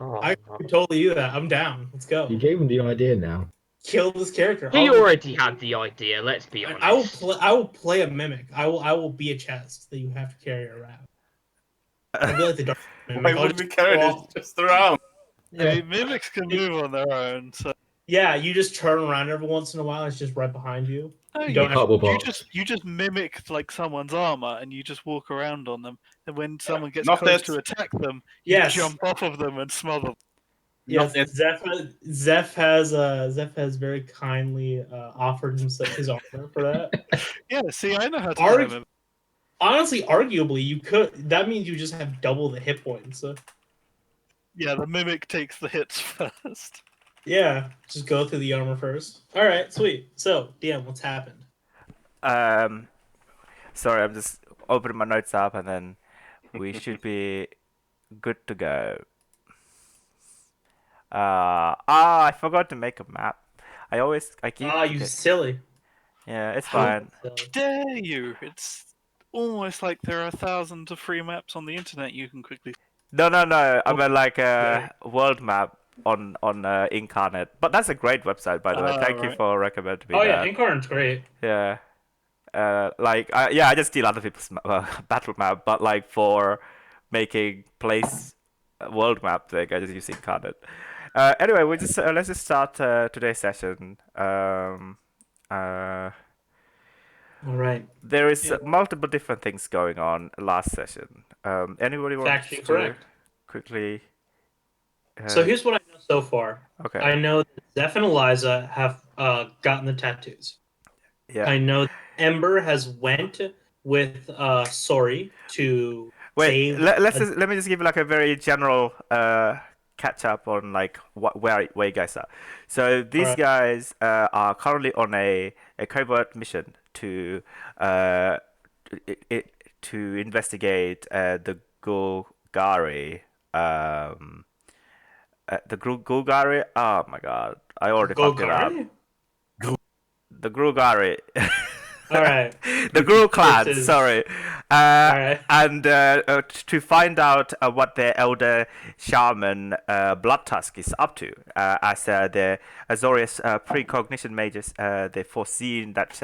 Oh, I no. could totally do that. I'm down. Let's You go. gave him the idea now. Kill this character. He already had the idea, let's be I will honest. play. I will play a mimic. I will be a chest that you have to carry around. I'll be like the dark Why mimic. I'll would just we carry this walk. just around? I Yeah, mean, mimics can move on their own, so yeah. You just turn around every once in a while. It's just right behind you. no, You The don't you have. cardboard you box. just you just mimic like someone's armor and you just walk around on them. And when someone gets Not close that. to attack them, you Yes, jump off of them and smother them. Not yes. that. Zeph has very kindly offered his armor for that. Yeah, see, I know how to play a Arg- mimic. Honestly, arguably, you could. That means you just have double the hit points. Yeah, the mimic takes the hits first. Yeah, just go through the armor first. All right, sweet. So, DM, what's happened? Um, Sorry, I'm just opening my notes up and then we should be good to go. I forgot to make a map. I keep Ah, you forget. silly. Yeah, it's How fine. silly. Dare you? It's almost like there are thousands of free maps on the internet you can quickly. No, no, no. I Oh, meant like yeah. a world map on Incarnate. But that's a great website, by the way. Thank you Right. for recommending me Oh yeah, that. Incarnate's great. Yeah. Yeah, I just steal other people's battle map, but like for making place world map thing, I just use Incarnate. Anyway, let's just start today's session. Uh, All right. there is Yeah. multiple different things going on last session. Anybody wants Factually to correct. quickly? So Uh, here's what I know so far. okay. I know that Zeph and Eliza have gotten the tattoos. Yeah. I know that Ember has went with Sori to Wait. save. Let me just give you like a very general catch up on like where you guys are. So All these right. guys are currently on a covert mission to uh to investigate the Gulgari Gulgari. Oh my god, I already fucked it up. Golgari. The Grugari. All right. The Gru This clan, is sorry. all right. And to find out what their elder shaman Blood Tusk is up to, as the Azorius precognition mages, they foreseen that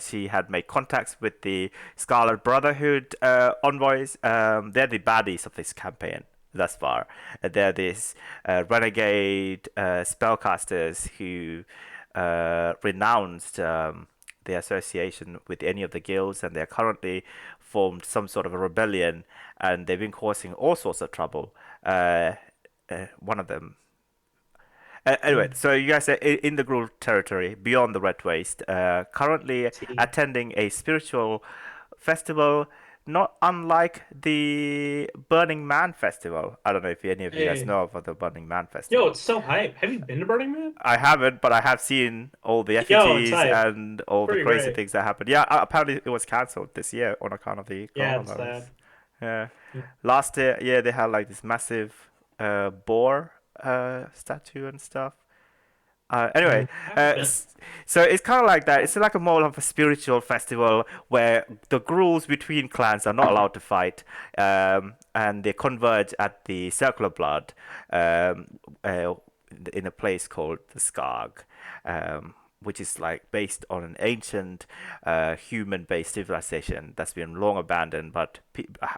she had made contacts with the Scarlet Brotherhood envoys. They're the baddies of this campaign thus far. They're these renegade spellcasters who renounced the association with any of the guilds, and they're currently formed some sort of a rebellion, and they've been causing all sorts of trouble. One of them. Anyway, so you guys are in the Gruul territory, beyond the Red Waste, currently See. attending a spiritual festival, not unlike the Burning Man festival. I don't know if any of you guys Hey. know about the Burning Man Yo, festival. it's so hype. Have you been to Burning Man? I haven't, but I have seen all the Yo, it's effigies hype. and all the Pretty crazy great. things that happened. Yeah, apparently it was cancelled this year on account of the Yeah, it's sad. coronavirus. Yeah, last year, yeah, they had like this massive boar statue and stuff. Anyway, I haven't been. so it's kind of like that. It's like a more of a spiritual festival where the rules between clans are not allowed to fight, and they converge at the Circle of Blood, in a place called the Skarg, which is like based on an ancient human-based civilization that's been long abandoned, but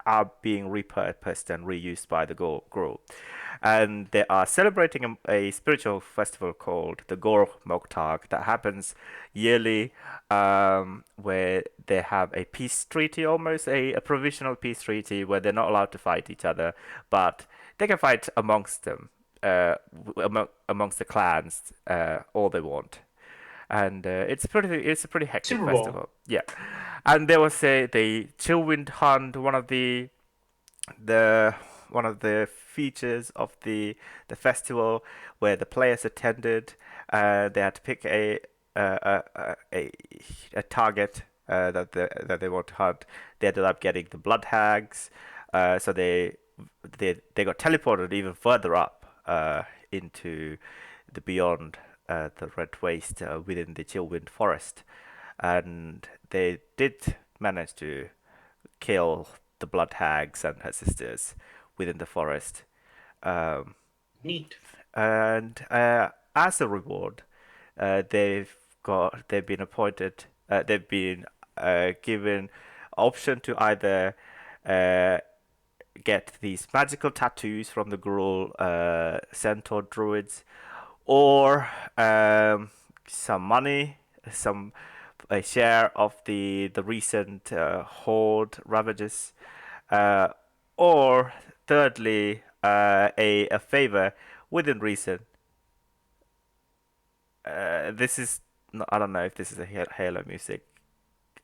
are being repurposed and reused by the Gruul. And they are celebrating a spiritual festival called the Gor Moktag that happens yearly, where they have a peace treaty, almost a provisional peace treaty, where they're not allowed to fight each other, but they can fight amongst them, amongst the clans, all they want. And it's a pretty hectic Super Bowl. festival. Yeah, and there was the Chillwind Hunt, the one of the features of the festival where the players attended. They had to pick a target that they want to hunt. They ended up getting the blood hags. So they got teleported even further up into the beyond the red waste within the Chillwind forest, and they did manage to kill the blood hags and her sisters within the forest. Um, Neat. and as a reward, they've been appointed. They've been given option to either uh, get these magical tattoos from the Gruul centaur druids, or some money, some a share of the recent horde ravages, uh, or thirdly, a favor within reason. This is I don't know if this is a Halo music.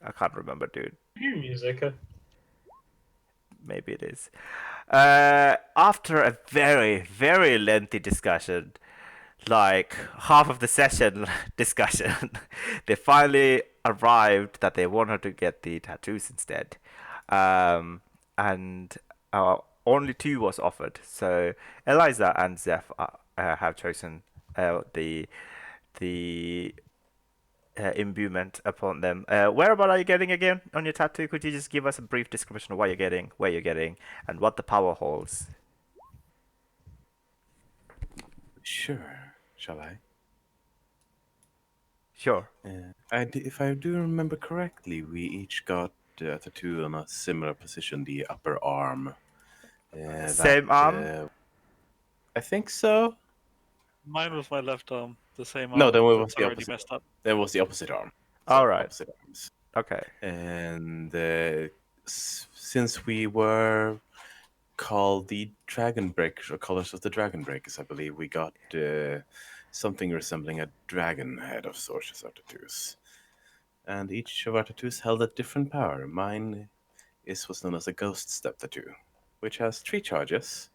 I can't remember, dude. Your music. Maybe it is. After a very, very lengthy discussion, like half of the session discussion, they finally arrived that they wanted to get the tattoos instead. And only two was offered. So Eliza and Zeph have chosen the imbuement upon them. Whereabout are you getting again on your tattoo? Could you just give us a brief description of what you're getting, where you're getting, and what the power holds? Sure. Shall I? Sure. If I do remember correctly, we each got a tattoo on a similar position, the upper arm. Same arm? I think so. Mine was my left arm, the same No, arm then it was that's the already opposite. messed up. That was the opposite arm. All right. Opposite arms. Okay. And since we were called the Dragon Breakers, or Colors of the Dragon Breakers, I believe, we got something resembling a dragon head of sorts as our tattoos. And each of our tattoos held a different power. Mine is what's known as a Ghost Step tattoo, which has 3 charges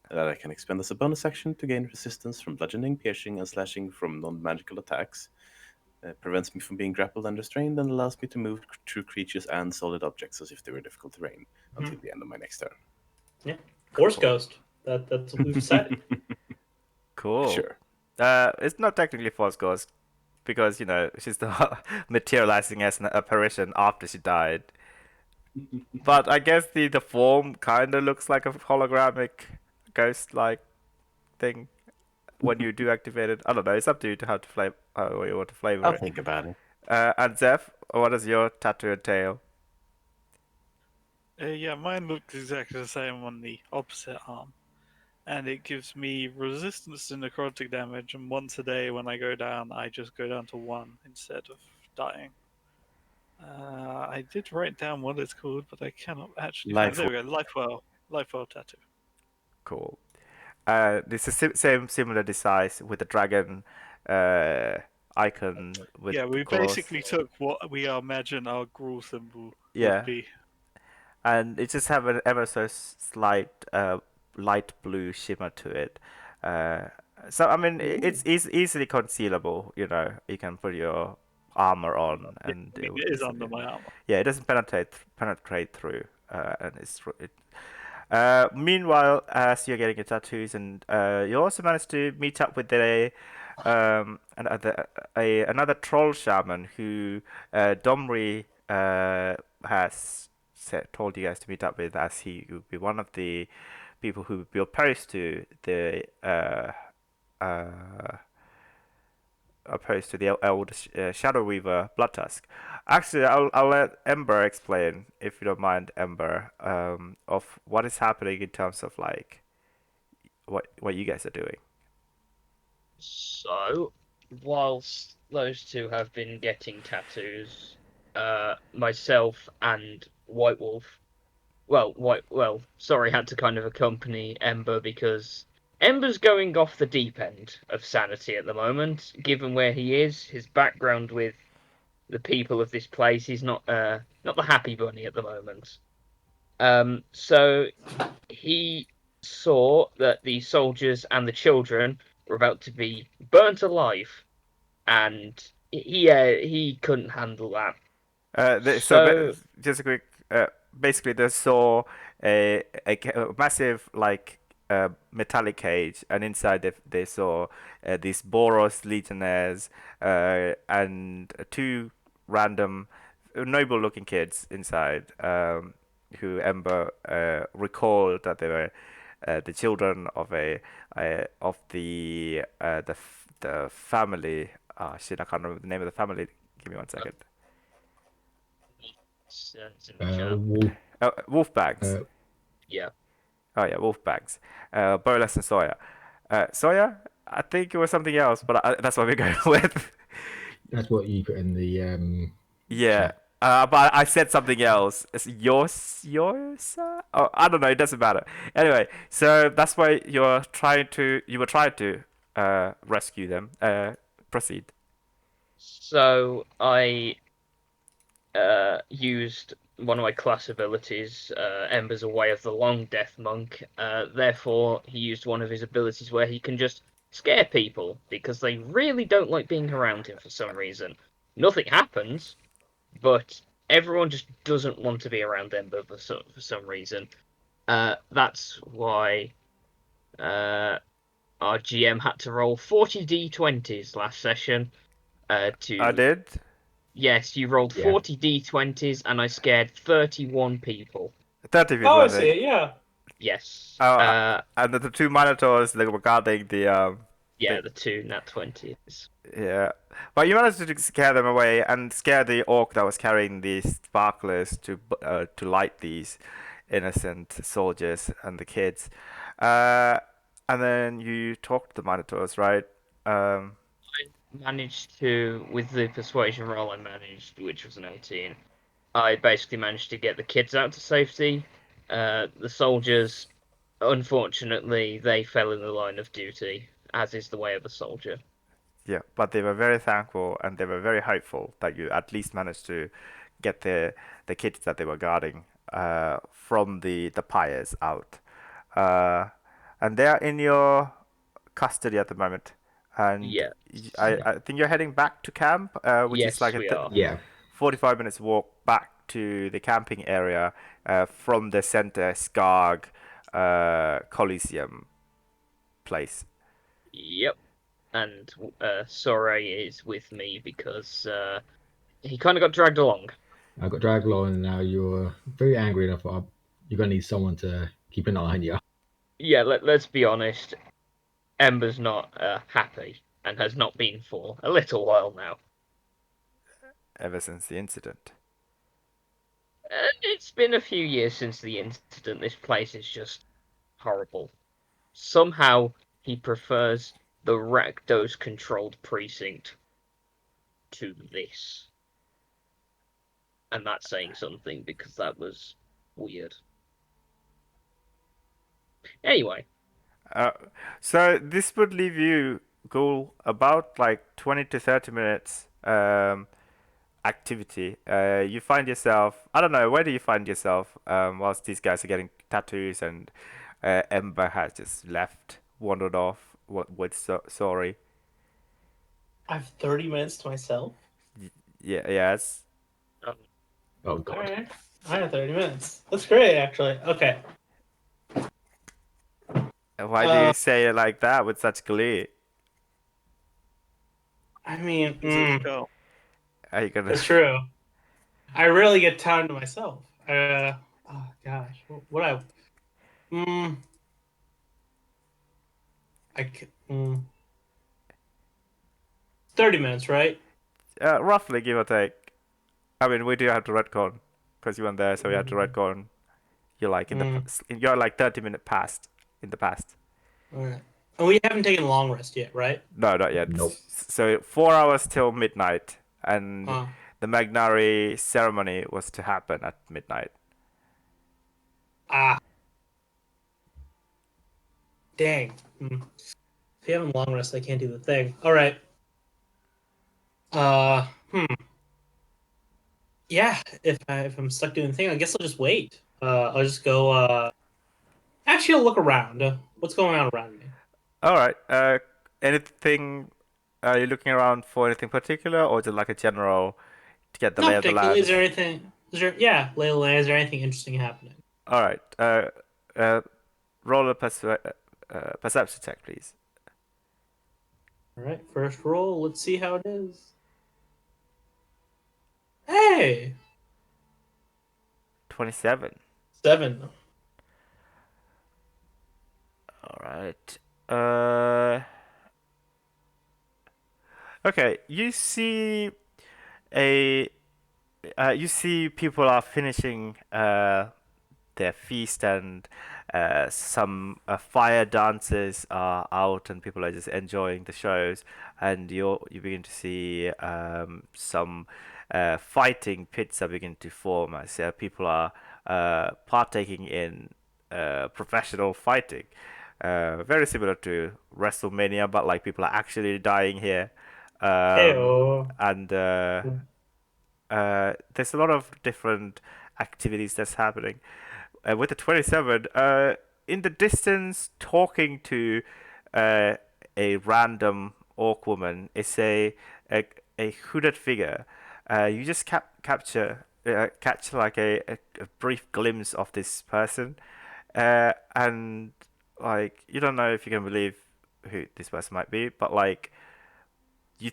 that I can expend as a bonus action to gain resistance from bludgeoning, piercing, and slashing from non-magical attacks. Prevents me from being grappled and restrained, and allows me to move through creatures and solid objects as if they were difficult terrain until the end of my next turn. Yeah. Force Ghost. That's what we've decided. Cool. Sure. It's not technically Force Ghost because she's still materializing as an apparition after she died. But I guess the form kind of looks like a hologramic ghost-like thing when you do activate it. I don't know. It's up to you to how you want to flavor I'll it. think about it. And Zeph, what does your tattoo entail? Yeah, mine looks exactly the same on the opposite arm. And it gives me resistance to necrotic damage, and once a day when I go down, I just go down to 1 instead of dying. I did write down what it's called, but I cannot actually find it. There we go, Lifewell tattoo. Cool. This is similar design with the dragon icon with Yeah, the we claws. basically took what we imagine our Gruul symbol Yeah. would be. And it just have an ever so slight light blue shimmer to it. So I mean, it's easily concealable. You can put your armor on, and I mean, would it is easily- under my armor. Yeah, it doesn't penetrate through, and meanwhile, as you're getting your tattoos, and you also managed to meet up with another troll shaman who Domri has told you guys to meet up with, as he would be one of the people who would be opposed to the Elder Shadow Weaver Blood Tusk. Actually, I'll let Ember explain, if you don't mind, Ember, of what is happening in terms of like what you guys are doing. So, whilst those two have been getting tattoos, myself and White Wolf, sorry, had to kind of accompany Ember because Ember's going off the deep end of sanity at the moment, given where he is, his background with the people of this place. He's not the happy bunny at the moment. So he saw that the soldiers and the children were about to be burnt alive, and he couldn't handle that. So Just a quick, basically they saw a massive like metallic cage, and inside they saw these Boros legionnaires and two random noble-looking kids inside, who Ember recalled that they were the children of the family. Shit, I can't remember the name of the family. Give me 1 second. It's in the chat. Wolf. Wolfbags. Yeah. Oh yeah, Wolfbags. Bolas and Sawyer. Sawyer, I think it was something else, but that's what we're going with. That's what you put in the Yeah. chat. But I said something else. It's yours? Oh, I don't know. It doesn't matter. Anyway, so that's why you were trying to rescue them. Proceed. So I used one of my class abilities, Ember's Away of the Long Death Monk. Therefore, he used one of his abilities where he can just scare people because they really don't like being around him for some reason. Nothing happens, but everyone just doesn't want to be around Ember for some reason. That's why our GM had to roll 40 d20s last session I to did. Yes, you rolled Yeah. 40 d20s and I scared 31 people. 30 Oh, people, I I see think. it. Yeah. Yes. And the two Minotaurs they were guarding the Yeah, thing. the two nat 20s. Yeah, but you managed to scare them away and scare the orc that was carrying these sparklers to light these innocent soldiers and the kids. Uh, and then you talked to the Minotaurs, right? Um, I managed to, with the persuasion roll I managed, which was an 18, I basically managed to get the kids out to safety. The soldiers, unfortunately, they fell in the line of duty, as is the way of a soldier. yeah, but they were very thankful and they were very hopeful that you at least managed to get the kids that they were guarding from the pyres out. Uh, and they are in your custody at the moment. And Yes. I think you're heading back to camp, which is like Yes, we are. Yeah. 45 minutes walk back to the camping area from the center Skarg Coliseum place. Yep. And Sore is with me because he kind of got dragged along. I got dragged along, and now you're very angry, and I thought you're going to need someone to keep an eye on you. Yeah, let's be honest. Ember's not happy and has not been for a little while now. Ever since the incident. It's been a few years since the incident. This place is just horrible. Somehow he prefers the Rakdos controlled precinct to this. And that's saying something because that was weird. Anyway. So this would leave you, Ghoul, about like 20 to 30 minutes activity. You find yourself, I don't know, where do you find yourself whilst these guys are getting tattoos and Ember has just left, wandered off sorry. I have 30 minutes to myself. Yeah, yes. Um, Oh All God. right. I have 30 minutes. That's great, actually. Okay. Why do you say it like that with such glee? I mean, Let's go. Are you gonna? that's true. I rarely get time to myself. Oh gosh, what I, mm, I, 30 minutes, right? Roughly, give or take. I mean, we do have to retcon because you weren't there, so we had to retcon. You're like you're like 30 minutes past in the past. All right. And we haven't taken a long rest yet, right? No, not yet. Nope. So 4 hours till midnight, and Uh, the Magnari ceremony was to happen at midnight. ah, dang. If you have a long rest, I can't do the thing. All right. Uh, Yeah, if I'm stuck doing the thing, I guess I'll just wait. I'll just go. Actually, I'll look around. What's going on around me? All right. Anything? Are you looking around for anything particular, or just like a general to get the lay Not of the particularly. land? Is there anything? Yeah, lay of the land. Is there anything interesting happening? All right. Roll a perception check, please. All right, first roll. Let's see how it is. Hey, 27. 7. right. Uh, okay. A you see people are finishing their feast, and some fire dances are out and people are just enjoying the shows, and you begin to see some fighting pits are beginning to form as people are partaking in professional fighting, very similar to WrestleMania, but like people are actually dying here, Heyo. and there's a lot of different activities that's happening. With the 27, in the distance, talking to uh, a random orc woman is a hooded figure. You just catch like a brief glimpse of this person, and like you don't know if you can believe who this person might be, but like you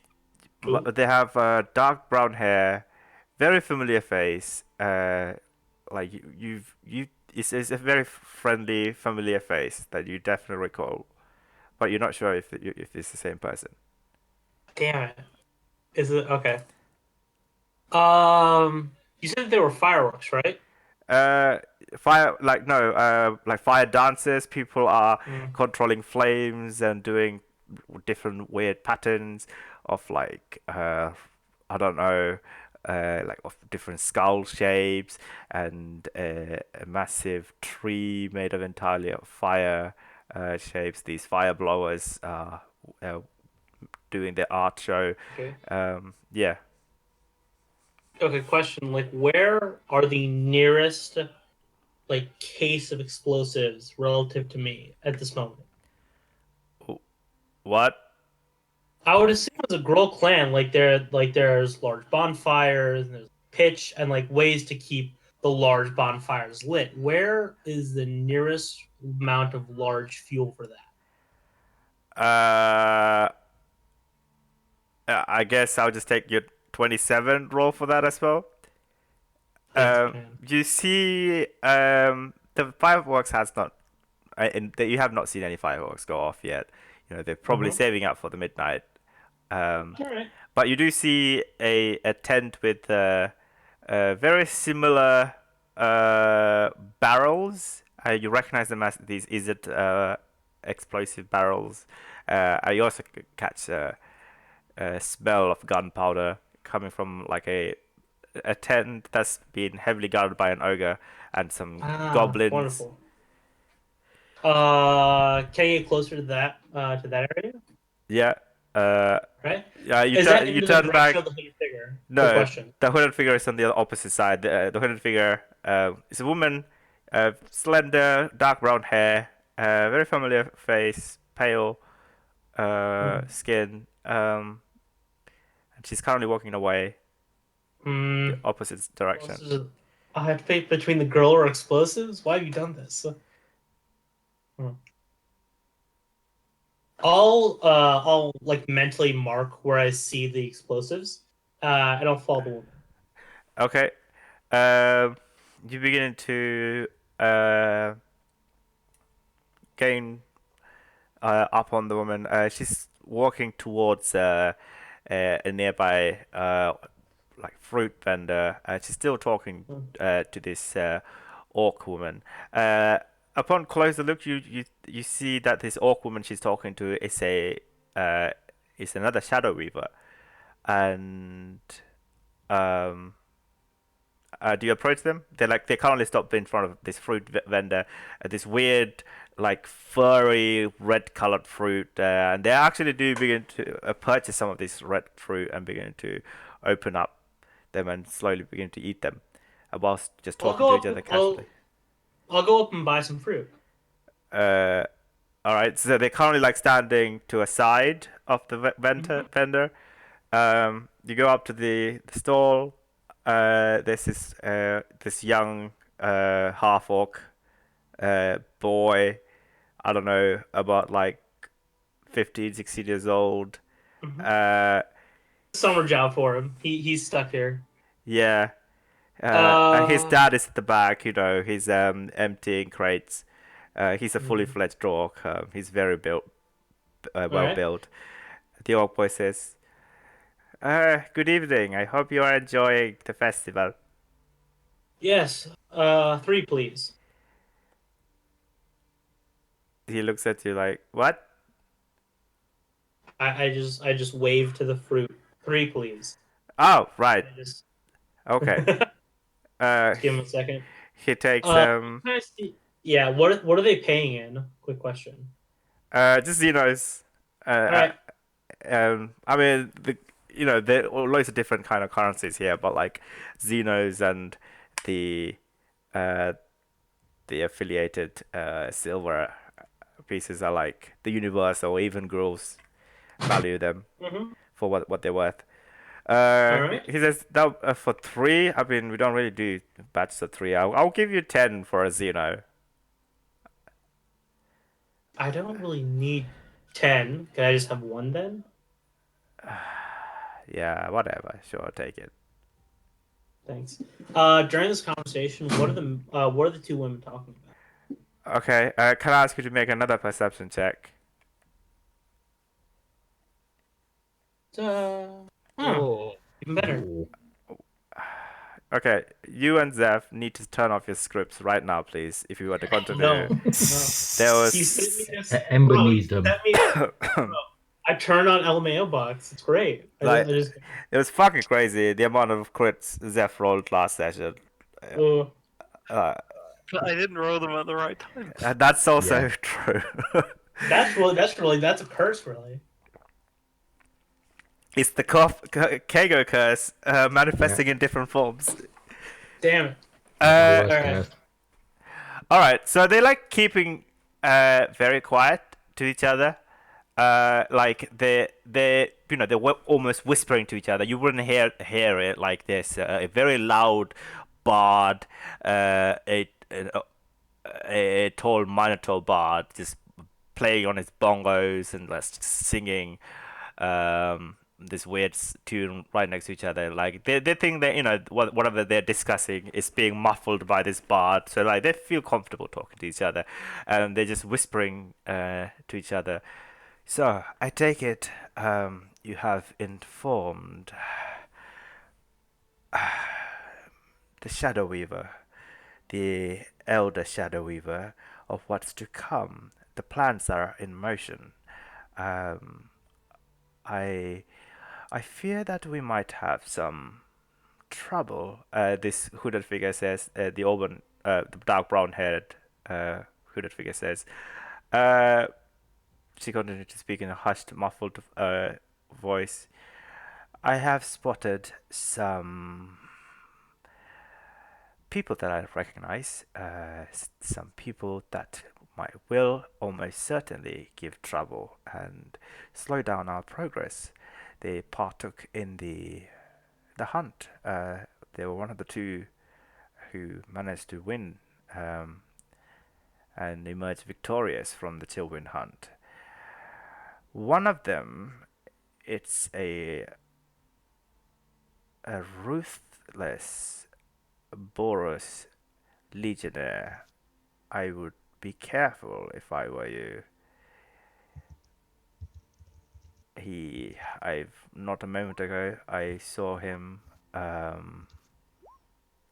Ooh. they have dark brown hair, very familiar face. Like it's a very friendly, familiar face that you definitely recall, but you're not sure if it's the same person. Damn it. Is it okay? You said there were fireworks, right? Uh, fire like no, like fire dancers. People are Mm. controlling flames and doing different weird patterns of like I don't know, like of different skull shapes and a massive tree made of entirely of fire shapes. These fire blowers are uh, doing their art show. Okay. Yeah. Okay, question. Like, where are the nearest like case of explosives relative to me at this moment? What? I would assume as a Grohl clan, there's large bonfires and there's pitch and like ways to keep the large bonfires lit. Where is the nearest amount of large fuel for that? Uh, I guess I'll just take your 27 roll for that as well. Thanks, man. You see, the fireworks has not, you have not seen any fireworks go off yet. You know, they're probably Uh-huh. saving up for the midnight. Um, All right. but you do see a tent with very similar barrels. You recognize them as these is it explosive barrels. You also catch a smell of gunpowder coming from like a tent that's been heavily guarded by an ogre and some Ah, goblins. wonderful. Can I get closer to that area? Yeah. Uh, Right? yeah. Is that You into the turn direction back. of the hooded figure? Quick No, question. the hooded figure is on the opposite side. The hooded figure is a woman, slender, dark brown hair, very familiar face, pale skin, and she's currently walking away Hmm. the opposite Well, this direction. is I had faith between the girl or explosives. Why have you done this? Hmm. I'll like mentally mark where I see the explosives. And I'll follow the woman. Okay. Um, you begin to uh, gain up on the woman. She's walking towards a nearby like fruit vendor. She's still talking Hmm. to this orc woman. Upon closer look, you see that this orc woman she's talking to uh, is another shadow weaver, and um, do you approach them? They currently stopped in front of this fruit vendor, this weird like furry red colored fruit, and they actually do begin to purchase some of this red fruit and begin to open up them and slowly begin to eat them, whilst just I'll talking to go each other up. casually. I'll go up and buy some fruit. Uh, all right, so they're currently like standing to a side of the Hmm. vendor. You go up to the stall. There's this young half orc boy. I don't know, about like 15, 16 years old. Hmm. Uh, Summer job for him. He's stuck here. yeah. His Uh. dad is at the back. You know, he's emptying crates. He's a fully fledged orc. He's very All well right. built. The orc boy says, "Good evening. I hope you are enjoying the festival." Yes. 3, please. He looks at you like, "What?" I just wave to the fruit. 3, please. Oh, right. I just Okay. Uh, just give him a second. he takes Can I see? Yeah. What are they paying in? Quick question. just Xenos. All right. I mean there are loads of different kind of currencies here, but like Xenos and the uh the affiliated silver pieces are like the universal. Even girls value them Mm-hmm. for what they're worth. All right. He says that for 3. I mean, we don't really do batches of 3. I'll give you 10 for a Xeno. I don't really need 10. Can I just have 1 then? Yeah, whatever. Sure, take it. Thanks. During this conversation, what are the 2 women talking about? Okay. Can I ask you to make another perception check? Huh. Oh, Even better. Ooh. Okay, you and Zeph need to turn off your scripts right now, please, if you want to No. continue. No. There He sent me was this. Ember Bro, he needs them. sent me. Bro, I turned on LMAO box. It's great. like I just. it was fucking crazy the amount of crits Zeph rolled last session. Uh, Uh, But I didn't roll them at the right time. that's also Yeah. true. that's a curse, really. It's the Kago curse Yeah. manifesting in different forms. Damn it. The Uh, worst All right. cast. all right, so they like keeping very quiet to each other. Like they they're almost whispering to each other. You wouldn't hear it like this. A very loud bard, a tall minotaur bard, just playing on his bongos and just singing this weird tune right next to each other. Like they think that whatever they're discussing is being muffled by this bard, so like they feel comfortable talking to each other, and they're just whispering to each other. So I take it you have informed the Shadow Weaver, the Elder Shadow Weaver, of what's to come. The plans are in motion. Um, I I fear that we might have some trouble. This hooded figure says. The dark brown-haired hooded figure says. Uh, she continued to speak in a hushed, muffled voice. I have spotted some people that I recognize, some people that will almost certainly give trouble and slow down our progress. They partook in the hunt. They were one of the 2 who managed to win and emerge victorious from the Chillwind hunt. One of them, it's a ruthless Boros legionnaire. I would be careful if I were you. Not a moment ago, I saw him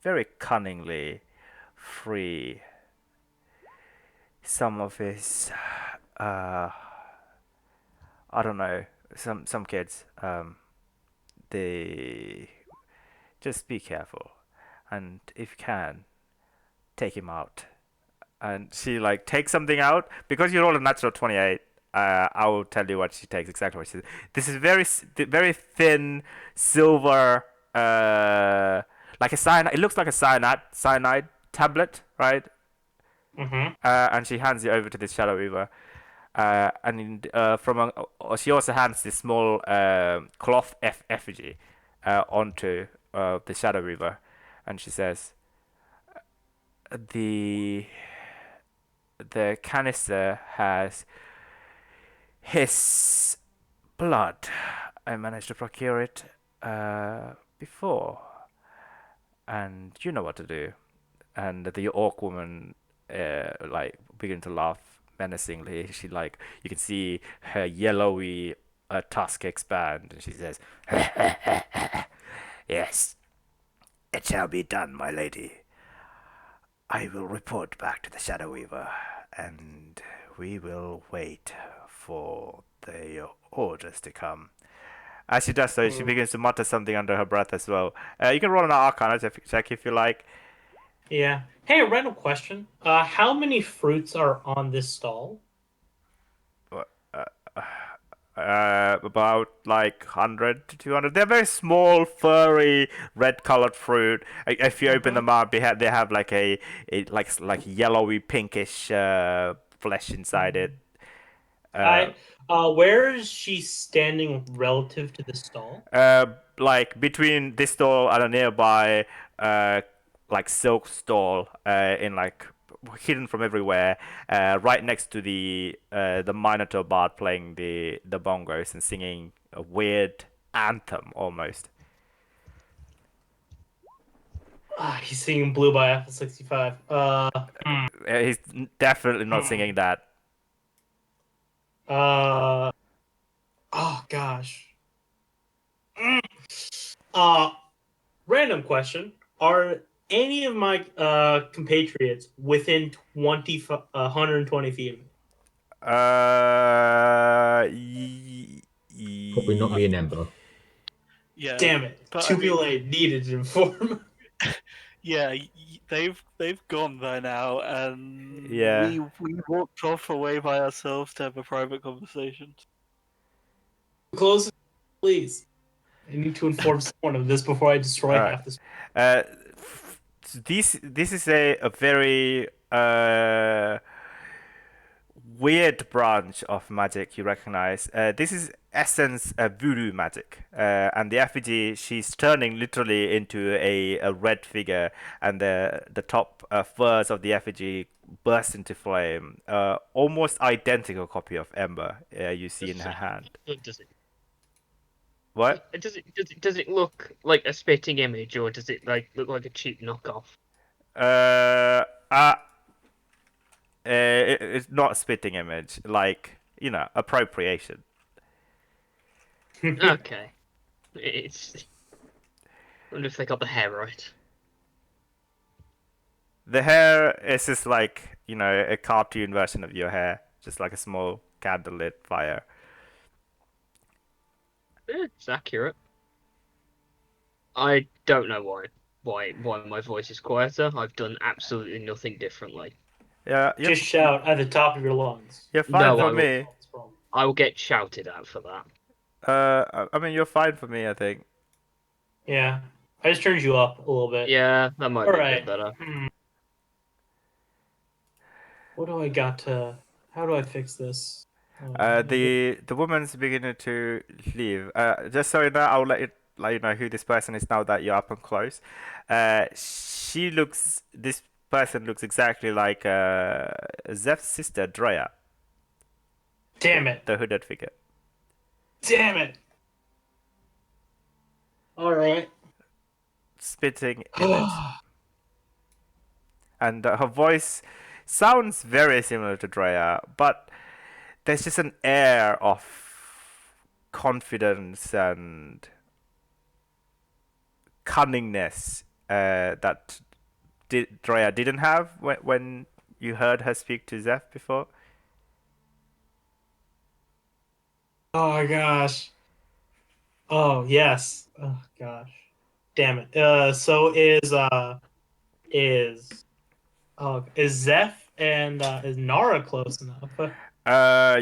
very cunningly free some of his, uh, I don't know, some kids. They just be careful, and if you can, take him out. And she like takes something out because you rolled a natural 28. I will tell you what she takes exactly what she. This is very thin silver, like a cyanide. It looks like a cyanide tablet, right? Mm-hmm. And she hands it over to the Shadow Weaver. And she also hands this small cloth effigy onto the Shadow Weaver, and she says, "The canister has his blood. I managed to procure it before, and you know what to do." And the orc woman like begin to laugh menacingly. She like you can see her yellowy tusk expand, and she says, "Yes, it shall be done, my lady. I will report back to the Shadow Weaver, and we will wait for the orders to come." As she does so, she begins to mutter something under her breath as well. You can roll an Arcana check if you like. Yeah. Hey, a random question. How many fruits are on this stall? About like 100 to 200. They're very small, furry, red-colored fruit. If you open them up, they have like a like yellowy, pinkish flesh inside it. Uh, I. Where is she standing relative to the stall? like between this stall and a nearby uh like silk stall in like hidden from everywhere, right next to the Minotaur bard playing the bongos and singing a weird anthem almost. He's singing "Blue" by Apple 65. He's definitely not singing that. Uh. Oh gosh. Uh. Random question: are any of my compatriots within 120 feet of me? Probably not me and Ember. Yeah, Damn it! but Two I mean, people I needed to inform. yeah, they've gone by now, and Yeah. we walked off away by ourselves to have a private conversation. Close, please. I need to inform someone of this before I destroy All right. half this. This is a very weird branch of magic you recognize. This is essence voodoo magic, and the effigy she's turning literally into a red figure, and the top furs of the effigy burst into flame. Almost identical copy of Ember you see in her hand. Does it? What? Does it look like a spitting image, or does it like look like a cheap knockoff? Uh, uh, it's not a spitting image, like appropriation. Okay, it's. I wonder if they got the hair right. The hair is just like, a cartoon version of your hair, just like a small candlelit fire. It's accurate. I don't know why my voice is quieter. I've done absolutely nothing differently. Yeah, Just shout at the top of your lungs. you're fine No, for I will. me. I will get shouted at for that. I mean, you're fine for me, I think. Yeah, I just turned you up a little bit. Yeah, that might All be a right. bit better. What do I got to? How do I fix this? The woman's beginning to leave. Just so you know, I'll let you know who this person is now that you're up and close. This person looks exactly like Zeph's sister, Drea, Damn it! the hooded figure. Damn it! All right. Spitting image. And her voice sounds very similar to Drea, but there's just an air of confidence and cunningness that Drea didn't have when you heard her speak to Zeph before. Oh my gosh. Oh yes. Oh gosh. Damn it. Is Zeph and is Nara close enough?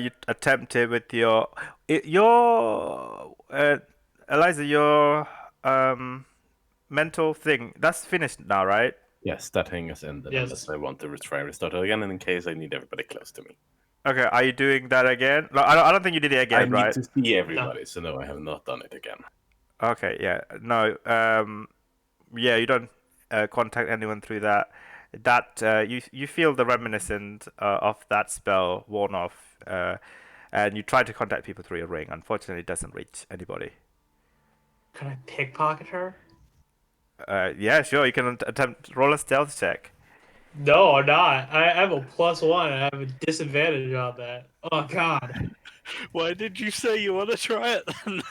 You attempted with your Eliza, your mental thing that's finished now, right? Yes, that thing is ended Yes. unless I want to try restart it again, and in case I need everybody close to me. Okay, are you doing that again? No, I don't think you did it I again, need right? to see everybody, so no, I have not done it again. Okay, yeah, no, yeah, you don't contact anyone through that. That you feel the reminiscent of that spell worn off, and you try to contact people through your ring. Unfortunately, it doesn't reach anybody. Can I pickpocket her? Yeah, sure. You can attempt roll a stealth check. No, I'm not. I have a +1. I have a disadvantage on that. Oh God. Why did you say you want to try it then?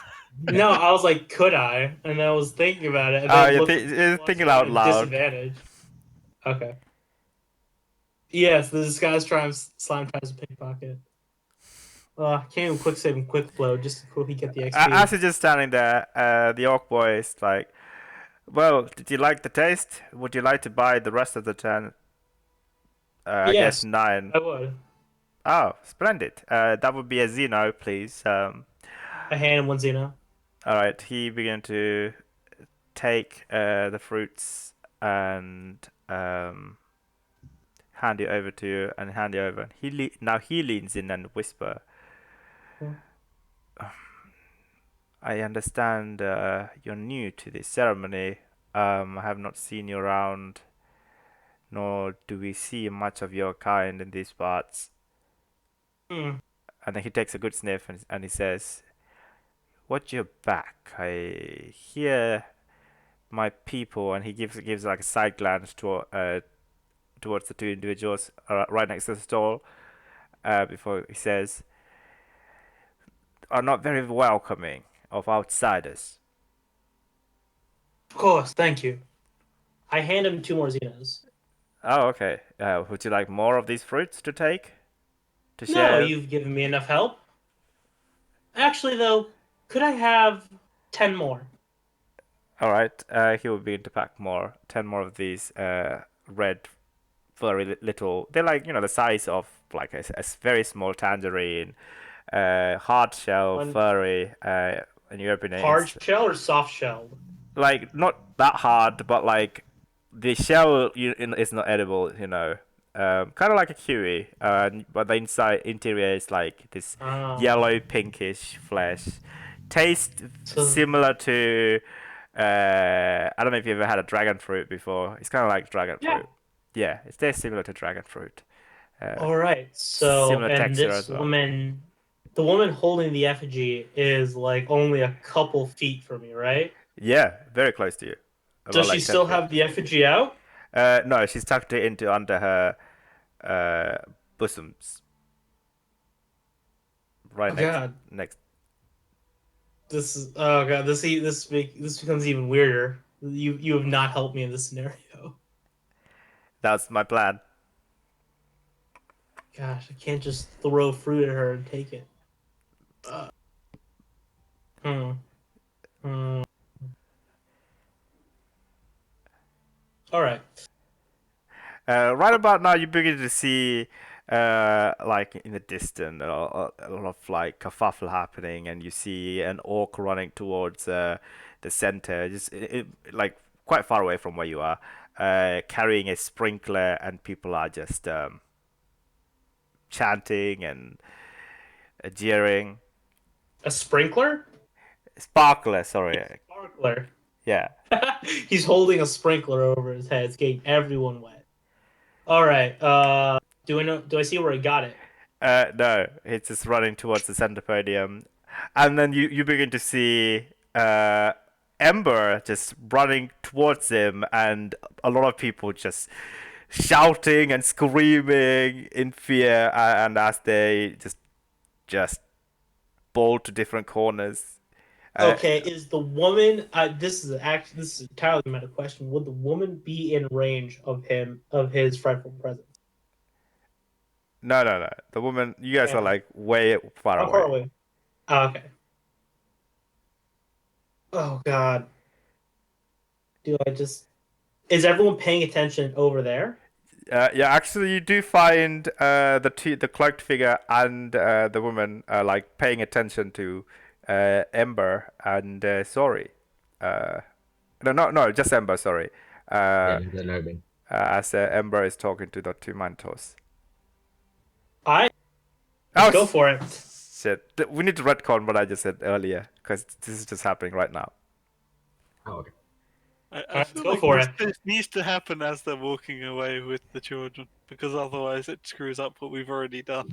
No, I was like, could I? And I was thinking about it, and then looked at the You're plus thinking one out and loud. disadvantage. Okay. Yes, the disguise slime tries to pickpocket. I can't even quick save and quick flow just to quickly get the As XP. you're just standing there, the orc boy is like, "Well, did you like the taste? Would you like to buy the rest of the 10? I guess Yes, 9. I would. Oh, splendid. That would be a Xeno, please. I hand him one Xeno. All right." He began to take the fruits and hand it over to you and hand it over. Now he leans in and whisper, Hmm. "I understand you're new to this ceremony. I have not seen you around, nor do we see much of your kind in these parts." Hmm. And then he takes a good sniff and he says, "Watch your back. I hear my people," and he gives like a side glance towards the two individuals right next to the stall before he says, "Are not very welcoming of outsiders." Of course, thank you. I hand him 2 more Xenos. Oh, okay. Would you like more of these fruits to take? To No, share? you've given me enough help. Actually, though, could I have 10 more? Alright, he will begin to pack more. 10 more of these red, furry little. They're like, the size of like a very small tangerine. Hard shell, One furry, and you open it. hard It's shell or soft shell? like not that hard, but like the shell is not edible, kind of like a kiwi, but the interior is like this Ah, yellow pinkish flesh. Taste so similar to I don't know if you ever had a dragon fruit before. It's kind of like dragon yeah. fruit. Yeah, it tastes similar to dragon fruit. All right. So, Similar and texture this as well. woman, the woman holding the effigy, is like only a couple feet from me, right? Yeah, very close to you. About Does she like 10 still feet. have the effigy out? No, she's tucked it into under her bosoms, right Oh God, next. this is oh God, this becomes even weirder. You have not helped me in this scenario. That's my plan. Gosh, I can't just throw fruit at her and take it. Uh, hmm. Hmm. All right. Right about now, you begin to see, like in the distance, a lot of like kerfuffle happening, and you see an orc running towards the center, just like quite far away from where you are, carrying a sprinkler, and people are just chanting and jeering. A sprinkler? Sparkler, sorry. Sparkler. Yeah. He's holding a sprinkler over his head. It's getting everyone wet. All right. Do I know? Do I see where I got it? No, it's just running towards the center podium, and then you begin to see Ember just running towards him, and a lot of people just shouting and screaming in fear, and as they just bolt to different corners. Uh, Okay. Is the woman? This is entirely meta question. Would the woman be in range of his frightful presence? no, no, no. The woman, you guys are Damn it. like way far How far away. away? Oh, okay. Oh God. Do I just? Is everyone paying attention over there? Yeah, actually, you do find the cloaked figure and the woman like paying attention to Ember and sorry, uh, no, just Ember. Sorry, Yeah, uh, they're loading. as Ember is talking to the two Mantos. I let's Oh go for it. shit! We need to retcon what I just said earlier because this is just happening right now. Oh, okay. All I right, let's feel go like for it. this needs to happen as they're walking away with the children, because otherwise it screws up what we've already done.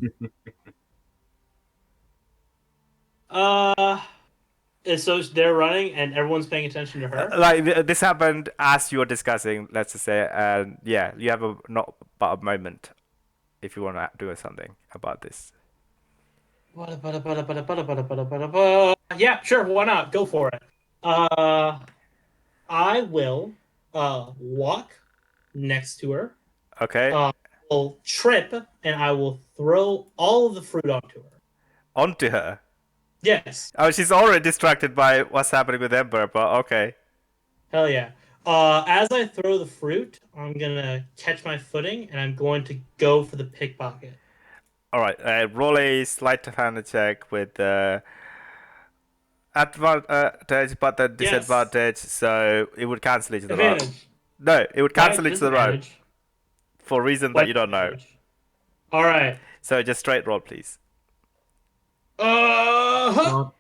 Uh, So they're running, and everyone's paying attention to her. This happened as you were discussing. Let's just say, and yeah, you have a not but a moment if you want to do something about this. Yeah, sure. Why not? Go for it. I will walk next to her. Okay, Will trip, and I will throw all of the fruit onto her. onto her. Yes. Oh, she's already distracted by what's happening with Ember, but okay. Hell yeah. As I throw the fruit, I'm gonna catch my footing, and I'm going to go for the pickpocket. All right, roll a sleight of hand check with advantage, but the Yes. disadvantage, so it would cancel each other out. Advantage. No, it would Why cancel each other out disadvantage? for a reason Why that you don't know. disadvantage? All right. So just straight roll, please. Oh,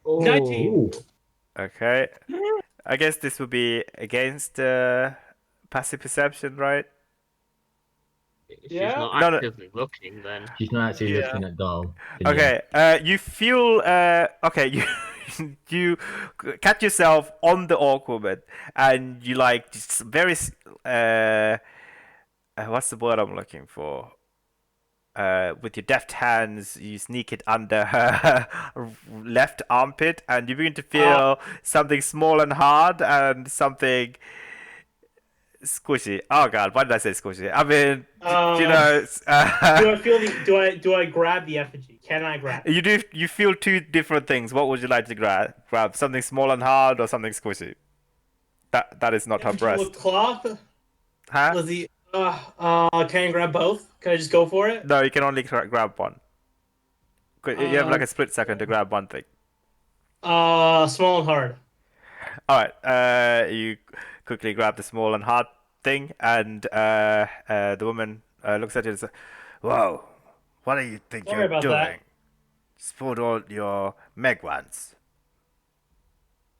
19. ooh. Okay. I guess this would be against passive perception, right? If she's Yeah. not No, no. actively looking, then She's not actually Yeah. looking at doll. Then yeah. Okay. You feel okay. You you catch yourself on the awkward, and you like just very what's the word I'm looking for? With your deft hands, you sneak it under her left armpit, and you begin to feel something small and hard and something squishy. Oh God, why did I say squishy? I mean, you know, Do I feel the? Do I grab the effigy? Can I grab it? you do. You feel two different things. What would you like to grab? Grab something small and hard, or something squishy? That is not her Effigy with breast, cloth? huh? Was the? Can I grab both? Can I just go for it? No, you can only grab one. You have Uh, like a split second to grab one thing. Small and hard. All right. You quickly grab the small and hard thing, and the woman looks at you and says, "Whoa, what do you think Sorry you're about that. doing? Sport all your megwans."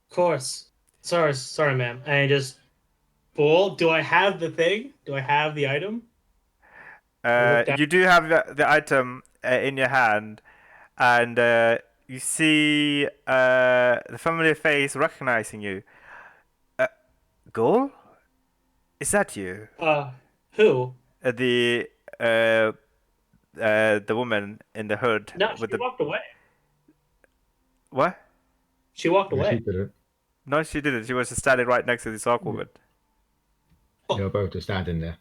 Of course. Sorry, ma'am. And just bull. Do I have the thing? Do I have the item? I look down. You do have the item in your hand, and you see the familiar face recognizing you. Ghoul? Is that you? Who? The the woman in the hood No, with she the walked away. what? She walked Yeah, she away. did it. No, she didn't. She was just standing right next to this awkward. They were both just standing there.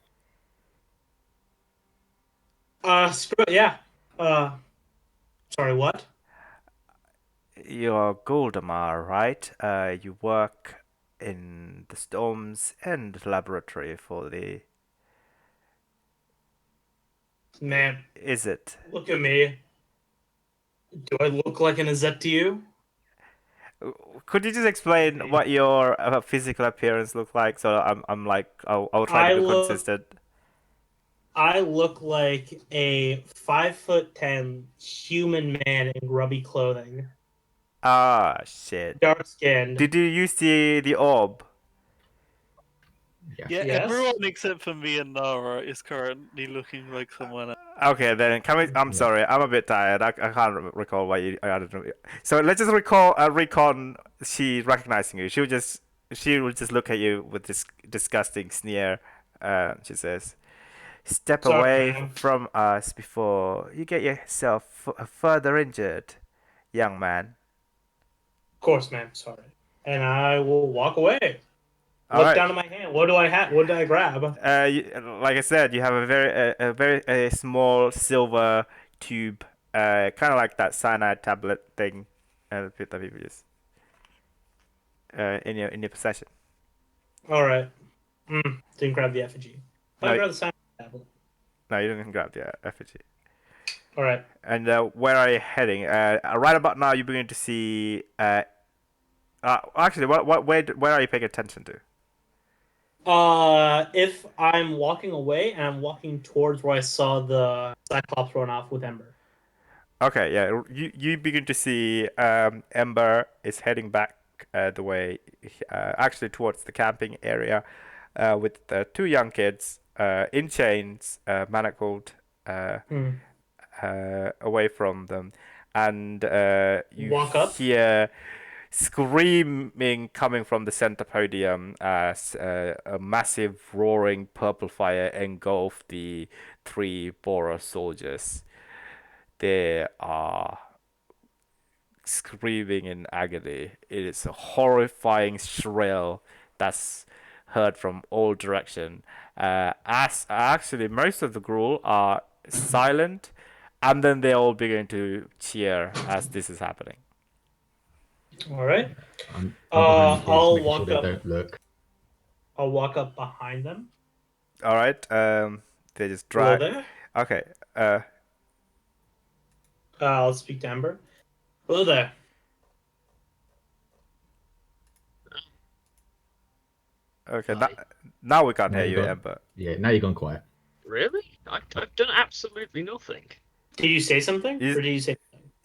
Screw yeah. Sorry, what? You're Goldemar, right? You work in the Storms End laboratory for the. Man, Is it? look at me. Do I look like an Azet to you? Could you just explain Okay. what your physical appearance looks like? So I'm like, I'll try to I be look consistent. I look like a 5'10" human man in grubby clothing, Ah, shit. dark skinned. Did you use the orb? Yes. Yeah, Yes. everyone except for me and Nara is currently looking like someone else. Okay, then can we? I'm Yeah. sorry, I'm a bit tired. I can't recall what you. I don't know. So let's just recall recon. She recognizing you. She will just look at you with this disgusting sneer. She says, "Step Sorry, away ma'am. from us before you get yourself further injured, young man." Of course, ma'am. Sorry. And I will walk away. All Look right. down at my hand. What do I have? What did I grab? Like I said, you have a very small silver tube, kind of like that cyanide tablet thing, that people use in your possession. All right. Didn't grab the effigy. I No, grabbed the sign tablet. no, you didn't grab the effigy. All right. And where are you heading? Right about now, you're beginning to see. Actually, where are you paying attention to? If I'm walking away and I'm walking towards where I saw the Cyclops run off with Ember. Okay, yeah, you begin to see Ember is heading back the way, actually towards the camping area, with two young kids in chains, manacled, away from them, and you Walk up? hear screaming coming from the center podium as a massive roaring purple fire engulfed the three Boros soldiers. They are screaming in agony. It is a horrifying shrill that's heard from all direction. As actually most of the Gruul are silent, and then they all begin to cheer as this is happening. All right. I'm behind the kids, I'll making sure walk they up. don't look. I'll walk up behind them. All right. They just Hello drag. there. Okay. I'll speak to Ember. Hello there. Okay. Hi. Now we can't Now hear you you, got- Ember. Yeah, now you've gone quiet. Really? I've done absolutely nothing. Did you say something, You- or did you say?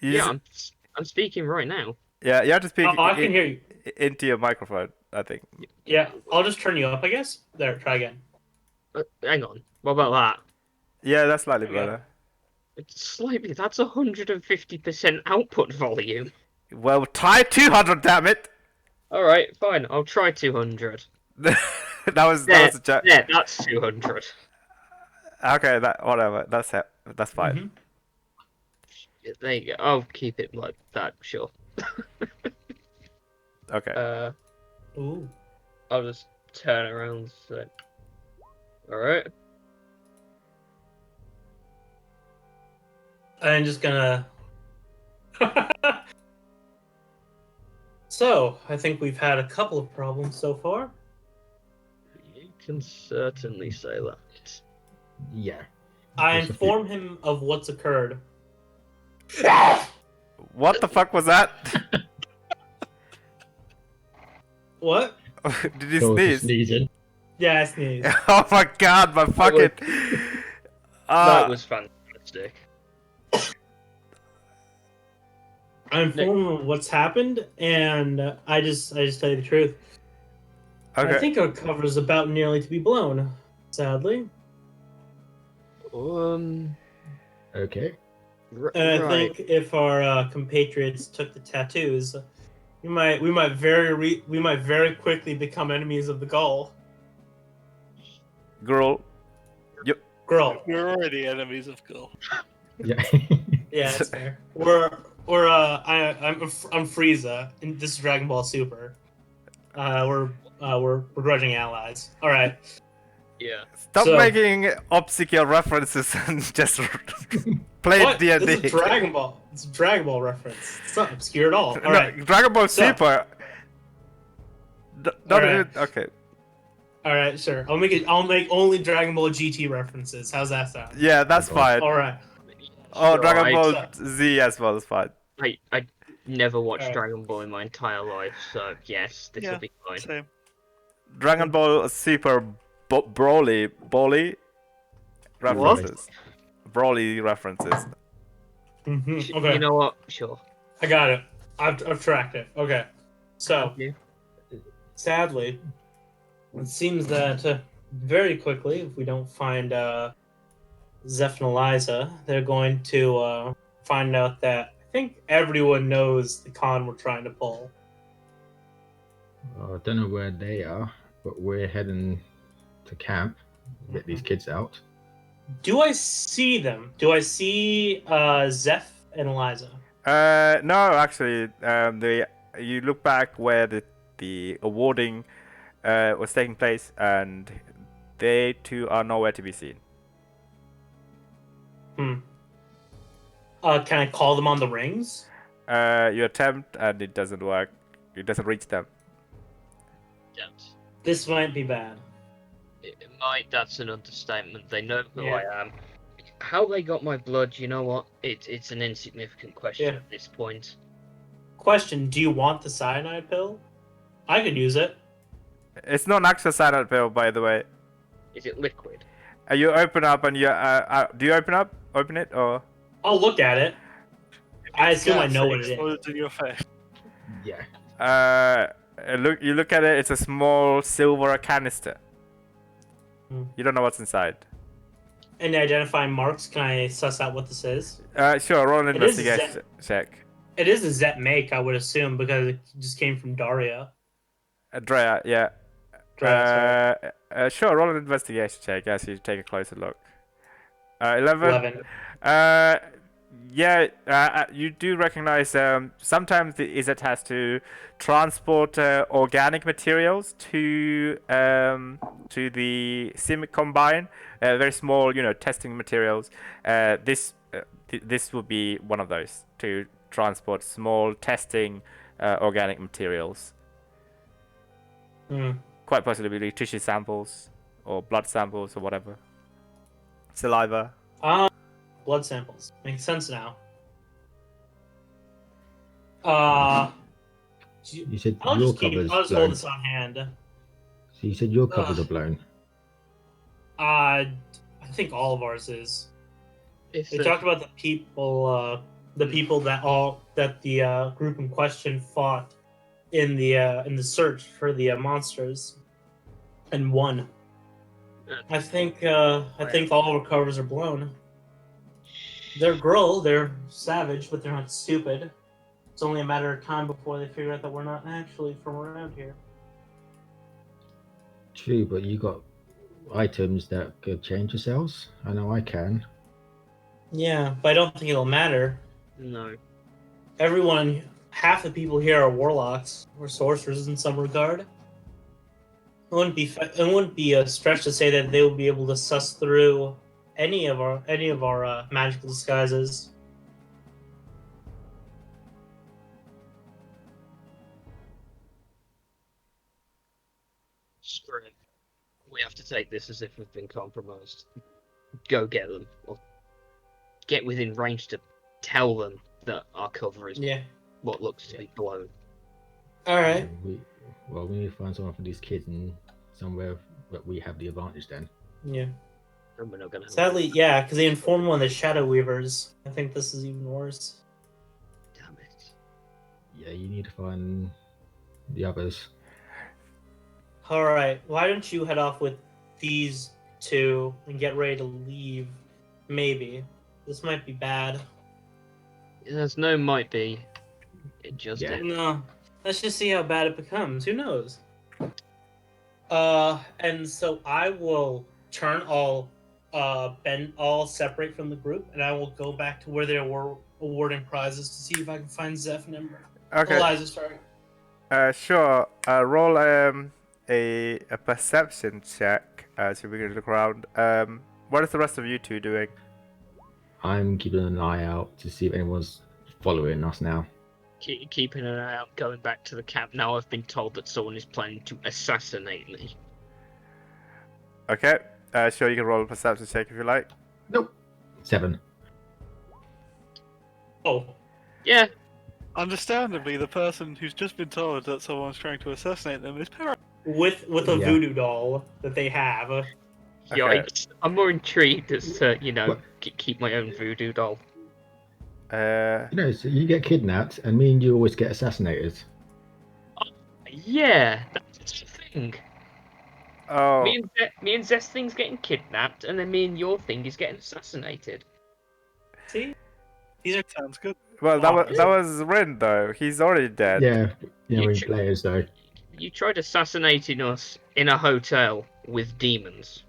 You Yeah, just- I'm speaking right now. yeah. You have to speak Oh, I can hear you. into your microphone, I think. Yeah, I'll just turn you up, I guess. There, try again. Hang on. What about that? Yeah, that's slightly Okay. better. It's slightly. That's 150% output volume. Well, try 200, damn it! All right, fine. I'll try 200. that was a joke. Yeah, that's 200. Okay, whatever. That's it. That's fine. Mhm. Yeah, there you go. I'll keep it like that. Sure. Okay. Ooh. I'll just turn around. So. All right. I'm just gonna. So, I think we've had a couple of problems so far. You can certainly say that. Yeah. I There's a few- inform him of what's occurred. What the fuck was that? What? Did you Thought it was sneeze? sneezing. Yeah, I sneezed. Oh my god, my fucking. That was fantastic. I inform him of what's happened, and I just tell you the truth. Okay. I think our cover is about nearly to be blown. Sadly, Okay. and I Right. think if our compatriots took the tattoos, we might very quickly become enemies of the Gaul. Girl. Girl. We're already enemies of Gull. Yeah. Yeah, that's fair. I'm Frieza, and this is Dragon Ball Super. We're begrudging allies. All right. Yeah. Stop So- making obscure references and just play What? D&D. This is Dragon Ball. It's a Dragon Ball reference. It's not obscure at all. All No, right. Dragon Ball So- Super. Not Alright. even, okay. All right, sure. I'll make only Dragon Ball GT references. How's that sound? Yeah, that's Oh, fine. All right. Oh, Sure, Dragon I- Ball Z as well is fine. I never watched Alright. Dragon Ball in my entire life, so yes, this will Yeah. be fine. Same. Dragon Ball Super Broly references. Broly references. Mm-hmm. Okay. You know what? Sure. I got it. I've tracked it. Okay. So, Thank you. sadly, it seems that very quickly, if we don't find Zeph and Eliza, they're going to find out that I think everyone knows the con we're trying to pull. I don't know where they are, but we're heading to camp. Get these kids out. Do I see them? Do I see Zeph and Eliza? No, actually, you look back where the awarding was taking place, and they too are nowhere to be seen. Can I call them on the rings? You attempt, and it doesn't work. It doesn't reach them. Yes. This might be bad. That's an understatement. They know who Yeah. I am. How they got my blood, you know what? It's an insignificant question Yeah. at this point. Question: do you want the cyanide pill? I could use it. It's not an actual cyanide pill, by the way. Is it liquid? You open up, and you do you open it, or I'll look at it. I assume I Gas know what it is. explodes in your face. Yeah. you look at it. It's a small silver canister. Hmm. You don't know what's inside. Any identifying marks? Can I suss out what this is? Sure, roll an It is investigation check. It is a Zet make, I would assume, because it just came from Daria. Drea, yeah. Drea, sorry. Sure, roll an investigation check as you take a closer look. 11. 11. Yeah, you do recognize sometimes the Izzet has to transport organic materials to the Sim Combine, very small, testing materials. This will be one of those to transport small testing organic materials. Hmm. Quite possibly tissue samples or blood samples or whatever. Saliva. Blood samples. Makes sense now. Uh, You said I'll your just covers hold blown. this on hand. So you said your covers Ugh. are blown. I think all of ours is. If They the- talked about the people that the group in question fought in the search for the monsters, and won. I think all of our covers are blown. They're Gruul, they're savage, but they're not stupid. It's only a matter of time before they figure out that we're not actually from around here. True, but you got items that could change yourselves. I know I can. Yeah, but I don't think it'll matter. No. Half the people here are warlocks or sorcerers in some regard. It wouldn't be a stretch to say that they would be able to suss through any of our magical disguises. Screw it. We have to take this as if we've been compromised. Go get them, or get within range to tell them that our cover is Yeah. what looks to be blown. All right. We need to find someone for these kids and somewhere that we have the advantage then. Yeah. And we're not gonna. Sadly, yeah, because they informed one of the Shadow Weavers. I think this is even worse. Damn it. Yeah, you need to find the others. All right. Why don't you head off with these two and get ready to leave? Maybe this might be bad. There's no might be. It just Yeah. is. No, let's just see how bad it becomes. Who knows? And so I will turn all separate from the group, and I will go back to where they were awarding prizes to see if I can find Zeph and Ember. Okay. Eliza, sorry. Sure. Roll a perception check as we begin to look around. What is the rest of you two doing? I'm keeping an eye out to see if anyone's following us now. Keeping an eye out, going back to the camp. Now I've been told that someone is planning to assassinate me. Okay. Sure, you can roll a perception check if you like. Nope. 7. Oh, Yeah, Understandably, the person who's just been told that someone's trying to assassinate them is paranoid. with a Yeah. voodoo doll that they have. yikes. I'm more intrigued as to, What? keep my own voodoo doll. You know, so you get kidnapped, and me and you always get assassinated. Yeah, that's the thing. Oh, Me and Zest thing's getting kidnapped, and then me and your thing is getting assassinated. See, Sounds good. well, that was Rin though. He's already dead. Yeah, You in tr- players though. You tried assassinating us in a hotel with demons.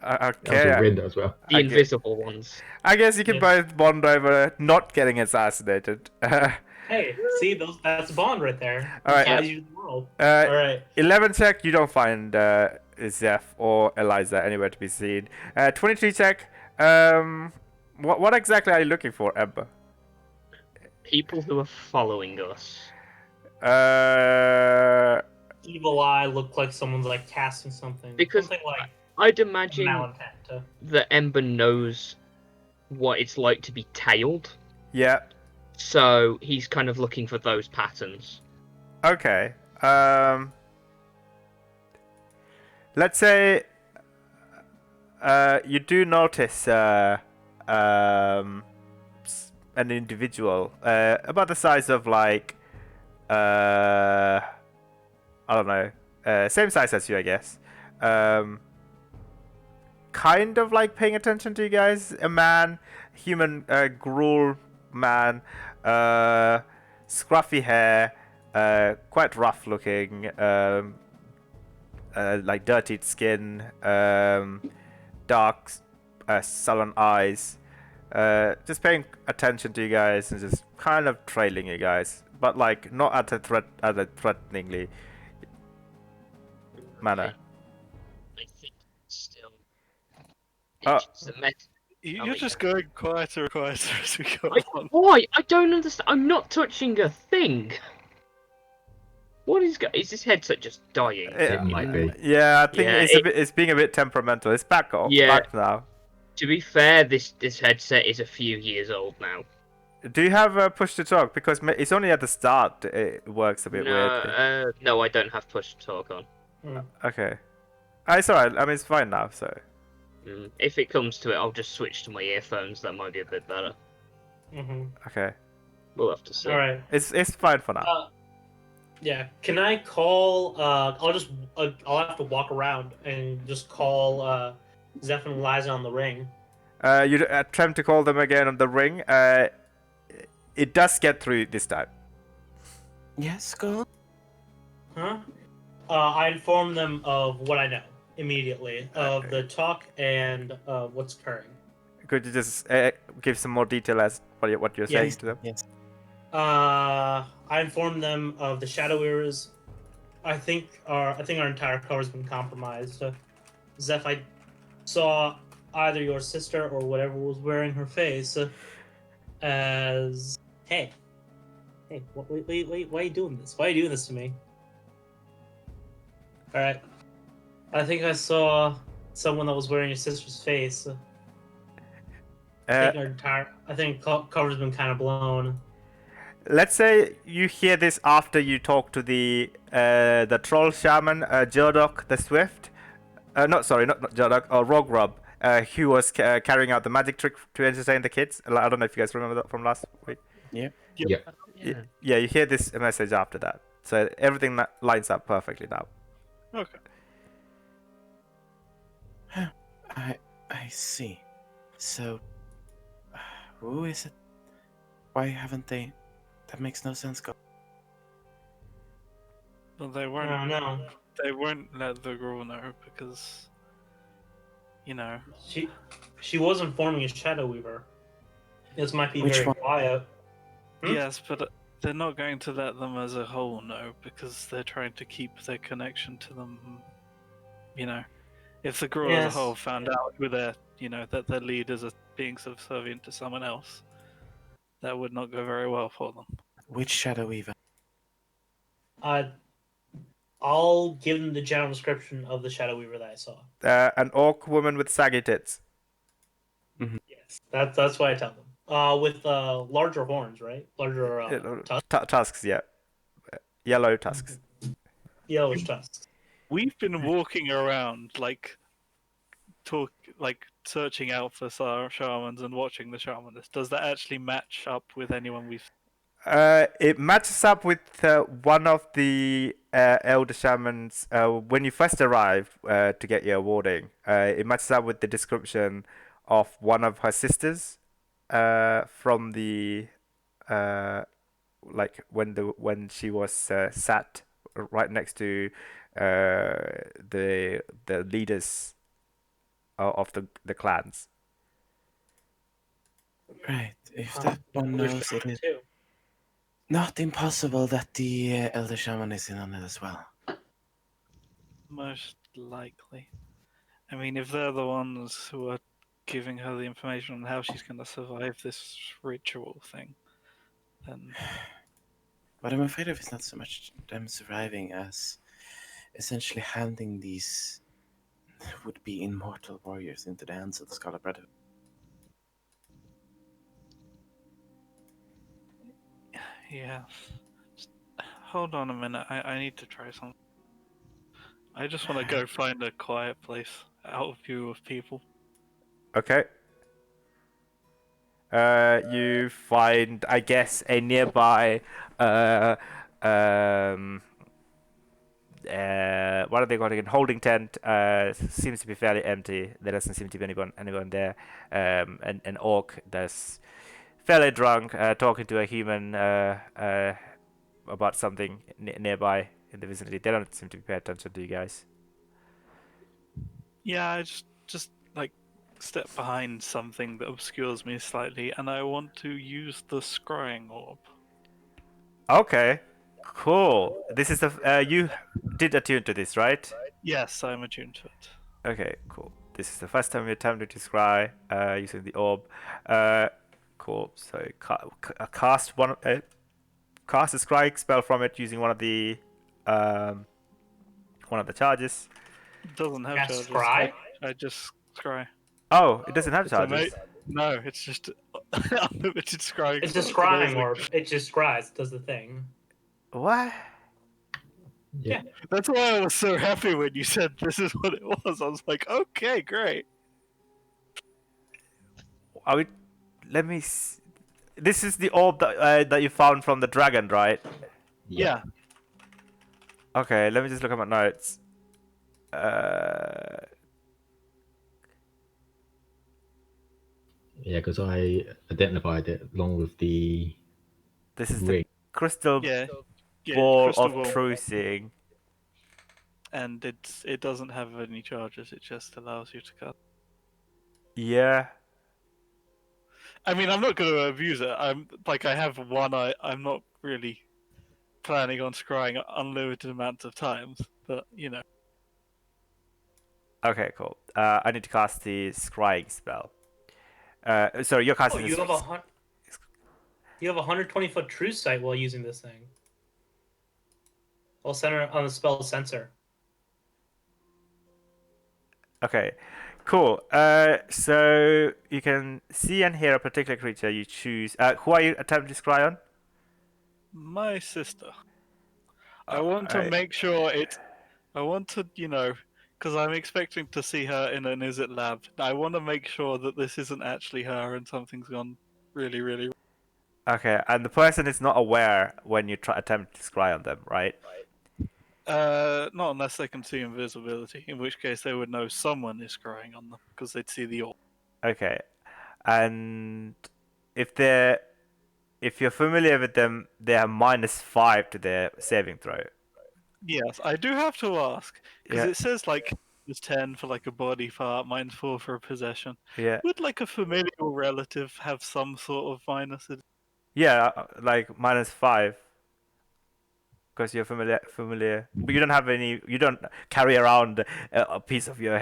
That was Okay. a Rinda as well. The I invisible ones. I guess you can Yeah. both bond over not getting assassinated. hey, see that's a bond right there. All right. Ties you to the world. Uh, All right. 11 check, you don't find Zeph or Eliza anywhere to be seen. 23 check, what exactly are you looking for, Ember? People who are following us. Evil eye looked like someone's like casting something. Because- something like I'd imagine malintent. that Ember knows what it's like to be tailed, Yeah, so he's kind of looking for those patterns. okay. Let's say you do notice an individual about the size of like I don't know, same size as you, I guess. Kind of like paying attention to you guys. A man, human, Gruul man, Scruffy hair, quite rough looking, like dirtied skin, dark, sullen eyes. Just paying attention to you guys and just kind of trailing you guys, but like not at a threateningly manner. I think still. Oh. It's the mess. You're just going quieter and quieter as we go on. Why? I don't understand. I'm not touching a thing. What is this headset just dying? It might be. Yeah, I think Yeah, it's being a bit temperamental. It's back Yeah. back now. To be fair, this headset is a few years old now. Do you have push to talk? Because it's only at the start it works a bit weirdly. No, I don't have push to talk on. Okay. It's alright. I mean, it's fine now. So. If it comes to it, I'll just switch to my earphones. That might be a bit better. Okay. We'll have to see. All right. It's fine for now. Yeah. Can I call? I'll have to walk around and just call Zeph and Liza on the ring. You attempt to call them again on the ring. It does get through this time. Yes, go on. Huh? I inform them of what I know immediately of the talk and what's occurring. Could you just give some more detail as what you're saying to them? Yes. I informed them of the Shadow Wearers. I think our entire cover has been compromised. Zeph, I saw either your sister or whatever was wearing her face as hey, wait, why are you doing this? Why are you doing this to me? All right, I think I saw someone that was wearing your sister's face. I think cover's been kind of blown. Let's say you hear this after you talk to the troll shaman, Jodok the Swift. Not Jodok, Rogrub, who was carrying out the magic trick to entertain the kids. I don't know if you guys remember that from last week. Yeah. Yeah. Yeah, you hear this message after that. So everything lines up perfectly now. Okay. I see. So, who is it? Why haven't they? That makes no sense. Go. Well, they I won't. don't know. They won't let the girl know because, you know. She was informing a Shadow Weaver. This might be Which very one? quiet. Yes, but they're not going to let them as a whole know because they're trying to keep their connection to them. You know, if the girl as Yes. a whole found out who their, that their leaders are being subservient to someone else, that would not go very well for them. Which Shadow Weaver? I'll give them the general description of the Shadow Weaver that I saw. An orc woman with saggy tits. Yes, that's what I tell them. With larger horns, right? Larger Tusks, yeah. Yellow tusks. yellowish tusks. We've been walking around searching out for shamans and watching the shamans. Does that actually match up with anyone we've? It matches up with one of the elder shamans when you first arrive to get your awarding. It matches up with the description of one of her sisters from the when she was sat right next to the leaders of the clans. Right. If that one knows, it is too. not impossible that the Elder Shaman is in on it as well. Most likely. I mean, if they're the ones who are giving her the information on how she's going to survive this ritual thing, then. But I'm afraid of it's not so much them surviving as essentially handing these would-be immortal warriors into the hands of the Scarlet Brotherhood. Yeah. Just hold on a minute. I need to try something. I just want to go find a quiet place out of view of people. Okay. You find, I guess, a nearby what are they calling it? Holding tent. Seems to be fairly empty. There doesn't seem to be anyone there. An orc that's fairly drunk, talking to a human about something nearby in the vicinity. They don't seem to pay attention to you guys. Yeah, I just like step behind something that obscures me slightly, and I want to use the scrying orb. Okay, cool. This is the you did attune to this, right? Yes, I'm attuned to it. Okay, cool. This is the first time you attempted to scry using the orb. Uh, cool. So cast cast a scry spell from it using um, one of the charges. It doesn't have Cast charges. scry? I just scry. Oh, it doesn't have It's a charges. No, it's just unlimited scrying. It's a spells. scrying Amazing. orb. It just scries, does the thing. What? Yeah. That's why I was so happy when you said this is what it was. I was like, okay, great. Are we? Let me. This is the orb that you found from the dragon, right? Yeah. Okay, let me just look at my notes. Uh, Yeah, because I identified it along with the this is the ring. crystal Yeah. Yeah. ball Crystal of ball. true seeing. And it doesn't have any charges. It just allows you to cut. Yeah. I mean, I'm not going to abuse it. I have one. I'm not really planning on scrying unlimited amounts of times, but you know. Okay, cool. I need to cast the scrying spell. Sorry, you're Oh, casting you this. have you have a 120-foot true sight while using this thing. I'll center on the spell sensor. Okay, cool. So you can see and hear a particular creature you choose. Who are you attempting to scry on? My sister. I want to I- make sure it. I want to, because I'm expecting to see her in an Is It lab. I want to make sure that this isn't actually her and something's gone really, really. Okay, and the person is not aware when you attempt to scry on them, right? Not unless they can see invisibility, in which case they would know someone is scrying on them because they'd see the orb. Okay, and if you're familiar with them, they have -5 to their saving throw. Yes, I do have to ask because Yeah, it says it's 10 for a body part, -4 for a possession. yeah, Would a familial relative have some sort of minuses? yeah. Like -5 because you're familiar, but you don't have any. You don't carry around a piece of your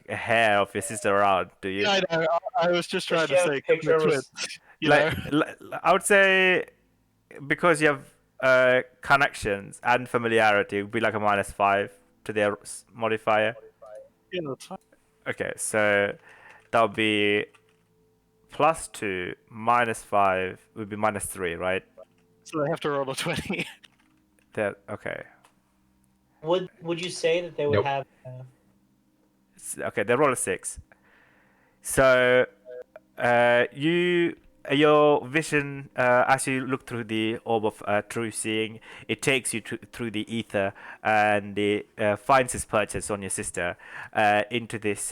hair of your sister around, do you? Yeah, I know. I was just Does trying she to have say 'cause picture we're of twins. You Like, know. I would say because you have connections and familiarity, it would be like a -5 to their modifier. Yeah, that's fine. Okay, so that would be +2 -5 would be -3, right? So they have to roll a 20. That okay. Would you say that they would Nope. have? Okay, they roll a 6. So your vision as you look through the orb of true seeing, it takes you through the ether, and it finds its purchase on your sister into this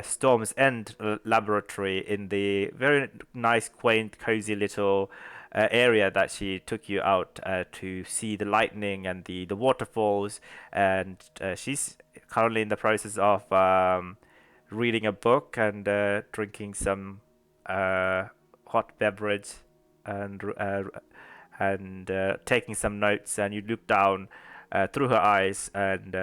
Storm's End laboratory in the very nice, quaint, cozy little area that she took you out to see the lightning and the waterfalls, and she's currently in the process of reading a book and drinking some hot beverage and taking some notes. And you look down through her eyes, and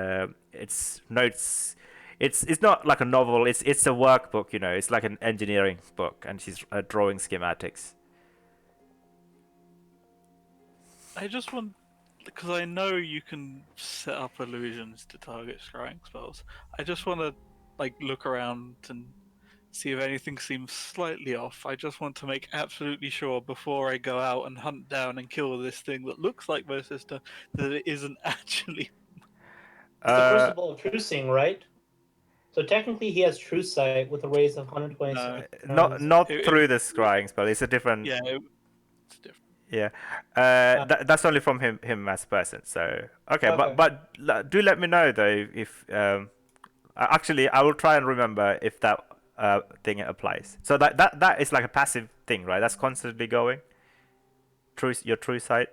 it's notes. It's not like a novel. It's a workbook. It's like an engineering book, and she's drawing schematics. I just want, because I know you can set up illusions to target scrying spells. I just want to look around and see if anything seems slightly off. I just want to make absolutely sure before I go out and hunt down and kill this thing that looks like my sister that it isn't actually. It's the crucible of true seeing, right? So technically, he has true sight with a raise of 120. No. Not It- through the scrying spell. It's a different. Yeah, it's different. Yeah, that's only from him as a person. So okay, Okay. but do let me know though if actually I will try and remember if that thing applies. So that is like a passive thing, right? That's constantly going. Your true sight.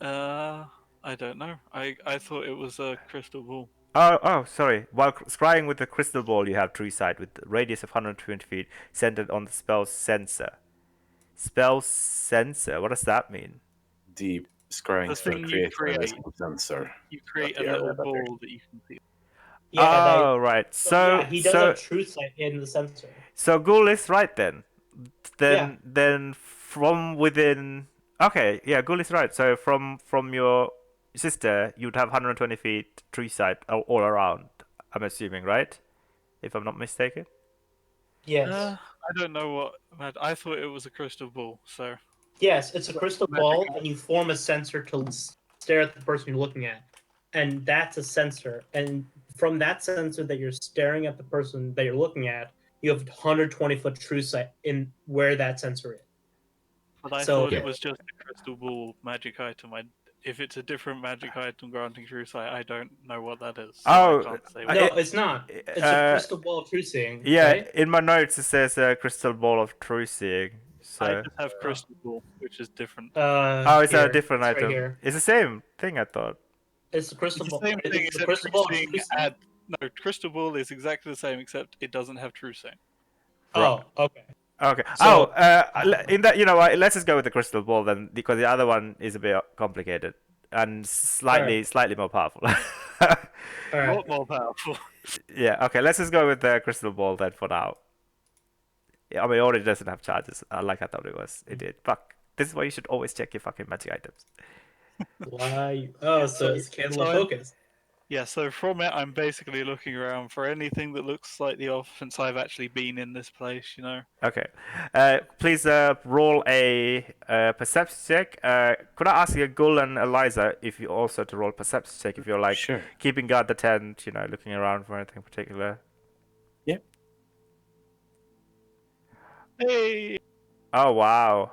I don't know. I thought it was a crystal ball. Oh, sorry. While scrying with the crystal ball, you have true sight with a radius of 120 feet, centered on the spell's sensor. Spell sensor. What does that mean? The scrying The spell thing you creates an create. invisible sensor. You create a the little area that ball that you can see. Yeah, Oh, right. so yeah, he does have true sight in the sensor. So Ghoul is right then. Yeah. Then from within. Okay, yeah, Ghoul is right. So from your sister, you'd have 120 feet tree sight all around. I'm assuming, right? If I'm not mistaken. Yes. I don't know what. I thought it was a crystal ball. So Yes, it's a crystal Magic ball, item. and you form a sensor to stare at the person you're looking at, and that's a sensor. And from that sensor that you're staring at the person that you're looking at, you have 120-foot true sight in where that sensor is. But I So thought Yeah. it was just a crystal ball magic item. If it's a different magic item granting true sight, I don't know what that is. So Oh, I can't say. no, it's not. It's a crystal ball of true seeing. Yeah, right? in my notes it says crystal ball of true seeing. I So. just have crystal ball, which is different. Oh, it's here, a different it's item. right here. It's the same thing, I thought. It's the crystal It's ball. the same thing, It's the except crystal true ball of seeing true seeing. no, crystal ball is exactly the same, except it doesn't have true seeing. Oh, okay. Okay. So- In that, you know what? Let's just go with the crystal ball then, because the other one is a bit complicated and slightly more powerful. All right. Not more powerful. Yeah. Okay. Let's just go with the crystal ball then for now. Yeah, I mean, it already doesn't have charges, like I thought it was. It did. Fuck. This is why you should always check your fucking magic items. Why? Oh, so it's candle of focus. Yeah, so from it, I'm basically looking around for anything that looks slightly off since I've actually been in this place, you know? Okay. Please roll a perception check. Could I ask you, Gul and Eliza, if you also to roll perception check if you're like Sure. keeping guard the tent, you know, looking around for anything particular? Yeah. Hey! Oh wow.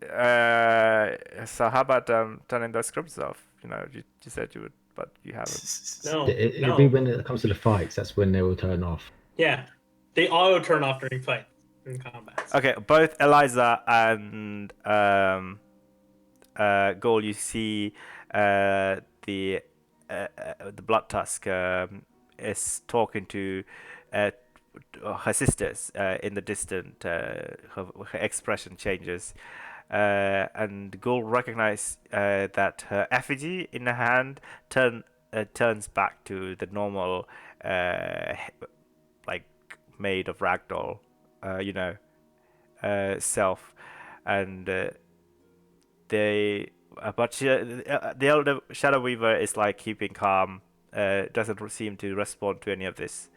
So how about turning those scripts off? You know, you said you would, but you haven't. No, It'll be when it comes to the fights. That's when they will turn off. Yeah, they auto turn off during fight, during combat. Okay, both Eliza and Goal, you see the Blood Tusk is talking to her sisters in the distant. Her expression changes, and Goal recognize that her effigy in her hand turns back to the normal, like made of ragdoll, you know, self, and the elder Shadow Weaver is like keeping calm, doesn't seem to respond to any of this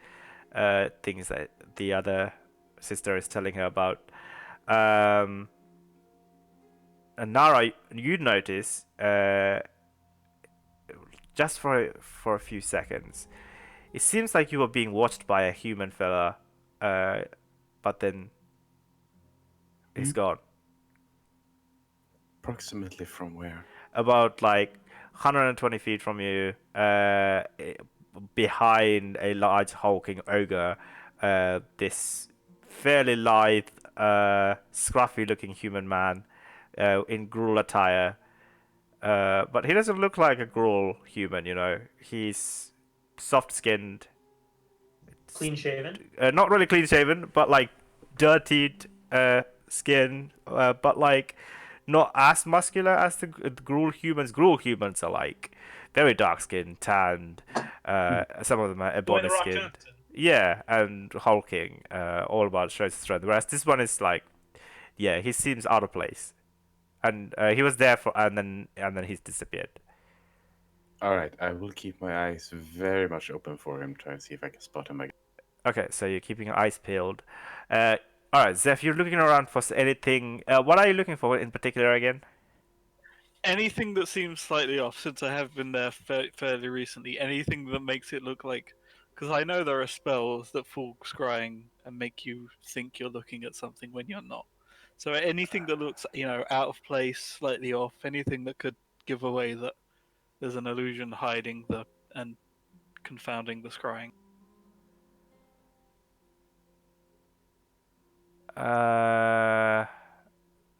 things that the other sister is telling her about. And Nara, you notice just for a few seconds, it seems like you were being watched by a human fella, but then he's gone. Approximately from where? About like 120 feet from you, behind a large hulking ogre, this fairly lithe, scruffy-looking human man in Gruul attire. But he doesn't look like a Gruul human, you know. He's soft-skinned, Clean shaven. not really clean-shaven, but like dirtied skin, but like not as muscular as the Gruul humans. Gruul humans are like very dark-skinned, tanned. Some of them are Dwayne The Rock ebony-skinned. Johnson. Yeah, and hulking, all about shows his strength. Whereas this one is like, yeah, he seems out of place, and he was there for, and then he's disappeared. All right, I will keep my eyes very much open for him, try and see if I can spot him again. Okay, so you're keeping your eyes peeled. All right, Zeph, you're looking around for anything. What are you looking for in particular again? Anything that seems slightly off, since I have been there fairly recently, anything that makes it look like. Because I know there are spells that fall scrying and make you think you're looking at something when you're not. So anything that looks, out of place, slightly off, anything that could give away that there's an illusion hiding and confounding the scrying.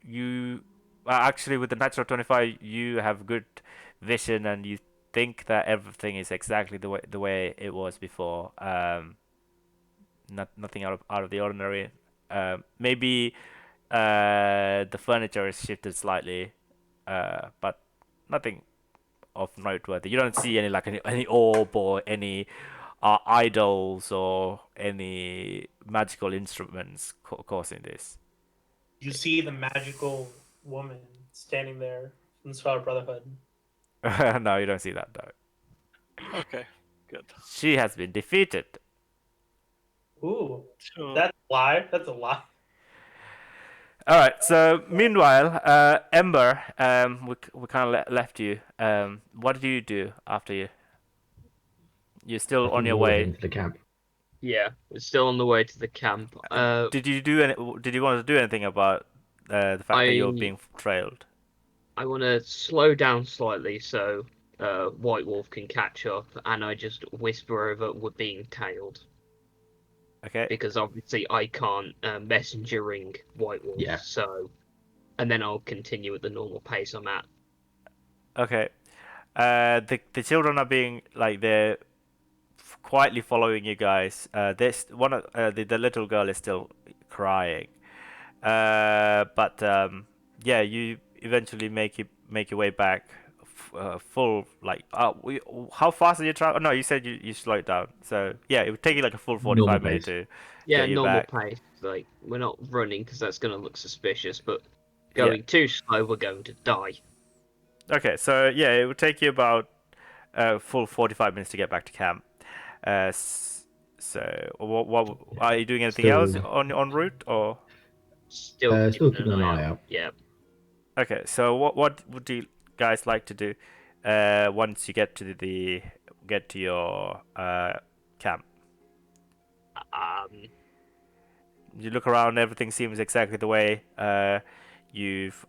You actually with the natural 25, you have good vision and you think that everything is exactly the way it was before. Nothing out of the ordinary. Maybe the furniture is shifted slightly, but nothing of noteworthy. You don't see any orb or any idols or any magical instruments causing this. You see the magical woman standing there from the Scarlet Brotherhood. No, you don't see that though. Okay, good. She has been defeated. Ooh, Sure. that's a lie. That's a lie. All right. So meanwhile, Ember, we kind of left you. What do you do after you're I still on think your we're way? heading to the camp. Yeah, we're still on the way to the camp. Did you want to do anything about the fact that you're I being trailed? I want to slow down slightly so White Wolf can catch up, and I just whisper over we're being tailed Okay. because obviously I can't messenger ring White Wolf. Yeah. So, and then I'll continue at the normal pace I'm at. Okay. The children are being like they're quietly following you guys. This one of the little girl is still crying. But yeah, you eventually make your way back. Full like how fast are you travel? No, you said you slowed down. So yeah, it would take you like a full Normal 45 minutes pace. to Yeah, get you normal back. pace. Like we're not running because that's going to look suspicious, but Yeah. going too slow, we're going to die. Okay, so yeah, it would take you about full 45 minutes to get back to camp. So what are you doing anything else Still, on route or? still keeping an eye out. Yeah. Okay, so what would you guys like to do once you get to your camp? Um. You look around, everything seems exactly the way you've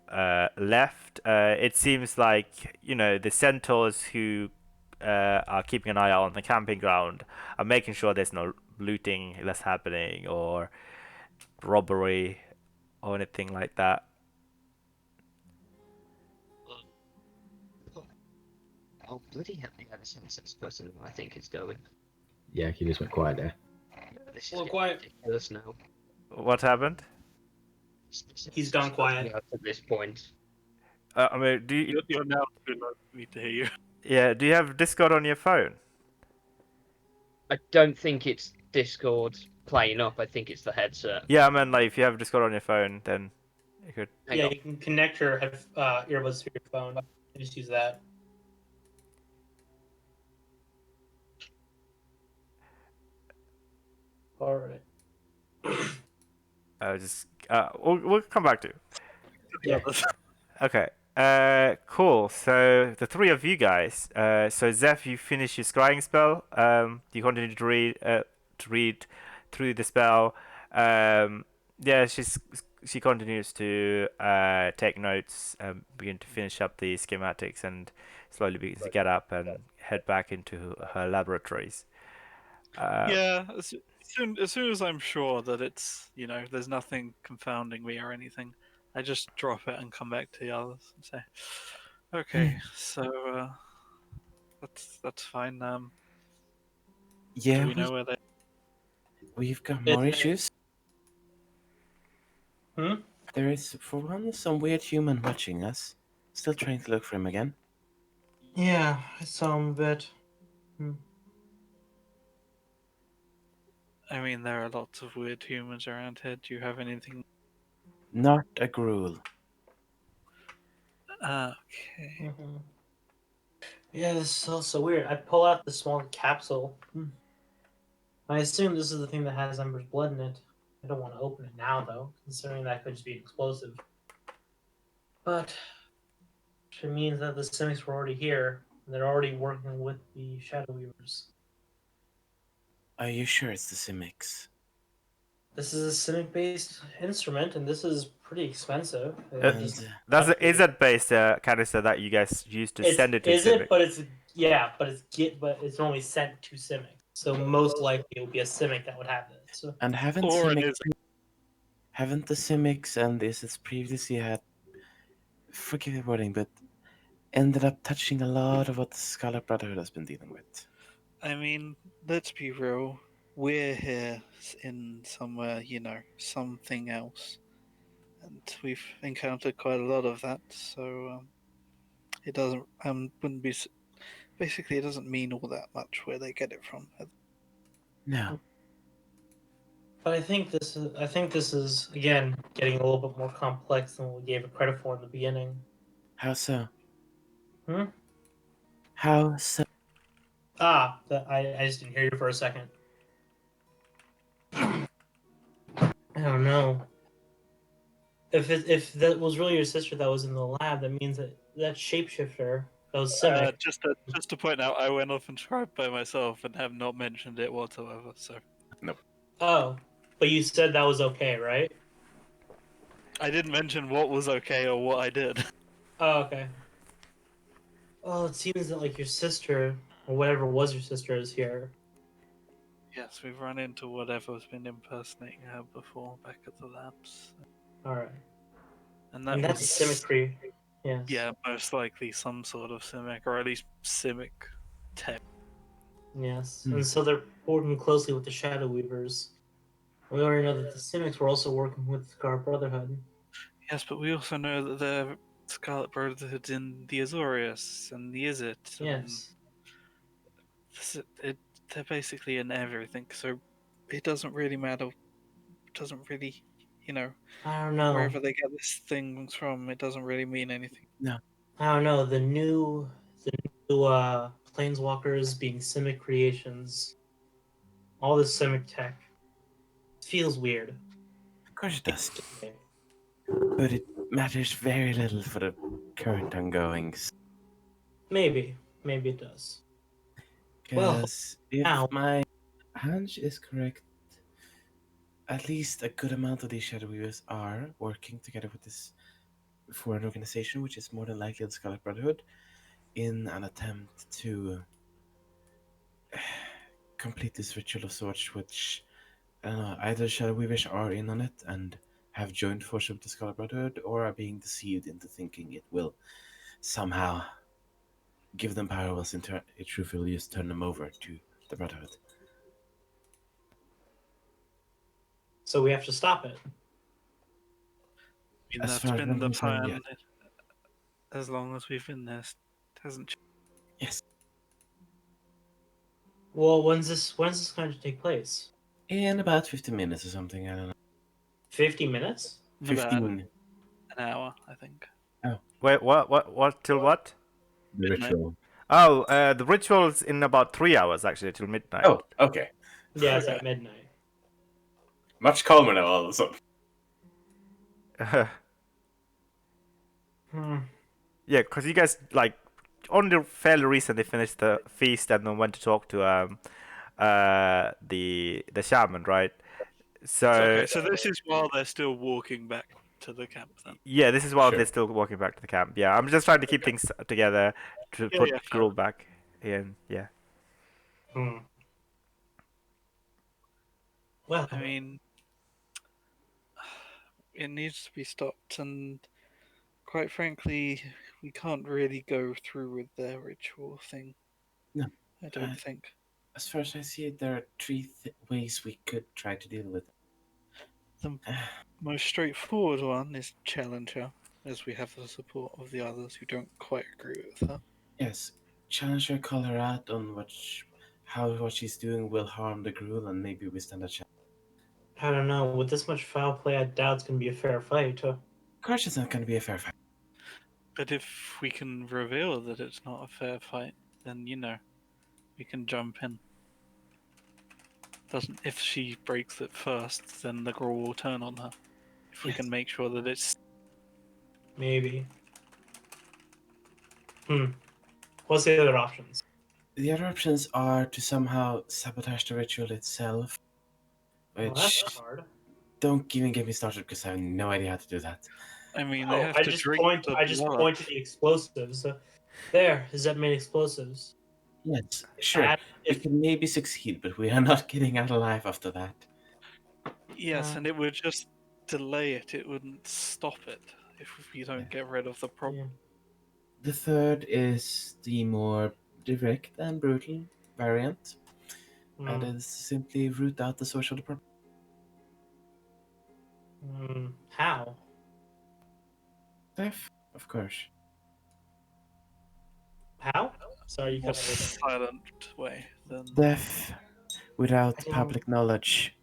left. It seems like the centaurs who are keeping an eye out on the camping ground are making sure there's no looting that's happening or robbery or anything like that. Oh bloody hell! Yeah, this is person I think is going. Yeah, he just went quiet there. This is Well, getting quiet. ridiculous now. What happened? He's gone quiet. At this point. I mean, You're now good enough for me to hear you. yeah, do you have Discord on your phone? I don't think it's Discord playing up. I think it's the headset. Yeah, I mean, like if you have Discord on your phone, then you could. Hang Yeah, on. you can connect your earbuds to your phone. You just use that. All right. Just we'll come back to. Yeah. Okay. Cool. So the three of you guys. So Zeph, you finish your scrying spell. You continue to read through the spell. Yeah, she continues to take notes, begin to finish up the schematics, and slowly begins to get up and head back into her laboratories. Yeah, as soon as I'm sure that it's there's nothing confounding me or anything, I just drop it and come back to the others and say, okay, so that's fine. Do Yeah, we know where they? we've got more It's- issues. Hmm? There is, for one, some weird human watching us. Still trying to look for him again. Yeah, I saw him a bit. I mean, there are lots of weird humans around here. Do you have anything? Not a gruel. Okay. Mm-hmm. Yeah, this is also weird. I pull out the small capsule. I assume this is the thing that has Ember's blood in it. I don't want to open it now, though, considering that could just be explosive. But it means that the Simics were already here, and they're already working with the Shadow Weavers. Are you sure it's the Simics? This is a Simic-based instrument, and this is pretty expensive. And That's the Izzet-based canister that you guys used to send it to Is Civic. it? But it's only sent to Simic. So most likely it will be a Simic that would have this. So, haven't Or it Simics is. haven't the Simics and the Isits previously had, forgive the wording, but ended up touching a lot of what the Scarlet Brotherhood has been dealing with? I mean, let's be real. We're here in somewhere, something else. And we've encountered quite a lot of that, so it doesn't, wouldn't be, basically, it doesn't mean all that much where they get it from. No. But I think this is again getting a little bit more complex than we gave it credit for in the beginning. How so? Hmm? How so? I just didn't hear you for a second. I don't know. If that was really your sister that was in the lab, that means that shapeshifter that was Simic. Just to point out, I went off and tried by myself and have not mentioned it whatsoever. So Nope. Oh, but you said that was okay, right? I didn't mention what was okay or what I did. Oh, okay. Well, it seems that like your sister or whatever was your sister is here. Yes, we've run into whatever's been impersonating her before back at the labs, All right, and that and that's was Simic. Yes. yeah, most likely some sort of Simic, or at least Simic tech. Yes, Hmm. and so they're working closely with the Shadow Weavers. We already know that the Simics were also working with the Scar Brotherhood. Yes, but we also know that the Scarlet Brotherhood's in the Azorius and the Izzet, and Yes. they're basically in everything. So it doesn't really matter. It doesn't really, you know, I don't know. wherever they get this things from, it doesn't really mean anything. No. I don't know. The new planeswalkers being Simic creations, all this Simic tech feels weird. Of course it does. Okay. But it matters very little for the current ongoings. Maybe it does. Well, Because if now my hunch is correct, at least a good amount of these Shadow Weavers are working together with this foreign organization, which is more than likely the Scarlet Brotherhood, in an attempt to complete this ritual of sorts, which I don't know, either Shadow Weavers are in on it and have joined forces with the Scarlet Brotherhood, or are being deceived into thinking it will somehow give them power, whilst it truthfully will just turn them over to the Brotherhood. so we have to stop it. I mean, As that's far as been I'm the concerned, plan yes. as long as we've been there. It hasn't changed. Yes. Well, when's this going to take place? In about 15 minutes or something, I don't know. 50 minutes? In about 15. an hour, I think. Wait, what? Till what? The Midnight. ritual. Oh, the ritual's in about 3 hours actually, till midnight. Oh, okay. Yeah, it's at midnight. Much calmer now, all of a sudden. Hmm. Yeah, because you guys like only fairly recently finished the feast and then went to talk to the shaman, right? So Okay, so this is while they're still walking back to the camp then. yeah, this is while they're Sure. still walking back to the camp. Yeah, I'm just trying to keep things together to Yeah, put yeah, Gruul back in. Yeah. Hmm. Well, I mean, it needs to be stopped, and quite frankly, we can't really go through with their ritual thing. No. I don't think. As far as I see it, there are three ways we could try to deal with it. The most straightforward one is Challenger, as we have the support of the others who don't quite agree with her. Yes, challenge her, call her out on how what she's doing will harm the Gruul, and maybe we stand a chance. I don't know. With this much foul play, I doubt it's going to be a fair fight. Of course, it's not going to be a fair fight. But if we can reveal that it's not a fair fight, then we can jump in. Doesn't if she breaks it first, then the girl will turn on her. If we Yes. can make sure that it's Maybe. What's the other options? The other options are to somehow sabotage the ritual itself, Well, which that's hard. don't even get me started because I have no idea how to do that. I mean, they Oh, have to drink the I just blood. point to the explosives. There, is that main explosives? Yes, sure. And We if can maybe succeed, but we are not getting out alive after that. Yes, and it would just delay it, it wouldn't stop it if you don't get rid of the problem. The third is the more direct and brutal variant, and Mm. is simply root out the source of the problem. How? Death, of course. How? Sorry, you More cut out. silent way than Death without I don't- public knowledge.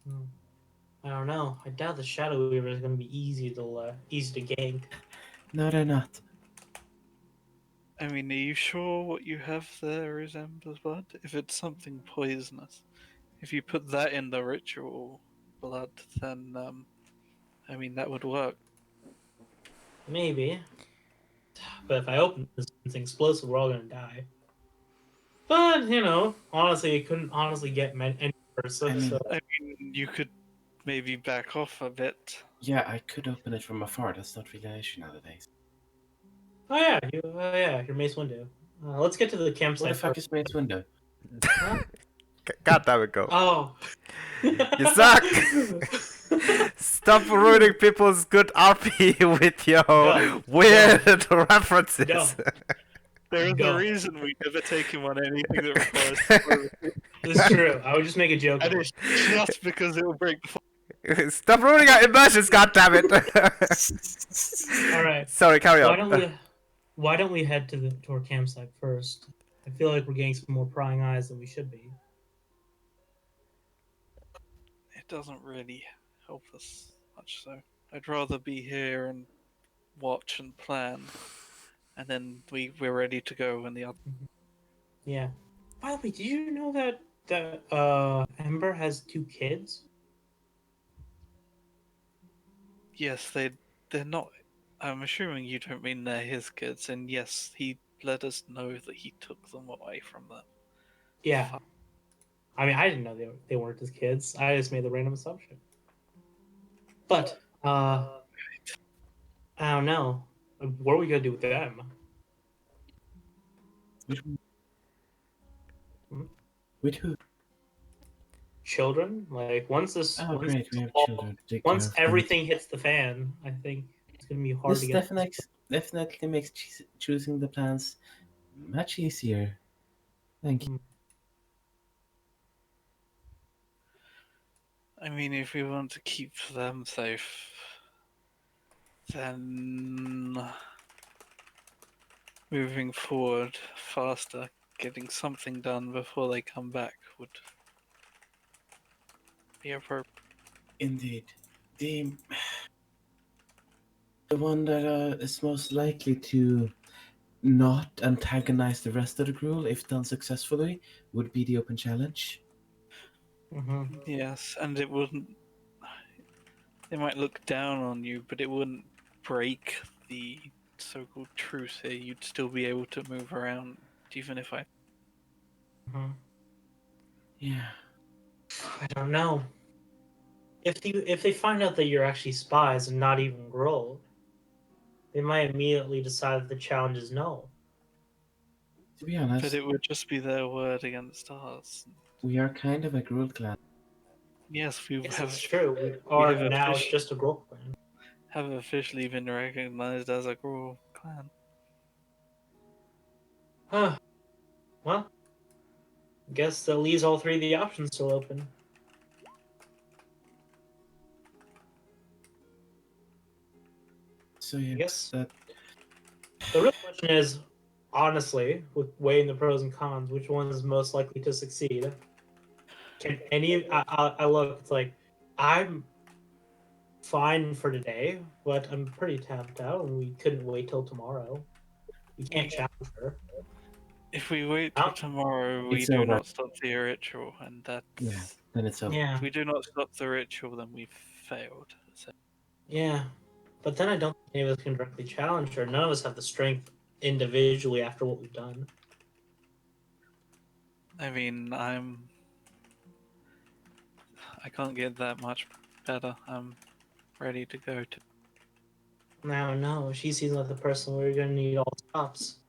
Hmm. I don't know. I doubt the Shadow Weaver is going to be easy to gank. No, they're not. I mean, are you sure what you have there is Ember's blood? If it's something poisonous, if you put that in the ritual blood, then I mean that would work. Maybe. But if I open this, it's explosive, we're all going to die. But, honestly, it couldn't honestly get any worse. I mean, So, I mean, you could maybe back off a bit. yeah, I could open it from afar. That's not really an issue nowadays. your Mace Window. Let's get to the What the campsite fuck first. is Maid's window? Huh? God damn it, go. Oh. You suck! Stop ruining people's good RP with your No. weird references. No. There is Go. a reason we never take him on anything that requires. It's true. I would just make a joke. And of it's it. just because it will break the Stop ruining our immersions, goddammit! All right. Sorry, carry Why on. don't we head to our campsite first? I feel like we're getting some more prying eyes than we should be. It doesn't really help us much, so I'd rather be here and watch and plan, and then we're ready to go when the other. Yeah. By the way, did you know that Ember has 2 kids? Yes, they're not. I'm assuming you don't mean they're his kids, and yes, he let us know that he took them away from them. Yeah. I mean, I didn't know they weren't his kids. I just made the random assumption. But I don't know. What are we gonna do with them? With who? Children? Like once Oh, great, we have all- children to take once care of. everything hits the fan, I think it's gonna be hard This to get. definitely makes choosing the plans much easier. Thank you. I mean, if we want to keep them safe, then moving forward faster, getting something done before they come back would be appropriate. Indeed. The one that is most likely to not antagonize the rest of the crew, if done successfully, would be the open challenge. Mm-hmm. Yes, and it wouldn't. They might look down on you, but it wouldn't break the so-called truce here. You'd still be able to move around, even if I. Mm-hmm. Yeah. I don't know. If they find out that you're actually spies and not even Grohl, they might immediately decide that the challenge is no. To be honest, But it would just be their word against ours. we are kind of a Gruul clan. Yes, we Yes, have. it's true. We we are have now offici- just a Grohl clan. have officially been recognized as a Gruul clan. Huh. Well, guess that leaves all 3 of the options still open. So yes, Yes. that The real question is, honestly, with weighing the pros and cons, which one is most likely to succeed? Can any? I look. It's like I'm fine for today, but I'm pretty tapped out, and we couldn't wait till tomorrow. We can't challenge her. If we wait till Oh. tomorrow, we It's do over. not stop the ritual, and that's. yeah, then it's over. Yeah, If we do not stop the ritual, then we've failed. So, yeah. But then I don't think any of us can directly challenge her. None of us have the strength individually after what we've done. I mean, I can't get that much better. I'm ready to go to. Now, no, she seems like the person we're gonna need all stops.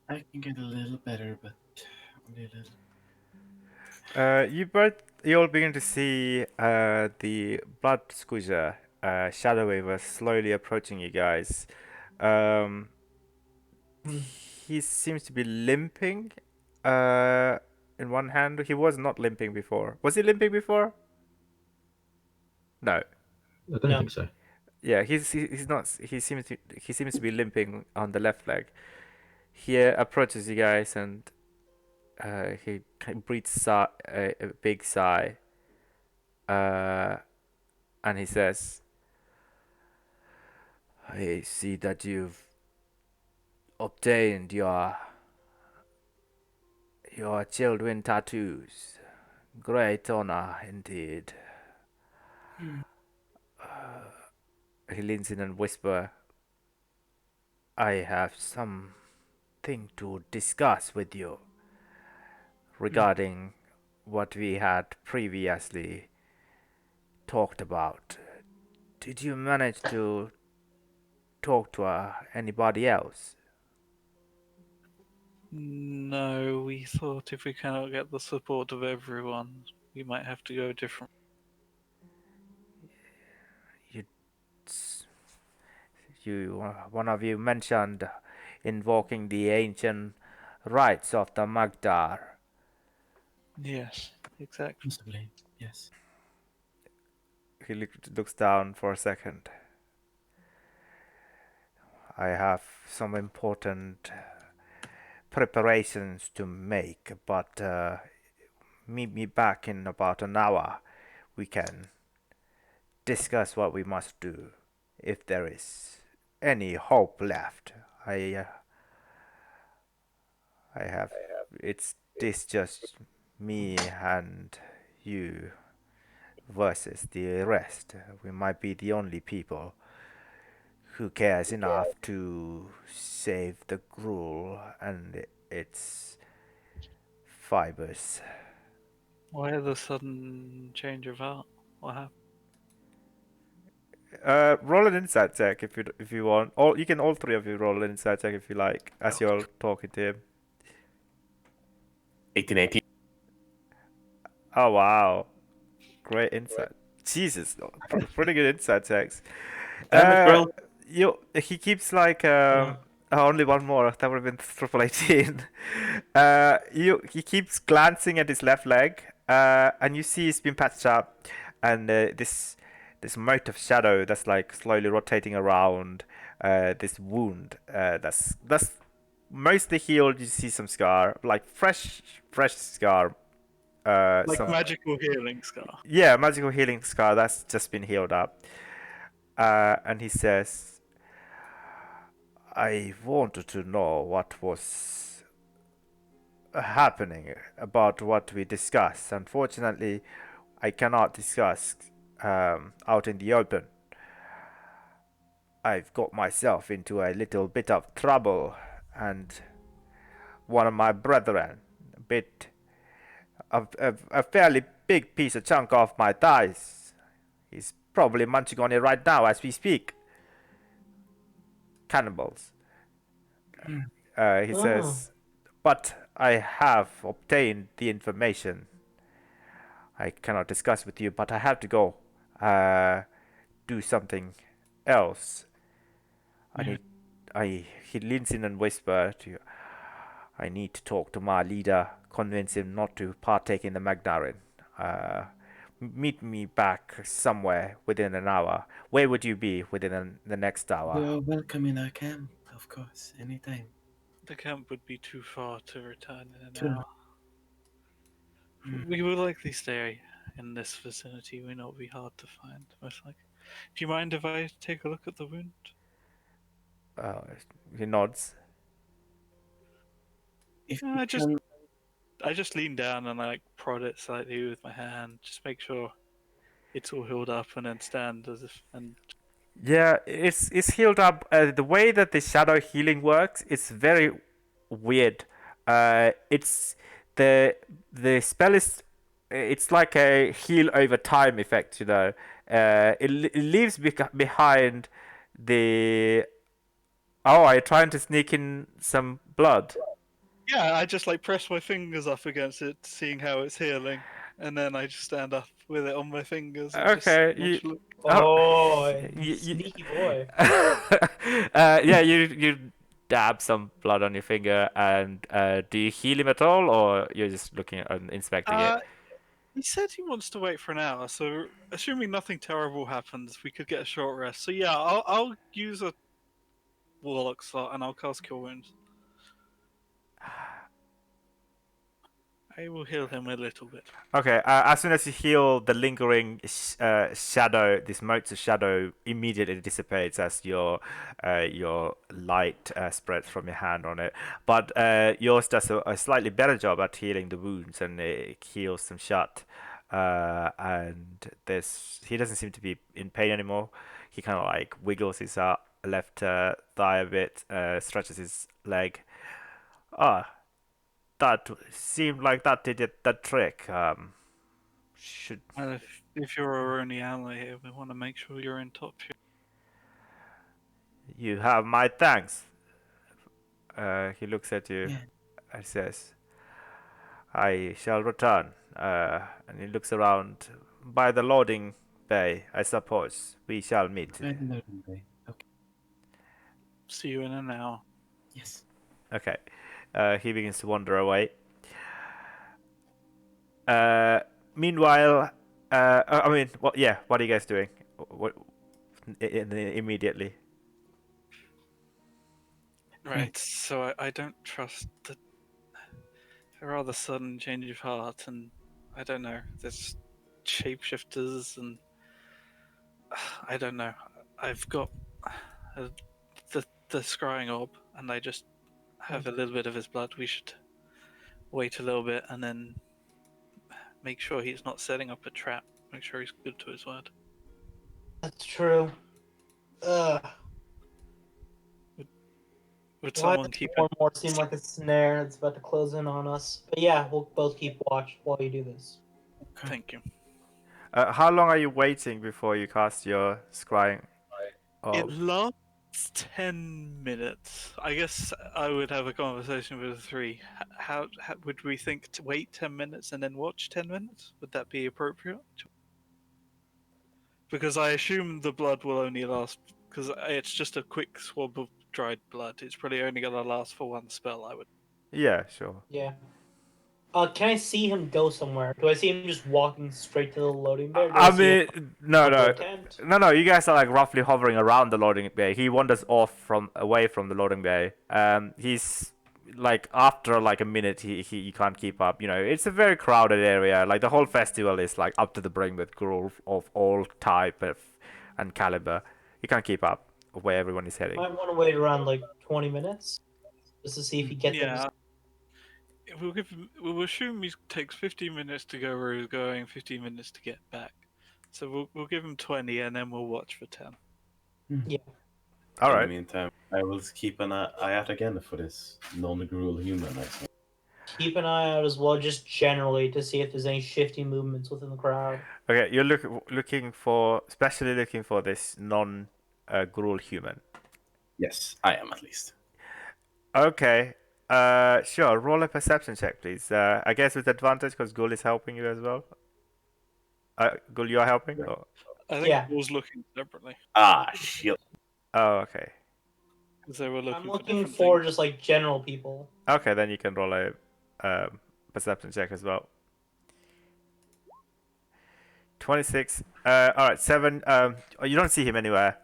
I can get a little better, but only a little. You all begin to see the blood squeezer shadow waver slowly approaching you guys. Um, he seems to be limping. Uh, in one hand, he was not limping before. Was he limping before? No. I don't No. think so. Yeah, he's not. He seems to be limping on the left leg. He approaches you guys and he breathes a big sigh. Uh, and he says, "I see that you've obtained your children tattoos. Great honor indeed." He leans in and whispers, "I have something to discuss with you regarding what we had previously talked about. Did you manage to talk to anybody else?" No, we thought if we cannot get the support of everyone, we might have to go different. You, one of you mentioned invoking the ancient rites of the Magdar. Yes, exactly. Possibly, yes. He looks down for a second. "I have some important preparations to make, but meet me back in about an hour. We can discuss what we must do, if there is any hope left. I have. It's this just me and you versus the rest. We might be the only people who cares enough to save the gruel and its fibers." Why the sudden change of heart? What happened? Roll an insight check if you want. All you can all three of you roll an insight check if you like, as you're talking to him. 1818. Oh wow, great insight. Jesus, pretty good insight checks. Damn it, bro. He keeps like only one more. That would have been triple 18. He keeps glancing at his left leg, and you see it's been patched up, and this mote of shadow that's like slowly rotating around this wound that's mostly healed. You see some scar, like fresh scar. Like Some magical healing scar. Yeah, magical healing scar that's just been healed up. And he says, "I wanted to know what was happening about what we discussed. Unfortunately, I cannot discuss out in the open. I've got myself into a little bit of trouble, and one of my brethren, a fairly big piece of chunk off my thighs. He's probably munching on it right now as we speak. Cannibals." He Oh. says, "But I have obtained the information. I cannot discuss with you, but I have to go do something else. I need. He leans in and whispers to you, "I need to talk to my leader, convince him not to partake in the Magdarin. Meet me back somewhere within an hour. Where would you be within the next hour?" You are welcome in our camp, of course, anytime. The camp would be too far to return in an True. hour. We will likely stay in this vicinity. We know it'll be hard to find, most likely. Do you mind if I take a look at the wound? Uh, he nods. If Yeah, you I just can, I just lean down and I like prod it slightly with my hand, just make sure it's all healed up, and then stand as if and Yeah, it's healed up. The way that the shadow healing works, it's very weird. It's the spell is it's like a heal over time effect. It leaves behind the. Oh, are you trying to sneak in some blood? Yeah, I just like press my fingers up against it, seeing how it's healing, and then I just stand up with it on my fingers and just Okay, you. nonchalant. Oh, Oh, you sneaky boy. yeah, you dab some blood on your finger, and do you heal him at all, or you're just looking at inspecting it? Uh, he said he wants to wait for an hour, so assuming nothing terrible happens, we could get a short rest. So yeah, I'll use a warlock slot and I'll cast Cure Wounds. I will heal him a little bit. Okay, as soon as you heal, the lingering shadow, this motes of shadow, immediately dissipates as your light spreads from your hand on it. But yours does a slightly better job at healing the wounds, and it heals them shut. And he doesn't seem to be in pain anymore. He kind of like wiggles his left thigh a bit, stretches his leg. Ah, that seemed like that did it, that trick. Should And if you're our only ally here, we want to make sure you're in top shape. you have my thanks? He looks at you Yeah. and says, "I shall return." And he looks around. By the loading bay, I suppose we shall meet. Okay. See you in an hour. Yes. Okay. He begins to wander away. Uh, Meanwhile, I mean, what? Yeah, what are you guys doing? What immediately? Right, so I don't trust the rather sudden change of heart, and I don't know, there's shapeshifters, and I don't know. I've got uh, the scrying orb, and I just have a little bit of his blood. We should wait a little bit and then make sure he's not setting up a trap. Make sure he's good to his word. That's true. Ugh. Would Why someone does keep more an and more seem like a snare that's about to close in on us? But yeah, we'll both keep watch while you do this. Thank you. How long are you waiting before you cast your scrying It orb? lasts 10 minutes. I guess I would have a conversation with the three. How would we think to wait 10 minutes and then watch 10 minutes? Would that be appropriate? Because I assume the blood will only last, because it's just a quick swab of dried blood. It's probably only going to last for one spell, I would. Yeah, sure. Yeah. Can I see him go somewhere? Do I see him just walking straight to the loading bay, or do I I see him mean, no, come to a no, tent? no. You guys are like roughly hovering around the loading bay. He wanders off from away from the loading bay. He's like after like a minute, he you can't keep up. You know, it's a very crowded area. Like the whole festival is like up to the brim with girls of all type of and caliber. You can't keep up where everyone is heading. Might want to wait around like 20 minutes just to see if he gets there. Yeah. We'll assume he takes 15 minutes to go where he's going, 15 minutes to get back. So we'll give him 20 and then we'll watch for 10. Yeah. All In the right. meantime, I will keep an eye out again for this non-gruel human. I think. Keep an eye out as well, just generally, to see if there's any shifty movements within the crowd. Okay, you're especially looking for this non gruel human. Yes, I am at least. Okay. Sure. Roll a perception check, please. I guess with advantage because Gul is helping you as well. Gul, you are helping? Right. Or... I think Yeah. Paul's looking separately Ah, shit. Oh, okay. because they were looking I'm for looking different for things. just like general people. Okay, then you can roll a perception check as well. 26. All right, 7. You don't see him anywhere.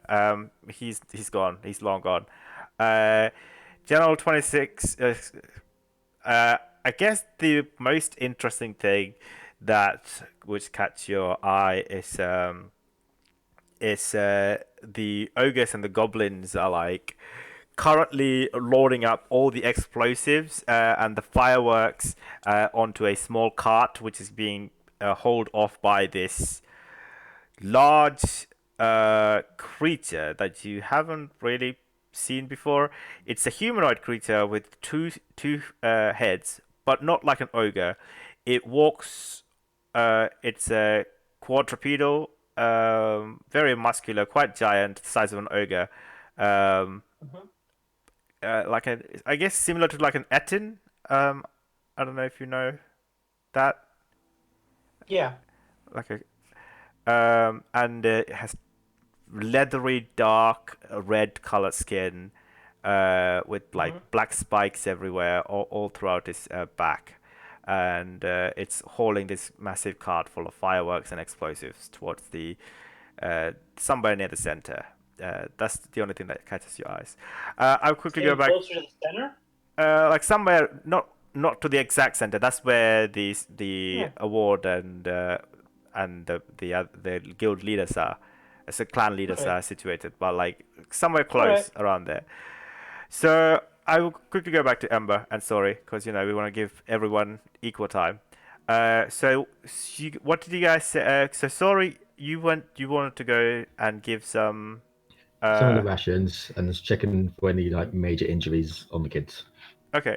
He's gone. He's long gone. General 26. I guess the most interesting thing that would catch your eye is the ogres and the goblins are like currently loading up all the explosives and the fireworks onto a small cart, which is being hauled off by this large creature that you haven't really seen before. It's a humanoid creature with two heads, but not like an ogre. It walks. It's a quadrupedal, very muscular, quite giant, the size of an ogre. Um, Mhm. like I guess similar to like an Etin, I don't know if you know that. Yeah. Like and it has leathery dark red colored skin, with like Hmm. black spikes everywhere, all throughout its back, and it's holding this massive cart full of fireworks and explosives towards the somewhere near the center. That's the only thing that catches your eyes. I'll It's quickly go getting back, closer to the center. like somewhere not to the exact center. That's where the Yeah. award and the guild leaders are, as the clan leaders Okay. are situated, but like somewhere All right. close around there. So I will quickly go back to Ember and sorry, because we want to give everyone equal time. What did you guys say? So sorry, you wanted to go and give some. Some of the Uh, rations and just checking for any like major injuries on the kids. okay,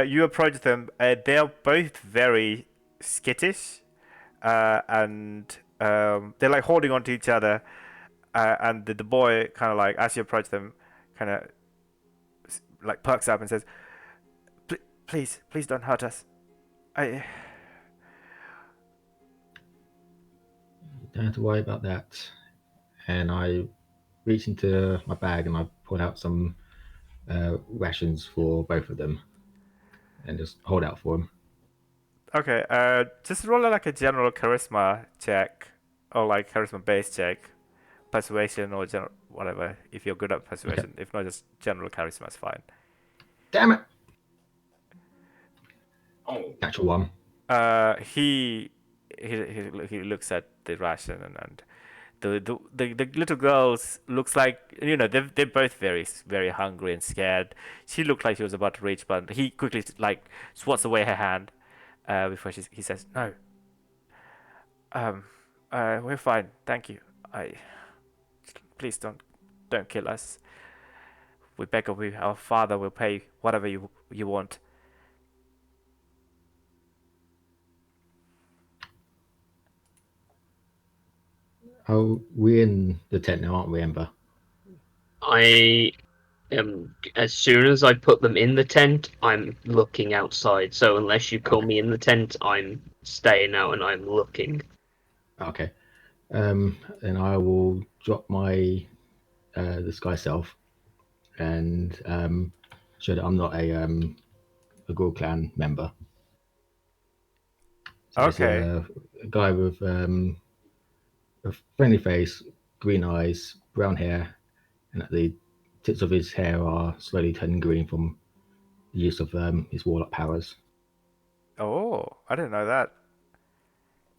you approach them. They are both very skittish, and they're like holding on to each other. And the boy kind of like, as you approach them, kind of like perks up and says, Please, please don't hurt us. I Don't have to worry about that. And I reach into my bag and I pull out some rations for both of them and just hold out for them. Okay, just roll like a general charisma check, or like charisma based check, persuasion or general whatever. If you're good at Okay. persuasion, if not, just general charisma is fine. Damn it! Oh, Natural one. He looks at the ration and the little girls looks like they're both very hungry and scared. She looked like she was about to reach, but he quickly like swats away her hand before he says no. Um, we're fine, thank you. I Please don't kill us. We beg of you. Our father will pay whatever you want. Oh, we're in the tent now, aren't we, Ember? I as soon as I put them in the tent, I'm looking outside. So unless you call Okay. me in the tent, I'm staying out and I'm looking. Okay. Then I will drop my disguise self and show that I'm not a Ghoul Clan member. So it's Okay. a guy with a friendly face, green eyes, brown hair, and at the tips of his hair are slowly turning green from the use of his warlock powers. Oh, I didn't know that.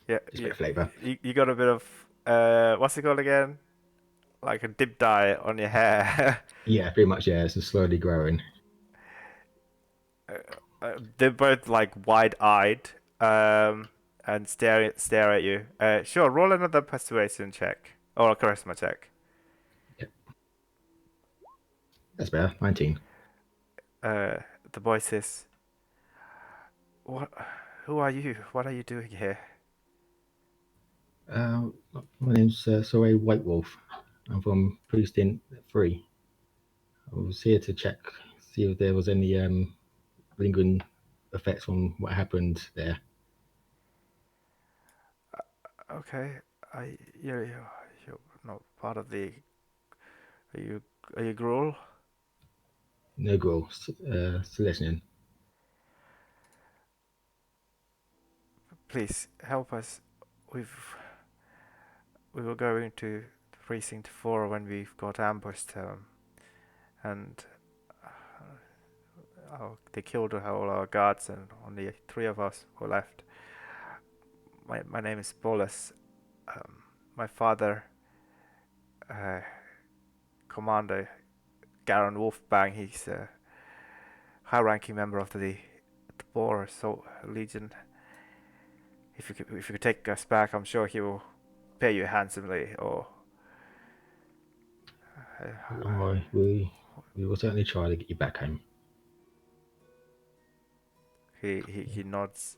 Yeah, Just a bit of flavour. you got a bit of what's it called again? Like a dip dye on your hair. Yeah, pretty much. Yeah, it's just slowly growing. They're both like wide-eyed, and stare at you. Sure, roll another persuasion check or a charisma check. Yeah, that's better. 19. Uh, the boy says, "What? Who are you? What are you doing here?" Uh, my name's Soray White Wolf. I'm from Precinct 3. I was here to check, see if there was any lingering effects from what happened there. Okay, I you're not part of the. Are you Gruul? No Gruul, Celestian. Please help us. We've we were going to precinct 4 when we got ambushed, and they killed all our guards, and only 3 of us were left. My name is Bolus. My father, uh, Commander Garen Wolfbang, he's a high-ranking member of the Boar so Legion. If you could take us back, I'm sure he will pay you handsomely. Or We will certainly try to get you back home. he nods.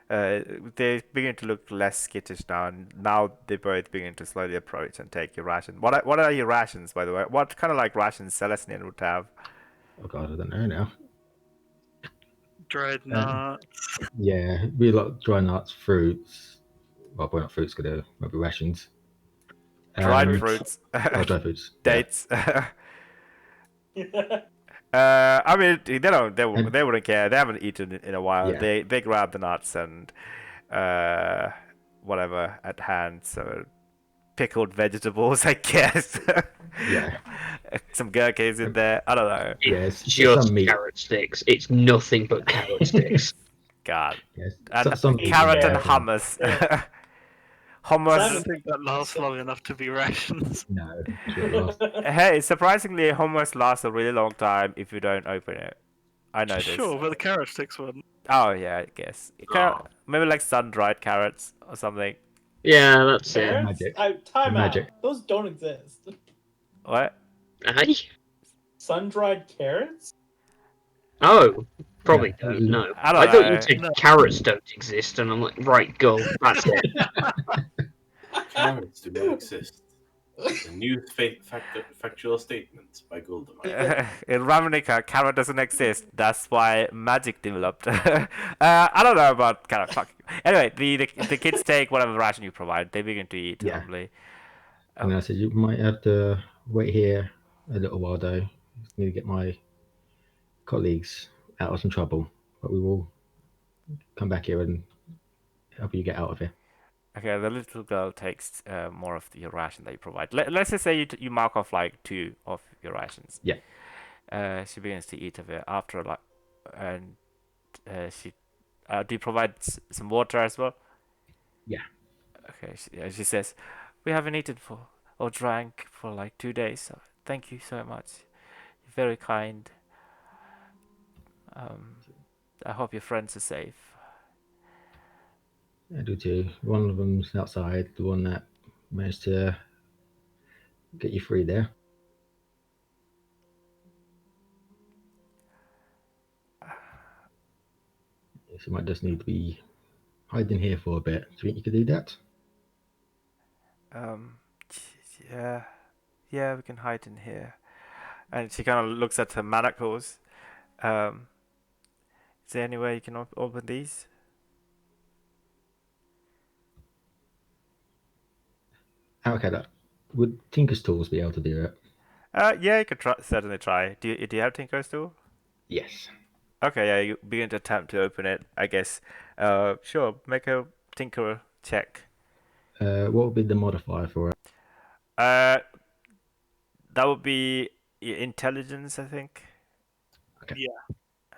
They begin to look less skittish now, and now they both begin to slowly approach and take your ration. What are your rations, by the way? What kind of like rations Celestian would have? Oh god, I don't know now. Dried nut. Yeah, we like dry nuts, fruits. Well, probably not fruits, because maybe rations. Dried Fruits. fruits, Oh, dry fruits. Yeah. dates. I mean, they don't. And They wouldn't care. They haven't eaten in a while. yeah, They grab the nuts and whatever at hand. So pickled vegetables, I guess. yeah, Some gherkins in there. I don't know. yeah. It's There's some just meat. carrot sticks. It's nothing but carrot sticks. God. Yes, And some meat in carrot and there. carrot. hummus. Yeah. I Hummus. don't think that lasts long enough to be rations. No, sure last. Hey, surprisingly, hummus lasts a really long time if you don't open it. I know this. Sure, but the carrot sticks wouldn't. Oh yeah, I guess. Maybe like sun-dried carrots or something. Yeah, that's it. Carrots? Magic. Time Magic. out. Those don't exist. What? Hey? Sun-dried carrots? Oh, probably Yeah. don't. No, I don't I thought know. you said No. carrots don't exist, and I'm like, right, go. That's it. Carrots do not exist. The new factual statement by Guildmaster. In ravnica, carrot doesn't exist. That's why magic developed. I don't know about carrot. Fuck. Anyway, the kids take whatever ration you provide. They begin to eat. Yeah. Normally. And I said you might have to wait here a little while though. Just need to get my colleagues out of some trouble, but we will come back here and help you get out of here. Okay, the little girl takes more of your ration that you provide. Let's just say you mark off like 2 of your rations. Yeah. She begins to eat of it after like, and she. Do you provide some water as well? Yeah. Okay. She says, "We haven't eaten for or drank for like 2 days. So thank you so much. You're very kind. I hope your friends are safe." I do too. One of them's outside, the one that managed to get you free there. So you might just need to be hiding here for a bit. Do you think you could do that? Yeah, yeah, we can hide in here. And she kind of looks at her manacles. Is there any way you can open these? Okay, that would Tinker's tools be able to do it? Yeah, you could certainly try. Do you have Tinker's tool? Yes. Okay, yeah, you begin to attempt to open it, I guess. Sure, make a Tinker check. What would be the modifier for it? Uh, that would be intelligence, I think. Okay. Yeah.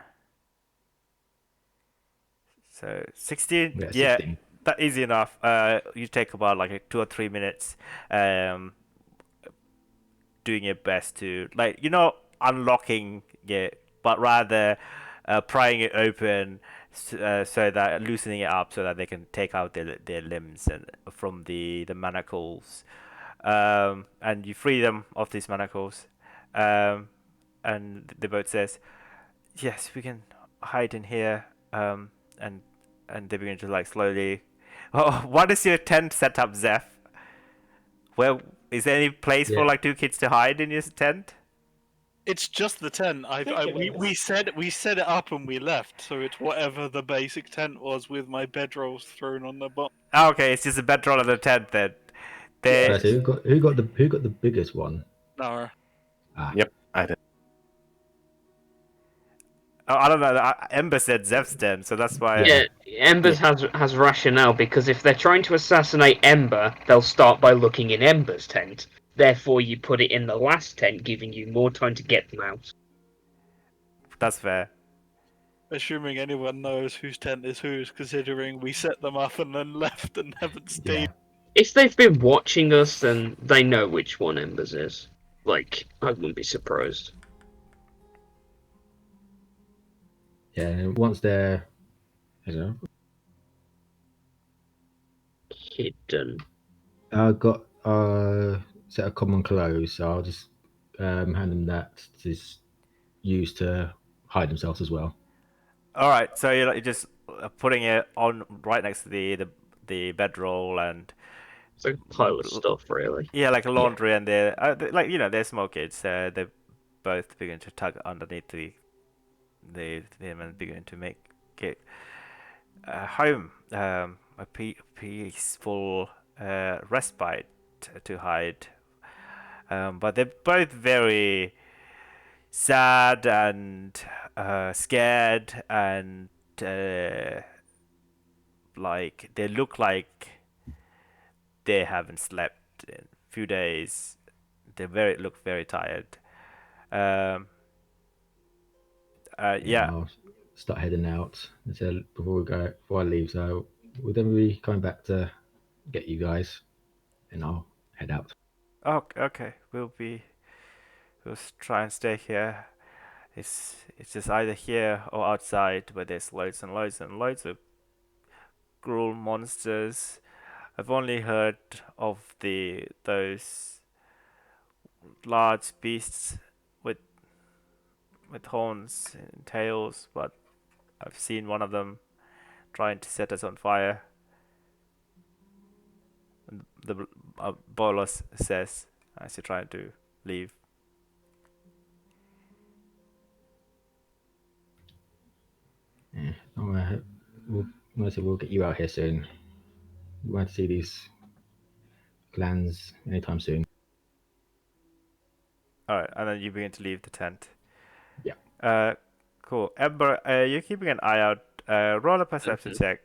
So 16. Yeah, Yeah, 16. that easy enough. You take about like 2 or 3 minutes. Doing your best to unlocking it, but rather prying it open so that loosening it up so that they can take out their limbs and from the manacles, and you free them of these manacles, and the boat says, "Yes, we can hide in here," and they begin to like slowly. Oh, what is your tent setup, Zeph? Where is there any place for Yeah. like 2 kids to hide in your tent? It's just the tent. We set it up and we left, so it's whatever the basic tent was with my bedrolls thrown on the bottom. Oh, okay, it's just a bedroll of the tent then. They, So who got the biggest one? No. Yep, I did. oh, I don't know. Ember said Zeph's tent, so that's why. Yeah, Ember's has rationale because if they're trying to assassinate Ember, they'll start by looking in Ember's tent. Therefore, you put it in the last tent, giving you more time to get them out. That's fair. Assuming anyone knows whose tent is whose, considering we set them up and then left and haven't stayed. Yeah. If they've been watching us, then they know which one Ember's is. Like, I wouldn't be surprised. Yeah. And once they're, I don't know, Hidden. I got a set of common clothes, so I'll just hand them that to use to hide themselves as well. All right, so you're just putting it on right next to the bedroll and It's like a pile of stuff, really. yeah, like a laundry, and they're like they're small kids. They both begin to tug underneath they begin to make it a home, a peaceful respite to hide. But they're both very sad and scared, and like they look like they haven't slept in a few days. They look very tired. Um, And yeah. I'll start heading out. And so before I leave, so we'll then be coming back to get you guys, and I'll head out. Oh, okay. We'll try and stay here. It's just either here or outside, where there's loads and loads and loads of cruel monsters. I've only heard of those large beasts with horns and tails, but I've seen one of them trying to set us on fire. And the Bolos says as you're trying to leave. Yeah. We'll get you out here soon. We won't see these clans anytime soon. All right, and then you begin to leave the tent. Yeah. Cool. Ember, you're keeping an eye out. Roll a perception check.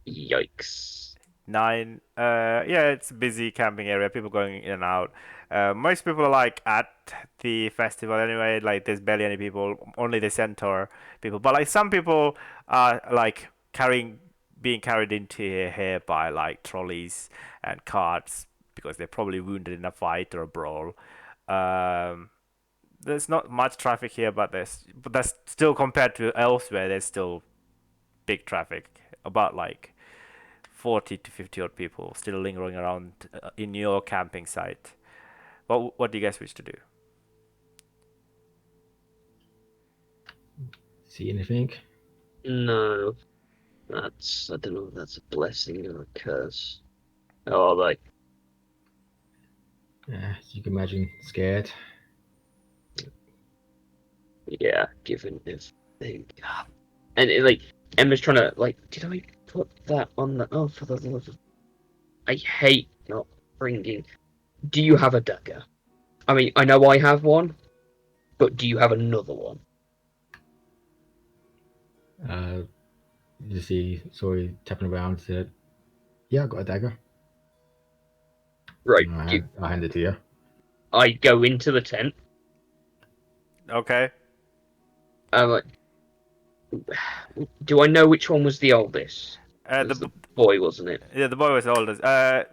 Yikes. 9. Yeah, it's a busy camping area. People going in and out. Most people are like at the festival anyway. Like there's barely any people. Only the centaur people. But like some people are like being carried into here by like trolleys and carts because they're probably wounded in a fight or a brawl. There's not much traffic here, but that's still compared to elsewhere. There's still big traffic. About like 40 to 50 odd people still lingering around in your camping site. What do you guys wish to do? See anything? No. I don't know if that's a blessing or a curse. Oh, like, As you can imagine, scared. yeah, given everything. And like, Emma's trying to, like, did I put that on the. Oh, for the love of. I hate not bringing. Do you have a dagger? I mean, I know I have one, but do you have another one? You see Sorry tapping around, said, yeah, I've got a dagger. Right. I'll hand it to you. I go into the tent. Okay. I'm like, do I know which one was the oldest? It was the boy, wasn't it? Yeah, the boy was the oldest.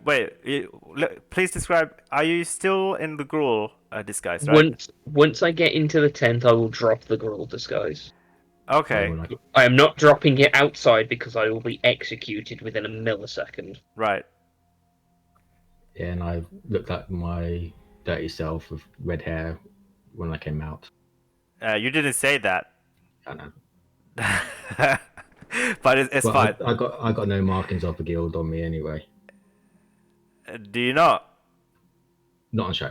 Wait. Please describe. Are you still in the Gruul disguise, right? Once I get into the tent, I will drop the Gruul disguise. Okay. I am not dropping it outside because I will be executed within a millisecond. Right. Yeah, and I looked like my dirty self with red hair when I came out. You didn't say that. I know. But it's But fine. I got no markings of the guild on me anyway. Do you not? Not on show.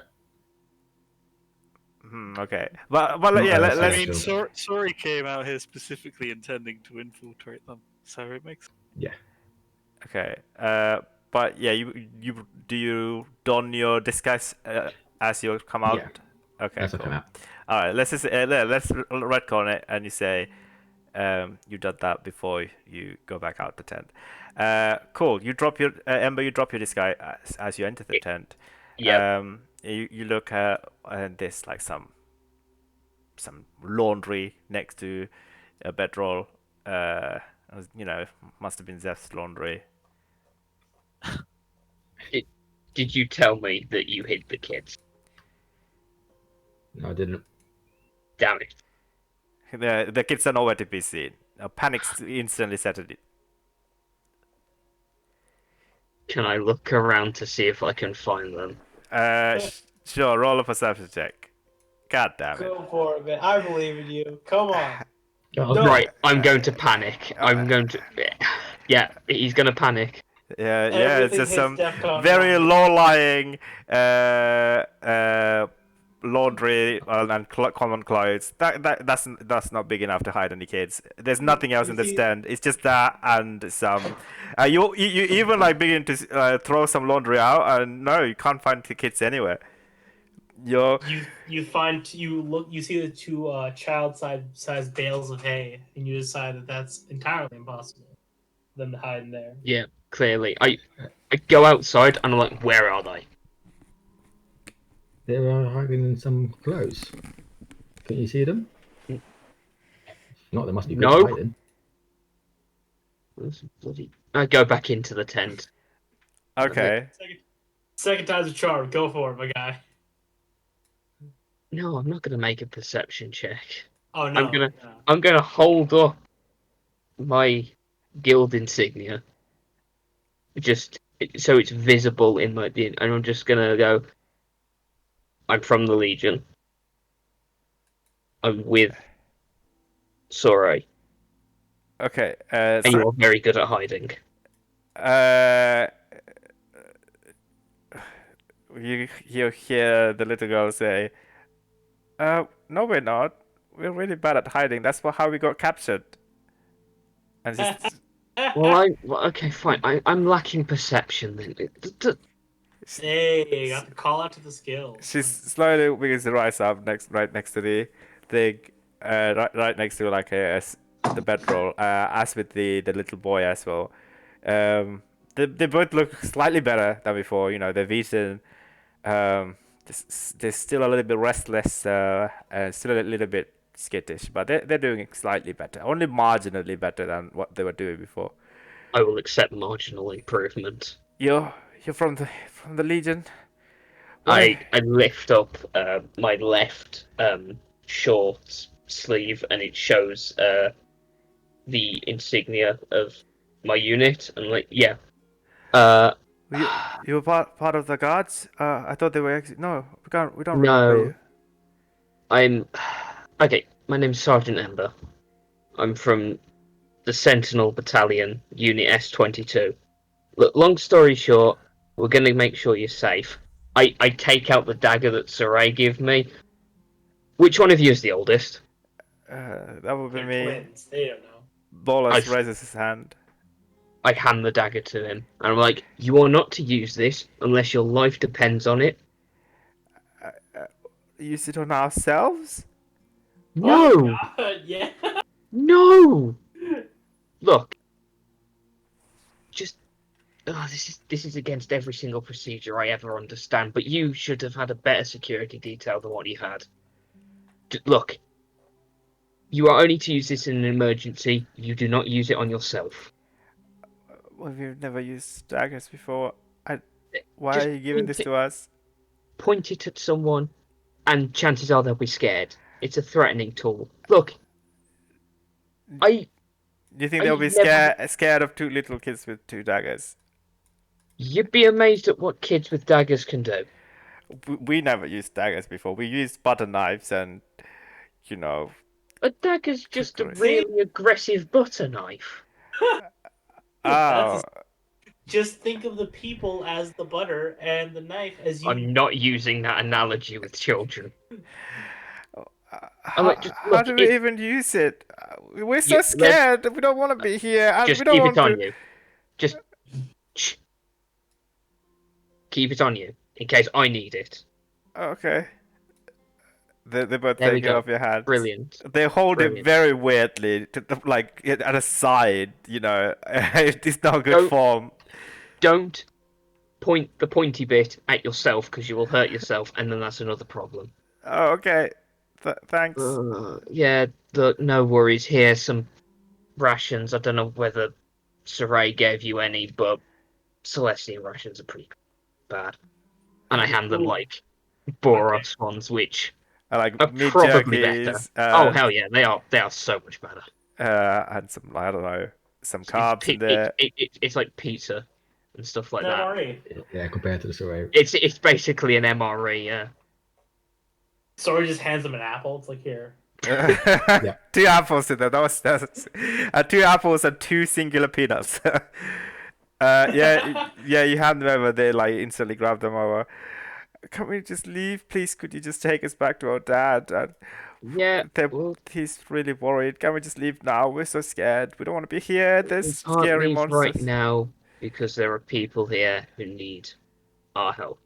Okay. But Not yeah, us, let's. I mean, so- Sori came out here specifically intending to infiltrate them, so it makes. Yeah. Okay. But yeah, do you don your disguise as you come out? Yeah. Okay. As I Cool. come out. All right. Let's retcon it, and you say, you did that before you go back out the tent. Cool. You drop your Ember. You drop your disguise as you enter the tent. Yeah. You look and there's like some laundry next to a bedroll. Must have been Zeph's laundry. Did you tell me that you hid the kids? No, I didn't. Damn it. The kids are nowhere to be seen. Panic instantly set it. Can I look around to see if I can find them? Sure, roll a perception check. God damn it. Go for it, man. I believe in you. Come on. No, Right, I'm going to panic. I'm going to. Yeah, he's going to panic. Yeah, it's Everything just hits some DEFCON very 1. low-lying laundry and common clothes. That's not big enough to hide any kids. There's nothing else You in this see, tent. It's just that and some. You even like begin to throw some laundry out, and no, you can't find the kids anywhere. You're you see the two child size bales of hay, and you decide that that's entirely impossible for them to hide in there. Yeah, clearly. I go outside and I'm like, where are they? They are hiding in some clothes. Can you see them? Mm. If not, they must be good No. at hiding. I go back into the tent. okay. Second time's a charm. Go for it, my guy. No, I'm not gonna make a perception check. Oh I'm no. gonna no. I'm gonna hold up my guild insignia, just so it's visible in my and I'm just gonna go. I'm from the Legion. I'm with Soray, Okay. and you're very good at hiding. Uh, you hear the little girl say, no, we're not. We're really bad at hiding. That's how we got captured." And Well, okay, fine. I'm lacking perception then. Hey, got to call out to the skills. she slowly begins to rise up right next to the thing, right next to like the bedroll, as with the little boy as well. They both look slightly better than before. You know, they've eaten. They're still a little bit restless, still a little bit skittish, but they're doing slightly better, only marginally better than what they were doing before. I will accept marginal improvement. You're from the Legion. Why? I lift up my left short sleeve and it shows the insignia of my unit. And like, yeah. You were part of the guards? I thought they were. No, we don't remember No, you. I'm okay. My name's Sergeant Ember. I'm from the Sentinel Battalion, Unit S-22. Look, long story short, we're gonna make sure you're safe. I take out the dagger that Saray gave me. Which one of you is the oldest? That would be They're me. twins. They don't know. Bolas I- raises his hand. I hand the dagger to him, and I'm like, "You are not to use this unless your life depends on it." Use it on ourselves? No, Yeah. no. Look, just this is against every single procedure I ever understand. But you should have had a better security detail than what you had. Look, you are only to use this in an emergency. You do not use it on yourself. Well, we've never used daggers before. Why Just are you giving this to us? point it at someone, and chances are they'll be scared. It's a threatening tool. Look, Do you think I they'll be never. scared of two little kids with two daggers? You'd be amazed at what kids with daggers can do. We never used daggers before. We used butter knives and, you know, A dagger's just a Cookery. really aggressive butter knife. oh, Just think of the people as the butter and the knife as you. I'm not using that analogy with children. how, like, just how look, do we even use it? We're so You- let's- scared. We don't want to be here, and Just we don't keep want it on to. you. Just shh. Keep it on you in case I need it. Okay. They both There we take it go. off your hands. Brilliant. They hold it Brilliant. very weirdly, like at a side. You know, it's not good Don't- form. Don't point the pointy bit at yourself because you will hurt yourself, and then that's another problem. Oh, okay. Thanks. Yeah, look, no worries. Here's some rations. I don't know whether Saray gave you any, but Celestian rations are pretty bad. And I hand them Ooh. like Boros ones, which I like are meat probably better. jerkies. Oh hell yeah, they are so much better. And some, I don't know, some carbs in there. It's like pizza and stuff like An that. MRE. Yeah, compared to the Saray. It's basically an MRE, yeah. Sorry, just hands them an apple. It's like here. Two apples in there. That's 2 apples and 2 singular peanuts. Yeah. You hand them over. They like instantly grab them over. Can we just leave, please? Could you just take us back to our dad? Yeah, well, He's really worried. Can we just leave now? We're so scared. We don't want to be here. There's we can't scary leave right monsters. now because there are people here who need our help.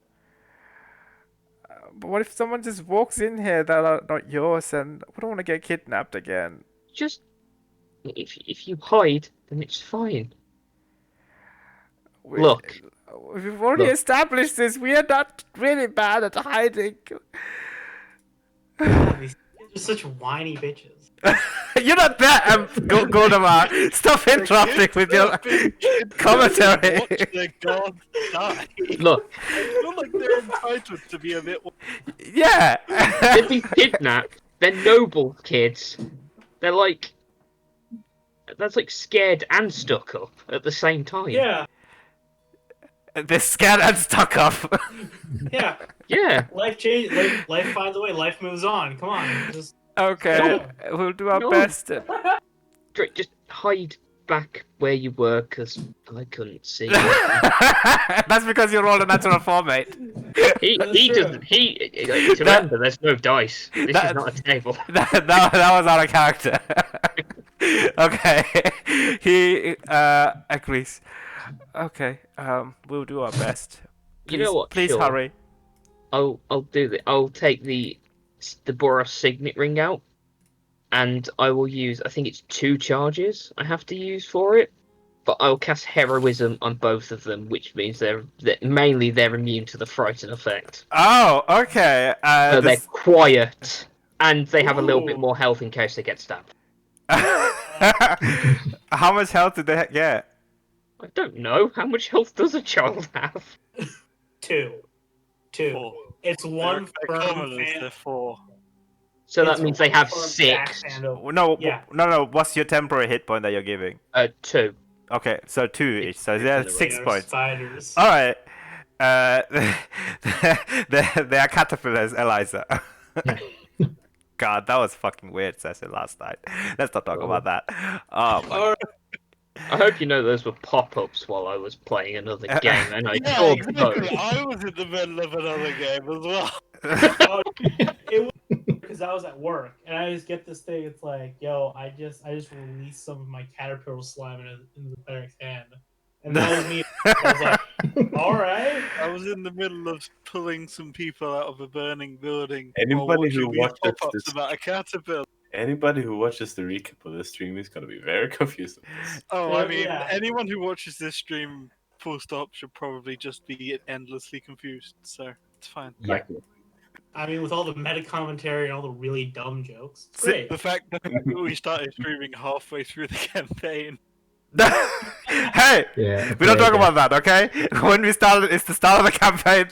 But what if someone just walks in here that are not yours, and we don't want to get kidnapped again? Just if you hide, then it's fine. We, Look, we've already Look. established this. We are not really bad at hiding. God, these kids are such whiny bitches. You're not there, Goldemar. Stop interrupting with your commentary. Watch their god die. look, I feel like they're entitled to be a bit. Yeah. they've been kidnapped. They're noble kids. They're like that's like scared and stuck up at the same time. Yeah, They're scared and stuck up. yeah. Yeah. Life changes. Life finds a way. Life moves on. Come on, just Okay, we'll do our No. best. Just hide back where you were, because I couldn't see. That's because you rolled a natural 4, mate. He true. doesn't. To remember, there's no dice. This That- is not a table. that was out of character. Okay, he agrees. Okay, we'll do our best. You know what? Please Sure. hurry. I'll do that. I'll take the Boros signet ring out, and I will use. I think it's 2 charges I have to use for it, but I'll cast heroism on both of them, which means they're mainly immune to the frighten effect. Oh, okay. So they're quiet, and they have a little bit Ooh. more health in case they get stabbed. How much health did they get? I don't know. How much health does a child have? 2. 2. 4. It's one They're firm commoners, fan. they're 4. So that It's means they one have firm 6. backhand of- No, Yeah. no. What's your temporary hit point that you're giving? 2. Okay, so 2 each. So It's they're in the 6 They're points. Spiders. All right. They are caterpillars, Eliza. God, that was fucking weird session last night. Let's not talk Oh. about that. Oh my. Or- I hope you know those were pop-ups while I was playing another game, and I Yeah, saw exactly. those. I was in the middle of another game as well. oh, it was because I was at work and I just get this thing. It's like, yo, I just released some of my caterpillar slime in the cleric's hand, and that was me. I was like, all right. I was in the middle of pulling some people out of a burning building. Anybody while who watching these watches pop-ups this- about a caterpillar. Anybody who watches the recap of this stream is going to be very confused. with this. Oh, I Yeah, mean, yeah. anyone who watches this stream full stop should probably just be endlessly confused. So it's fine. Yeah. I mean, with all the meta commentary and all the really dumb jokes, it's See- great. The fact that we started streaming halfway through the campaign. Hey, Yeah. we don't talk yeah. about that, okay? When we started, it's the start of the campaign.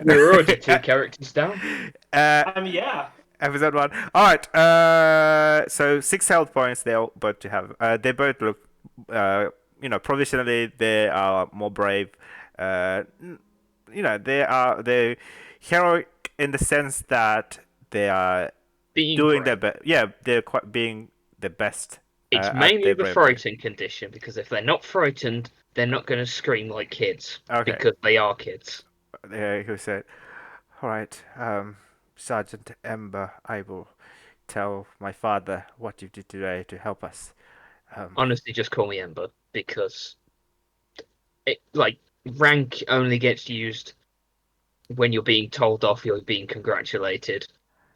We were already 2 characters down. I mean, yeah. Episode 1. All right. So 6 health points they're both to have. They both look, provisionally they are more brave. They're heroic in the sense that they are Being doing brave. their best. Yeah, they're quite being the best. It's at mainly their the bravery. frightened condition, because if they're not frightened, they're not going to scream like kids. Okay. Because they are kids. Who said, "All right, Sergeant Ember, I will tell my father what you did today to help us." Honestly, just call me Ember, because rank only gets used when you're being told off, you're being congratulated.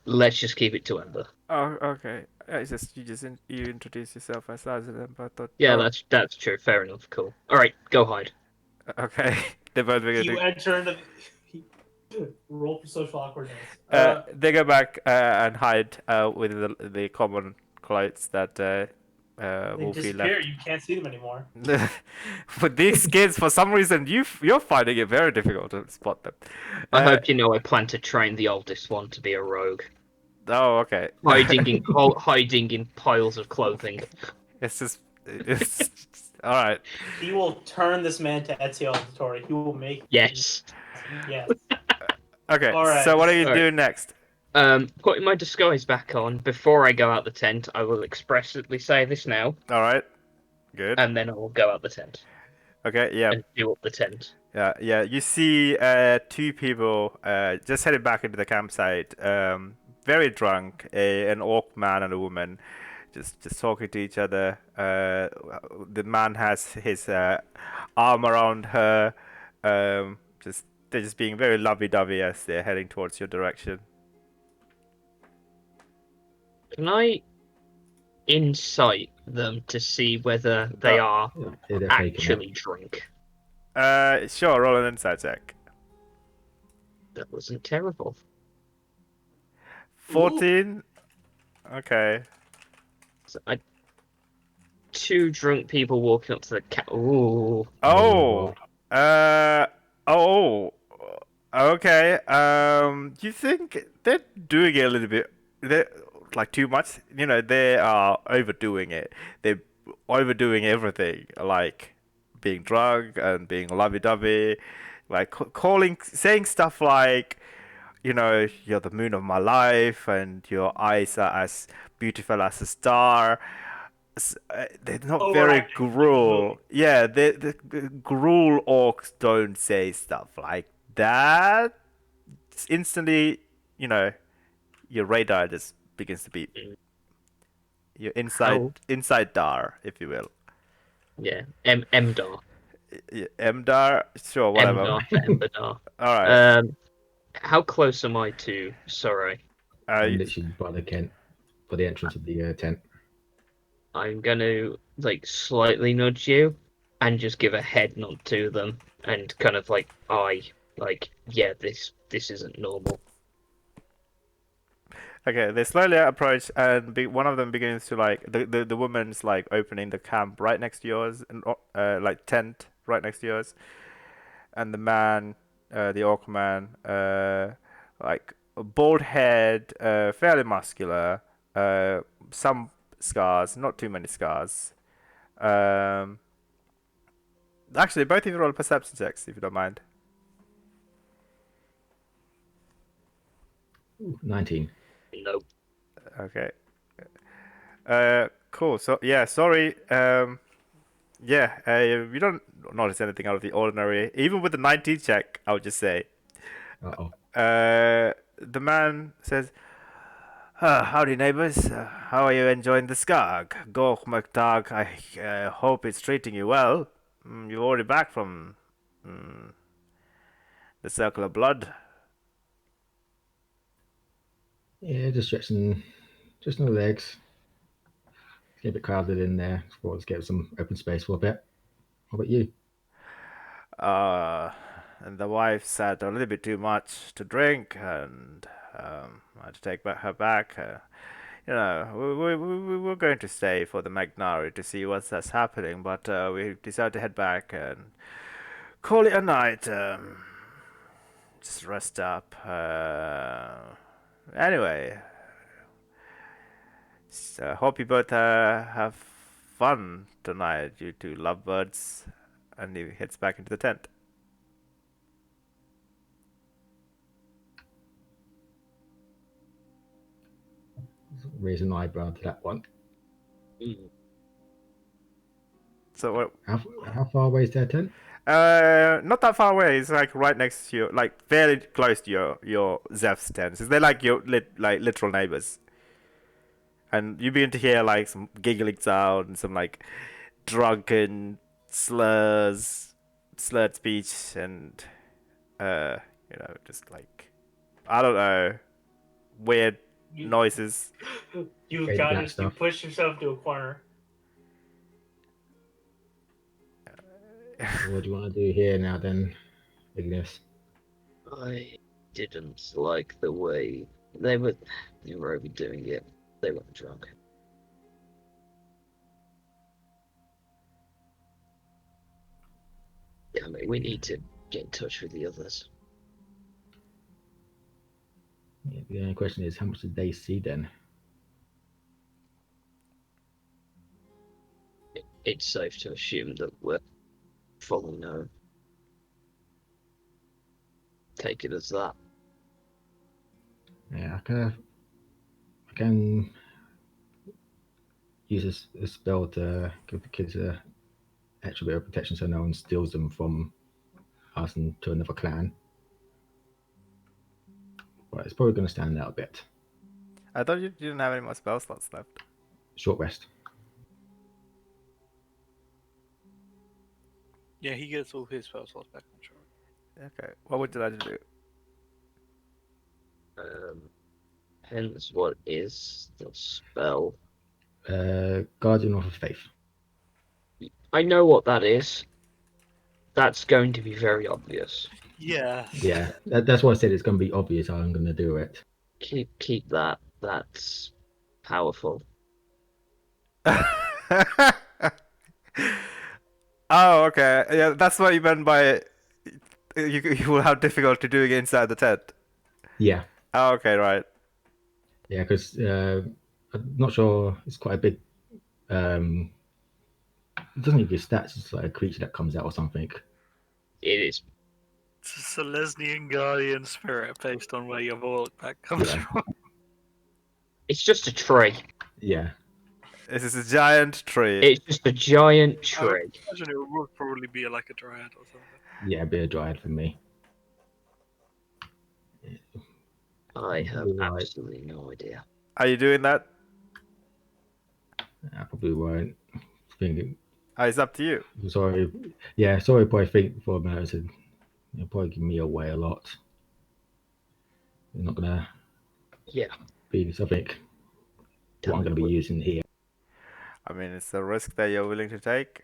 Let's just keep it to Ember. Oh, okay. You introduce yourself as Sergeant Ember. I thought, Yeah, oh, that's true. Fair enough. Cool. All right, go hide. okay. They're both You beginning. enter into roll for social awkwardness. They go back and hide with the common clothes that They will be disappear. left. You can't see them anymore. With these kids, for some reason, you're finding it very difficult to spot them. I hope you know I plan to train the oldest one to be a rogue, Oh, okay. hiding in piles of clothing. It's all right. He will turn this man to Ezio Auditore. He will make. Yes. Yes. Okay. All right. So what are you All right. doing next? Putting my disguise back on before I go out the tent. I will expressly say this now, All right. Good. and then I will go out the tent Okay. Yeah. and do up the tent. Yeah. You see two people just headed back into the campsite, very drunk, an orc man and a woman, just talking to each other. The man has his arm around her. Just they're just being very lovey-dovey as they're heading towards your direction. Can I insight them to see whether they are Yeah, they're faking it. actually drunk? Sure. Roll an insight check. That wasn't terrible. 14. Okay. So two drunk people walking up to the cat. Ooh. Oh. Uh. Oh. Okay. You think they're doing it a little bit? They're like too much. You know, they are overdoing it. They're overdoing everything, like being drunk and being lovey-dovey, like calling, saying stuff like, you know, you're the moon of my life, and your eyes are as beautiful as a star. They're not very Overacting. gruel. Yeah, the gruel orcs don't say stuff like that. It's instantly, you know, your radar just begins to beep. Your How? inside dar, if you will. Yeah. Emdar. Mdar, sure, whatever. Emdar for Embadar. All right. How close am I to Sorry? I'm literally by the entrance of the tent. I'm gonna like slightly nudge you and just give a head nod to them and kind of like yeah, this isn't normal. Okay, they slowly approach, and one of them begins to like the woman's like opening the camp right next to yours, and like tent right next to yours, and the man, the orc man, like a bald head, fairly muscular, some scars, not too many scars. Um, Actually, both of you roll perception checks if you don't mind. Ooh, 19. Nope. Okay. Cool. So yeah, sorry. Yeah, you don't notice anything out of the ordinary. Even with the 19 check, I would just say. Uh-oh. The man says, howdy neighbors. How are you enjoying the skag? Gork McDog, I hope it's treating you well. You're already back from the Circle of Blood. Yeah, just stretching, just no legs. Get a bit crowded in there. So let's get some open space for a bit. How about you? And the wife said a little bit too much to drink, and I had to take her back. You know, we were going to stay for the Magnari to see what's happening, but we decided to head back and call it a night. Just rest up. Anyway, so hope you both have fun tonight, you two lovebirds. And he heads back into the tent. Raise an eyebrow to that one. So what? How far away is their tent? Not that far away. It's like right next to you, like fairly close to your Zeph's tent. So they're like your like literal neighbors. And you begin to hear like some giggling sound and some like drunken slurred speech, and you know, just like I don't know, weird noises. You Fade got black just you stuff. push yourself to a corner. What do you want to do here now then, Ignis? I didn't like the way they were overdoing it. They weren't drunk. I mean, we need to get in touch with the others. Yeah, the only question is, how much did they see then? It's safe to assume that we're fully known. Take it as that. Yeah, I can use a spell to give the kids a extra bit of protection so no one steals them from passing to another clan. But it's probably going to stand out a bit. I thought you didn't have any more spell slots left. Short rest. Yeah, he gets all his spell slots back, I'm sure. Okay. What would you like to do? Hence, what is the spell? Guardian of the Faith. I know what that is. That's going to be very obvious. Yeah. Yeah, that's why I said it's going to be obvious how I'm going to do it. Keep that. That's powerful. Oh, okay. Yeah, that's what you meant by you will have difficulty doing it inside the tent. Yeah, Oh, okay, right. yeah, because I'm not sure. It's quite a big. It doesn't even give stats. It's like a creature that comes out or something. It is. It's a Selesnian guardian spirit based on where your Warlock pack comes Yeah. from. It's just a tree. Yeah, This is a giant tree. It's just a giant I would tree. imagine it would probably be like a dryad or something. yeah, be a dryad for me. I have Right. absolutely no idea. Are you doing that? I probably won't. Think. It's up to you. Sorry. Yeah, sorry. Probably think for a minute. Said you'll probably give me away a lot. You're not gonna Yeah. be something. What I'm going to be using here. I mean, it's a risk that you're willing to take.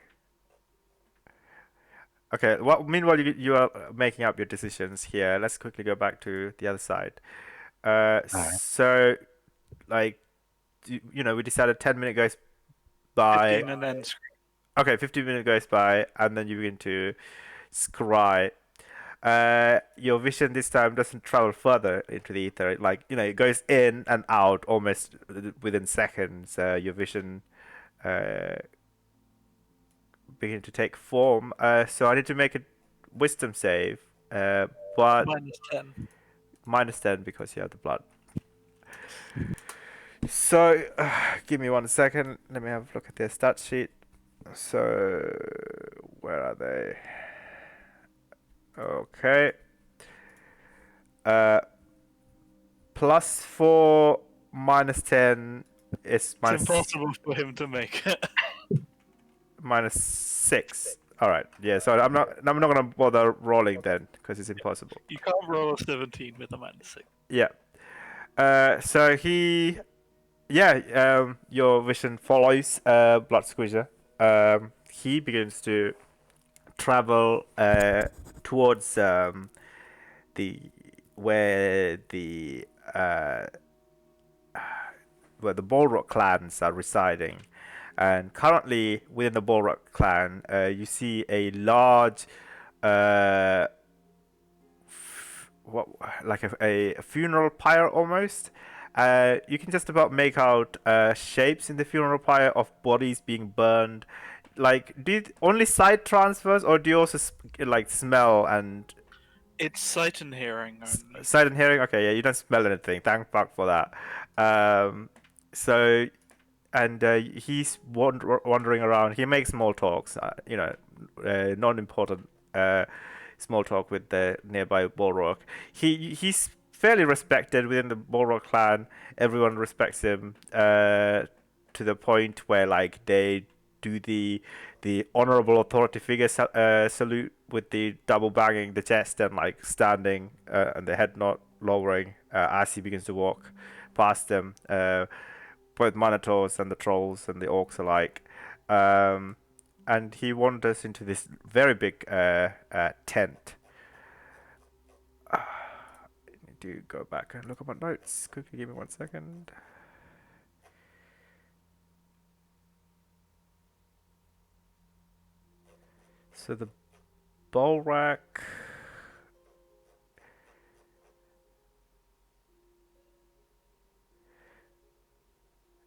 Okay. Meanwhile, you are making up your decisions here. Let's quickly go back to the other side. So, like, we decided 10 minutes goes by. 15 and then Okay, 15 minutes goes by, and then you begin to scry. Your vision this time doesn't travel further into the ether. Like, it goes in and out almost within seconds. Your vision begin to take form. So I need to make a wisdom save, but -10. -10 because you have the blood. So, give me 1 second. Let me have a look at their stat sheet. So, where are they? Okay. +4 -10 is It's impossible for him to make it. -6. All right. Yeah. So I'm not gonna bother rolling then because it's impossible. You can't roll a 17 with a -6. Yeah. So your vision follows Blood Squeezer. He begins to travel towards the where the Balrog clans are residing. And currently, within the Balrog clan, you see a large, like a funeral pyre almost. You can just about make out shapes in the funeral pyre of bodies being burned. Like, did only sight transfers, or do you also smell and It's sight and hearing only. sight and hearing? Okay, yeah, you don't smell anything. Thank fuck for that. So and he's wandering around. He makes small talks, non-important small talk with the nearby Balrog. He's fairly respected within the Balrog clan. Everyone respects him to the point where like they do the honorable authority figure salute with the double banging the chest and like standing and the head not lowering as he begins to walk past them. Both Minotaurs and the trolls and the orcs alike. And he wanders into this very big tent. I need to go back and look at my notes. Quickly, give me 1 second. So the Bolrak.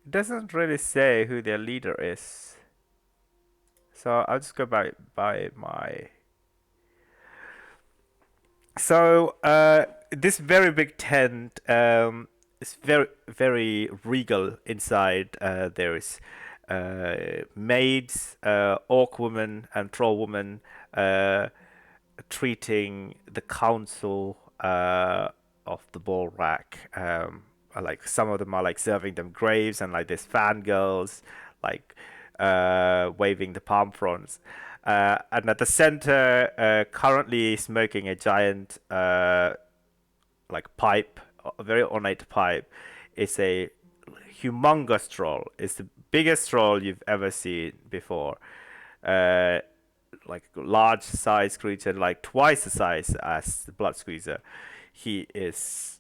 It doesn't really say who their leader is. So I'll just go by my. So this very big tent is very very regal inside. There is maids, orc woman, and troll woman. treating the council of the Bulwark. Like some of them are like serving them graves, and like there's fangirls like waving the palm fronds. And at the center, currently smoking a giant like pipe, a very ornate pipe. It's a humongous troll. It's the biggest troll you've ever seen before. Uh, like large size creature, like twice the size as the Blood Squeezer. He is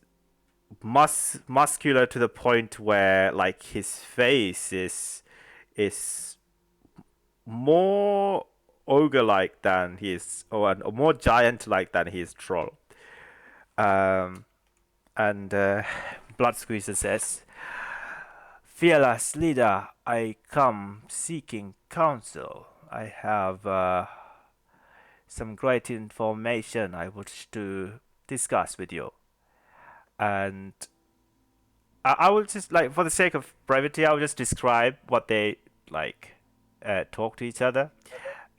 muscular to the point where like his face is more ogre-like than he is, or more giant-like than he is troll. Um, and Blood Squeezer says, "Fearless leader, I come seeking counsel. I have some great information I wish to discuss with you. And I will just, like, for the sake of brevity, I will just describe what they, like, talk to each other.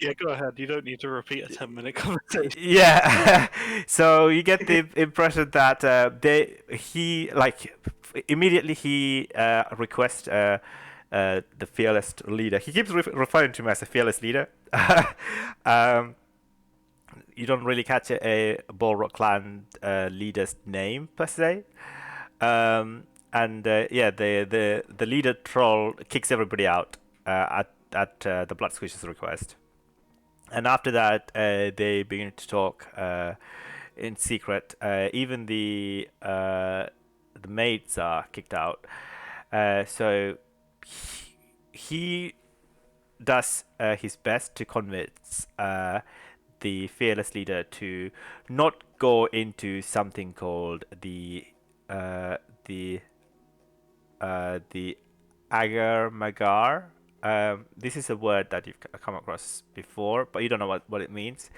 Yeah, go ahead. You don't need to repeat a 10-minute conversation. Yeah. So you get the impression that immediately he requests the fearless leader. He keeps referring to him as a fearless leader. um, you don't really catch a Balrog clan leader's name per se. And yeah, the leader troll kicks everybody out at the Blood Squish's request. And after that, they begin to talk in secret. Even the maids are kicked out. So he does his best to convince the fearless leader to not go into something called the agar magar. This is a word that you've come across before, but you don't know what it means.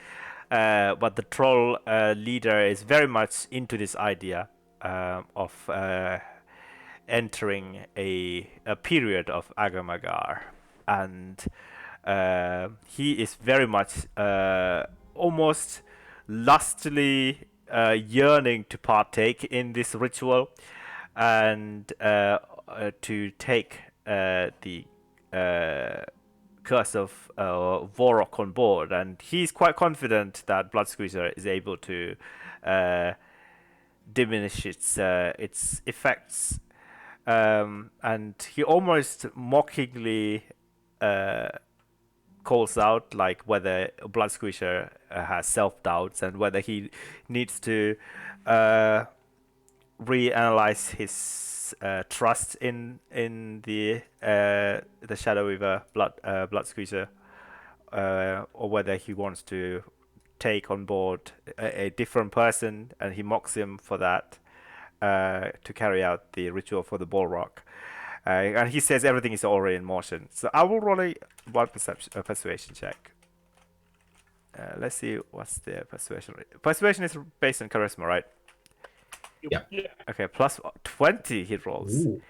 But the troll leader is very much into this idea of entering a period of agar-magar, and he is very much almost lustily yearning to partake in this ritual and to take the curse of Vorok on board, and he's quite confident that Blood Squeezer is able to diminish its effects, and he almost mockingly calls out like whether Blood Squeezer has self doubts and whether he needs to reanalyze his trust in the Shadow Weaver Blood Squeezer, or whether he wants to take on board a different person, and he mocks him for that to carry out the ritual for the Balrog. And he says everything is already in motion. So I will roll one persuasion check. Let's see what's the persuasion rate. Persuasion is based on charisma, right? Yeah. Okay, plus 20 he rolls. Ooh.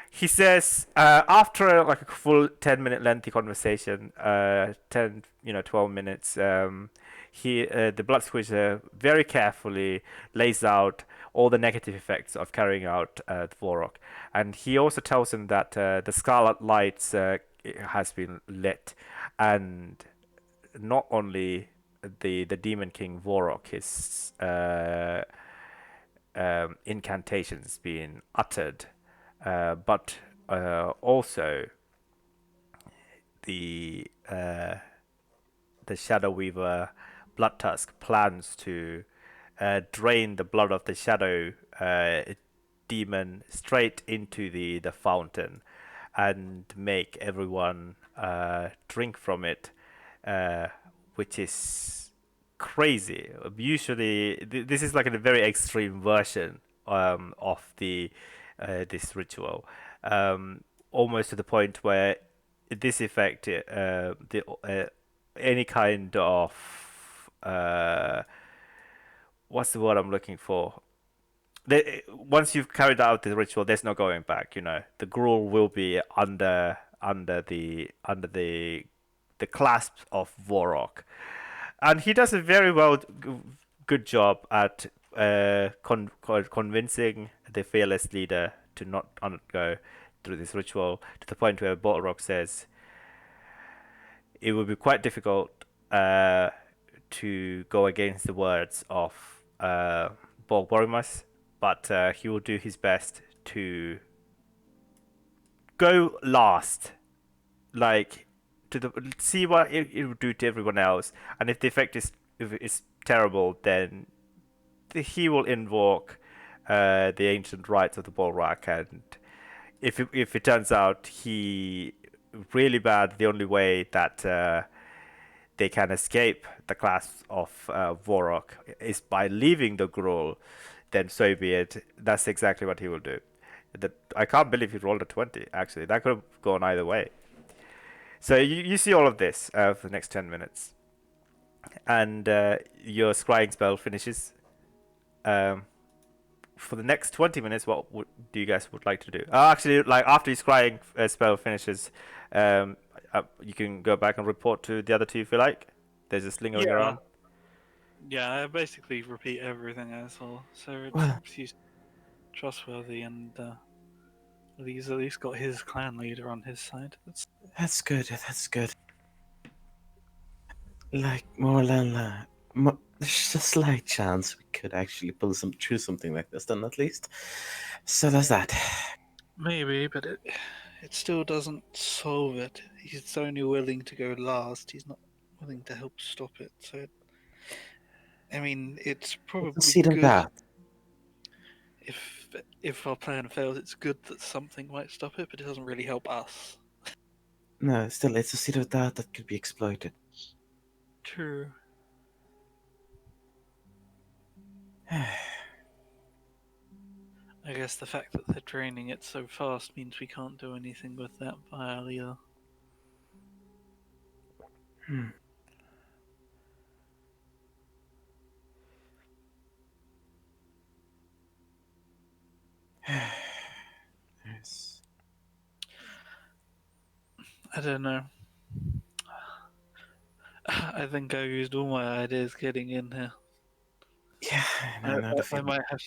He says after like a full 10-minute lengthy conversation, 12 minutes, the Blood Squeezer very carefully lays out all the negative effects of carrying out the Vorok, and he also tells him that the Scarlet Lights has been lit, and not only the Demon King Vorok, his incantations being uttered, but also the Shadow Weaver Blood Tusk plans to drain the blood of the Shadow Demon straight into the fountain and make everyone drink from it, which is crazy. Usually, this is like a very extreme version of this ritual, almost to the point where this effect, any kind of what's the word I'm looking for? Once you've carried out the ritual, there's no going back. The gruel will be under the clasp of Vorok. and he does a very good job at convincing the fearless leader to not undergo through this ritual to the point where Balrog says it would be quite difficult to go against the words of Borgbormas, but he will do his best to go last, like to the see what it will do to everyone else, and if the effect is if it's terrible, then he will invoke the ancient rites of the Balrog, and if it turns out he really bad, the only way that they can escape the class of Vorok is by leaving the Gruul, then so be it. That's exactly what he will do. I can't believe he rolled a 20, actually. That could have gone either way. So you see all of this for the next 10 minutes. And your scrying spell finishes. Um, for the next 20 minutes, what do you guys would like to do? Actually, like after your scrying spell finishes, you can go back and report to the other two if you like. There's a slinger on your Yeah. arm. Yeah, I basically repeat everything I saw, so it Well- seems trustworthy, and he's at least got his clan leader on his side. That's good. That's good. Like more than there's a slight chance we could actually pull through something like this, then at least. So there's that. Maybe, but it still doesn't solve it. He's only willing to go last. He's not willing to help stop it. So, I mean, it's probably Consider good that. if our plan fails. It's good that something might stop it, but it doesn't really help us. No, still, it's a seed of doubt that could be exploited. True. I guess the fact that they're draining it so fast means we can't do anything with that vial either. Hmm. Yes. I don't know. I think I used all my ideas getting in here. Yeah, I know the I feeling. might have.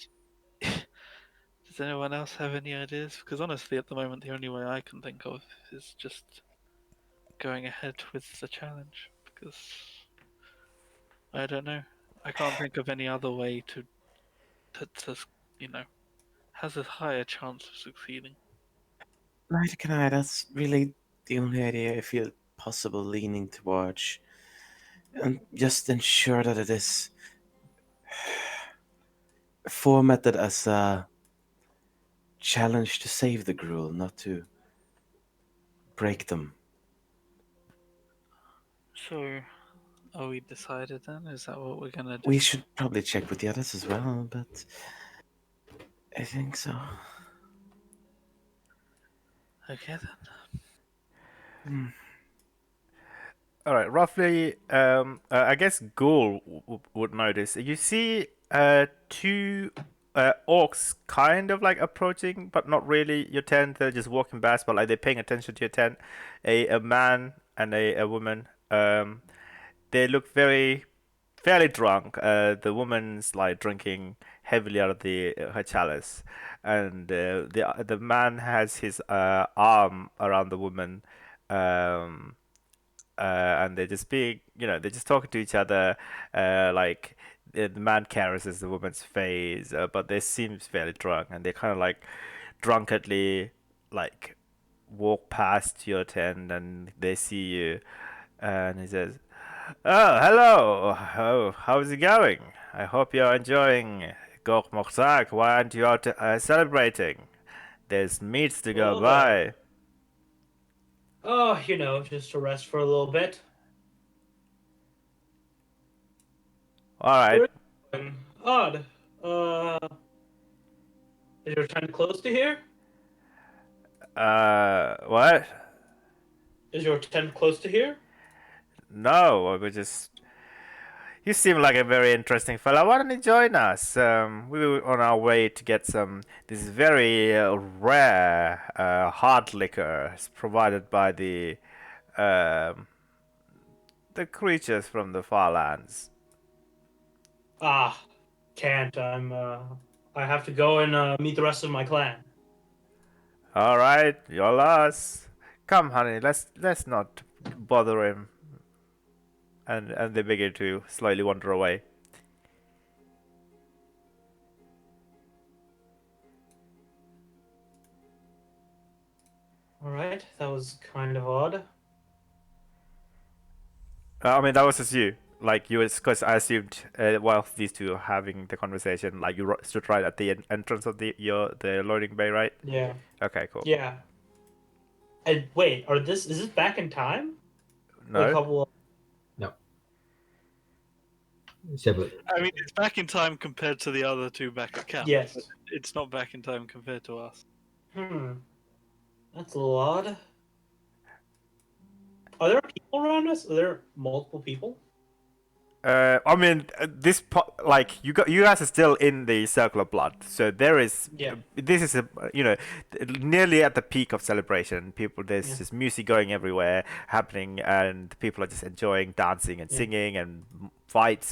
Does anyone else have any ideas? Because honestly, at the moment, the only way I can think of is just going ahead with the challenge. Because I don't know. I can't think of any other way to you know, has a higher chance of succeeding. Neither can I. That's really the only idea I feel possible leaning towards. And just ensure that it is formatted as a challenge to save the Gruul, not to break them. So, are we decided then? Is that what we're gonna do? We should probably check with the others as well, but I think so. Okay then. Hmm. All right, roughly, I guess Ghoul would notice. You see two orcs kind of like approaching, but not really your tent. They're just walking past, but like they're paying attention to your tent. A man and a woman. They look fairly drunk. The woman's like drinking heavily out of the her chalice, and the man has his arm around the woman. Um, and they're just being, they're just talking to each other, like the man caresses the woman's face, but they seem fairly drunk, and they kind of like drunkenly like walk past your tent, and they see you, and he says, "Oh, hello. How's it going? I hope you're enjoying Gork Morzak. Why aren't you out celebrating? There's meats to go Hello there. by." Oh, just to rest for a little bit. All right. Where are you going? Odd. Is your tent close to here? What? Is your tent close to here? No, we just. You seem like a very interesting fellow. Why don't you join us? We were on our way to get this very rare hard liquor. It's provided by the um, The creatures from the far lands. Ah, can't. I have to go and meet the rest of my clan. All right, you're lost. Come, honey, let's not bother him. And they begin to slowly wander away. All right, that was kind of odd. I mean, that was just you. Like you was, because I assumed while these two are having the conversation, like you stood right at the entrance of the loading bay, right? Yeah, Okay, cool. yeah. And wait, is this back in time? A No, couple of No. Several. I mean, it's back in time compared to the other two back at camp. yes. But it's not back in time compared to us. That's a little odd. Are there people around us? Are there multiple people? I mean, like you guys are still in the circle of blood, so there is. Yeah. This is nearly at the peak of celebration. There's Yeah. just music going everywhere, happening, and people are just enjoying dancing and Yeah. singing, and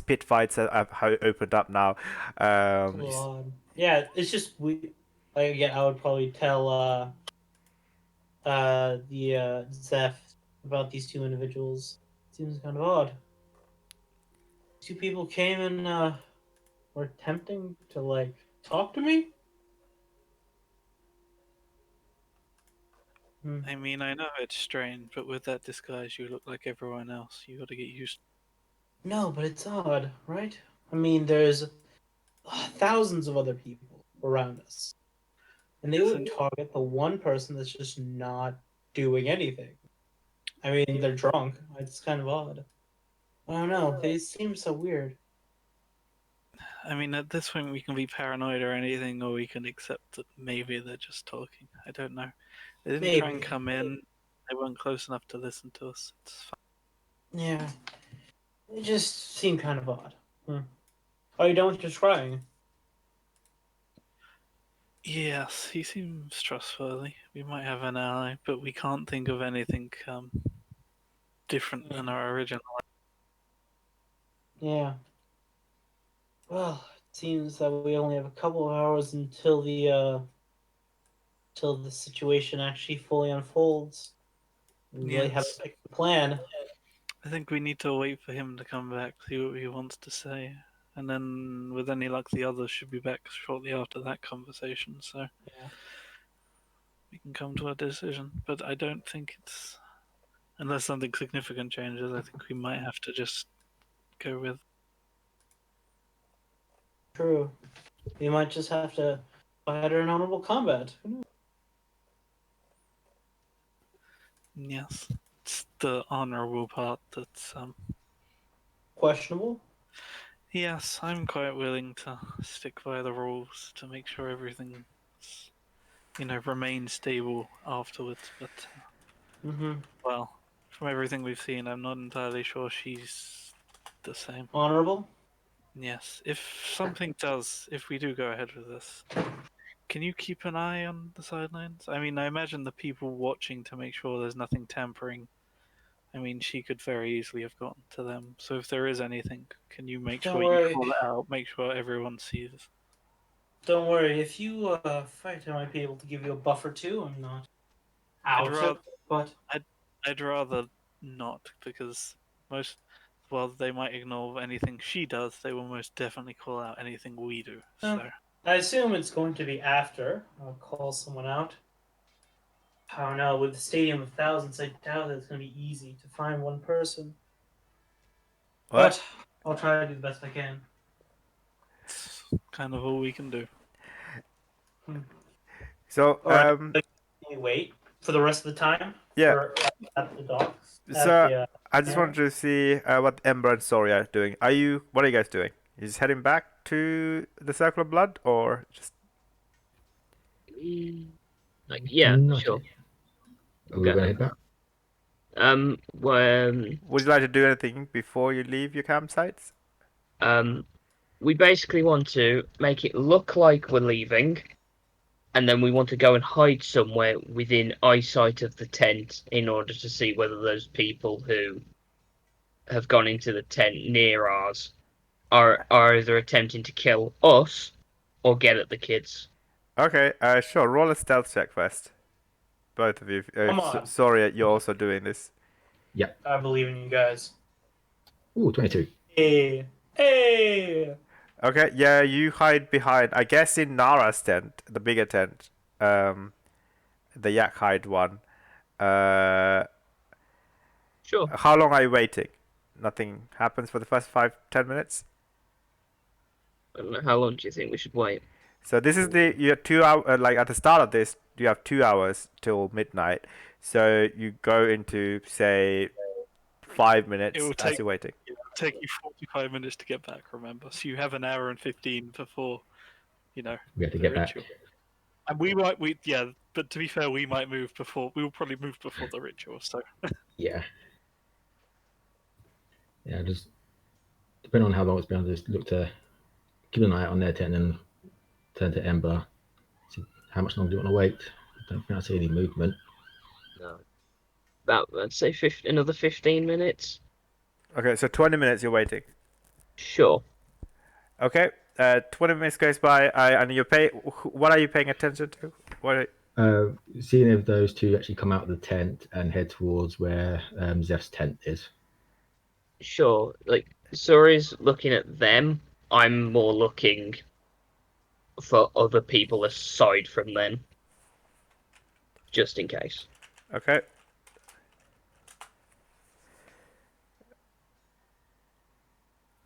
pit fights have opened up now. It's a little odd. Yeah, it's just we. Like again, I would probably tell the Zeph about these two individuals. Seems kind of odd. Two people came and were attempting to like talk to me. I mean, I know it's strange, but with that disguise, you look like everyone else. You got to get used. No, but it's odd, right? I mean, there's thousands of other people around us, and they would target the one person that's just not doing anything. I mean, they're drunk. It's kind of odd. I don't know. They seem so weird. I mean, at this point, we can be paranoid or anything, or we can accept that maybe they're just talking. I don't know. They didn't try and Maybe. come in. They weren't close enough to listen to us. It's fine. Yeah. They just seem kind of odd. Are you done with your scrying? Yes, he seems trustworthy. We might have an ally, but we can't think of anything different than our original. Yeah. Well, it seems that we only have a couple of hours until the situation actually fully unfolds. We really haven't Yes. picked a plan. I think we need to wait for him to come back, see what he wants to say, and then, with any luck, the others should be back shortly after that conversation. So Yeah. we can come to a decision. But I don't think it's, unless something significant changes, I think we might have to just go with. True. We might just have to fight her in honorable combat. Who knows? Yes, it's the honorable part that's Questionable. Yes, I'm quite willing to stick by the rules to make sure everything, remains stable afterwards. But well, from everything we've seen, I'm not entirely sure she's the same. Honorable. Yes, if we do go ahead with this, can you keep an eye on the sidelines? I mean, I imagine the people watching to make sure there's nothing tampering. I mean, she could very easily have gotten to them. So if there is anything, can you make Don't sure you worry. call it out? Make sure everyone sees. Don't worry. If you fight, I might be able to give you a buff or two. I'm not I'd out of rather it, but I'd rather not, because while they might ignore anything she does, they will most definitely call out anything we do. So I assume it's going to be after. I'll call someone out. I don't know. With the stadium of thousands, I doubt it's going to be easy to find one person. What? But I'll try to do the best I can. it's kind of all we can do. So All right. Can we wait for the rest of the time? yeah. At the docks. So I just hangar? wanted to see what Ember and Sori are doing. What are you guys doing? You just heading back to the Circle of Blood, or just? Yeah, Not sure. yet. Are we going to head back? Well, Would you like to do anything before you leave your campsites? we basically want to make it look like we're leaving, and then we want to go and hide somewhere within eyesight of the tent in order to see whether those people who have gone into the tent near ours are either attempting to kill us or get at the kids. Okay, sure. Roll a stealth check first. Both of you. Come on. Sorry, you're also doing this. Yep. I believe in you guys. Ooh, 22. Hey. Okay, yeah, you hide behind. I guess in Nara's tent, the bigger tent, the yak hide one. Uh, Sure. how long are you waiting? Nothing happens for the first 5-10 minutes. I don't know, how long do you think we should wait? So this is you have 2 hour like at the start of this you have 2 hours till midnight. So you go into say 5 minutes It will as take you're waiting. take you 45 minutes to get back. Remember, so you have an hour and 15 before, We have to the get ritual. back. And but to be fair, we might move before. We will probably move before the ritual. So Yeah. Yeah, just depending on how long it's been, I'll just look to keep an eye out on their tent and turn to Ember. See how much longer do you want to wait? I don't think I see any movement. No. About, I'd say, another 15 minutes. Okay, so 20 minutes you're waiting. Sure. Okay, 20 minutes goes by. And you pay. What are you paying attention to? What? Seeing if those two actually come out of the tent and head towards where Zeph's tent is. Sure. Like, Suri's looking at them. I'm more looking for other people aside from them. Just in case. Okay.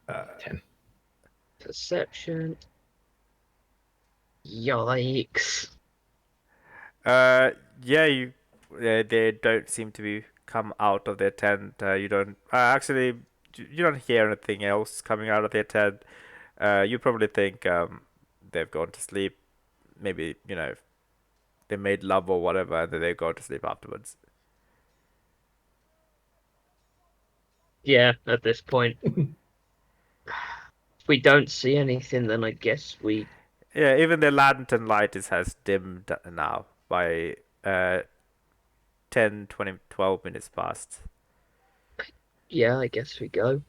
Uh, 10. Perception. Yikes. yeah, they don't seem to be come out of their tent. You don't actually. You don't hear anything else coming out of their tent. You probably think they've gone to sleep. Maybe they made love or whatever, and then they go to sleep afterwards. Yeah, at this point. If we don't see anything, then I guess we. Yeah, even the lantern light has dimmed now by 10, 20, 12 minutes past. Yeah, I guess we go.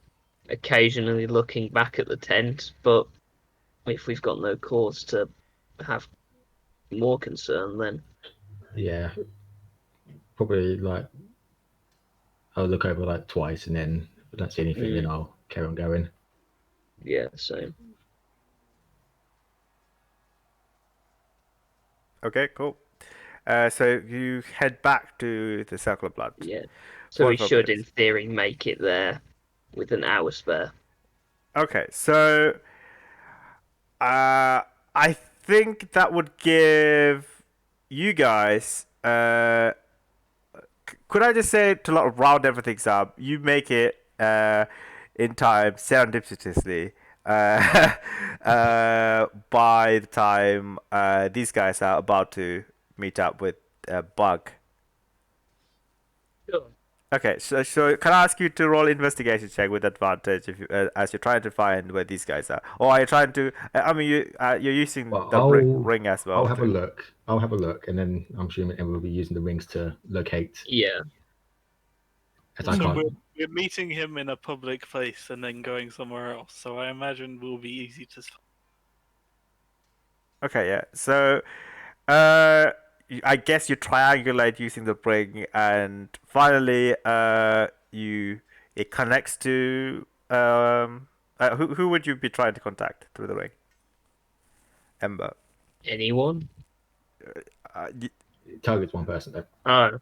Occasionally looking back at the tent, but if we've got no cause to have more concern, then Yeah. Probably like I'll look over like twice and then if I don't see anything, then I'll carry on going. yeah, same. Okay, cool. So you head back to the Circle of Blood. Yeah. So we 44 should, minutes. in theory, make it there with an hour spare. Okay, so I think that would give you guys. Could I just say to round everything up? You make it in time, serendipitously. By the time these guys are about to meet up with Bug. Sure. Okay, so can I ask you to roll investigation check with advantage if you, as you're trying to find where these guys are, or are you trying to? I mean, you're using Well, the ring as well. I'll have a look. I'll have a look, and then I'm assuming Emma will be using the rings to locate. Yeah. As I so can't. we're meeting him in a public place and then going somewhere else. So I imagine will be easy to. Okay, yeah. So, I guess you triangulate using the ring, and finally, it connects to who would you be trying to contact through the ring? Ember. Anyone? It targets one person though. Oh,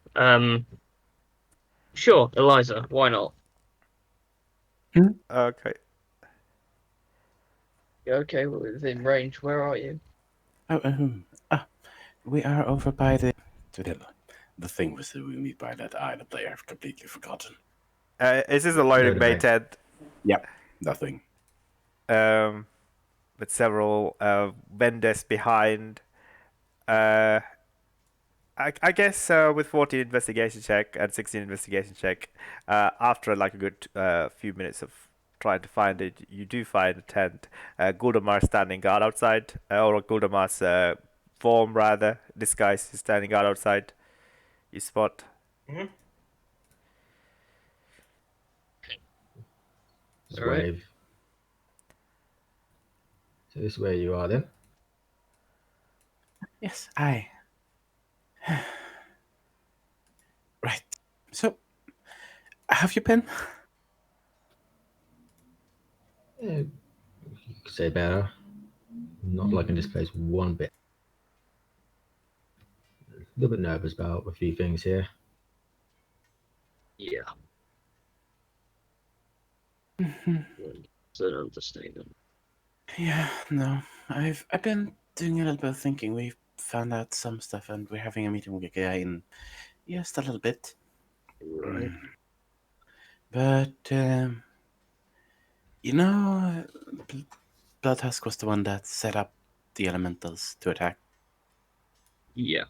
sure, Eliza. Why not? Okay. Okay, we're within range. Where are you? We are over by the thing was that we meet by that island there. I've completely forgotten. Is this a loading bay tent? Yep, nothing. With several vendors behind. I guess with 14 investigation check and 16 investigation check, after like a good few minutes of trying to find it, you do find a tent. Guildmaster standing guard outside, or Guildmaster's form rather, disguised, is standing guard outside. You spot. Just All right. wave. So this is where you are then. Yes, I. Right. So, have you been? You could say better. Not liking this place one bit. A little bit nervous about a few things here. Yeah. Mhm. It's an understatement. Yeah, no. I've been doing a little bit of thinking. We've found out some stuff, and we're having a meeting with a guy in just a little bit. Right. But you know, Bloodhusk was the one that set up the elementals to attack. Yeah.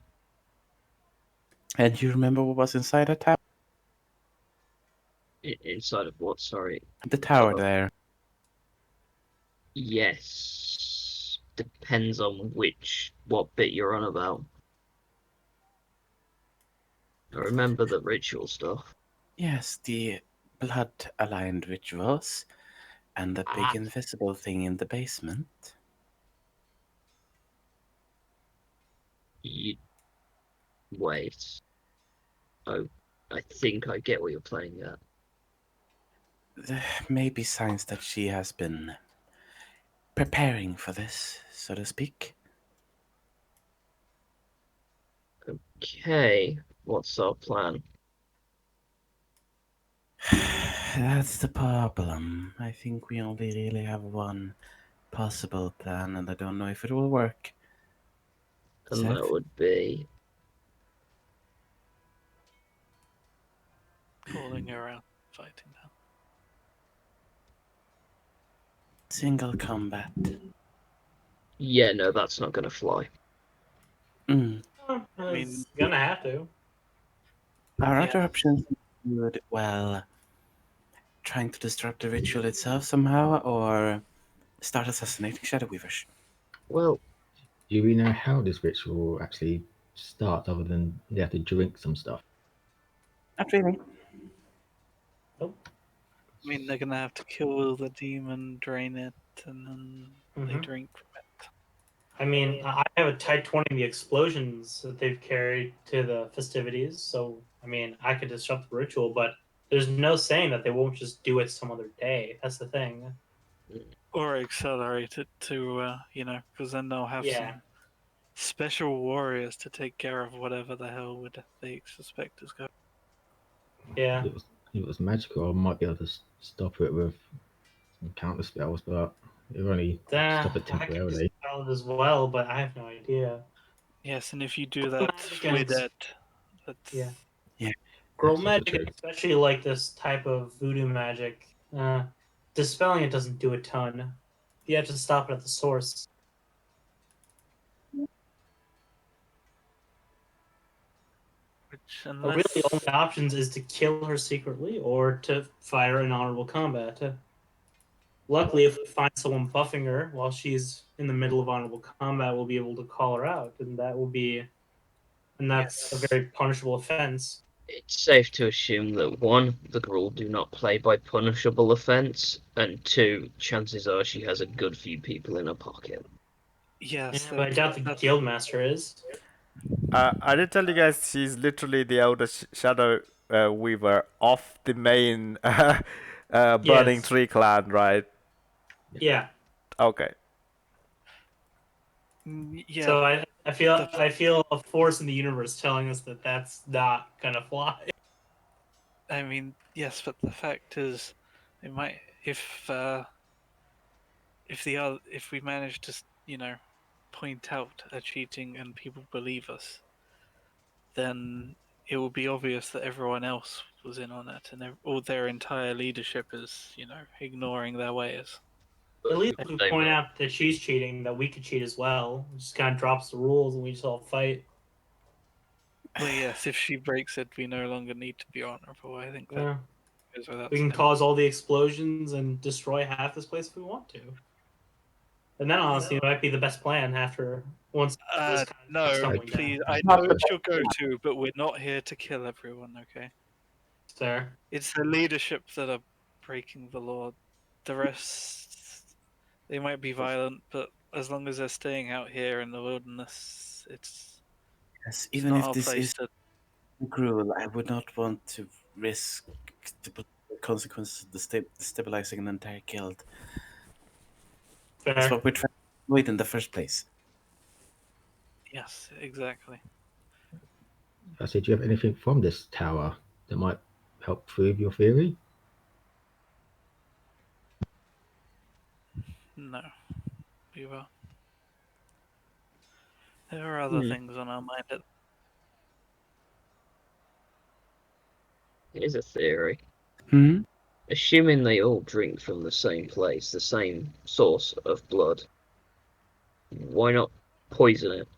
And you remember what was inside that tower? Inside of what? Sorry. The tower Oh, there. yes. Depends on what bit you're on about. I remember the ritual stuff. Yes, the blood-aligned rituals, and the big Ah. invisible thing in the basement. You wait. Oh, I think I get what you're playing at. There may be signs that she has been preparing for this, so to speak. Okay. What's our plan? That's the problem. I think we only really have one possible plan, and I don't know if it will work. And that Seth? would be Fooling around, fighting now. Single combat. yeah, no, that's not gonna fly. Mm. I mean, It's gonna have to. Our Yeah. other options include, well, trying to disrupt the ritual itself somehow, or start assassinating Shadow Weavers. Well, Do we know how this ritual actually starts other than they have to drink some stuff? Not really. Nope. I mean, they're gonna have to kill the demon, drain it, and then they Mhm. drink from it. I mean, I have a Type 20 in the explosions that they've carried to the festivities, so I mean, I could disrupt the ritual, but there's no saying that they won't just do it some other day. That's the thing. Or accelerate it to, because then they'll have Yeah. some special warriors to take care of whatever the hell would they suspect is going. Yeah. If it was magical, I might be able to stop it with some counter spells, but it only stop it I could use temporarily. it as well, but I have no idea. Yes, and if you do that Magic with and it, yeah, that's girl That's also magic, true. especially like this type of voodoo magic, dispelling it doesn't do a ton. You have to stop it at the source. which Really, the unless only options is to kill her secretly or to fight her in honorable combat. Luckily, if we find someone buffing her while she's in the middle of honorable combat, we'll be able to call her out, and that's a yes, very punishable offense. it's safe to assume that one, the rule do not play by punishable offence, and two, chances are she has a good few people in her pocket. yes, But I doubt the that's Guildmaster is. I did tell you guys she's literally the elder shadow weaver of the main burning Yes. tree clan, right? Yeah. Okay. yeah. So The I feel a force in the universe telling us that that's not gonna fly. I mean, yes, but the fact is, it might if we manage to point out a cheating and people believe us, then it will be obvious that everyone else was in on it, and all their entire leadership is ignoring their ways. At But least who if would we they point not? out that she's cheating, that we could cheat as well. It just kind of drops the rules and we just all fight. Well, yes, if she breaks it, we no longer need to be honorable. I think that Yeah. goes without We can saying. cause all the explosions and destroy half this place if we want to. And that honestly might be the best plan after once this kind of stuff No, I, tumbling please. down. I Not know the it's your go-to, but we're not here to kill everyone. Okay, There. it's the leadership that are breaking the law. the rest, they might be violent, but as long as they're staying out here in the wilderness, Yes, it's even not if our this place is to. cruel, I would not want to risk the consequences of destabilizing an entire guild. That's Fair. what we're trying to avoid in the first place. Yes, exactly. I said, do you have anything from this tower that might help prove your theory? No, we will. There are other Hmm. things on our mind. Here's a theory. Hmm? Assuming they all drink from the same place, the same source of blood, why not poison it?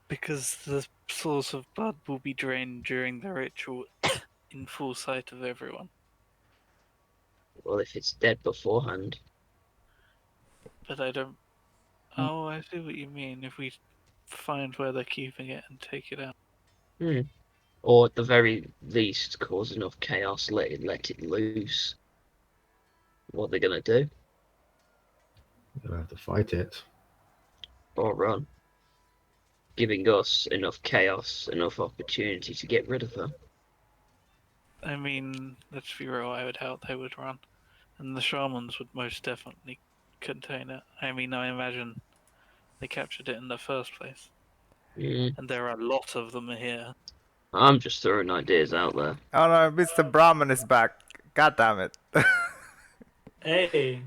Because the source of blood will be drained during the ritual in full sight of everyone. Well, if it's dead beforehand. But I don't. Oh, I see what you mean. If we find where they're keeping it and take it out. Hmm. Or at the very least, cause enough chaos, let it loose. What they're gonna do? You'll have to fight it. Or run, giving us enough chaos, enough opportunity to get rid of her. I mean, let's be real, I would doubt they would run. And the shamans would most definitely contain it. I mean, I imagine they captured it in the first place. Hmm. And there are a lot of them here. I'm just throwing ideas out there. Oh no, Mr. Brahman is back. God damn it. Hey,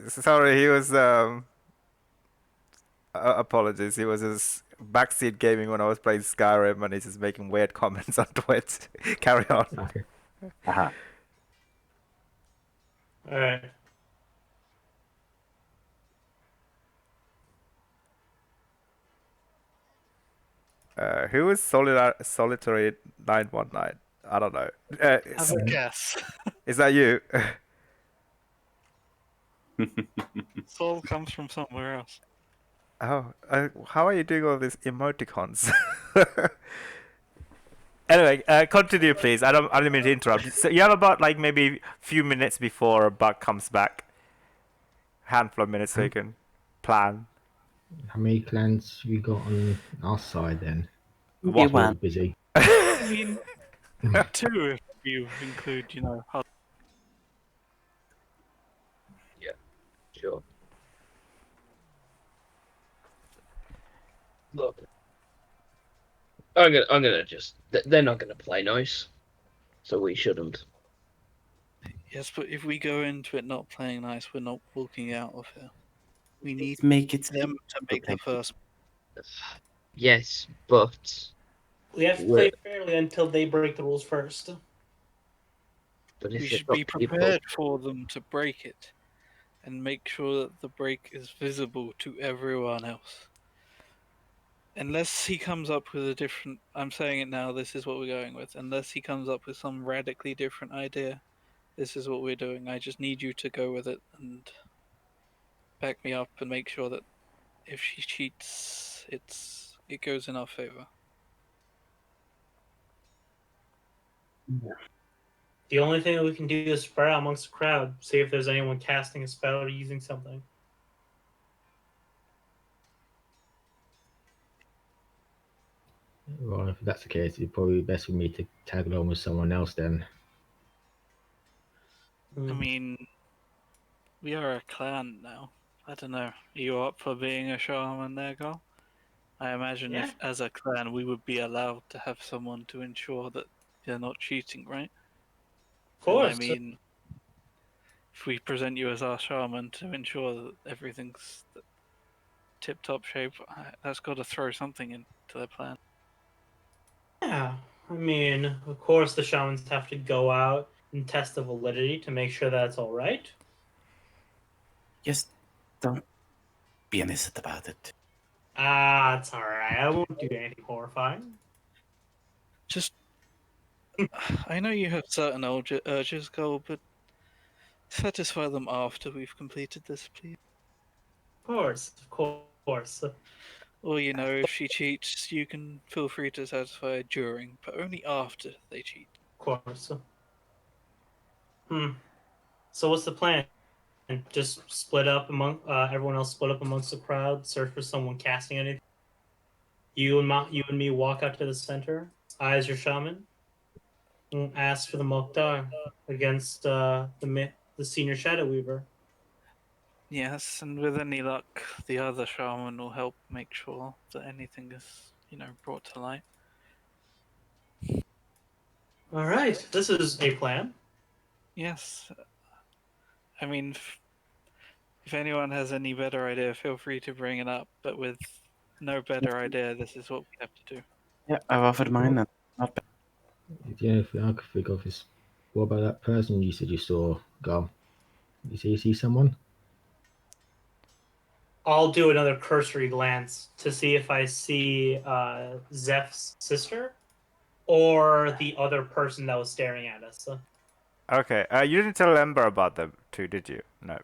Sorry, he was apologies. He was just backseat gaming when I was playing Skyrim, and he's just making weird comments on Twitch. Carry on. Okay. Aha. all right. Who is Solitary 919? I don't know. Have a guess. Is that you? Soul comes from somewhere else. Oh, how are you doing all these emoticons? Anyway, continue, please. I don't mean to interrupt. So you have about like maybe a few minutes before Buck comes back. Handful of minutes so you can plan. How many clans we got on our side then? You What? We're all want busy. I mean, two if you include, Yeah, sure. Look, I'm gonna just. They're not gonna play nice, so we shouldn't. yes, but if we go into it not playing nice, we're not walking out of here. We need make it them to make the play. first. Yes, but We have to we're, play fairly until they break the rules first. but We if they've should got be people, prepared for them to break it and make sure that the break is visible to everyone else. Unless he comes up with a different. I'm saying it now, this is what we're going with. Unless he comes up with some radically different idea, this is what we're doing. I just need you to go with it and back me up and make sure that if she cheats, it goes in our favor. The only thing that we can do is spread out amongst the crowd, see if there's anyone casting a spell or using something. Well, if that's the case, it'd probably be best for me to tag along with someone else then. I mean, we are a clan now. I don't know. Are you up for being a shaman there, girl? I imagine Yeah. if, as a clan, we would be allowed to have someone to ensure that they're not cheating, right? Of And I course. mean, if we present you as our shaman to ensure that everything's tip top shape, that's got to throw something into the plan. Yeah. I mean, of course, the shamans have to go out and test the validity to make sure that's all right. Just don't be innocent about it. Ah, it's all right. I won't do anything horrifying. Just, I know you have certain urges, girl, but satisfy them after we've completed this, please. Of course. Or, if she cheats, you can feel free to satisfy her during, but only after they cheat. Of course. Hmm. So what's the plan? Just split up among everyone else. Split up amongst the crowd. Search for someone casting anything. You and me walk out to the center. I, as your shaman, and ask for the Mokhtar against the senior Shadow Weaver. Yes, and with any luck, the other shaman will help make sure that anything is, brought to light. All right, this is a plan. Yes, I mean, if anyone has any better idea, feel free to bring it up. But with no better idea, this is what we have to do. Yeah, I've offered mine. And not bad. The only thing I could think of is, what about that person you said you saw, Go? You see someone? I'll do another cursory glance to see if I see Zeph's sister or the other person that was staring at us. Okay. You didn't tell Ember about them too, did you? No.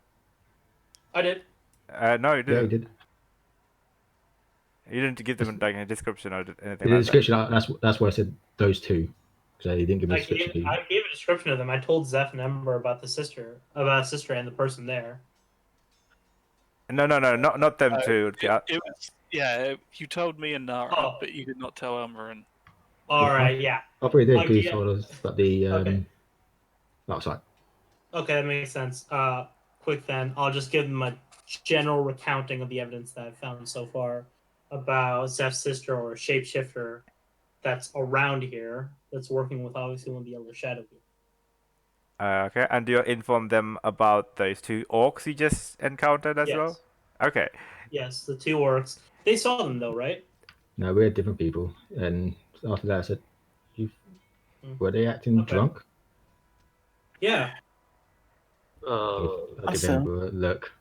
I did. No, you Yeah, he didn't. did. You didn't give them like a description or anything The like that. description, that's why I said those two. So he didn't give me a description. I gave a description of them. I told Zeph and Ember about the sister, and the person there. No, not them two. It was, yeah. You told me and Nara, Oh, but you did not tell Amarin. all right, yeah. I probably did because he Yeah. told us about the. Okay. Oh, sorry. Okay, that makes sense. Quick then, I'll just give them a general recounting of the evidence that I've found so far about Zeph's sister or a shapeshifter that's around here that's working with obviously one of the Elder Shadow people. Okay, and you inform them about those two orcs you just encountered as well? Yes. Okay. Yes, the two orcs. They saw them though, right? No, we're different people. And after that, I said, you, were they acting Okay. drunk? Yeah. Oh, I give Ember a look.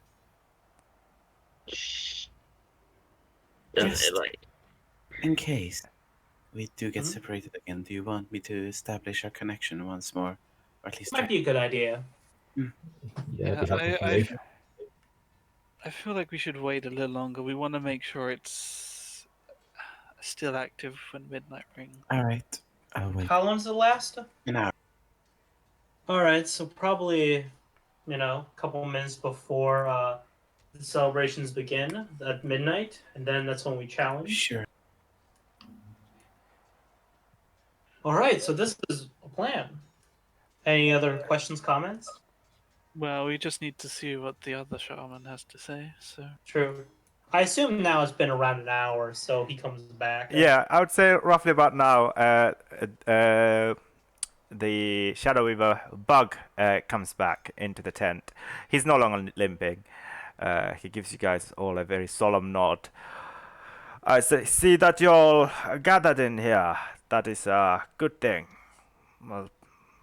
don't Just- like. In case we do get Mhm. separated again, do you want me to establish our connection once more? Or at least Might be a good idea. Yeah, it'd be helpful for me. I feel like we should wait a little longer. We want to make sure it's still active when midnight rings. Alright, I'll wait How long does it last? an hour. All right, so probably, a couple minutes before the celebrations begin at midnight, and then that's when we challenge. Sure. All right, so this is a plan. Any other questions, comments? Well, we just need to see what the other shaman has to say. So True. I assume now it's been around an hour, so he comes back. Yeah, I would say roughly about now, the Shadow Weaver bug comes back into the tent. He's no longer limping. He gives you guys all a very solemn nod. I see that you all gathered in here. That is a good thing. Well,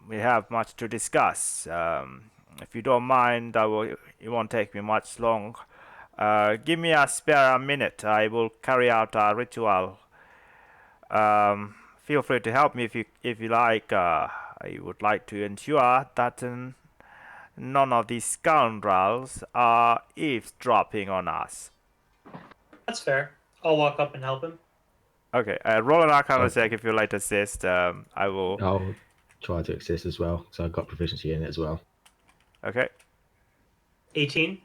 we have much to discuss. If you don't mind, it won't take me much long. Give me a spare minute. I will carry out a ritual. Feel free to help me if you like. I would like to ensure that none of these scoundrels are eavesdropping on us. That's fair. I'll walk up and help him. Okay, roll an Arcana Okay. check if you'd like to assist. I will. I'll try to assist as well, so I've got proficiency in it as well. Okay. 18.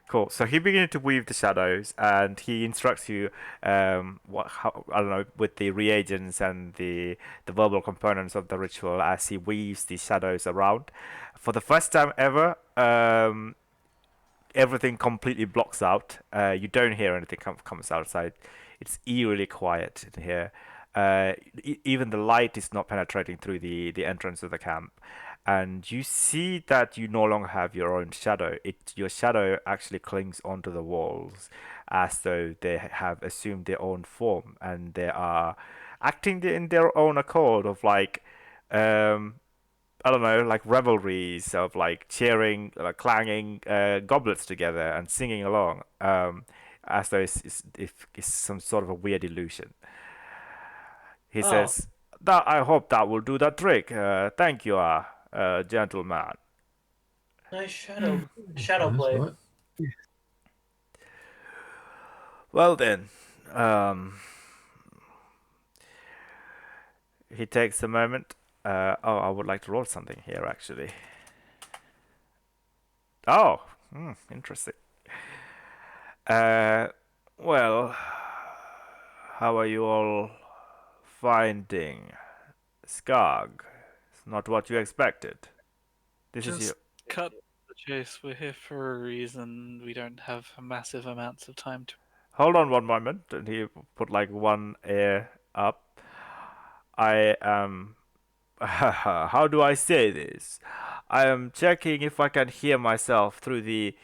Cool. So he begins to weave the shadows, and he instructs you, I don't know, with the reagents and the verbal components of the ritual as he weaves the shadows around. For the first time ever, everything completely blocks out. You don't hear anything comes outside. It's eerily quiet in here. Even the light is not penetrating through the entrance of the camp. And you see that you no longer have your own shadow. Your shadow actually clings onto the walls as though they have assumed their own form, and they are acting in their own accord of like, I don't know, like revelries of like cheering, like clanging goblets together and singing along, as though it's some sort of a weird illusion. He says, "That I hope that will do the trick. Thank you, gentleman." Nice shadow That's blade. right. Well then, he takes a moment. I would like to roll something here actually. Oh, interesting. Uh, well, how are you all finding Skag? It's not what you expected. This is you. Just cut the chase. We're here for a reason. We don't have massive amounts of time to. Hold on one moment. And he put like one ear up. I am. How do I say this? I am checking if I can hear myself through the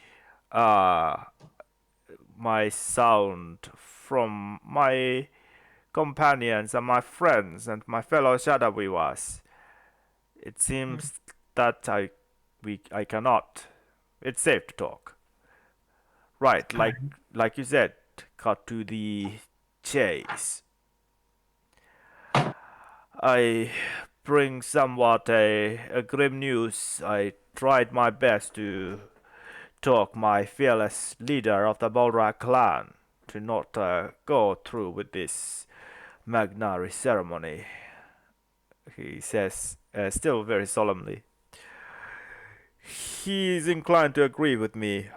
uh my sound from my companions and my friends and my fellow shadow weavers. It Hmm. seems that I cannot. It's safe to talk. Right, All right. like you said, cut to the chase. I bring somewhat a grim news. I tried my best to talk my fearless leader of the Boldrak clan to not go through with this Magnari ceremony. He says, still very solemnly. He is inclined to agree with me.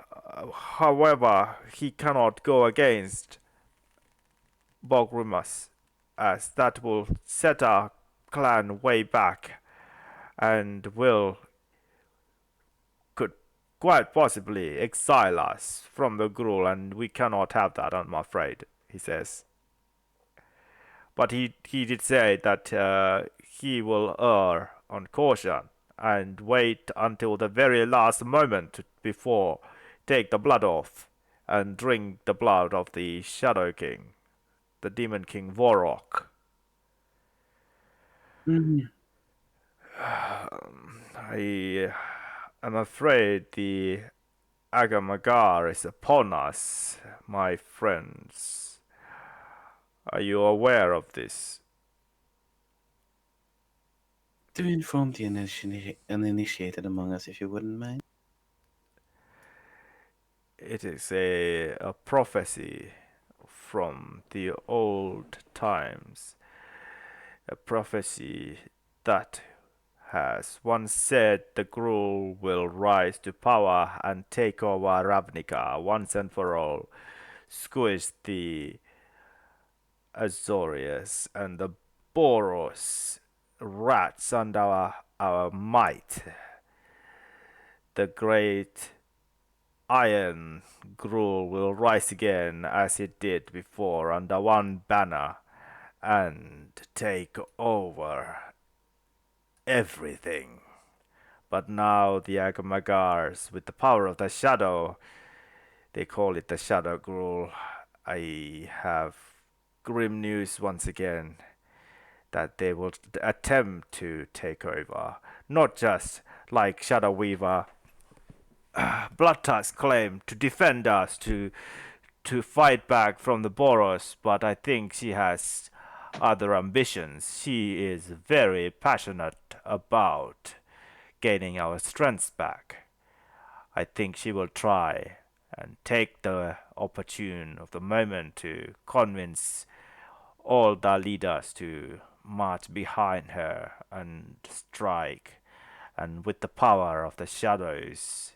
However, he cannot go against Bogrimas, as that will set our clan way back and will could quite possibly exile us from the Gruul, and we cannot have that, I'm afraid, he says. But he did say that he will err on caution and wait until the very last moment before take the blood off and drink the blood of the Shadow King, the Demon King Vorok. Mm. I am afraid the Agamagar is upon us, my friends. Are you aware of this? Do inform the uninitiated among us if you wouldn't mind. It is a prophecy from the old times, a prophecy that has once said the Gruul will rise to power and take over Ravnica once and for all, squish the Azorius and the Boros rats under our might. The great Iron Gruul will rise again as it did before under one banner and take over everything. But now the Agamagars, with the power of the shadow, they call it the Shadow Gruul. I have grim news once again that they will attempt to take over. Not just like Shadow Weaver Bloodtusk claimed to defend us, to fight back from the Boros, but I think she has other ambitions. She is very passionate about gaining our strength back. I think she will try and take the opportune of the moment to convince all the leaders to march behind her and strike. And with the power of the shadows,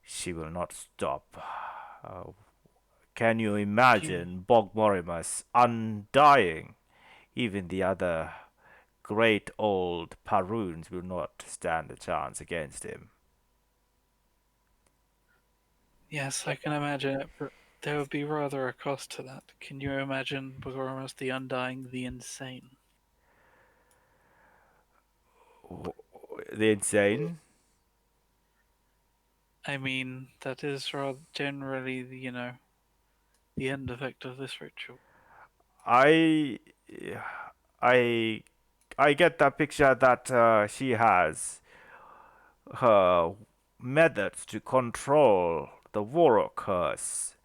she will not stop. Uh, can you You, imagine Bogmorimus undying? Even the other great old Paruns will not stand a chance against him. yes, I can imagine it, but there would be rather a cost to that. Can you imagine Bogormus the Undying, the Insane? The insane? I mean, that is rather generally, the end effect of this ritual. I, I, I get the picture that she has her methods to control the Warrock curse.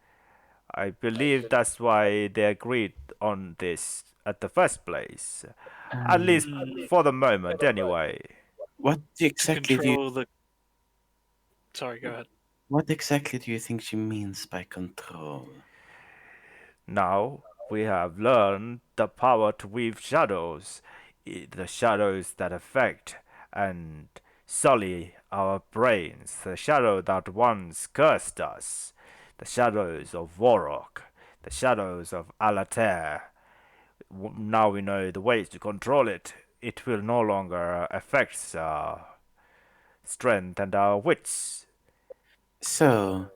I believe that's why they agreed on this at the first place. At least Mm, for the moment, anyway. What to exactly do you control the. Sorry, go ahead. what exactly do you think she means by control? Now we have learned the power to weave shadows, the shadows that affect and sully our brains, the shadow that once cursed us, the shadows of Vorok, the shadows of Alater. Now we know the ways to control it. It will no longer affect our strength and our wits. So,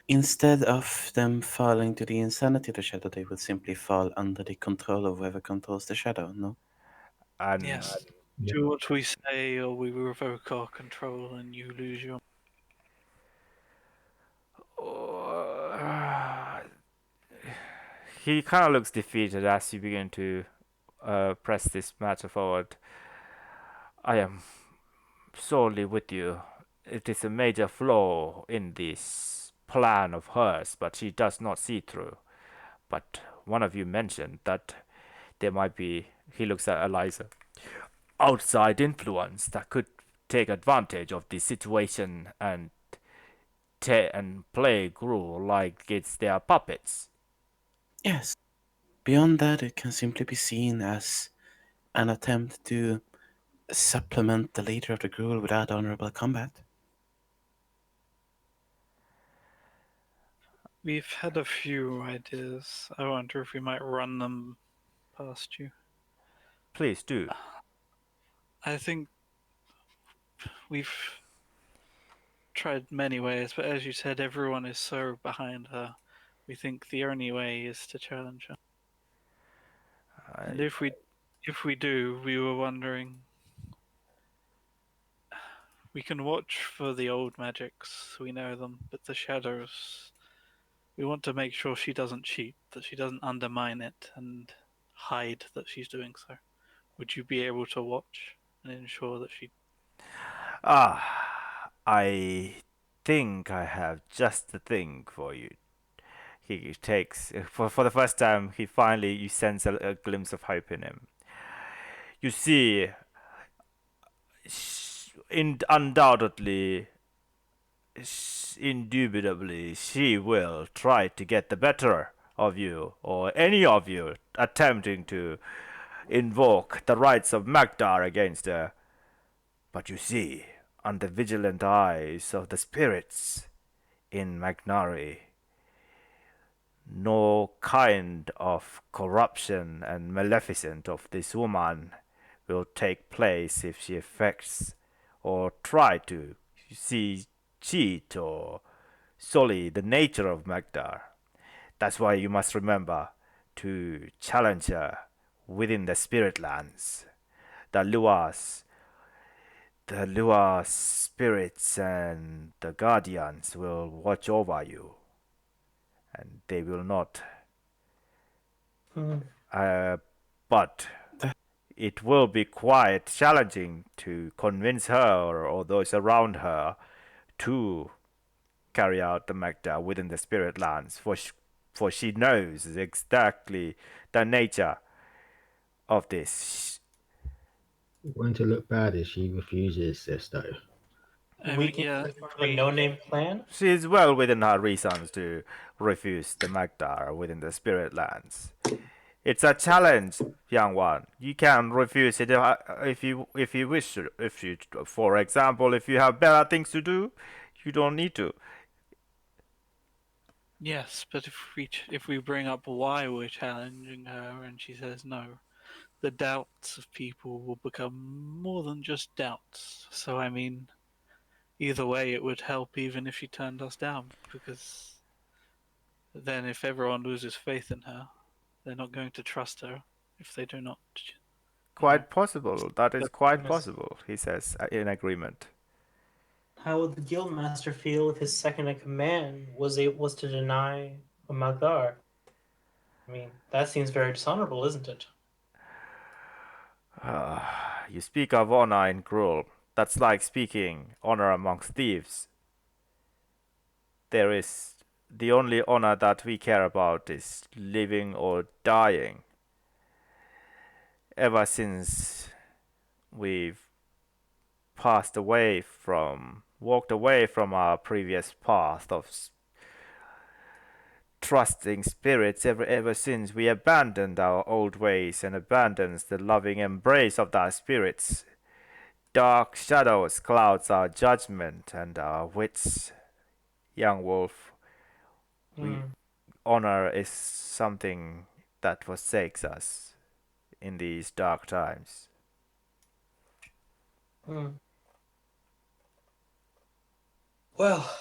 instead of them falling to the insanity of the shadow, they would simply fall under the control of whoever controls the shadow, no? And Yes. Yep. Do what we say, or we revoke our control, and you lose your. he kind of looks defeated as you begin to press this matter forward. I am sorely with you. It is a major flaw in this plan of hers, but she does not see through. But one of you mentioned that there might be, he looks at Eliza, outside influence that could take advantage of the situation and play Gruul like it's their puppets. Yes. Beyond that, it can simply be seen as an attempt to supplement the leader of the Gruul without honorable combat. We've had a few ideas. I wonder if we might run them past you. Please do. I think we've tried many ways, but as you said, everyone is so behind her. We think the only way is to challenge her. And I, if we do, we were wondering, we can watch for the old magics, we know them, but the shadows, we want to make sure she doesn't cheat, that she doesn't undermine it and hide that she's doing so. Would you be able to watch and ensure that she. I think I have just the thing for you. He takes for the first time. He finally you sense a glimpse of hope in him. You see, undoubtedly, indubitably, she will try to get the better of you or any of you attempting to invoke the rights of Magdar against her. But you see, under vigilant eyes of the spirits in Magnari, no kind of corruption and maleficence of this woman will take place if she affects or try to see cheat or sully the nature of Magdar. That's why you must remember to challenge her within the spirit lands. The Luas, the Lua spirits and the guardians will watch over you, and they will not. Hmm. But it will be quite challenging to convince her or those around her to carry out the Magda within the spirit lands, for she knows exactly the nature of this. It won't look bad if she refuses this, though. I We mean, can yeah, a no-name clan. She is well within her reasons to refuse the Magdar within the spirit lands. It's a challenge, young one. You can refuse it if you wish to. If you, for example, if you have better things to do, you don't need to. yes, but if we bring up why we're challenging her and she says no, the doubts of people will become more than just doubts. So I mean, either way, it would help even if she turned us down, because then if everyone loses faith in her, they're not going to trust her if they do not, you know. Quite possible. That is But quite possible, he says in agreement. How would the Guildmaster feel if his second in command was to deny Magdar? I mean, that seems very dishonorable, isn't it? You speak of honor in Gruul. That's like speaking honor amongst thieves. There is the only honor that we care about is living or dying. Ever since we've walked away from our previous path of trusting spirits, ever since we abandoned our old ways and abandoned the loving embrace of our spirits, dark shadows clouds our judgment and our wits. Young wolf, we Hmm. honor is something that forsakes us in these dark times. Hmm. Well,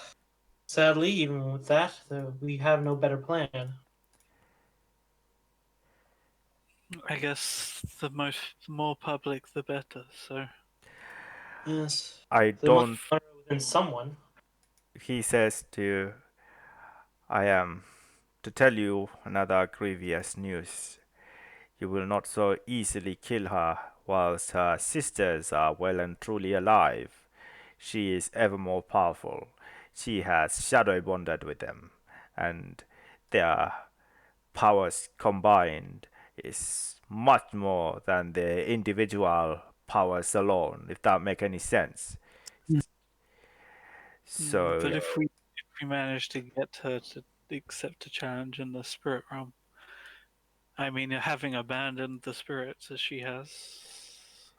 sadly, even with that, we have no better plan. I guess the more public, the better. So Yes, I there must don't, be honor within someone. he says to, I am to tell you another grievous news. You will not so easily kill her whilst her sisters are well and truly alive. She is ever more powerful. She has shadow bonded with them, and their powers combined is much more than their individual powers alone, if that make any sense. But So if we manage to get her to accept a challenge in the spirit realm, I mean, having abandoned the spirits as she has,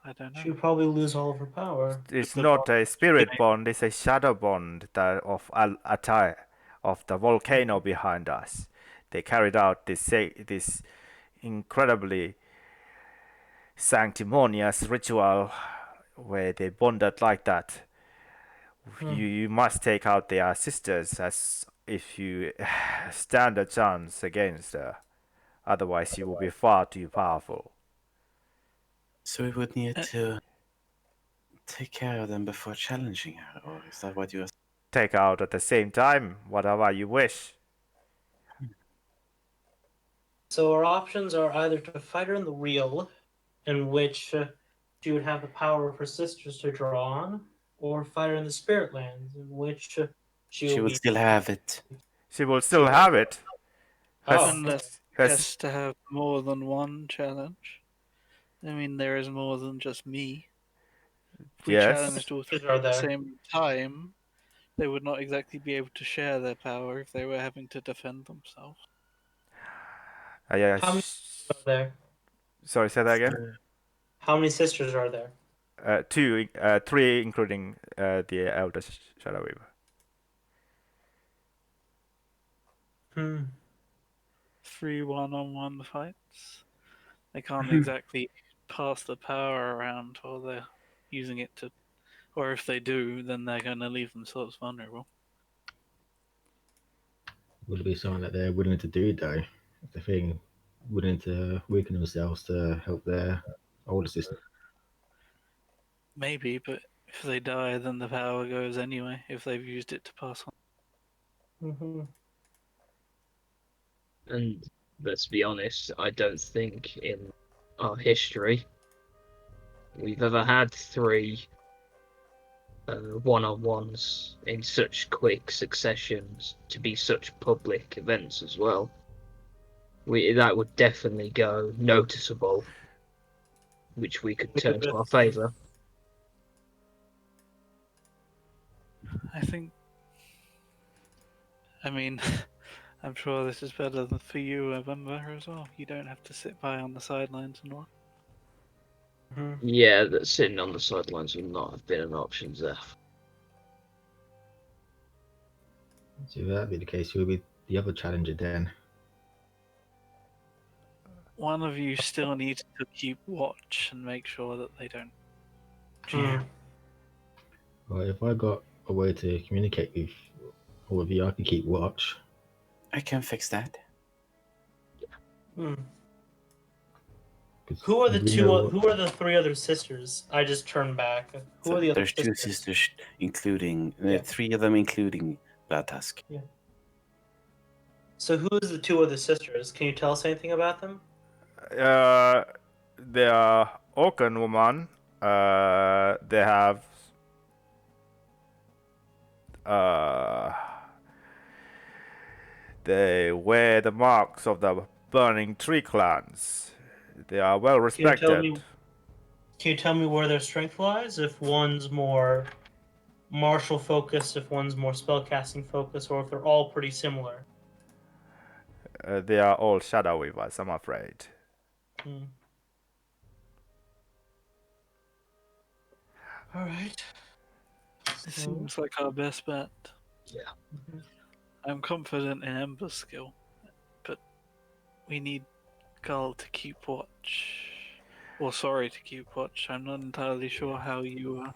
I don't know. She'd probably lose all of her power. it's If the not bond a is spirit bond, it's a shadow bond that of Atai, of the volcano behind us. They carried out this incredibly sanctimonious ritual where they bonded like that. Hmm. You must take out their sisters as if you stand a chance against her. Otherwise, you will be far too powerful. So we would need Uh, to take care of them before challenging her, or is that what you are? Take out at the same time, whatever you wish. So our options are either to fight her in the real, in which she would have the power of her sisters to draw on, or fight her in the spirit lands, in which she She will would be. still have it. She will She still will. have it. Her, Oh, unless she her, has to have more than one challenge. I mean, there is more than just me. If we yes, challenged all three sisters are at the there. same time, they would not exactly be able to share their power if they were having to defend themselves. yeah, How many sisters are there? sorry, say that again. How many sisters are there? Three, including the elder Shadow Weaver. Hmm. 3 one-on-one fights. They can't exactly pass the power around, or they're using it to. Or if they do, then they're going to leave themselves vulnerable. Would it be something that they're willing to do though? If they're feeling willing to weaken themselves to help their older sister. Maybe, but if they die, then the power goes anyway, if they've used it to pass on. Hmm. And let's be honest, I don't think in our history we've ever had three one-on-ones in such quick successions to be such public events as well. That would definitely go noticeable, which we could turn to our favour. I think. I mean, I'm sure this is better than for you, November, as well. You don't have to sit by on the sidelines and watch. Hmm. Yeah, that sitting on the sidelines would not have been an option, Zeph. So if that be the case, who will be the other challenger then? One of you still needs to keep watch and make sure that they don't Hmm. jam. Well, if I got a way to communicate with all of you, I can keep watch. I can fix that. Hmm. 'Cause Who are the would we two? know what? Who are the three other sisters? I just turned back. Who So are the other there's two sisters? sisters, including Yeah. three of them, including Blood Tusk. Yeah. So who is the two other sisters? Can you tell us anything about them? Uh, they are Orcan woman. They have uh, they wear the marks of the burning tree clans. They are well Can you tell respected. me? Can you tell me where their strength lies? If one's more martial focused, if one's more spellcasting focused, or if they're all pretty similar. They are all shadow weavers, I'm afraid. Hmm. All right. It So, seems like our best bet. mhm. I'm confident in Ember's skill, but we need Gull to keep watch. Or sorry, to keep watch. I'm not entirely sure how well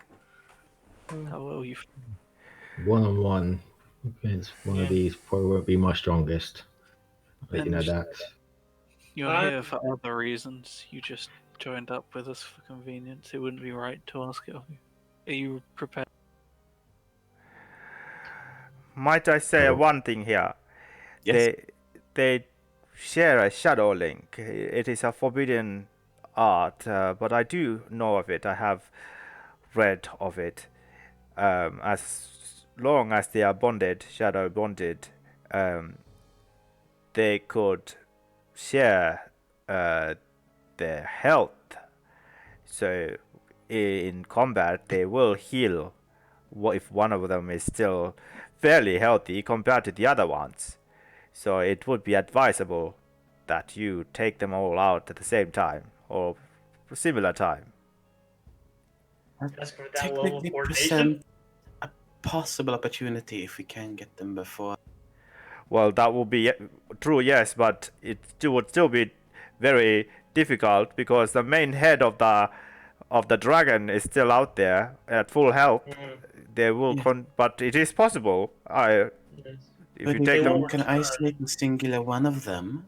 you. 1-on-1 against one of Yeah. these probably won't be my strongest. I'll let you know And that. you're I- here for other reasons. You just joined up with us for convenience. It wouldn't be right to ask of you. Are you prepared? Might I say Oh. one thing here? Yes. They share a shadow link. It is a forbidden art, but I do know of it. I have read of it. As long as they are bonded, shadow bonded, um, they could share their health. So in combat, they will heal if one of them is still fairly healthy compared to the other ones. So it would be advisable that you take them all out at the same time or similar time. Ask for that level of Technically coordination. present a possible opportunity if we can get them before. Well, that would be true, yes, but would still be very difficult because the main head of the dragon is still out there at full health. Mhm. They will, Yes. but it is possible. Yes. If But you if They take won't them, one can return. isolate a singular one of them,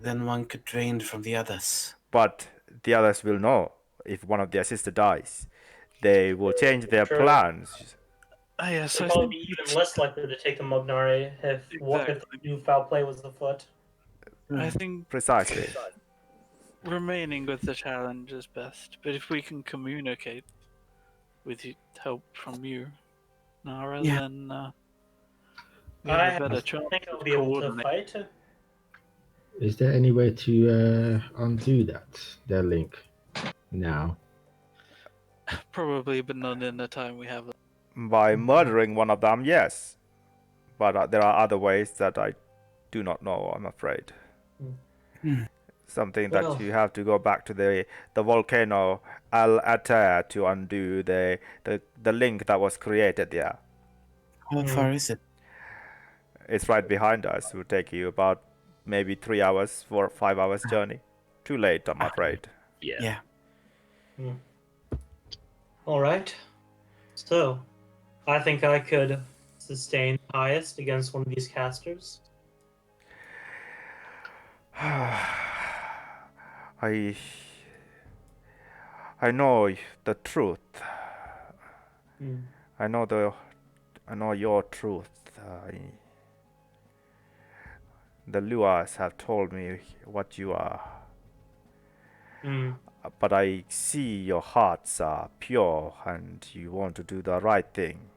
then one could drain from the others. but the others will know if one of their sister dies. They will change their True. plans. Ah, yes, They'd I probably think be even less likely to take the Mugnare if exactly. they knew foul play was afoot. I think Precisely. remaining with the challenge is best. But if we can communicate with help from you, Nara, Yeah. then we have a better I chance think I'll of be able to coordinating. fight. Is there any way to undo their link now? Probably, but not in the time we have. By murdering one of them, yes. But there are other ways that I do not know, I'm afraid. Hmm. Something that Well, you have to go back to the volcano Al Atar to undo the link that was created there. How far is it? It's right behind us. It will take you about maybe 3 hours, 5 hours journey. Too late, I'm afraid. Yeah. Yeah. all right. So, I think I could sustain highest against one of these casters. I I know the truth. Hmm. I know your truth. The Luas have told me what you are, Hmm. but I see your hearts are pure and you want to do the right thing.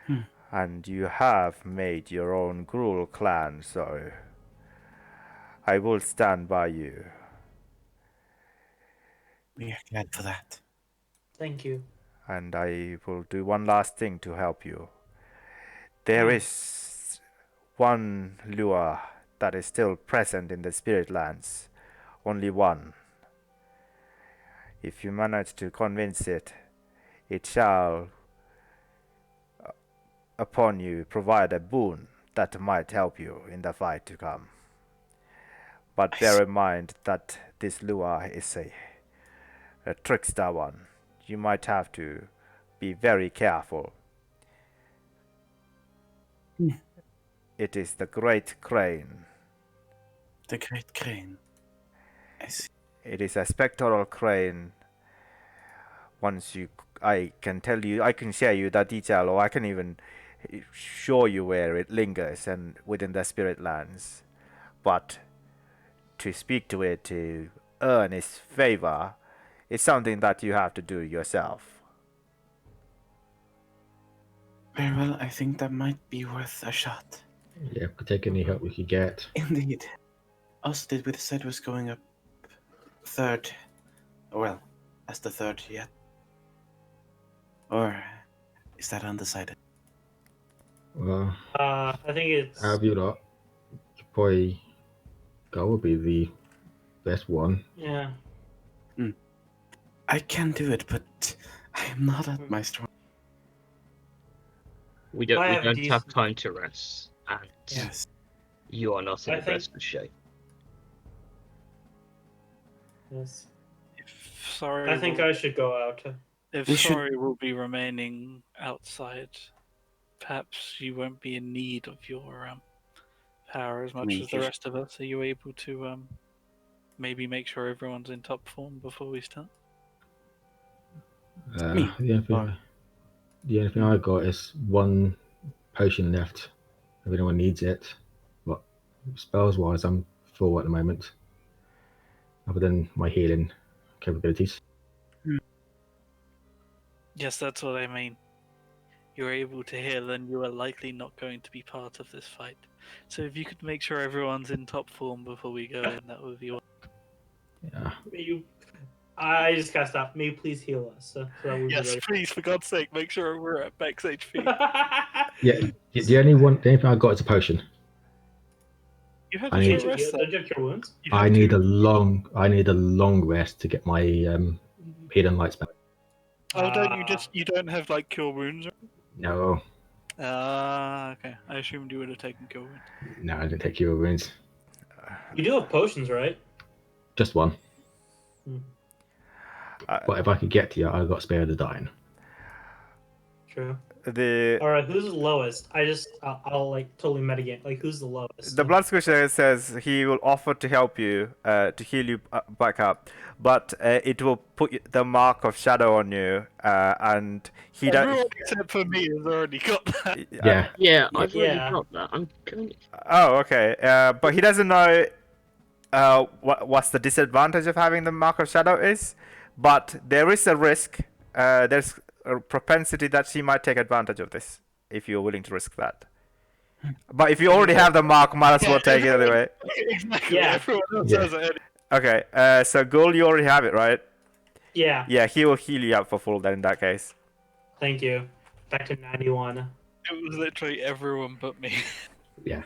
Hmm. And you have made your own Gruul clan, so I will stand by you. We are glad for that. Thank you. And I will do one last thing to help you. There is one lure that is still present in the spirit lands. Only one. If you manage to convince it, it shall, upon you, provide a boon that might help you in the fight to come. But I bear see. in mind that this lure is a trickster one. You might have to be very careful. Hmm. It is the Great Crane. The Great Crane. I see. It is a spectral crane. I can tell you, I can share you that detail, or I can even show you where it lingers and within the spirit lands. But to speak to it, to earn its favor, is something that you have to do yourself. Very well, I think that might be worth a shot. Yeah, we could take any help we could get. Indeed. Also, did we decide was going up third? Well, as the third yet? Or is that undecided? Well, I think it's out of you lot, probably Gull would be the best one. yeah. Hmm. I can do it, but I am not at my strong. We don't I we have don't have decent- time to rest, and Yes. you are not in I the think- best of shape. Yes. If sorry, I think I should go out. if We should- sorry will be remaining outside, perhaps you won't be in need of your power as much mean, as the you should- rest of us. Are you able to maybe make sure everyone's in top form before we start? Me. The only thing I got is one potion left. If anyone needs it, but spells wise, I'm full at the moment. Other than my healing capabilities. Yes, that's what I mean. You're able to heal, and you are likely not going to be part of this fight. So if you could make sure everyone's in top form before we go in, that would be wonderful. Yeah. I just gotta stop. May you please heal us so that we'll Yes, be please, for God's sake, make sure we're at max HP. ready. Yeah. The only thing I got is a potion. You had I a need- short rest. Don't you have cure wounds? You have I need to- a long rest to get my healing lights back. Oh, don't you don't have like cure wounds? No, Okay. I assumed you would have taken cure wounds. no, I didn't take cure wounds. You do have potions, right? Just one. Uh, But if I could get to you, I got spare the dying. True. The All right, who's the lowest? I'll like totally metagame. Like, who's the lowest? the blood squisher says he will offer to help you, to heal you back up, but it will put the mark of shadow on you, and he does. Everyone except for me has already got that. Yeah. Yeah, I've already Yeah. got that. I'm going. Oh, okay. But he doesn't know what's the disadvantage of having the mark of shadow is, but there is a risk. There's a propensity that she might take advantage of this if you're willing to risk that. But if you already have the mark, might as well take it anyway. Exactly. Yeah. Everyone else Yeah. has it. Okay. So Ghoul, you already have it, right? Yeah. Yeah, he will heal you up for full then in that case. Thank you. Back to 91. It was literally everyone but me. Yeah,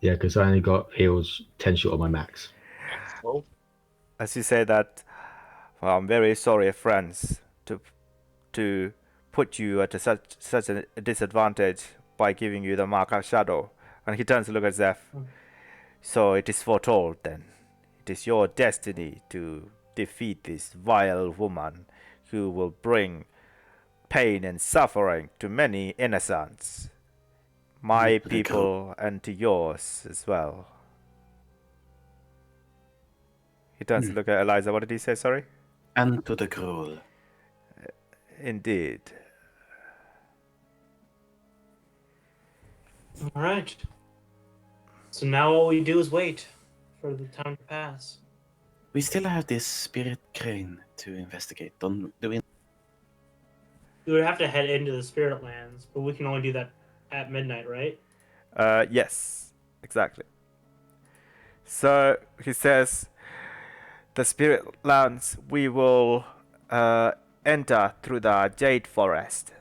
because I only got heals 10 short of my max. Well, As you say that, well, I'm very sorry, friends, to put you at such a disadvantage by giving you the mark of shadow. And he turns to look at Zeph. So it is foretold then. It is your destiny to defeat this vile woman who will bring pain and suffering to many innocents. My To the people and to yours as well. He turns to look at Eliza. What did he say, sorry? And to the cruel. Indeed. All right. So now all we do is wait for the time to pass. We still have this spirit crane to investigate. Don't do we? We would have to head into the spirit lands, but we can only do that at midnight, right? Yes, exactly. So he says, the spirit lands we will enter through the jade forest,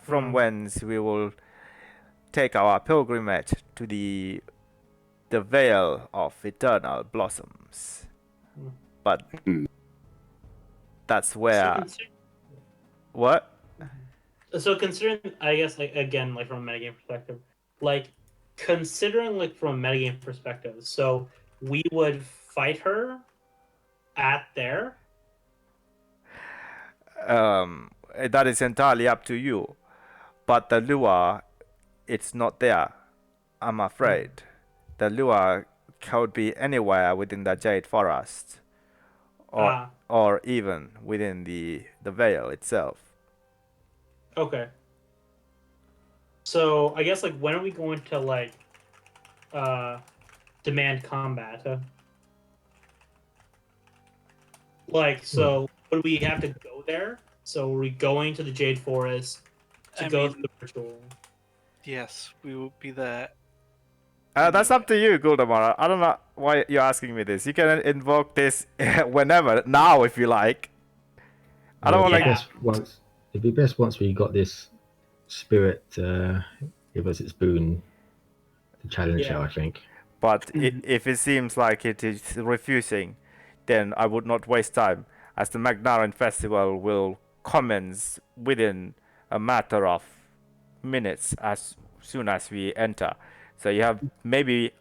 from whence we will take our pilgrimage to the Vale of Eternal Blossoms. But that's where. What? So considering, I guess, like again, like from a metagame perspective, like considering like from a metagame perspective, so we would fight her at there. That is entirely up to you. But the lure, it's not there. I'm afraid. The lure could be anywhere within the Jade Forest, or even within the Vale itself. Okay. So I guess like when are we going to like demand combat? Like, so would we have to go there? So are we going to the Jade Forest to go through the ritual? Yes, we will be there. That's up to you, Guildmaster. I don't know why you're asking me this. You can invoke this whenever, now if you like. I don't want to. It'd be best once we got this spirit give us its boon to challenge her, I think. But if it seems like it is refusing, then I would not waste time. as the Magnaran festival will commence within a matter of minutes as soon as we enter. So you have maybe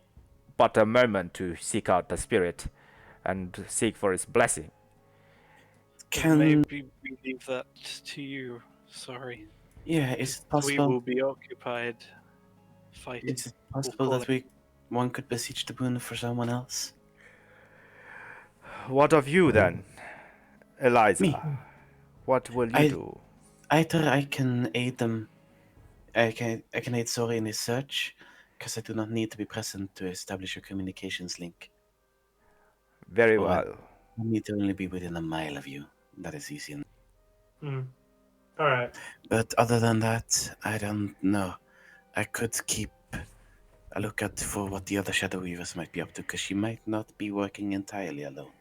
but a moment to seek out the spirit and seek for its blessing. Can Maybe we leave that to you. Sorry. yeah, is it We possible? will be occupied fighting. Is it possible call that one could beseech the boon for someone else? What of you then, Eliza? Me. What will you I do? either I can aid them. I can aid Sori in his search, because I do not need to be present to establish a communications link. Very Or I well. need to only be within a mile of you. That is easy. All right. But other than that, I don't know. I could keep a lookout for what the other Shadow Weavers might be up to, because she might not be working entirely alone.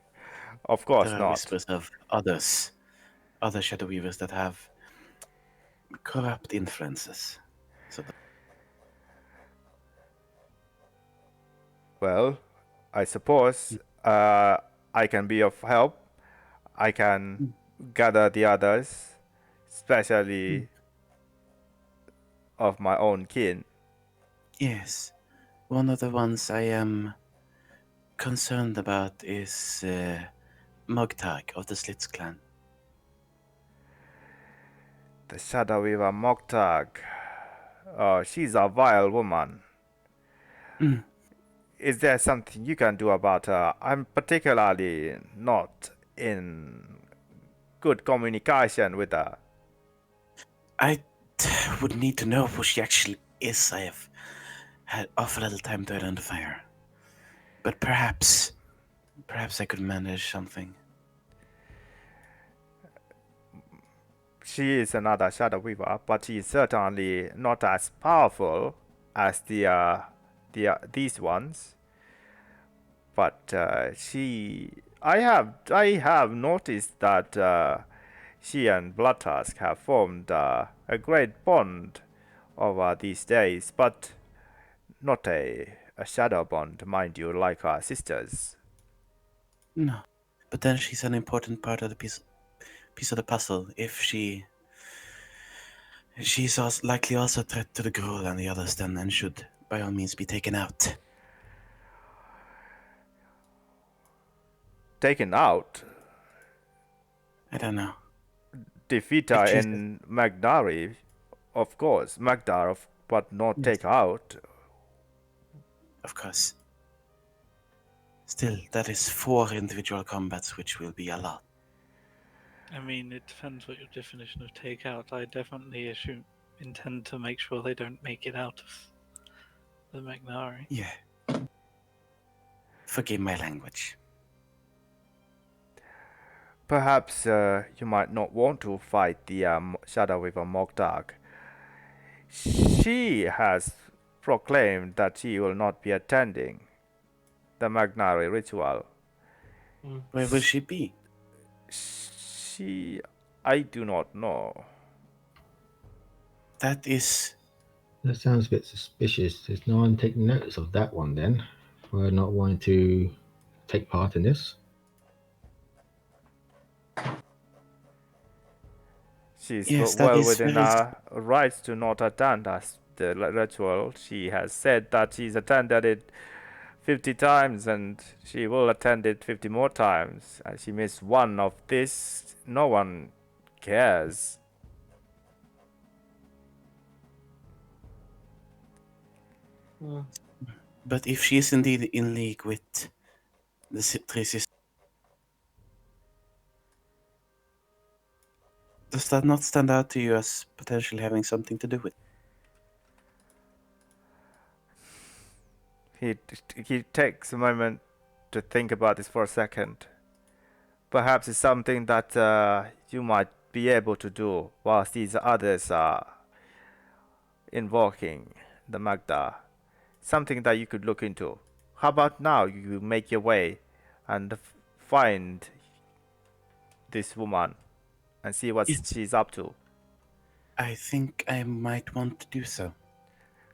Of course There are not. whispers of other Shadow Weavers that have corrupt influences. So Well, I suppose I can be of help. I can gather the others, especially of my own kin. yes, one of the ones I am concerned about is Mogtag of the Slits clan. The Shadow Weaver Moktag. Oh, she's a vile woman. Mm. Is there something you can do about her? I'm particularly not in good communication with her. I would need to know who she actually is. I have had awful little time to identify her. But perhaps I could manage something. She is another Shadow Weaver, but she is certainly not as powerful as these ones. But I have noticed that she and Bloodtusk have formed a great bond over these days, but not a shadow bond, mind you, like our sisters. No. But then she's an important part of the piece of the puzzle. If she's also likely also a threat to the Gruul and the others then, and should by all means be taken out. Taken out? I don't know. Defeat her If she's in Magnari, of course, Magdar, but not Yes. take out. Of course. Still, that is 4 individual combats, which will be a lot. I mean, it depends what your definition of take out. I definitely intend to make sure they don't make it out of the Magnari. Yeah. Forgive my language. Perhaps you might not want to fight the Shadow Weaver Mogdag. She has proclaimed that she will not be attending the Magnari ritual. Where will she be? I do not know. That is... That sounds a bit suspicious. There's no one taking notice of that one then, for not wanting to take part in this. She's Yes, that well is within very... her rights to not attend us the ritual. She has said that she's attended it 50 times and she will attend it 50 more times. And she missed one of this. No one cares. But if she is indeed in league with the 3 sisters, does that not stand out to you as potentially having something to do with? He takes a moment to think about this for a second. Perhaps it's something that you might be able to do whilst these others are invoking the Magda. Something that you could look into. How about now you make your way and find this woman and see what Yes. she's up to. I think I might want to do so.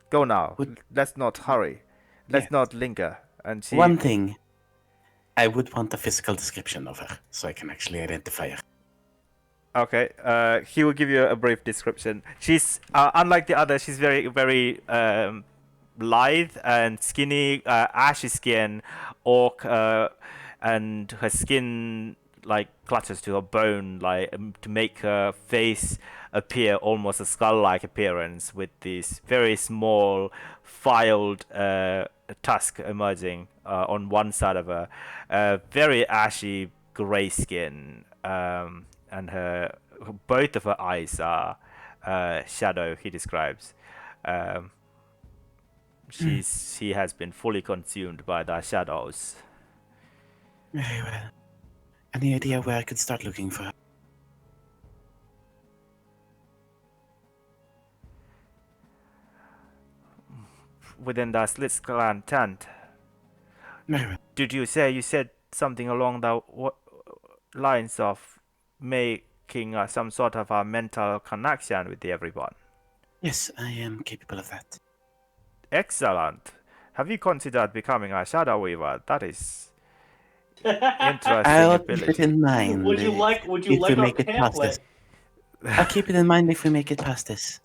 Go now. Would- Let's not hurry. Let's Yes. not linger and see. One thing. I would want a physical description of her so I can actually identify her. Okay, he will give you a brief description. She's unlike the others. She's very, very lithe and skinny, ashy skin, orc, and her skin like clutches to her bone, like to make her face appear almost a skull-like appearance, with this very small, filed tusk emerging on one side of her. Very ashy gray skin. And both of her eyes are shadow. He describes. She has been fully consumed by the shadows. Very well. Any idea where I could start looking for her? Within the Slits clan tent. Very well. Did you said something along the lines of making some sort of a mental connection with everyone? Yes, I am capable of that. Excellent. Have you considered becoming a shadow weaver? That is interesting I'll keep it ability. in mind. Would you like if our we make it past this. pamphlet? I'll keep it in mind if we make it past this.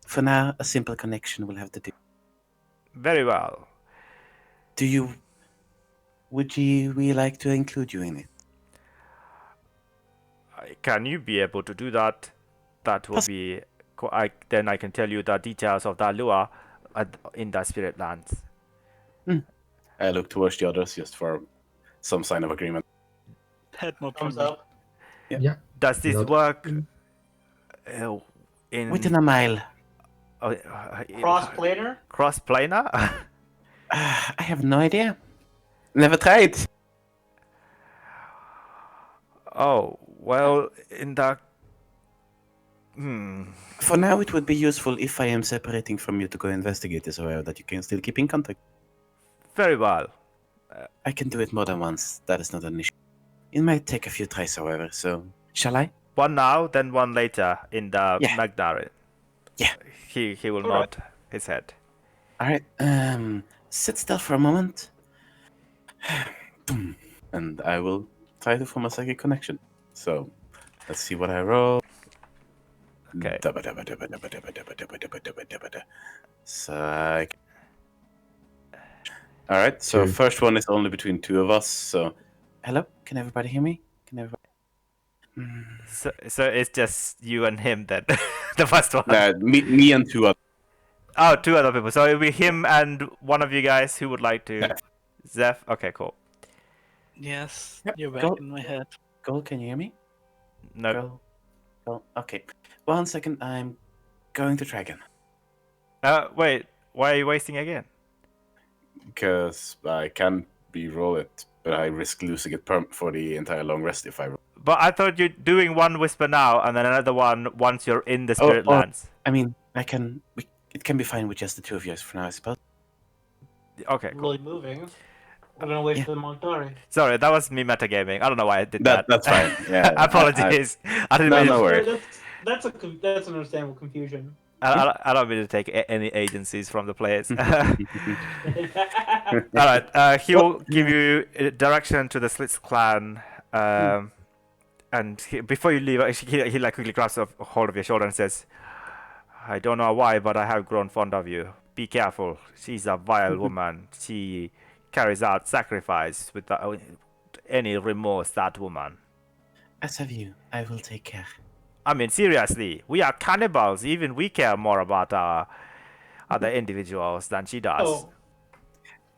For now, a simple connection will have to do. Very well. Would we like to include you in it? Can you be able to do that? That will be. Then I can tell you the details of the lure in the spirit lands. I look towards the others just for some sign of agreement. Head nod Thumbs from me. up. Yeah. Does this Nod. work in Within a mile. Cross-planar? Cross-planar? I have no idea. Never tried. Oh, well, in that. For now, it would be useful if I am separating from you to go investigate this, however, that you can still keep in contact. Very well. I can do it more than once. That is not an issue. It might take a few tries, however, so... Shall I? One now, then one later in the Yeah. Magdarin. Yeah. He will All right. nod his head. Alright, sit still for a moment. And I will try to form a psychic connection. So, let's see what I roll. Okay. Psych. Alright, so Two. first one is only between two of us, so... Hello? Can everybody hear me? Can everybody... So it's just you and him then. The first one. me and two others. Oh, two other people. So it'll be him and one of you guys who would like to. Zeph. Zeph? Okay, cool. Yes, Yep, you're back go. in my head. Goal, can you hear me? No. Goal. Okay. 1 second, I'm going to try again. Wait. Why are you wasting again? Because I can re-roll it, but I risk losing it for the entire long rest if I roll. But I thought you're doing one whisper now and then another one once you're in the spirit lands. I mean, it can be fine with just the two of you for now, I suppose. Okay, cool. Really moving. I'm gonna wait Yeah. for the Montari. Sorry, that was me metagaming. I don't know why I did that. That's fine. Yeah. Apologies. I didn't No, mean no to, worries. That's an understandable confusion. I don't mean to take any agencies from the players. Alright, he'll give you direction to the Slits clan. And before you leave, he like quickly grabs a hold of your shoulder and says, I don't know why, but I have grown fond of you. Be careful. She's a vile woman. She carries out sacrifice without any remorse, that woman. As have you. I will take care. I mean, seriously, we are cannibals. Even we care more about our other individuals than she does. Oh,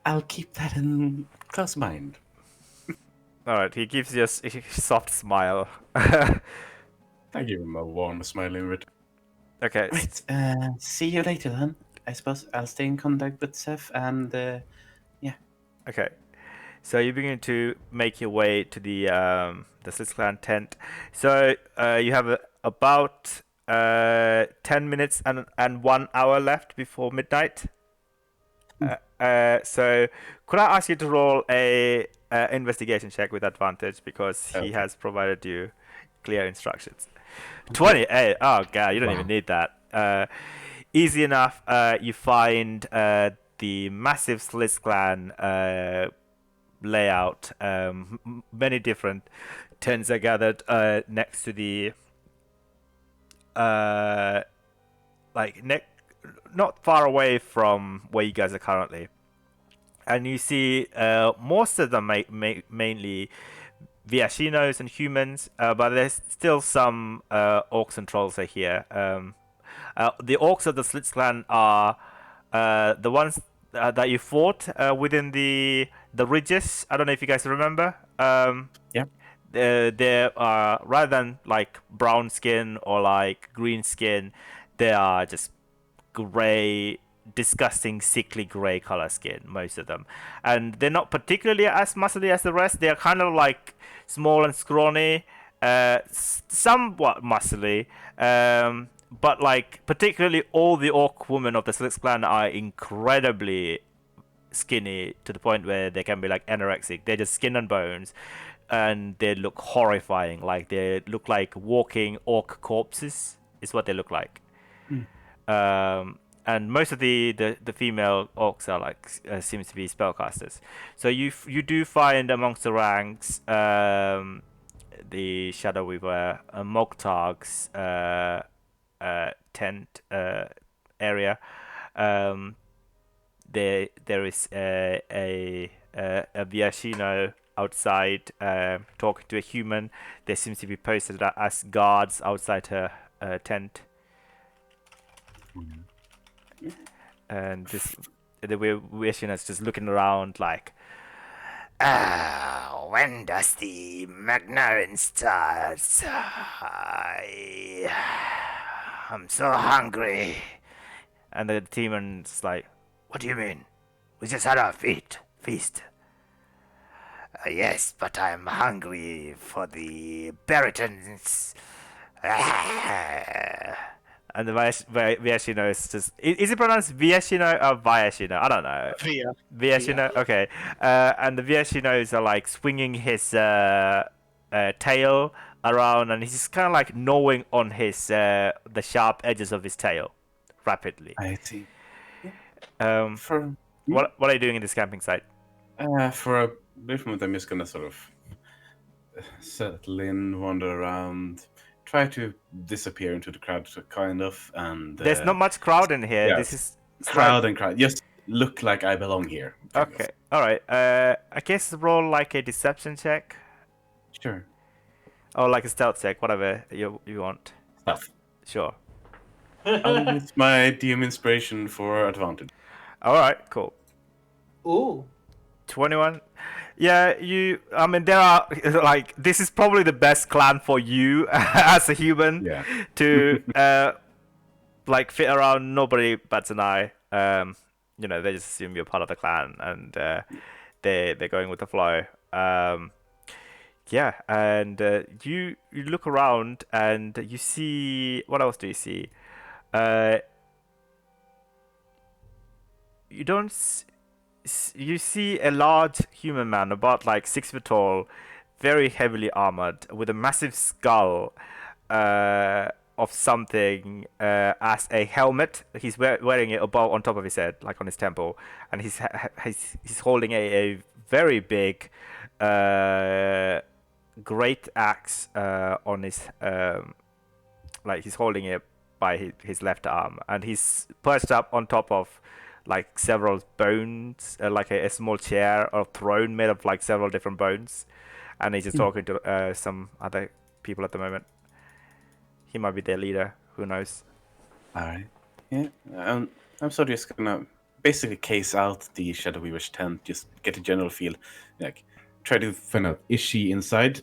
I'll keep that in close mind. Alright, he gives you a soft smile. I give him a warm smile in return. Okay. Right, see you later then. I suppose I'll stay in contact with Seth and, Okay. So you begin to make your way to the Slits clan tent. So you have about 10 minutes and 1 hour left before midnight. So could I ask you to roll a investigation check with advantage, because he Okay. has provided you clear instructions. 28. Oh god, you don't even need that. Easy enough. You find the massive Slits clan layout. Many different tents are gathered next to the like not far away from where you guys are currently, and you see most of them mainly Viashinos and humans, but there's still some orcs and trolls are here. The orcs of the Slits clan are the ones that you fought within the ridges. I don't know if you guys remember. Yeah. They are rather than like brown skin or like green skin, they are just gray, disgusting, sickly gray color skin, most of them. And they're not particularly as muscly as the rest. They're kind of like small and scrawny, somewhat muscly. But like particularly all the orc women of the Slix clan are incredibly skinny to the point where they can be like anorexic. They're just skin and bones, and they look horrifying. Like they look like walking orc corpses. Is what they look like. And most of the female orcs are like seems to be spellcasters. So you do find amongst the ranks the Shadow Weaver, Mogtarg's tent area. There is a Viashino outside talking to a human. They seem to be posted as guards outside her tent. And the Viashino is just looking around like, when does the Magnarin start? I'm so hungry. And the demon's like, what do you mean? We just had our feast. Yes, but I'm hungry for the baritons. And the Viashino is just... Is it pronounced Viashino or Viashino? I don't know. Viashino? Okay. And the Viashinos are like swinging his tail around, and he's just kind of like gnawing on his the sharp edges of his tail rapidly. I see. What are you doing in this camping site? For a brief moment, I'm just gonna sort of settle in, wander around, try to disappear into the crowd, kind of. And there's not much crowd in here. Yeah, this is crowd. Just look like I belong here. Okay. All right. I guess roll like a deception check. Sure. Or like a stealth check, whatever you want. Stealth. Sure. I'll use my DM inspiration for advantage. All right. Cool. Ooh. 21. Yeah, I mean, there are like this is probably the best clan for you as a human to like fit around. Nobody bats an eye. They just assume you're part of the clan, and they're going with the flow. Yeah, and you look around and you see, what else do you see? You don't. You see a large human man, about like 6 feet tall, very heavily armored, with a massive skull of something as a helmet. He's wearing it above on top of his head, like on his temple, and he's holding a very big great axe on his like he's holding it by his left arm, and he's perched up on top of like several bones, like a small chair or throne made of like several different bones, and he's just talking to some other people at the moment. He might be their leader. Who knows? All right. Yeah. I'm sort of just gonna basically case out the Shadow Weaver's tent, just get a general feel, like try to find out, is she inside?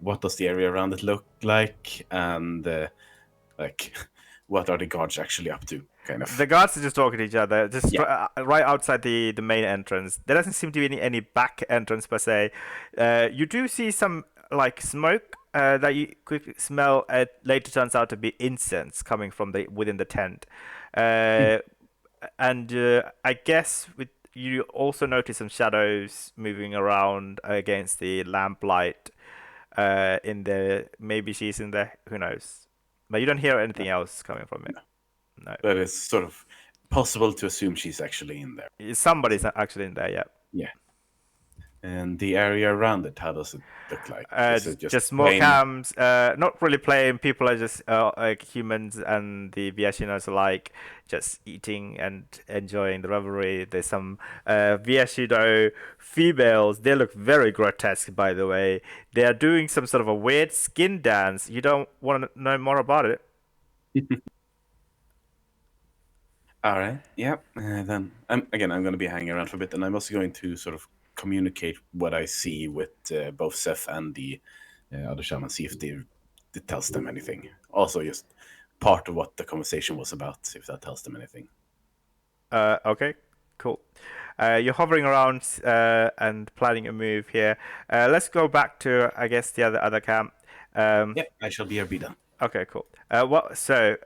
What does the area around it look like? And like, what are the guards actually up to? Kind of. The guards are just talking to each other, just right outside the main entrance. There doesn't seem to be any back entrance per se. You do see some like smoke that you quickly smell. Later turns out to be incense coming from within the tent, and I guess you also notice some shadows moving around against the lamplight. Maybe she's in there. Who knows? But you don't hear anything else coming from it. No. But it's sort of possible to assume she's actually in there. Somebody's actually in there, yeah. Yeah. And the area around it, how does it look like? Is it Just just more plain? camps. Not really playing. People are just like humans and the Viashinos alike, just eating and enjoying the revelry. There's some Viashino females. They look very grotesque, by the way. They are doing some sort of a weird skin dance. You don't want to know more about it? All right. Yeah. Then I'm going to be hanging around for a bit, and I'm also going to sort of communicate what I see with both Seth and the other shaman, see if it tells them anything. Also, just part of what the conversation was about, if that tells them anything. Okay, cool. You're hovering around and planning a move here. Let's go back to, I guess, the other camp. Yeah, I shall be done. Okay, cool. What? So,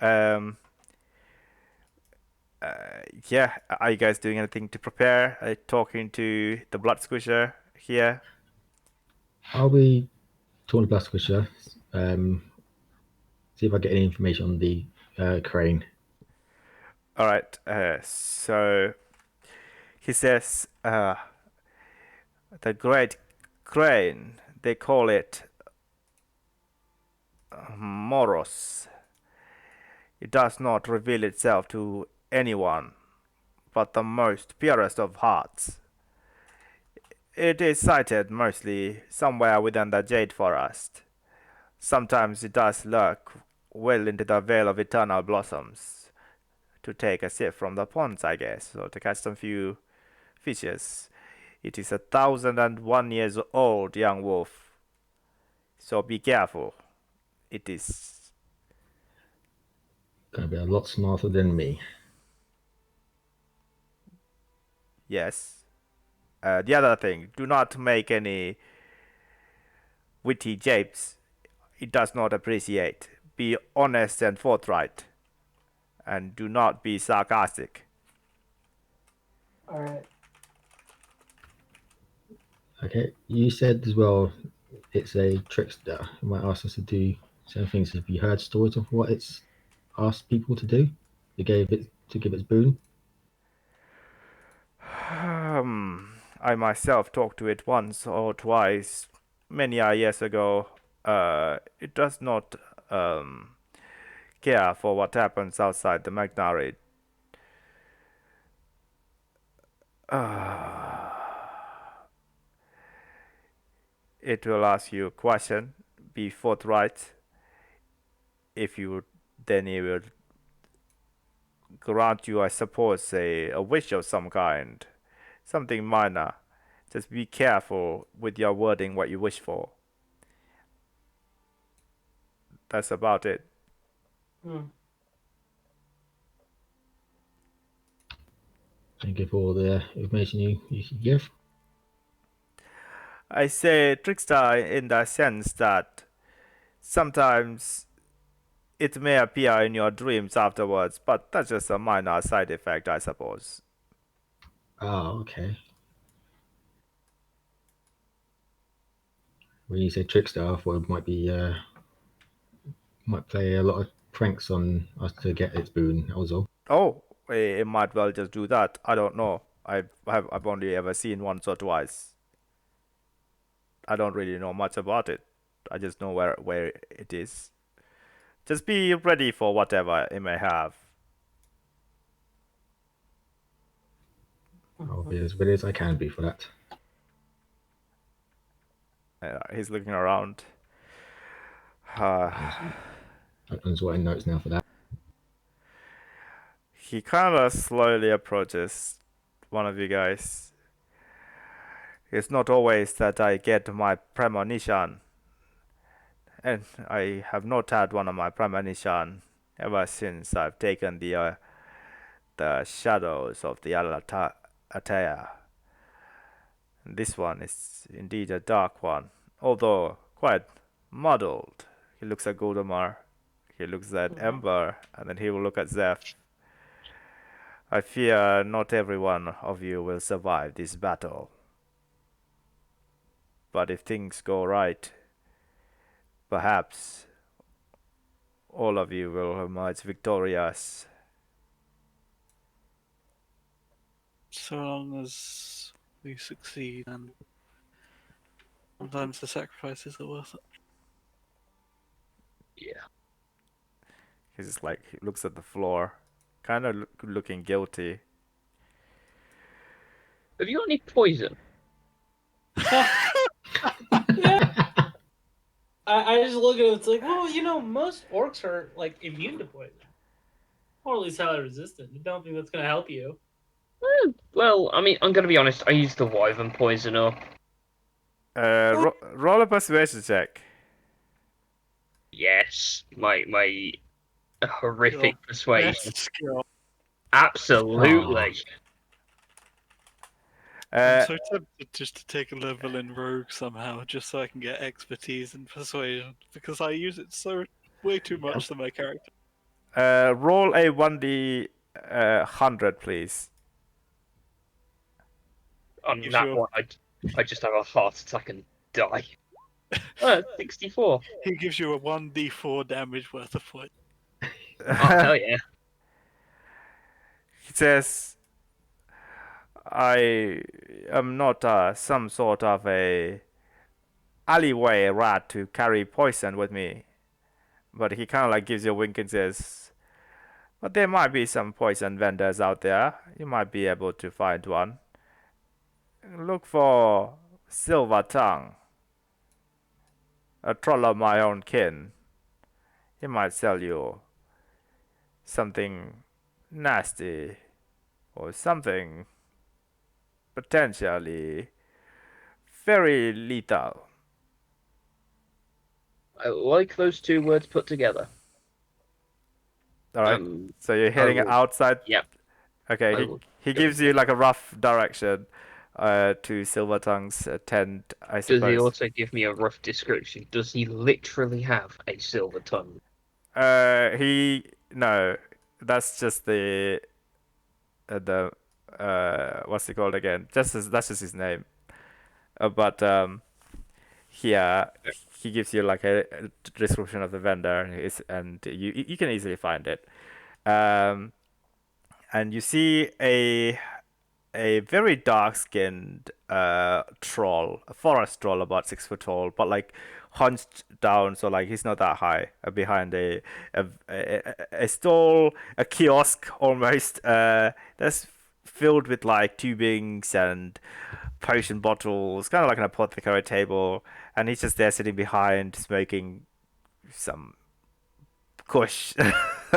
yeah, are you guys doing anything to prepare? Talking to the blood squisher here. I'll be talking to Blast Squisher. See if I get any information on the crane. All right. So he says, the great crane. They call it Moros. It does not reveal itself to anyone but the most purest of hearts. It is sighted mostly somewhere within the Jade Forest. Sometimes it does lurk well into the Vale of Eternal Blossoms to take a sip from the ponds, I guess, or to catch some few fishes. It is 1,001 years old, young wolf. So be careful. It is. Gonna be a lot smarter than me. Yes. The other thing, do not make any witty japes. It does not appreciate. Be honest and forthright. And do not be sarcastic. All right. Okay, you said as well it's a trickster. It might ask us to do certain things. Have you heard stories of what it's asked people to do? To give its boon. I myself talked to it once or twice, many a years ago. It does not care for what happens outside the Magnari. It will ask you a question, be forthright. If you, then it will grant you, I suppose, a wish of some kind, something minor. Just be careful with your wording what you wish for. That's about it. Thank you for all the information you can give. I say trickster in the sense that sometimes it may appear in your dreams afterwards, but that's just a minor side effect, I suppose. Oh, okay. When you say trickster, I thought it might play a lot of pranks on us to get its boon. That was all. Oh, it might well just do that. I don't know. I've only ever seen once or twice. I don't really know much about it. I just know where it is. Just be ready for whatever it may have. I'll be as ready as I can be for that. He's looking around. Upland's writing notes now for that. He kind of slowly approaches one of you guys. It's not always that I get my premonition, and I have not had one of my premonition ever since I've taken the shadows of the Alatea. This one is indeed a dark one, although quite muddled. He looks at Goldemar, he looks at Ember, and then he will look at Zeph. I fear not every one of you will survive this battle. But if things go right, perhaps all of you will emerge victorious. So long as we succeed and Sometimes the sacrifices are worth it. Yeah. He's just like, he looks at the floor, kind of looking guilty. Have you got any poison? I just look at it. It's like, well, most orcs are like immune to poison, or at least highly resistant. I don't think that's gonna help you. Well, I mean, I'm gonna be honest. I used the wyvern poisoner. Roll a persuasion check. Yes, my horrific persuasion. Best skill. Absolutely. I'm Uh, so tempted just to take a level in Rogue somehow, just so I can get expertise in persuasion, because I use it so way too much to my character. roll a 1d 100, please. On You that sure? one, I just have a heart attack and die. 64. He gives you a 1d4 damage worth of points. Oh hell yeah! He says, I am not some sort of a alleyway rat to carry poison with me. But he kind of like gives you a wink and says, but there might be some poison vendors out there. You might be able to find one. Look for Silver Tongue, a troll of my own kin. He might sell you something nasty or something potentially very lethal. I like those two words put together. All right. So you're I heading will. outside. Yep. I Okay. will He go gives there. you like a rough direction to Silvertongue's tent, I Does he suppose. also give me a rough description? Does he literally have a silver tongue? No, that's just the what's it called again? That's just his name. But here he gives you like a description of the vendor, and you can easily find it. Um, and you see a very dark skinned troll, a forest troll about 6 foot tall, but like hunched down, so like he's not that high, behind a stall, a kiosk almost, that's filled with like tubings and potion bottles, kind of like an apothecary table, and he's just there sitting behind smoking some kush,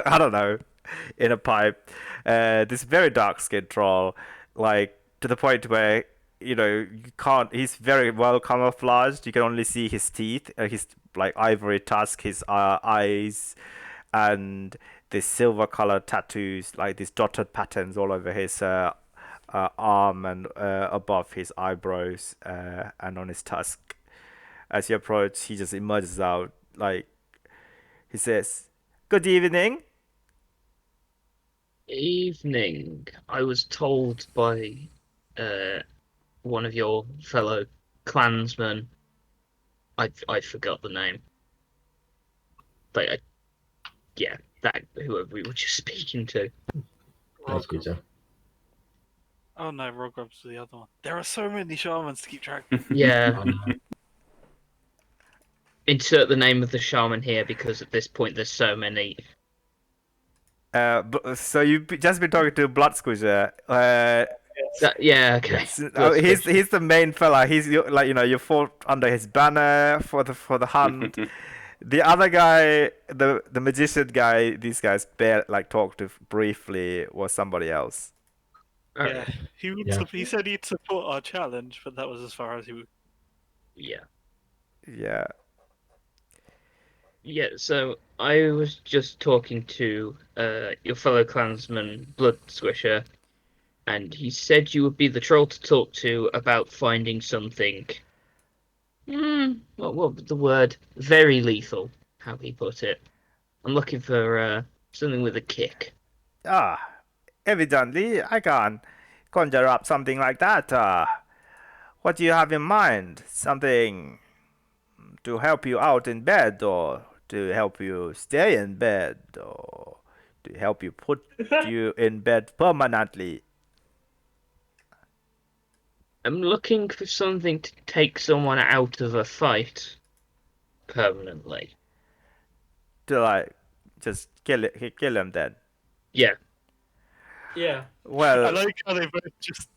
I don't know, in a pipe. This very dark skinned troll, like to the point where you can't. He's very well camouflaged. You can only see his teeth, his like ivory tusk, his eyes, and the silver colored tattoos, like these dotted patterns all over his arm and above his eyebrows and on his tusk. As you approach, he just emerges out. Like he says, "Good evening." Evening. I was told by one of your fellow clansmen. I forgot the name, but yeah, that whoever we were just speaking to. That's good, sir. Oh no, Rogrub's the other one. There are so many shamans to keep track. Yeah, Um, insert the name of the shaman here because at this point there's so many. So you've just been talking to Blood Squisher. Yeah, okay. He's the main fella. Like you fought under his banner for the hunt. The other guy, the magician guy, these guys like talked to briefly was somebody else. Yeah, he would. Yeah. He said he'd support our challenge, but that was as far as he would. Yeah. Yeah. Yeah, so I was just talking to your fellow clansman, Blood Squisher, and he said you would be the troll to talk to about finding something. What was the word? Very lethal, how he put it. I'm looking for something with a kick. Evidently I can conjure up something like that. What do you have in mind? Something to help you out in bed, or to help you stay in bed, or to help you put you in bed permanently? I'm looking for something to take someone out of a fight permanently. To like just kill him then. Yeah. Yeah. I Well, like how they both just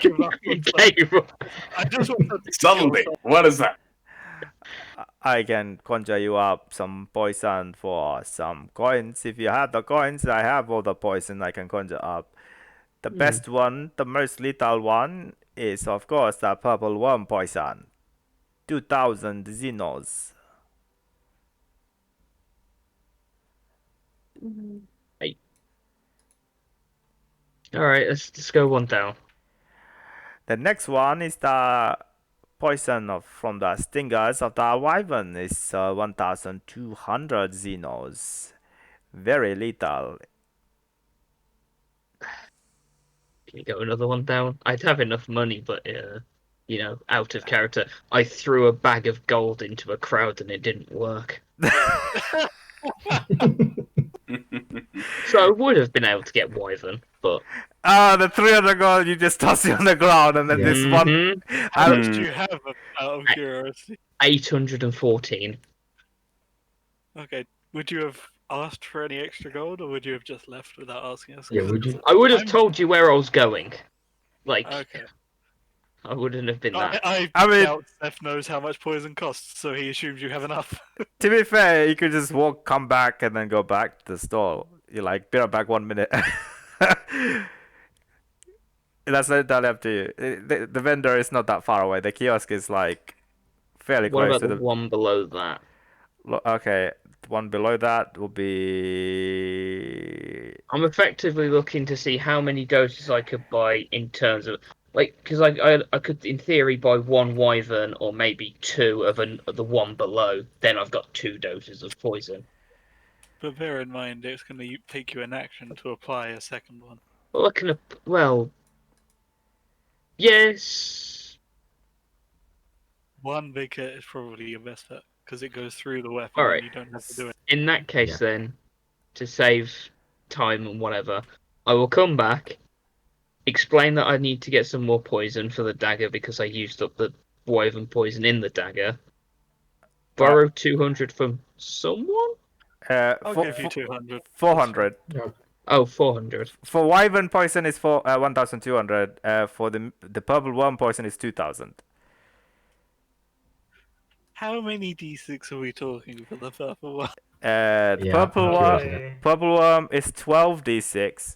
give up on Gave up. I just want something to kill Suddenly, someone. what is that? I can conjure you up some poison for some coins. If you have the coins, I have all the poison I can conjure up. The best one, the most lethal one, is of course the purple worm poison. 2000 Xenos. Hey. All right, let's go one down. The next one is the poison from the stingers of the wyvern. Is 1200 Xenos. Very lethal. Can you go another one down? I'd have enough money, but out of character. I threw a bag of gold into a crowd and it didn't work. So I would have been able to get wyvern, but The 300 gold you just toss it on the ground, and then Yeah. this one. How much do you have out of curiosity? 814. Okay. Would you have asked for any extra gold, or would you have just left without asking us? Yeah, would you? I would have I'm- told you where I was going. Like, Okay. I wouldn't have been that. I mean- doubt Seth knows how much poison costs, so he assumes you have enough. To be fair, you could just walk, come back, and then go back to the store. You like, be right back 1 minute. That's entirely up to you. The vendor is not that far away. The kiosk is like fairly What close about to the one below that? Okay, the one below that will be. I'm effectively looking to see how many doses I could buy in terms of because I could in theory buy one wyvern or maybe two of the one below. Then I've got 2 doses of poison. But bear in mind, it's going to take you an action to apply a second one. Well, yes. One big hit is probably your best bet, because it goes through the weapon Alright. and you don't have to do it. In that case, Yeah. then, to save time and whatever, I will come back, explain that I need to get some more poison for the dagger because I used up the wyvern poison in the dagger. Borrow 200 from someone? I'll For, give you 200. 400. Yeah, Oh, 400. For wyvern poison is 1200. For the purple worm poison is 2000. How many d6 are we talking for the purple one? The Yeah, purple I'm worm, curious. purple worm is 12d6.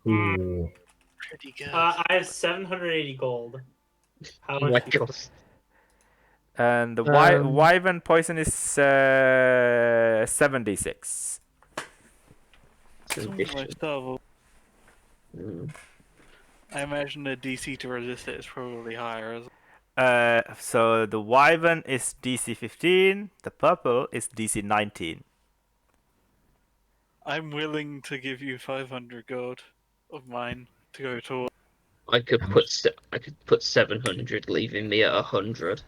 Ooh. Pretty good. I have 780 gold. How Oh my much? god. And the Um, wyvern poison is 76. It's Condition. almost double. Mm. I imagine the DC to resist it is probably higher. So the wyvern is DC 15. The purple is DC 19. I'm willing to give you 500 gold of mine to go toward. I could How put much? I could put 700, leaving me at 100.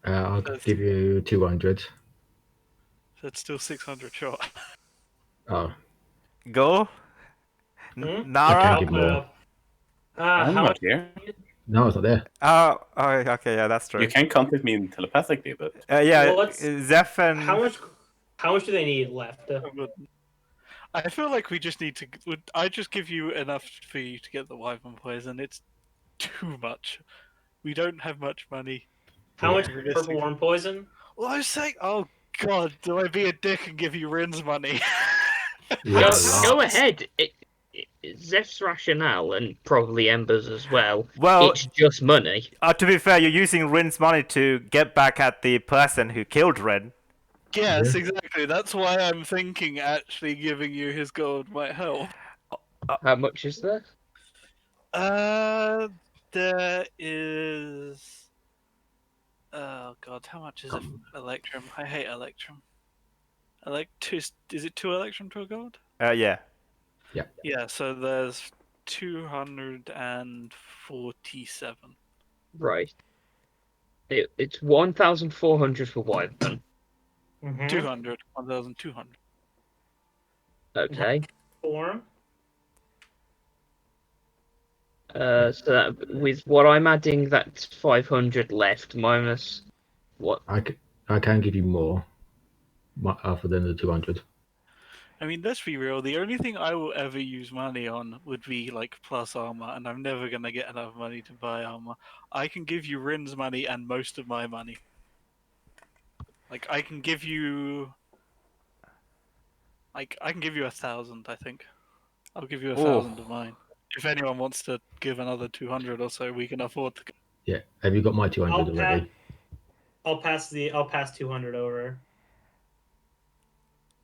I'll That's- give you 200. So it's still 600 short. Oh, Go. Hmm? I Nara. can't give more. I'm How not much? here. No, it's not there. Oh, okay, yeah, that's true. You can contact me telepathically, but Yeah, Well, what's- Zeph and How much? How much do they need left? I feel like we just need to. I just give you enough for you to get the wyvern poison. It's too much. We don't have much money. How much Realistic. purple worm poison? Well, I was saying, oh god, do I be a dick and give you Rin's money? Yeah, Go, a lot. go ahead. Zeph's rationale, and probably Ember's as well, Well, it's just money. to be fair, you're using Rin's money to get back at the person who killed Rin. Yes, Yeah. exactly. That's why I'm thinking actually giving you his gold might help. How much is there? There is. Oh god, how much is Electrum? I hate Electrum. Is it 2 Electrum to a gold? Yeah. Yeah, so there's 247. Right. It's 1,400 for wyvern. Mm-hmm. 200. 1,200. Okay. Worm. So that, with what I'm adding, that's 500 left minus what? I can give you more, other than the 200. I mean, let's be real. The only thing I will ever use money on would be like plus armor, and I'm never gonna get enough money to buy armor. I can give you Rin's money and most of my money. Like I can give you, like I can give you 1,000. I think I'll give you Ooh. 1,000 of mine. If anyone wants to give another 200 or so, we can afford to. Yeah. Have you got my 200 already? I'll pass 200 over.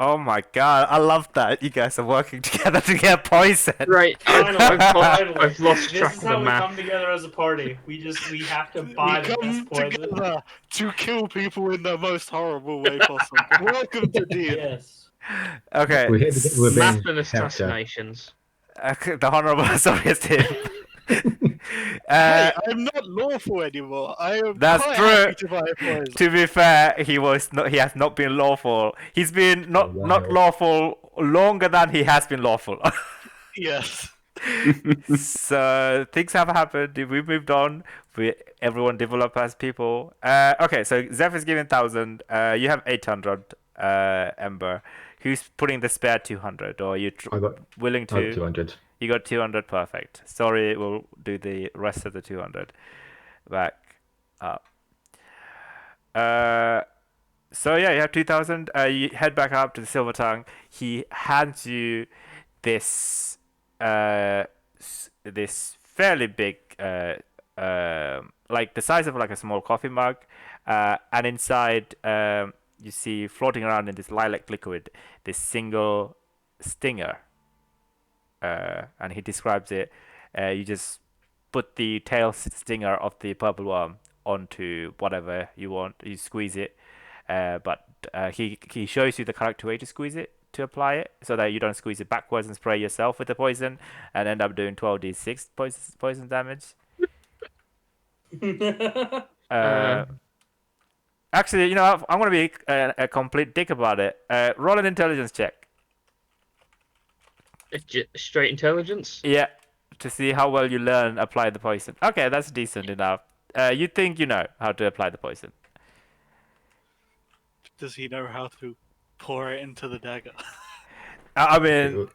Oh my god, I love that you guys are working together to get poison. Right, I've lost track This is of how the we math. come together as a party. We have to buy We the come best poison. together to kill people in the most horrible way possible. Welcome to D&D. Yes. Okay. We're here to get revenge. Math and Capture. assassinations. The Honorable Azorius team. Hey, I'm not lawful anymore. I am That's quite true. happy to buy poison. To be fair, he has not been lawful. He's been not Wow. lawful longer than he has been lawful. Yes. So things have happened. We moved on. Everyone developed as people. Okay, so Zeph is giving 1,000. You have 800. Ember, who's putting the spare 200? Or are you I got willing I got to? 200. You got 200. Perfect. Sorry, we'll do the rest of the 200 back up. So yeah, you have 2,000. You head back up to the Silver Tongue. He hands you this this fairly big, like the size of like a small coffee mug, and inside you see floating around in this lilac liquid this single stinger, and he describes it. You just put the tail stinger of the purple worm onto whatever you want. You squeeze it, but he shows you the correct way to squeeze it to apply it, so that you don't squeeze it backwards and spray yourself with the poison and end up doing 12d6 poison damage. Actually, you know, I'm gonna be a complete dick about it. Roll an intelligence check. Straight intelligence? Yeah, to see how well you learn apply the poison. Okay, that's decent enough. You think you know how to apply the poison. Does he know how to pour it into the dagger? I mean,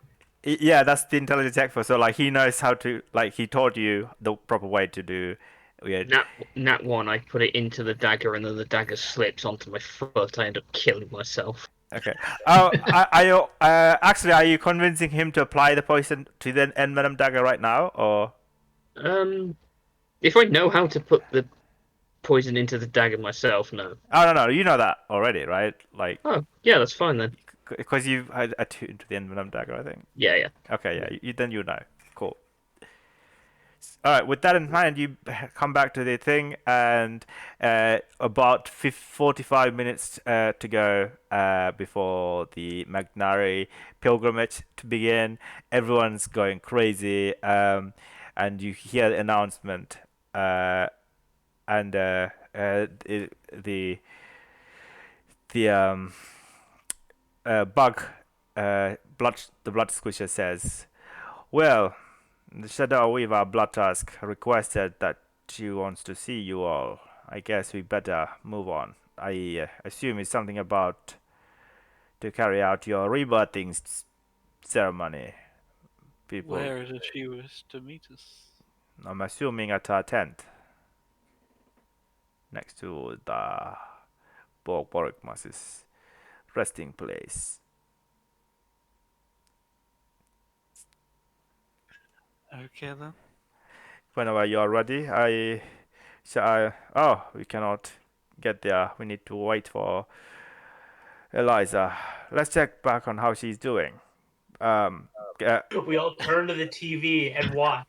yeah, that's the intelligence check for. So like he knows how to, like he taught you the proper way to do. Yeah. Nat 1, I put it into the dagger and then the dagger slips onto my foot. I end up killing myself. Okay. Oh, are you convincing him to apply the poison to the envenom dagger right now, or? If I know how to put the poison into the dagger myself, no. Oh no, you know that already, right? Like. Oh yeah, that's fine then. Because you've had attuned to the envenom dagger, I think. Yeah. Okay, yeah. Then you know. Cool. All right. With that in mind, you come back to the thing, and about 45 minutes to go before the Magnari pilgrimage to begin. Everyone's going crazy, and you hear the announcement, and the bug, the blood squisher says, "Well, the Shadow Weaver Blood Tusk requested that she wants to see you all. I guess we better move on. I assume it's something about to carry out your rebirthing ceremony. People, Where is it she was to meet us? I'm assuming at her tent, next to the Borgmas's resting place." Okay then. Whenever you are ready, we cannot get there. We need to wait for Eliza. Let's check back on how she's doing. We all turn to the TV and watch.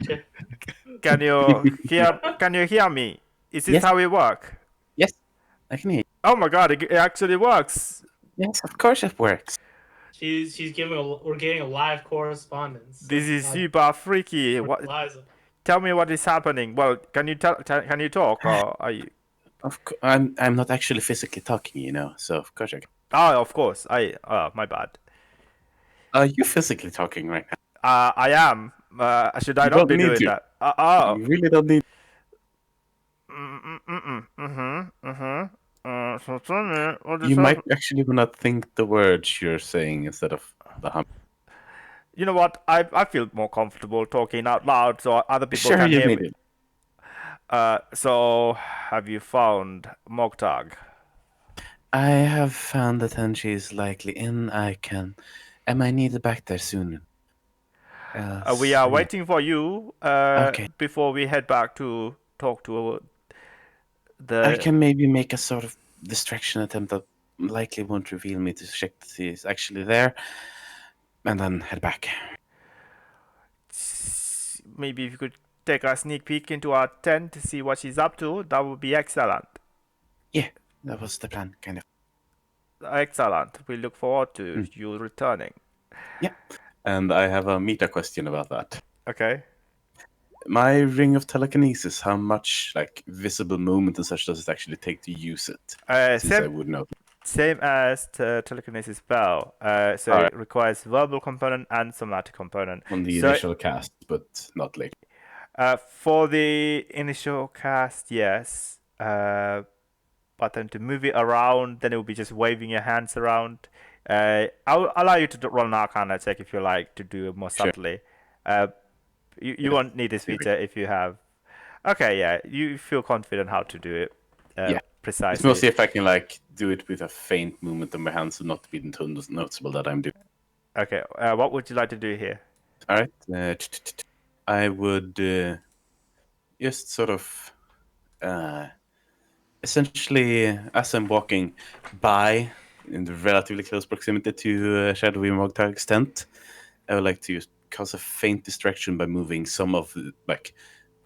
Can you hear me? Is this Yes. how we work? Yes, I can hear you. Oh my god, it actually works. Yes, of course it works. We're getting a live correspondence. This is super freaky. What? Eliza. Tell me what is happening. Well, can you can you talk, or are you? I'm not actually physically talking, you know, so of course I can. Oh, of course. My bad. Are you physically talking right now? I am. Should I You not don't be need doing to. that? Oh. You really don't need. So tell me, what is You might up? actually wanna think the words you're saying instead of the hum. You know what? I feel more comfortable talking out loud so other people Sure, can you hear me. need it. So have you found Mogtag? I have found that Tenchi is likely in. Am I needed back there soon? We Else, are yeah. waiting for you Okay. before we head back to talk to I the. can maybe make a sort of distraction attempt that likely won't reveal me to check that he is actually there, and then head back. Maybe if you could take a sneak peek into our tent to see what she's up to, that would be excellent. Yeah, that was the plan, kind of. Excellent. We look forward to Mm. you returning. Yeah. And I have a meta question about that. Okay. My ring of telekinesis, how much like visible movement and such does it actually take to use it? Since I Same would know. same as the telekinesis spell. So All right, it requires verbal component and somatic component. on the So initial cast, but not later. for the initial cast, yes. But then to move it around, then it will be just waving your hands around. I'll allow you to roll an Arcana check if you like to do it more Sure. subtly. Uh, you Yeah. won't need this feature if you have. Okay, yeah, you feel confident how to do it Yeah. It's precisely. mostly if I can like do it with a faint movement of my hands, so not be noticeable that I'm doing. Okay, what would you like to do here? All right. I would just sort of essentially, as I'm walking by in the relatively close proximity to Shadowy Mogtag's tent, I would like to just cause a faint distraction by moving some of the, like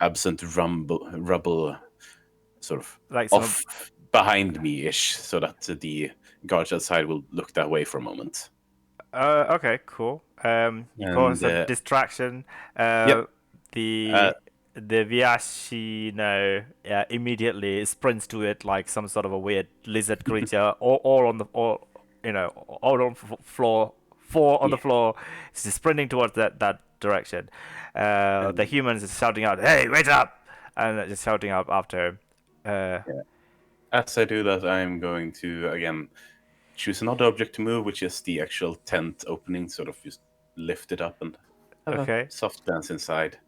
absent rubble sort of Like some. off behind me ish, so that the guards outside will look that way for a moment. Okay, cool. You And cause a distraction. yep, The the Viashino immediately sprints to it like some sort of a weird lizard creature, all on the all on floor, four on the yeah, floor, just sprinting towards that direction. The and humans is shouting out, "Hey, wait up!" and just shouting up after him. yeah. As I do that, I'm going to again choose another object to move, which is the actual tent opening. Sort of just lift it up and have a Okay. soft glance inside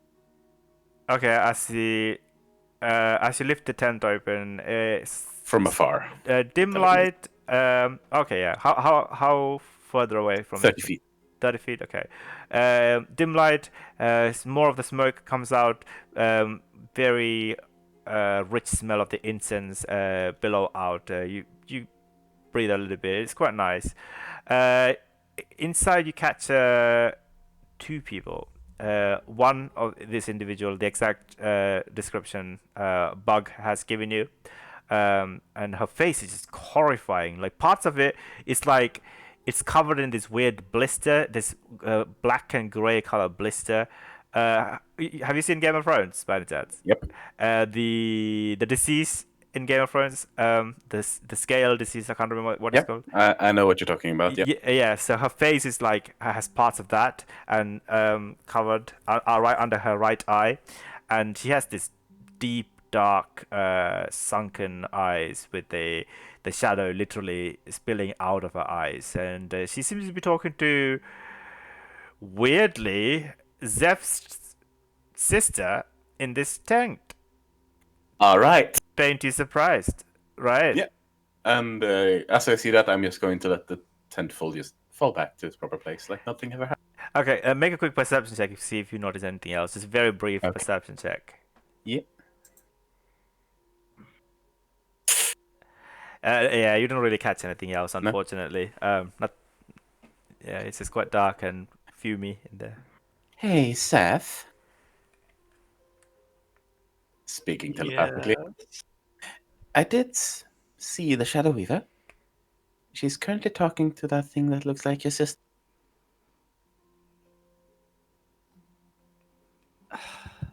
Okay, as you lift the tent open, from afar, dim 30 meters, light. Okay, yeah. How further away from it? 30 feet. 30 feet. Okay. Dim light. More of the smoke comes out. Very rich smell of the incense billow out. You breathe a little bit. It's quite nice. Uh, inside you catch two people. One of this individual, the exact description Bug has given you, and her face is just horrifying. Like parts of it, it's like it's covered in this weird blister, this black and gray color blister. Have you seen Game of Thrones by any chance? Yep. The disease in Game of Thrones, the scale disease. I can't remember what it's Yeah, called. I know what you're talking about. Yeah. Yeah, so her face is like has parts of that and covered right under her right eye, and she has this deep, dark, sunken eyes with the shadow literally spilling out of her eyes, and she seems to be talking to weirdly Zeph's sister in this tent. All right. Paint you surprised, right? Yeah. And as I see that, I'm just going to let the tentful just fall back to its proper place, like nothing ever happened. Okay, make a quick perception check to see if you notice anything else. Just a very brief Okay. perception check. Yeah. Yeah, you don't really catch anything else, No. unfortunately. Not. Yeah, it's just quite dark and fumy in there. Hey, Seth. Speaking telepathically. Yes. I did see the Shadow Weaver. She's currently talking to that thing that looks like your sister.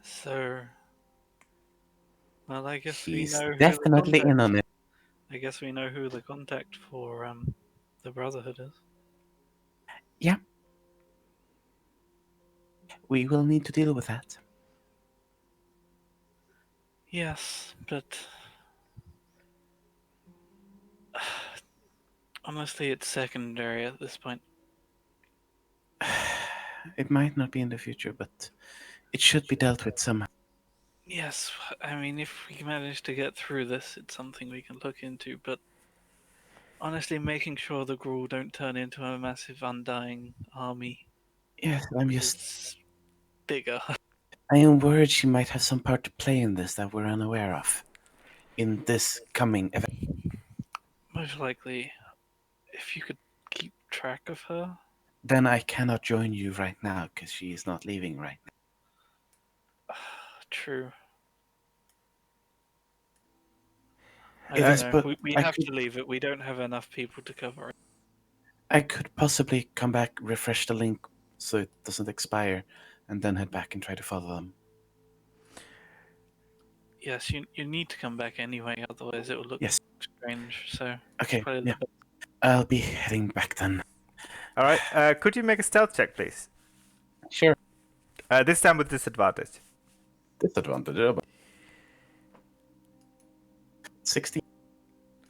So, well, I guess She's we know who the definitely in contact. on it. I guess we know who the contact for the Brotherhood is. Yeah. We will need to deal with that. Yes, but honestly, it's secondary at this point. It might not be in the future, but it should be dealt with somehow. Yes, I mean, if we manage to get through this, it's something we can look into, but honestly, making sure the Gruul don't turn into a massive undying army Yes, is bigger. I am worried she might have some part to play in this that we're unaware of. In this coming event. Most likely, if you could keep track of her. Then I cannot join you right now because she is not leaving right now. True. I It don't is, know. but We I have could, to leave it. We don't have enough people to cover it. I could possibly come back, refresh the link so it doesn't expire, and then head back and try to follow them. Yes, you need to come back anyway, otherwise it will look Yes. strange. So Okay, probably yeah. the best. I'll be heading back then. All right. Could you make a stealth check, please? Sure. This time with disadvantage. Disadvantage. 16.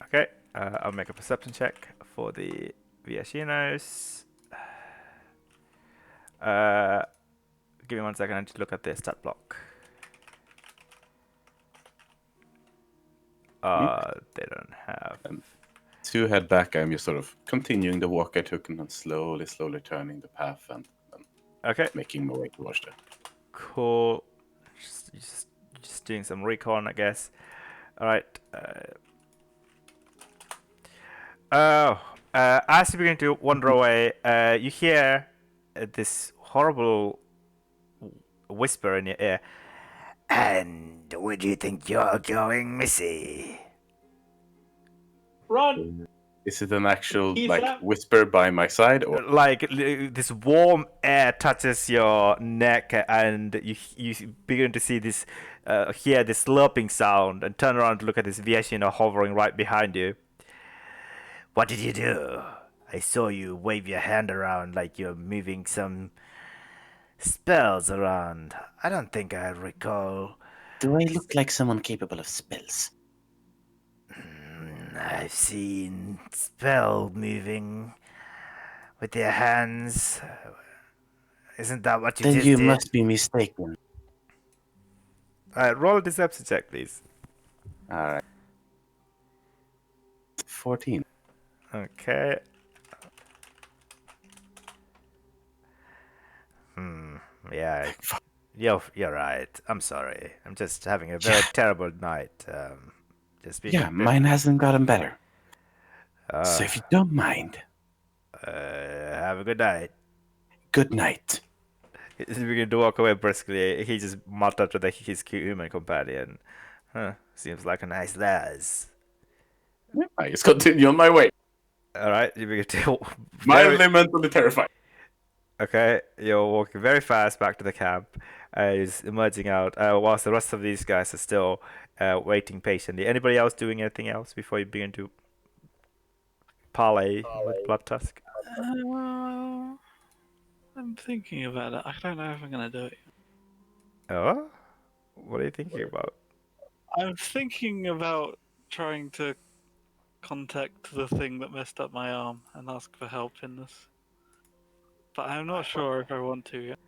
Okay. I'll make a perception check for the Viachinos. Give me 1 second. I need to look at their stat block. They don't have. To head back, I'm just sort of continuing the walk I took and then slowly turning the path and Okay. making my way towards them. Cool. Just doing some recon, I guess. All right. As you begin to wander away, you hear this horrible whisper in your ear. And where do you think you're going, Missy? Run! Is it an actual He's out. whisper by my side, or Like this warm air touches your neck, and you begin to see this, hear this slurping sound, and turn around to look at this Vieshino hovering right behind you. What did you do? I saw you wave your hand around like you're moving some spells around. I don't think I recall. do I look like someone capable of spells? I've seen spell moving with your hands. Isn't that what you Then just you did? must be mistaken. Roll a deception check, please. All right. 14. Okay. Yeah. You're right. I'm sorry. I'm just having a very terrible night. Just being Yeah, a bit, mine hasn't gotten better. uh, So if you don't mind, have a good night. good night. He's beginning to walk away briskly. He just muttered to his human companion. Huh. Seems like a nice lass. I just continue on my way. Alright, you begin to Mildly mentally terrified. Okay, you're walking very fast back to the camp. Is emerging out, whilst the rest of these guys are still waiting patiently. Anybody else doing anything else before you begin to parley with Blood Tusk? I'm thinking about it. I don't know if I'm gonna do it. Oh? What are you thinking about? I'm thinking about trying to contact the thing that messed up my arm and ask for help in this. But I'm not sure if I want to yet.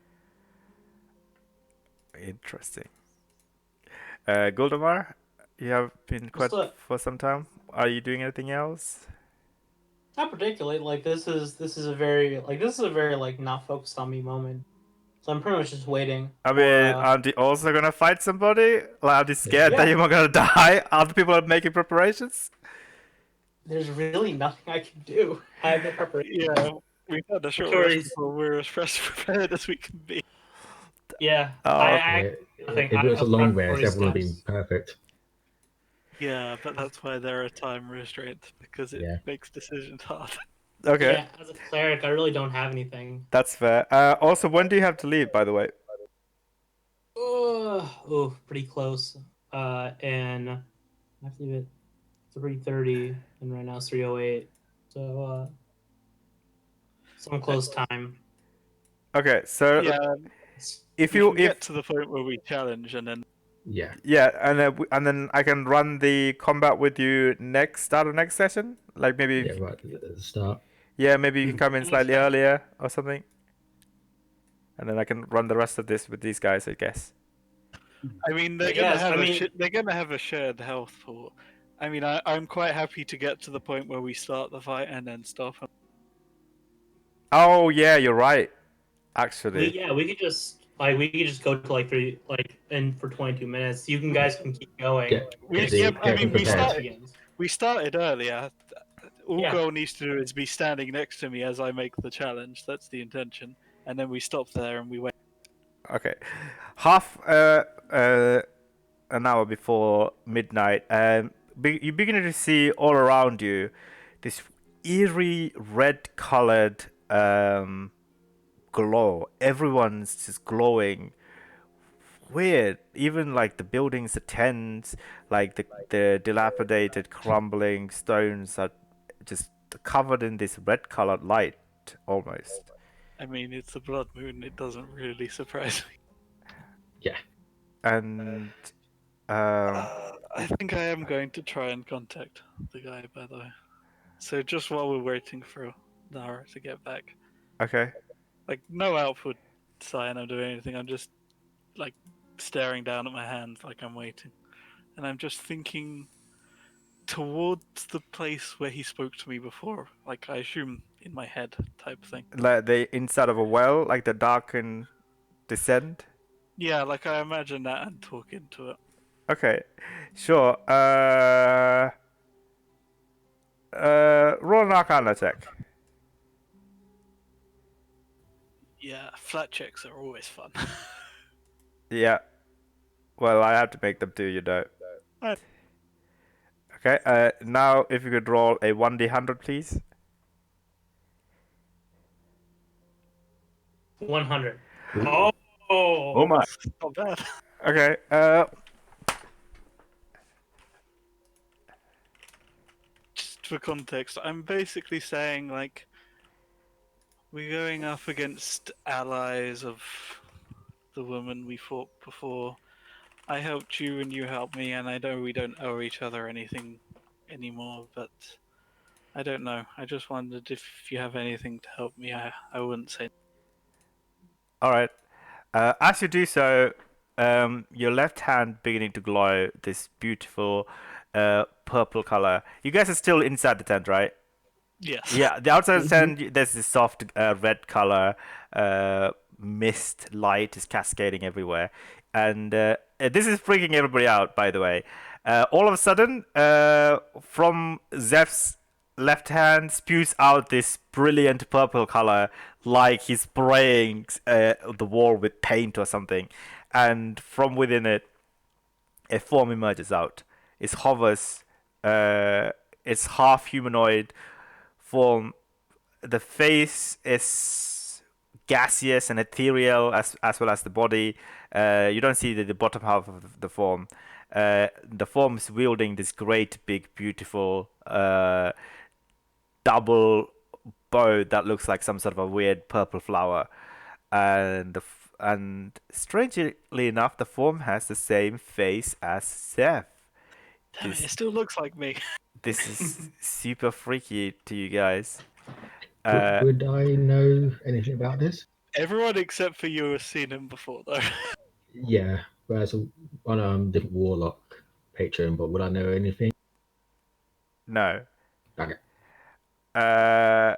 Interesting. Guldamar, you have been quite What's up? for some time. Are you doing anything else? Not particularly. Like this is a very like not focused on me moment. So I'm pretty much just waiting. I mean, aren't you also gonna fight somebody? Like, aren't you scared that Yeah. you're gonna die? Other people are making preparations? There's really nothing I can do. I have no preparation. Yeah, we've had a short Victoria's- rest before we're as fresh prepared as we can be. Yeah. Oh, I If it was a long rest, everyone would have been perfect. Yeah, but that's why there are time restraints, because it Yeah. makes decisions hard. Okay, Yeah, as a cleric, I really don't have anything. that's fair. Also, when do you have to leave, by the way? Oh, pretty close. And I have to leave at 3:30, and right now it's 3:08. So some close time. Okay, so Yeah, if we you can get to the point where we challenge, and then Yeah, Yeah, and then I can run the combat with you start of next session. Like maybe, yeah, right at the start. yeah, maybe you can come in That's slightly fine. earlier or something, and then I can run the rest of this with these guys, I guess. I mean, I guess. I mean, they're gonna have a shared health pool. I mean, I'm quite happy to get to the point where we start the fight and then stop. Oh yeah, you're right. Actually, we could just go to like three like and for 22 minutes. You can guys can keep going. We, Just yeah, Get I wait mean, everything till the match prepared. begins. we started earlier. All Yeah. Girl needs to do is be standing next to me as I make the challenge. That's the intention, and then we stop there and we wait. okay, half an hour before midnight, you're beginning to see all around you this eerie red-colored glow. Everyone's just glowing. Weird. Even like the buildings, the tents, like the dilapidated, crumbling stones are just covered in this red-colored light, almost. I mean, it's a blood moon. It doesn't really surprise me. Yeah. And I think I am going to try and contact the guy. By the way, so just while we're waiting for Nara to get back, okay. like no output sign I'm doing anything. I'm just like staring down at my hands like I'm waiting. And I'm just thinking towards the place where he spoke to me before. Like I assume in my head type thing. Like the inside of a well, like the darkened descent. Yeah, like I imagine that and talk into it. Okay, sure. Roll an Arcana check. Yeah, flat checks are always fun. Yeah. Well, I have to make them do, you know. Right. Okay. Now if you could roll a 1d100, please. 100. Ooh. Oh. my! Not bad. Okay. Just for context, I'm basically saying like we're going up against allies of the woman we fought before. I helped you and you helped me, and I know we don't owe each other anything anymore, but I don't know. I just wondered if you have anything to help me. I wouldn't say. All right. As you do so, your left hand beginning to glow this beautiful purple color. You guys are still inside the tent, right? Yes. Yeah, the outside of the tent, there's this soft red color. Mist light is cascading everywhere, and this is freaking everybody out. By the way, all of a sudden, from Zeph's left hand spews out this brilliant purple color, like he's spraying the wall with paint or something, and from within it, a form emerges out. It hovers. It's half humanoid form. The face is gaseous and ethereal as well as the body. You don't see the bottom half of the form. The form is wielding this great, big, beautiful double bow that looks like some sort of a weird purple flower. And strangely enough, the form has the same face as Seth. Damn it! This It still looks like me. this is super freaky to you guys. Would I know anything about this? Everyone except for you has seen him before, though. Yeah, whereas on different warlock patron, but would I know anything? No. Okay. I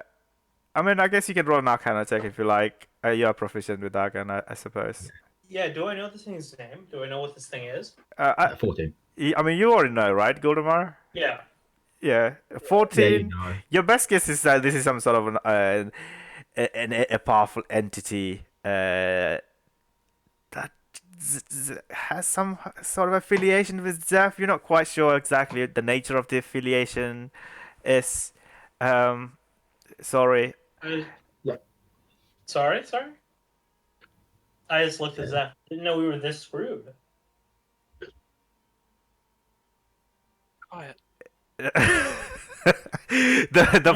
mean, I guess you can roll an Arcana check if you like. You are proficient with Arcana, I suppose. Yeah, do I know this thing's name? Do I know what this thing is? 14. I mean, you already know, right, Guildmaster? Yeah. Yeah, Yeah, 14. know. Your best guess is that this is some sort of a powerful entity that has some sort of affiliation with Zeph. You're not quite sure exactly the nature of the affiliation is. Sorry. Yeah. Sorry. I just looked at that. Didn't know we were this screwed. Quiet. The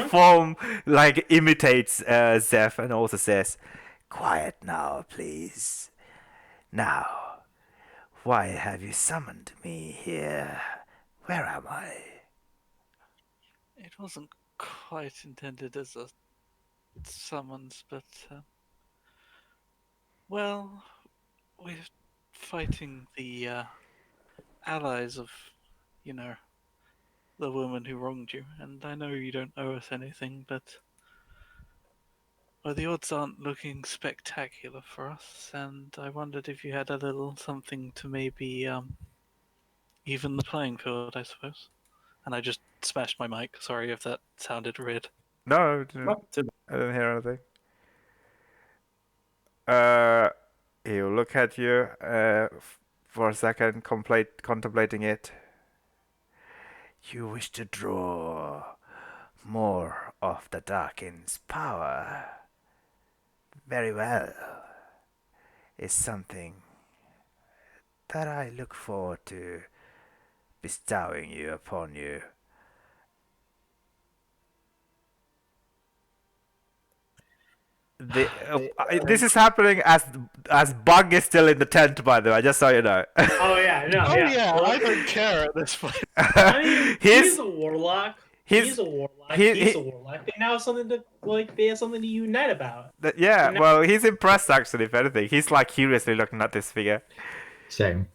form like imitates Zeph and also says, "Quiet now, please. Now, Why have you summoned me here? Where am I? It wasn't quite intended as a summons, but well, we're fighting the allies of, you know, the woman who wronged you, and I know you don't owe us anything, but well, the odds aren't looking spectacular for us, and I wondered if you had a little something to maybe even the playing field, I suppose. And I just smashed my mic. Sorry if that sounded weird. No, I didn't hear anything. Uh, he'll look at you for a second, contemplating it. You wish to draw more of the Darkin's power. Very well. Is something that I look forward to bestowing you upon you. This is happening as Bug is still in the tent, by the way, just so you know. Oh yeah, no, Oh yeah, Well, I don't care at this point. I mean, he's a warlock. he's He's a warlock. he- He's he- a warlock. They now have something to they have something to unite about. yeah, No. well, he's impressed actually. If anything, he's like curiously looking at this figure. Same.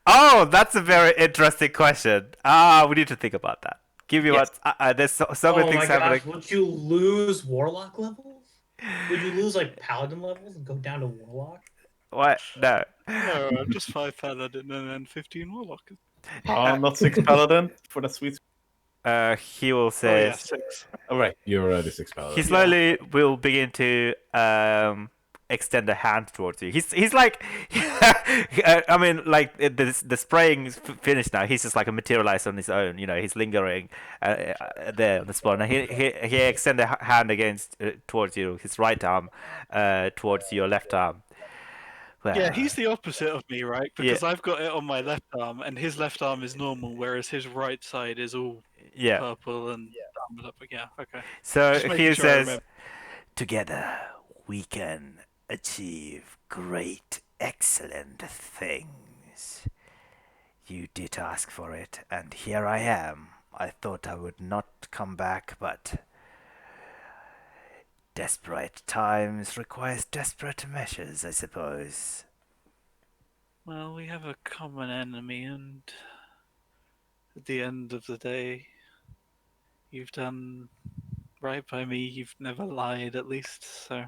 Oh, that's a very interesting question. We need to think about that. Give me Yes. what. There's so many Oh things my happening. gosh, would you lose warlock levels? Would you lose like paladin levels and go down to warlock? What? No. No, I'm just 5 paladin and then 15 warlock. Oh, not 6 paladin for the sweet. He will Oh say. yeah, 6. All right, you're already 6 paladin. He slowly will begin to extend a hand towards you. He's like, I mean, like the spraying is finished now. He's just like a materialized on his own. You know, he's lingering there on the spot. And he extend a hand against towards you, his right arm towards your left arm. Well, Yeah, he's the opposite of me, right? Because I've got it on my left arm, and his left arm is normal, whereas his right side is all yeah. purple and dammed up. Yeah, okay. So Just making he sure I says, remember. together we can achieve great, excellent things. You did ask for it, and here I am. I thought I would not come back, but desperate times requires desperate measures, I suppose. Well, we have a common enemy, and at the end of the day, you've done right by me. You've never lied, at least. So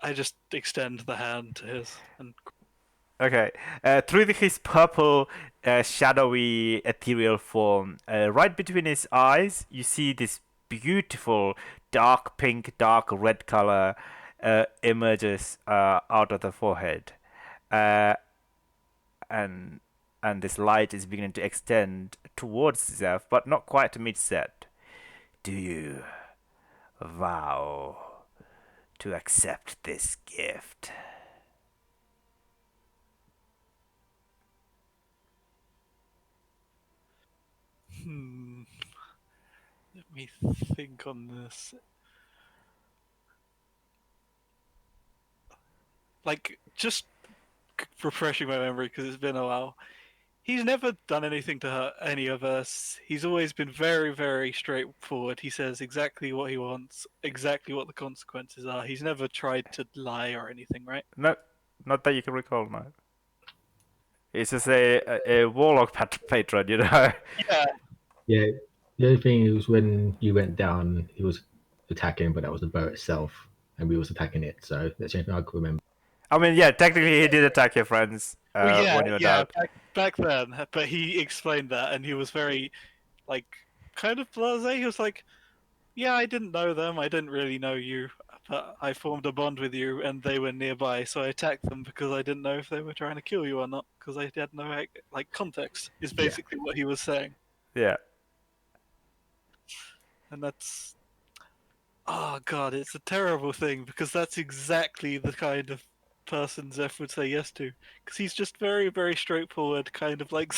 I just extend the hand to his, and Okay. Through his purple, shadowy, ethereal form, right between his eyes, you see this beautiful dark pink, dark red color emerges out of the forehead, uh, and this light is beginning to extend towards itself, but not quite to meet set. Do you vow to accept this gift? let me think on this. Like, just refreshing my memory because it's been a while. He's never done anything to hurt any of us. He's always been very, very straightforward. He says exactly what he wants, exactly what the consequences are. He's never tried to lie or anything, right? No, not that you can recall, no. He's just a warlock patron, you know. Yeah. Yeah. The only thing was when you went down, he was attacking, but that was the boat itself, and we was attacking it. So that's the only thing I could remember. I mean, yeah, technically he did attack your friends Well, yeah, when you were yeah, down. back then. But he explained that, and he was very, like, kind of blasé. He was like, "Yeah, I didn't know them. I didn't really know you, but I formed a bond with you, and they were nearby, so I attacked them because I didn't know if they were trying to kill you or not, because I had no like context." Is basically what he was saying, Yeah. and that's, oh god, it's a terrible thing because that's exactly the kind of person Zeph would say yes to, because he's just very, very straightforward, kind of like.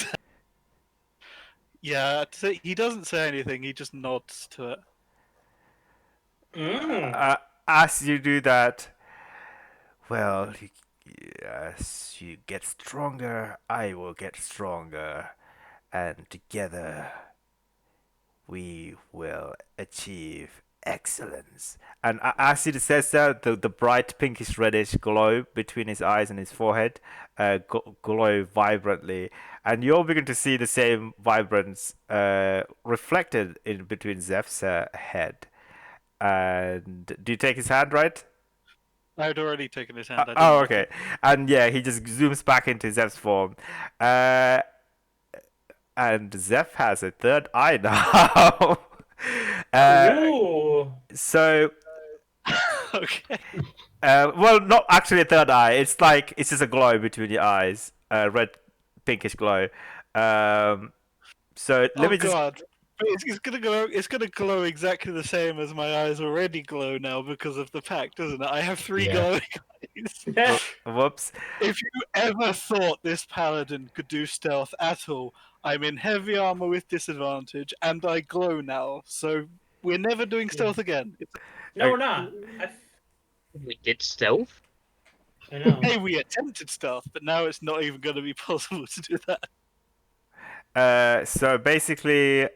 Yeah, he doesn't say anything. He just nods to it. As you do that, well, as you get stronger, I will get stronger, and together we will achieve excellence. And as he says that, the bright pinkish reddish glow between his eyes and his forehead glow vibrantly. And you'll begin to see the same vibrance reflected in between Zeph's head. And do you take his hand, right? I had already taken his hand. I didn't Oh, know. okay. And yeah, he just zooms back into Zeph's form. Uh, and Zeph has a third eye now. Ooh. So, Okay. well, not actually a third eye. It's like it's just a glow between your eyes, red, pinkish glow. So let Oh me just. god. But it's gonna glow. It's gonna glow exactly the same as my eyes already glow now because of the pact, isn't it? I have three Yeah. glowing eyes. Whoops. If you ever thought this paladin could do stealth at all, I'm in heavy armor with disadvantage, and I glow now. So we're never doing stealth again. No, we're not. We did stealth. I know. Hey, we attempted stealth, but now it's not even going to be possible to do that. So basically,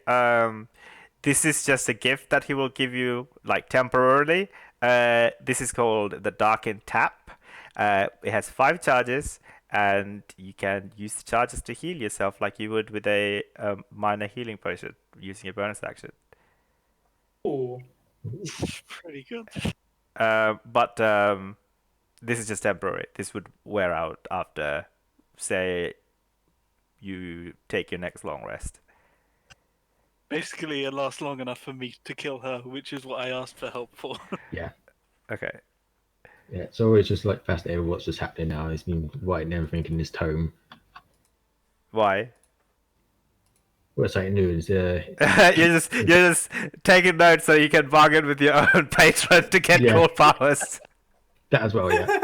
this is just a gift that he will give you, like temporarily. This is called the Darkened Tap. It has 5 charges, and you can use the charges to heal yourself like you would with a minor healing potion using your bonus action. Ooh. Pretty good. But this is just temporary. This would wear out after, say, you take your next long rest. Basically, it lasts long enough for me to kill her, which is what I asked for help for. Yeah. Okay. Yeah. It's always just like fascinating with what's just happening now. He's been writing everything in his tome. Why? What's something new is You're just taking notes so you can bargain with your own patron to get Yeah. cool powers. that as well. Yeah.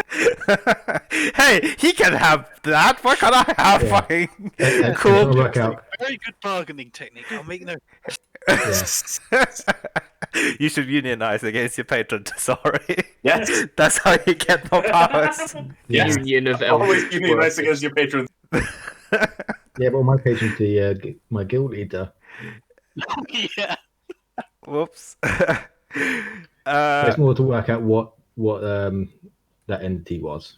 Hey, he can have that. Why can't I have Yeah. fucking And cool? trying to work out. Very good bargaining technique. I'll make note. You should unionize against your patron. Sorry. Yes. That's how you get more powers. Yes. Union of Always eldritch unionize workers. against your patrons. Yeah, but my patrons, my guild leader. Yeah. Whoops. But it's more to work out what that entity was.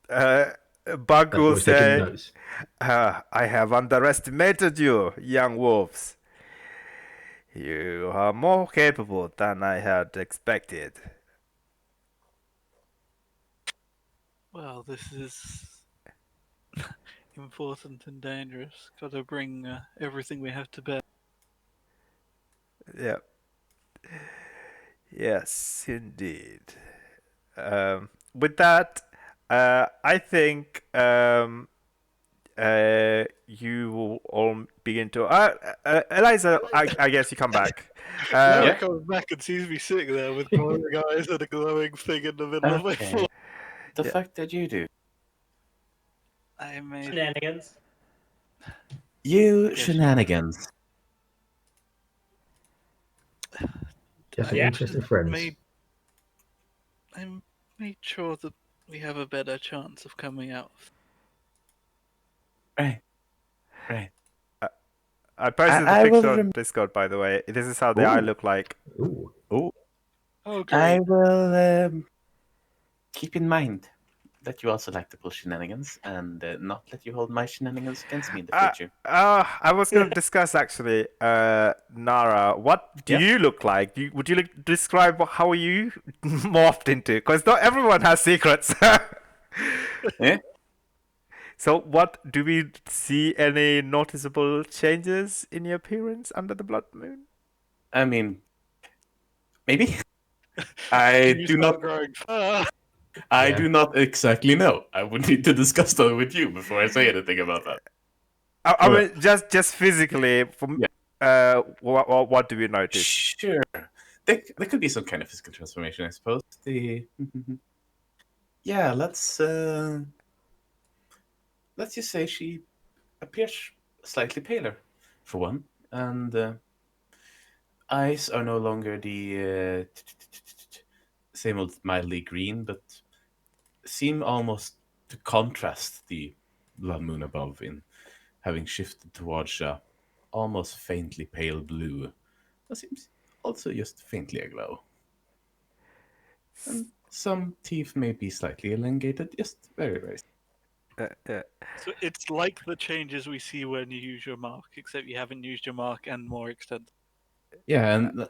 Bug That's what I will was taking say, notes. I have underestimated you, young wolves. You are more capable than I had expected. Well, this is important and dangerous. Got to bring everything we have to bear. Yeah. Yes, indeed. With that, I think you will all begin to. Eliza, I guess you come back. Now Yeah. he comes back and sees me sitting there with glowing eyes and a glowing thing in the middle of my Okay. floor. The Yeah. fact that you do. I made Shenanigans. You Yes. shenanigans. Just some Yeah. interesting friends. I made sure that we have a better chance of coming out. Right. Right. I posted I the will picture on Discord, by the way. This is how the eye Ooh. look like. Ooh. Oh, Oh, I great. will keep in mind that you also like to pull shenanigans and not let you hold my shenanigans against me in the future. I was going to discuss actually, Nara. What do Yeah. you look like? Would you describe how you morphed into? Because not everyone has secrets. Eh? So, what do we see? Any noticeable changes in your appearance under the blood moon? I mean, maybe. I You do start not. growing fur. I Yeah. do not exactly know. I would need to discuss that with you before I say anything about that. I Well, mean, just physically. From what do we notice? Sure. There could be some kind of physical transformation, I suppose. Yeah, let's just say she appears slightly paler, for one, and eyes are no longer the same old mildly green, but seem almost to contrast the blood moon above in having shifted towards a almost faintly pale blue. That seems also just faintly aglow. And some teeth may be slightly elongated, just very, very. So it's like the changes we see when you use your mark, except you haven't used your mark and more extensive. Yeah, and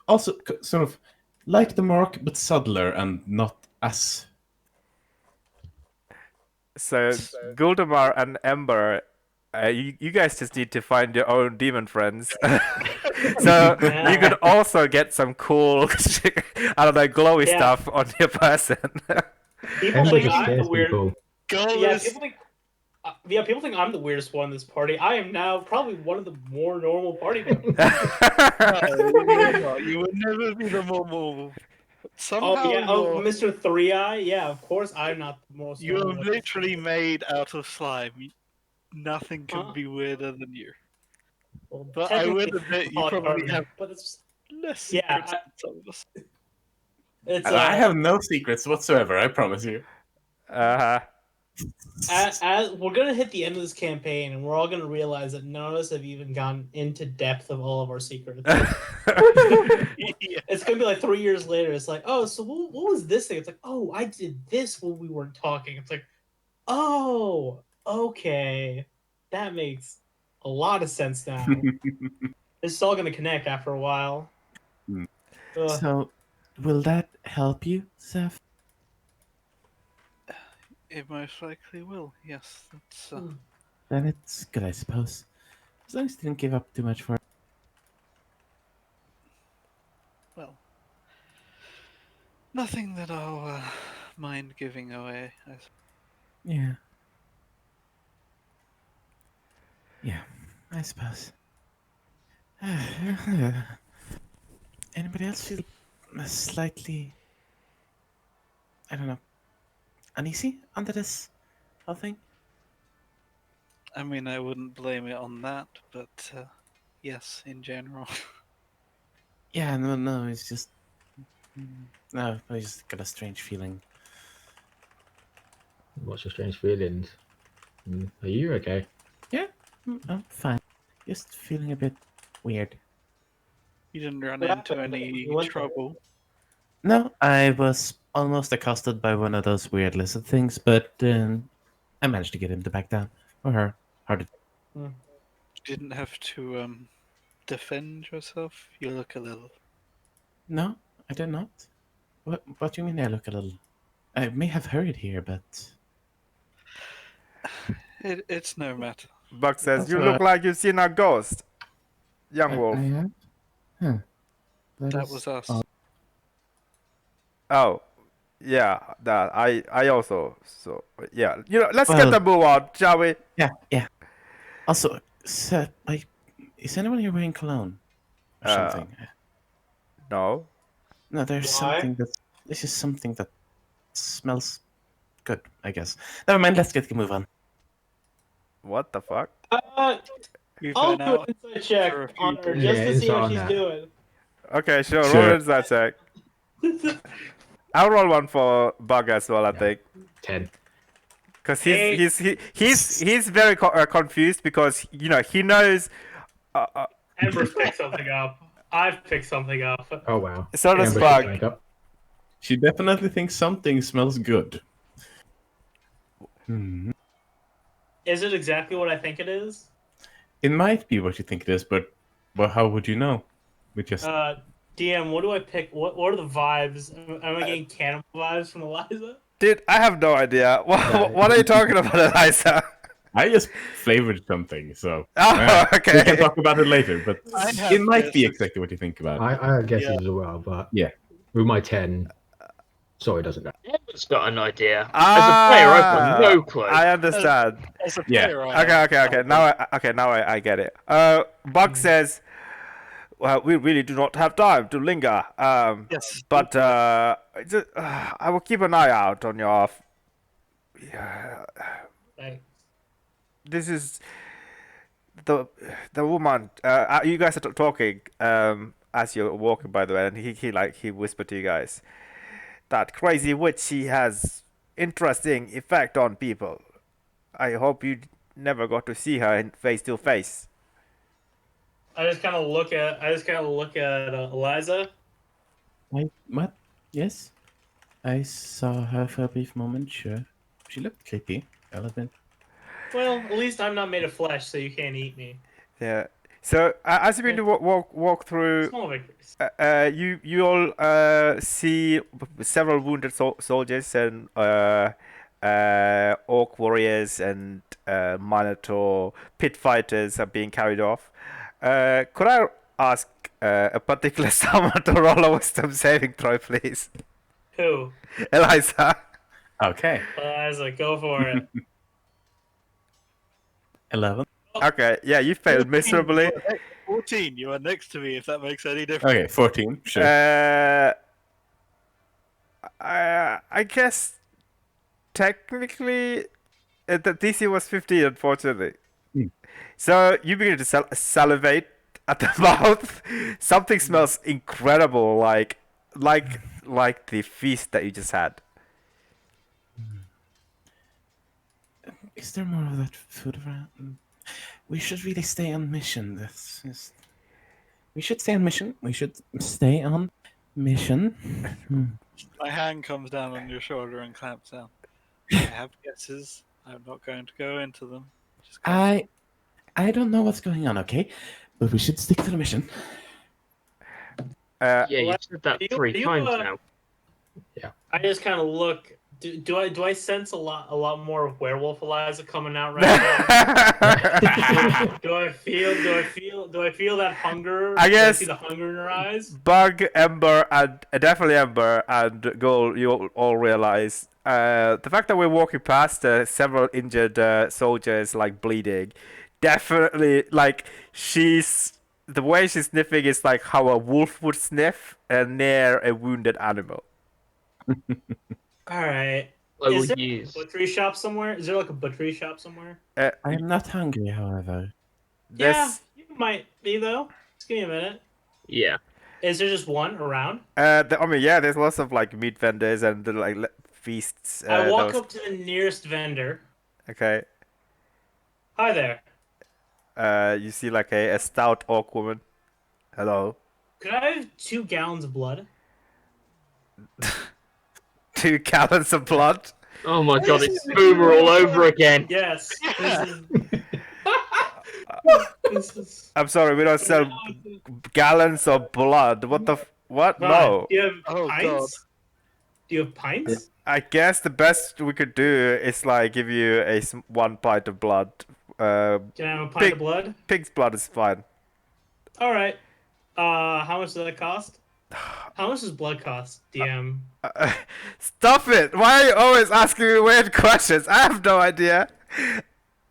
also sort of like the mark, but subtler and not as. So Guldamar and Ember, you guys just need to find your own demon friends. So you could also get some cool, I don't know, glowy Yeah. stuff on your person. People Ember think just I'm the scares weird. people. Goal Yeah, is people think I'm the weirdest one in this party. I am now probably one of the more normal party members. no, you will never be the normal. Somehow Oh yeah, oh you're Mr. Three Eye. Yeah, of course I'm not the most. you're normal. literally made out of slime. Nothing can Huh? be weirder than you. Well, But I will technically, admit you Paul probably Hartman, have but it's less Yeah, secrets than some of us. it's And I have no secrets whatsoever, I promise you. Uh-huh. as we're gonna hit the end of this campaign, and we're all gonna realize that none of us have even gone into depth of all of our secrets. Yeah. It's gonna be like 3 years later. It's like, oh, so what was this thing? It's like, oh, I did this when we weren't talking. It's like, oh, okay, that makes a lot of sense now. This is all gonna connect after a while. Hmm. Ugh. So, will that help you, Seth? It most likely will. Yes, that's. Then it's good, I suppose. As long as you didn't give up too much for it. Well, nothing that I'll mind giving away. Yeah. Yeah, I suppose. Anybody else feel slightly, I don't know, uneasy under this whole thing? I mean, I wouldn't blame it on that, but yes, in general. Yeah, no, it's just. No, I just got a strange feeling. What's your strange feelings? Are you okay? Yeah, I'm fine. Just feeling a bit weird. You didn't run What into happened? any You went there. trouble. No, I was almost accosted by one of those weird lizard things, but I managed to get him to back down. Or her. Hard to. You didn't have to defend yourself. You look a little. No, I did not. What do you mean I look a little? I may have hurried here, but. It's no matter. Buck says, That's "You all look right. like you've seen a ghost, young wolf." I have? Huh. That is was us. odd. Oh, yeah, that I also so yeah. Let's Well- get the move on, shall we? Yeah. Also, sir, is anyone here wearing cologne? Or something? No. No, there's Why? something that. This is something that smells good, I guess. Never mind, let's get the move on. What the fuck? We've I'll been do out an insight check for a few on her days. just Yeah, to see how insight on she's that. doing. Okay, sure. Sure. Roll that check. I'll roll one for Bug as well, I think, 10. because Hey. he's very confused because he knows. Ember's picked something up. I've picked something up. Oh wow. So does Amber Bug. should wake up. She definitely thinks something smells good. Is it exactly what I think it is? It might be what you think it is, but well, how would you know? We just DM, what do I pick? What are the vibes? Am I getting cannibal vibes from Eliza? Dude, I have no idea. Yeah. What are you talking about, Eliza? I just flavored something, so Oh, we okay. can talk about it later. But I have it might be guesses. exactly what you think about. I have guesses Yeah. as well, but Yeah. with my 10, sorry, it doesn't know. Emma's got an idea. As a player, I've got no clue. I understand. As a Yeah. player, I Okay. Now I get it. Bug says, "Well, we really do not have time to linger. Yes. But I will keep an eye out on your. Thanks. This is the woman. You guys are talking as you're walking, by the way, and he whispered to you guys. that crazy witch, she has interesting effect on people. I hope you never got to see her in face to face. I just kind of look at Eliza. What? Yes, I saw her for a brief moment. Sure, she looked creepy, relevant. Well, at least I'm not made of flesh, so you can't eat me. Yeah. So as you begin to walk through, Small victories. you all see several wounded soldiers and orc warriors and minotaur pit fighters are being carried off. Could I ask a particular someone to roll a wisdom saving throw, please? Who? Eliza. Okay, Eliza, go for it. 11. Okay, yeah, you failed 14, miserably. 14. You are next to me. If that makes any difference. Okay, 14. Sure. I guess technically the DC was 15, unfortunately. Hmm. So you begin to salivate at the mouth. Something smells incredible, like the feast that you just had. Is there more of that food around? We should really stay on mission. We should stay on mission. We should stay on mission. My hand comes down on your shoulder and clamps down. I have guesses. I'm not going to go into them. Just go. I don't know what's going on, okay? But we should stick to the mission. Yeah, you've said that you- 3 you, times uh, now. I just kind of look. Do I sense a lot more of werewolf Eliza coming out right now? do I feel that hunger? I Do guess- see the hunger in her eyes. Bug, Ember, and definitely Ember and Gold, you all realize the fact that we're walking past several injured soldiers, like bleeding, definitely, like, the way she's sniffing is like how a wolf would sniff near a wounded animal. All right. I will Is there use. a butchery shop somewhere? Is there like a butchery shop somewhere? I am not hungry, however. Yeah, This, you might be though. Just give me a minute. Yeah. Is there just one around? I mean, yeah, there's lots of like meat vendors and like feasts. I walk those- up to the nearest vendor. Okay. Hi there. You see like a stout orc woman. Hello. Could I have 2 gallons of blood? 2 gallons of blood. Oh my god, it's Boomer all over again. Yes. This is... I'm sorry, we don't sell gallons of blood. What the? What? Fine. No. Do you have Oh, pints? Do you have pints? I guess the best we could do is like give you 1 pint of blood. Can I have a pint Pig- of blood? Pig's blood is fine. All right. How much does that cost? How much does blood cost, DM? Stop it! Why are you always asking me weird questions? I have no idea.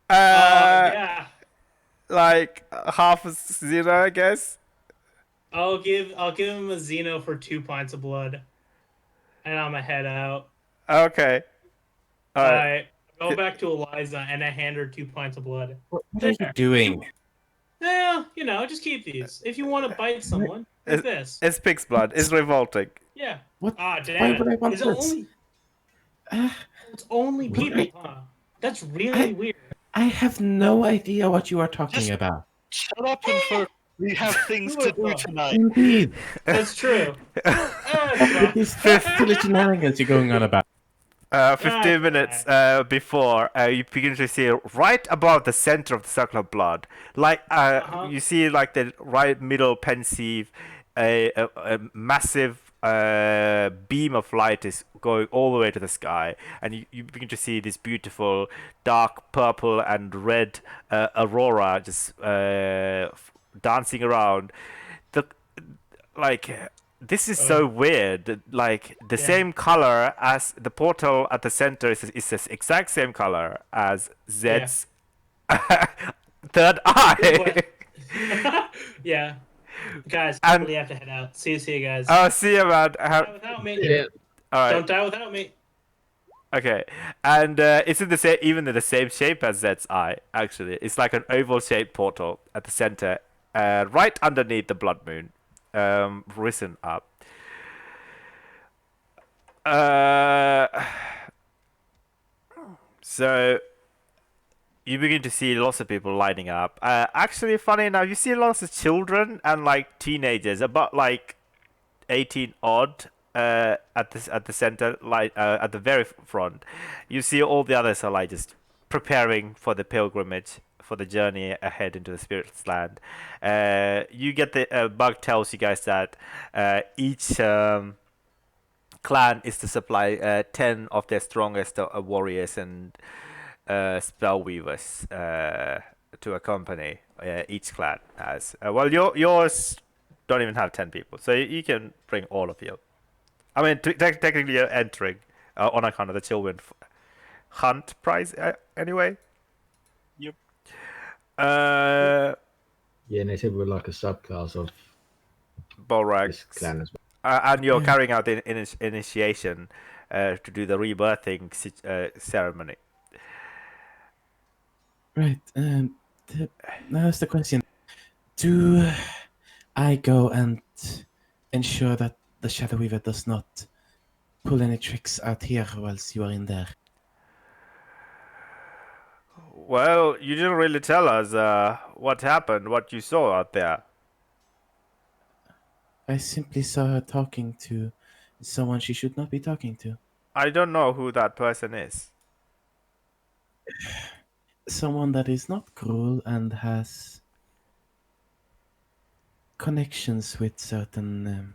Yeah. Like half a zero, I guess. I'll give him a Xeno for 2 pints of blood, and I'm a head out. Okay. All All right. right. Go back to Eliza, and I hand her 2 pints of blood. What are you doing? Yeah, just keep these. If you want to bite someone, like this. It's pig's blood. It's revolting. Yeah. What? Ah, Why damn would I it. want Is it this? only? Ah, It's only people, huh? That's really weird. I have no idea what you are talking about. Shut up and focus. We have things to do tonight. Indeed. That's true. Ah, These silly shenanigans you're going on about. 15 minutes before, you begin to see right above the center of the circle of blood, like you see like the right middle pensive, a massive beam of light is going all the way to the sky, and you begin to see this beautiful dark purple and red aurora just dancing around. This is so weird. Like the same color as the portal at the center is the exact same color as Zed's third eye. Yeah. Guys, And- really have to head out. See you guys. Oh, see you, man. Die without me. Yeah. All right. Don't die without me. Okay, and it's in the same, even in the same shape as Zed's eye. Actually, it's like an oval-shaped portal at the center, right underneath the blood moon, risen up. Uh, so you begin to see lots of people lining up. Actually, funny enough, you see lots of children and like teenagers, about like 18 odd. At the center, like at the very front, you see all the others are like just preparing for the pilgrimage, for the journey ahead into the spirit's land. You get the bug tells you guys that each clan is to supply 10 of their strongest warriors and spell weavers to accompany each clan has. Well, yours don't even have 10 people, so you can bring all of you. I mean, technically you're entering on account of the children hunt prize anyway. Yep. Uh, Yeah, and they said we're like a subclass of this Borax. clan as well. And you're carrying out the initiation to do the rebirthing ceremony. Right. Now that's the question. Do I go and ensure that the Shadow Weaver does not pull any tricks out here whilst you are in there? Well, you didn't really tell us what happened, what you saw out there. I simply saw her talking to someone she should not be talking to. I don't know who that person is. Someone that is not cruel and has connections with certain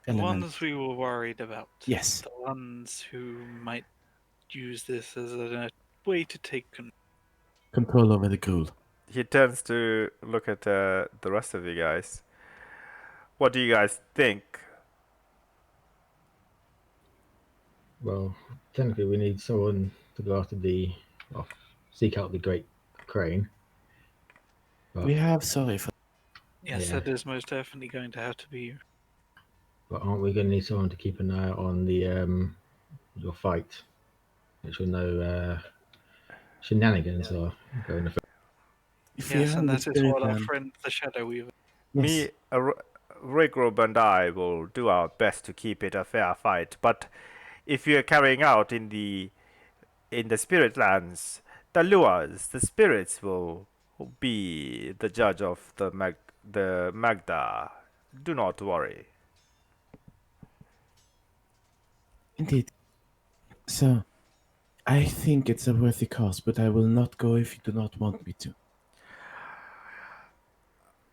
The elements. ones we were worried about. Yes. The ones who might use this as a way to take Control over the ghoul. He turns to look at the rest of you guys. What do you guys think? Well, technically, we need someone to go after well, seek out the Great Crane. But, We have sorry for Yes, Yeah. that is most definitely going to have to be you. but aren't we going to need someone to keep an eye on your fight? Make sure no shenanigans are going to. if Yes, we are and in the that is spirit what our land. friend the Shadow Weaver. Yes. Me, Rigrub, and I will do our best to keep it a fair fight. But if you're carrying out in the spirit lands, the Luas, the spirits will be the judge of the Magda. Do not worry. Indeed. So, I think it's a worthy cause, but I will not go if you do not want me to.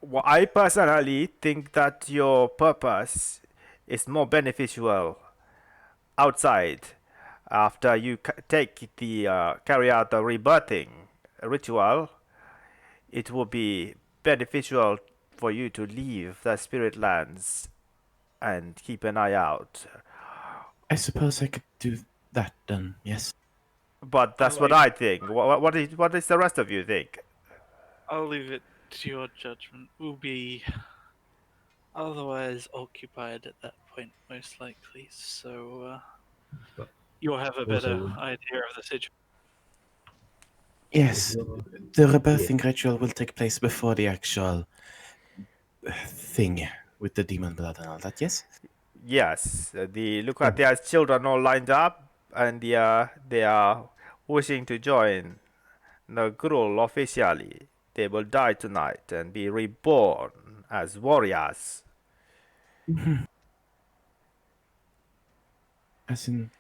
Well, I personally think that your purpose is more beneficial outside after you carry out the rebirthing ritual. It will be beneficial for you to leave the spirit lands and keep an eye out. I suppose I could do that then, yes. But that's what I'll I think. What is the rest of you think? I'll leave it to your judgment. We'll be otherwise occupied at that point, most likely. So But you'll have a also, better idea of the situation. Yes, the rebirthing ritual will take place before the actual thing with the demon blood and all that, yes? Yes, look at their children all lined up, and they are wishing to join the Gruul officially. They will die tonight and be reborn as warriors. As in,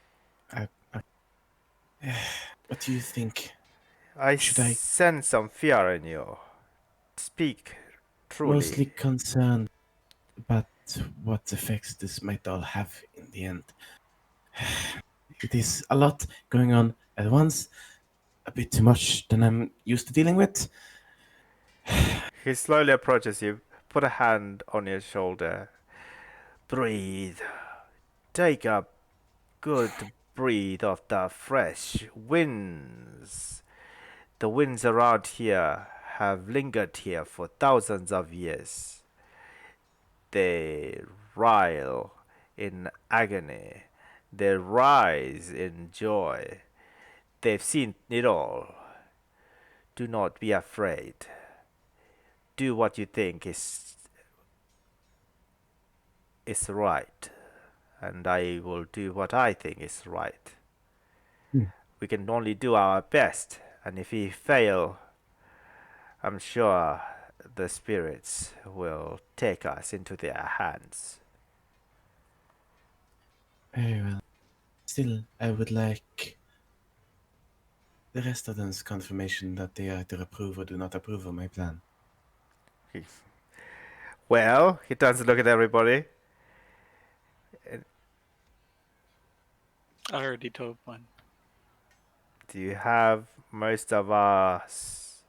what do you think? I Should I- sense some fear in you. Speak truly. Mostly concerned about what effects this might all have in the end. It is a lot going on at once, a bit too much than I'm used to dealing with. He slowly approaches you, put a hand on your shoulder. Breathe. Take a good breath of the fresh winds. The winds around here have lingered here for thousands of years. They rile in agony. They rise in joy. They've seen it all. Do not be afraid. Do what you think is right, and I will do what I think is right. Hmm. We can only do our best, and if we fail, I'm sure the spirits will take us into their hands. Very well. Still, I would like the rest of them's confirmation that they either approve or do not approve of my plan. Well, he turns to look at everybody. I already told mine. Do you have most of us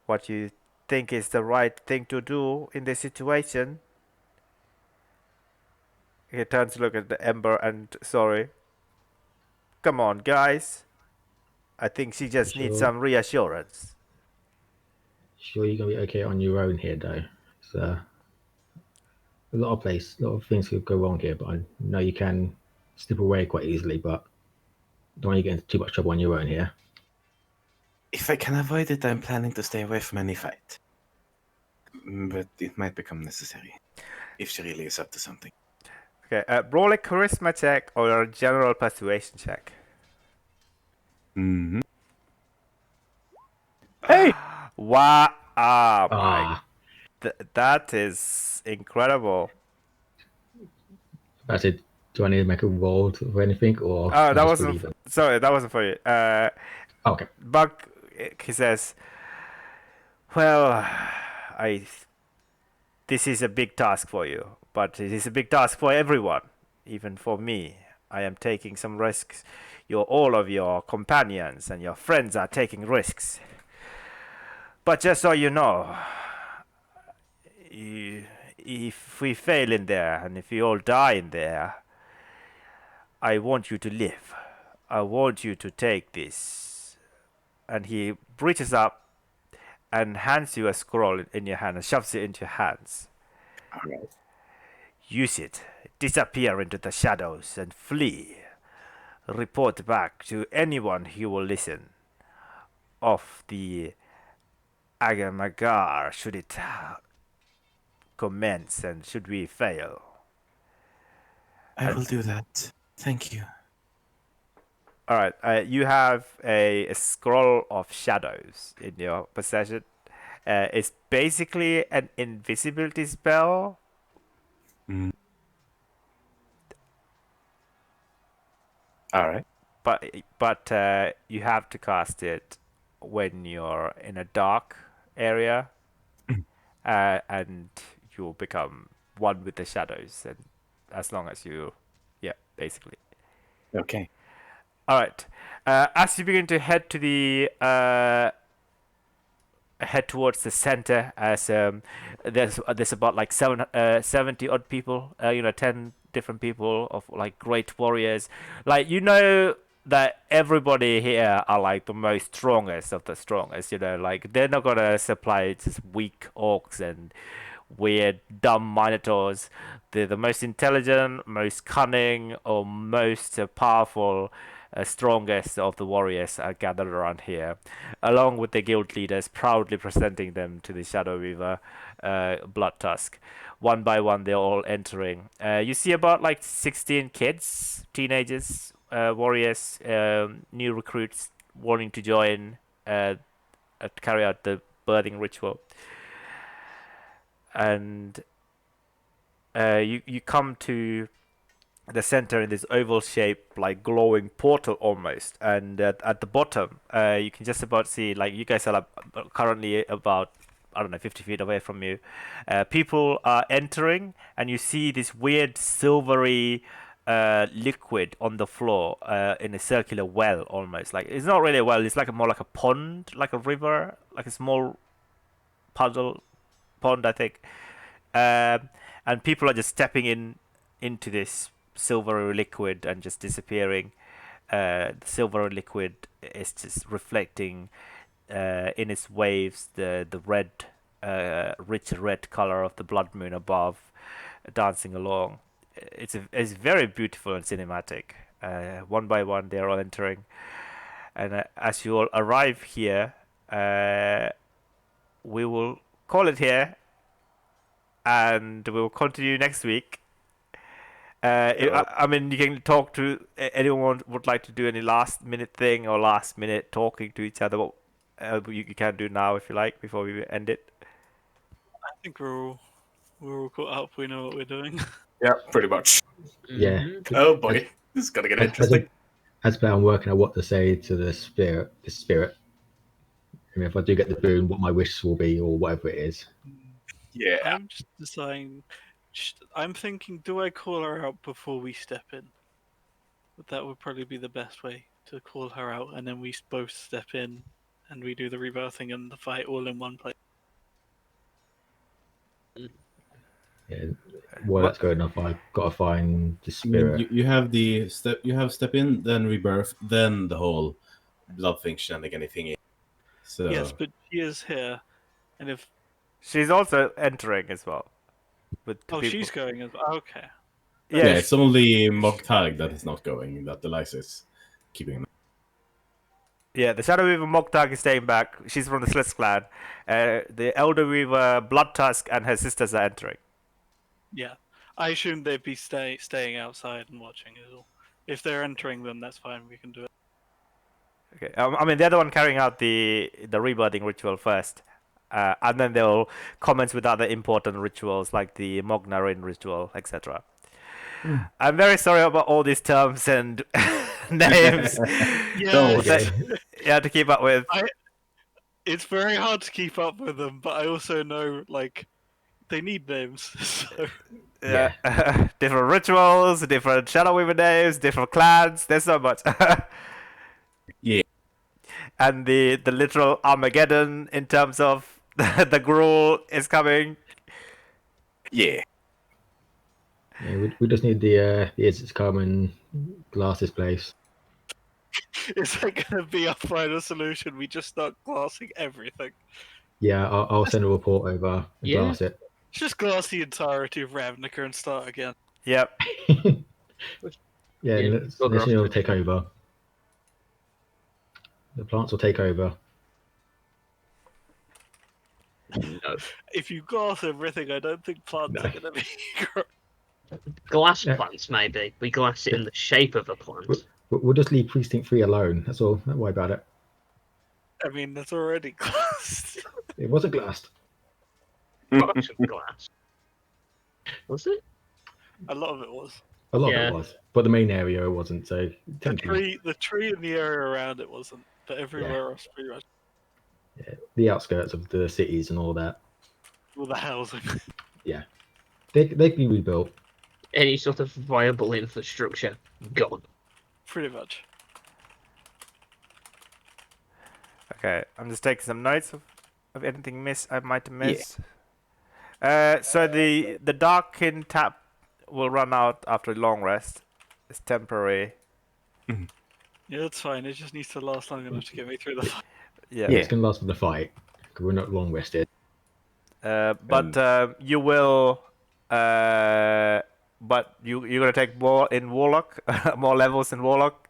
what you think is the right thing to do in this situation? He turns to look at the Ember and sorry. Come on, guys. I think she just needs Sure. some reassurance. Sure, you're gonna be okay on your own here, though. It's a lot of things could go wrong here, but I know you can slip away quite easily. But don't want to get into too much trouble on your own here. If I can avoid it, I'm planning to stay away from any fight. But it might become necessary if she really is up to something. Okay, roll a charisma check or a general persuasion check. Mm-hmm. Hey! Wow! Ah, my! Ah, That is incredible. that's it. Do I need to make a roll for anything, or Oh, that just wasn't. believe it? Sorry, that wasn't for you. Okay. Buck, he says, "Well, I. This is a big task for you, but it is a big task for everyone, even for me. I am taking some risks. All of your companions and your friends are taking risks. But just so you know, if we fail in there and if we all die in there, I want you to live. I want you to take this." And he reaches up and hands you a scroll in your hand and shoves it into your hands. All right. Use it. Disappear into the shadows and flee. Report back to anyone who will listen of the Agamagar should it commence and should we fail. I will do that. Thank you. Alright, you have a scroll of shadows in your possession. It's basically an invisibility spell. Mm. All right. But you have to cast it when you're in a dark area, and you'll become one with the shadows, and as long as you, yeah, basically. Okay. All right. As you begin to head to the head towards the center, as there's about like 70 odd people, 10 different people of like great warriors, like that everybody here are like the most strongest of the strongest, like they're not gonna supply just weak orcs and weird dumb minotaurs. They're the most intelligent, most cunning, or most powerful, strongest of the warriors are gathered around here, along with the guild leaders, proudly presenting them to the Shadow Weaver, Blood Tusk. One by one, they're all entering. You see about like 16 kids, teenagers, warriors, new recruits wanting to join, carry out the birthing ritual. And you come to the center in this oval shape, like glowing portal almost, and at the bottom you can just about see, like, you guys are currently about, I don't know, 50 feet away from you. People are entering, and you see this weird silvery liquid on the floor, in a circular well almost. Like, it's not really a well, it's like more like a pond, like a river, like a small puddle pond, I think. And people are just stepping into this silvery liquid and just disappearing. The silvery liquid is just reflecting in its waves the red, rich red color of the blood moon above, dancing along. It's very beautiful and cinematic. One by one, they are all entering, and as you all arrive here, we will call it here, and we will continue next week. I mean, you can talk to anyone would like to do any last minute thing or last minute talking to each other. What you can do now if you like before we end it. I think we're all caught up. We know what we're doing. Yeah, pretty much. Yeah. Mhm. Oh boy, this is gonna get As, as, interesting. a, as a player, I'm working out what to say to the spirit. The spirit. I mean, if I do get the boon, what my wish will be, or whatever it is. Yeah. I'm just deciding. I'm thinking, do I call her out before we step in? That would probably be the best way to call her out, and then we both step in, and we do the rebirthing and the fight all in one place. Yeah. Well, that's good enough. I've got to find the I mean, spirit. you have the step. You have step in, then rebirth, then the whole blood thing, shenanigan thingy. So Yes, but she is here, and if She's also entering as well with two people. she's going as well. Okay, yeah, Yeah, it's only Mogtag that is not going. That Eliza is keeping. yeah. The Shadow Weaver Moktag is staying back. She's from the Slits clan. The Elder Weaver Blood Tusk and her sisters are entering. yeah. I assumed they'd be staying outside and watching it all. If they're entering, then that's fine. We can do it. Okay. I mean, they're the one carrying out the rebirthing ritual first, and then they'll commence with other important rituals like the Mognarin ritual, etc. I'm very sorry about all these terms and names. Yeah, that you have to keep up with. it's very hard to keep up with them, but I also know they need names. So Yeah. Different rituals, different Shadow Weaver names, different clans. There's so much. Yeah. And the literal Armageddon in terms of the Gruul is coming. Yeah. Yeah, we just need the Izzet to come and glass this place. is that going to be our final solution? We just start glassing everything. Yeah, I'll send a report over and Yeah. glass it. Just glass the entirety of Ravnica and start again. Yep. Yeah, Yeah, and bugger off Nation will to take over. The plants will take over. No. If you glass everything, I don't think plants No. are going to be. Glass Yeah. plants, maybe. We glass it in the shape of a plant. We'll just leave Precinct 3 alone. That's all. Don't worry about it. I mean, that's already glassed. It wasn't glassed. Much of glass. Was it? A lot of it was. A lot of Yeah. it was, but the main area wasn't. So The tree in the area around it wasn't, but everywhere else pretty much. the outskirts of the cities and all that, All the housing. they can be rebuilt. Any sort of viable infrastructure gone. Pretty much. Okay, I'm just taking some notes of anything I might have missed. So the Darkin tap will run out after a long rest. It's temporary. Yeah, that's fine. It just needs to last long enough to get me through the fight. Yeah. It's gonna last for the fight because we're not long rested. But you will. But you're gonna take more in Warlock, more levels in Warlock.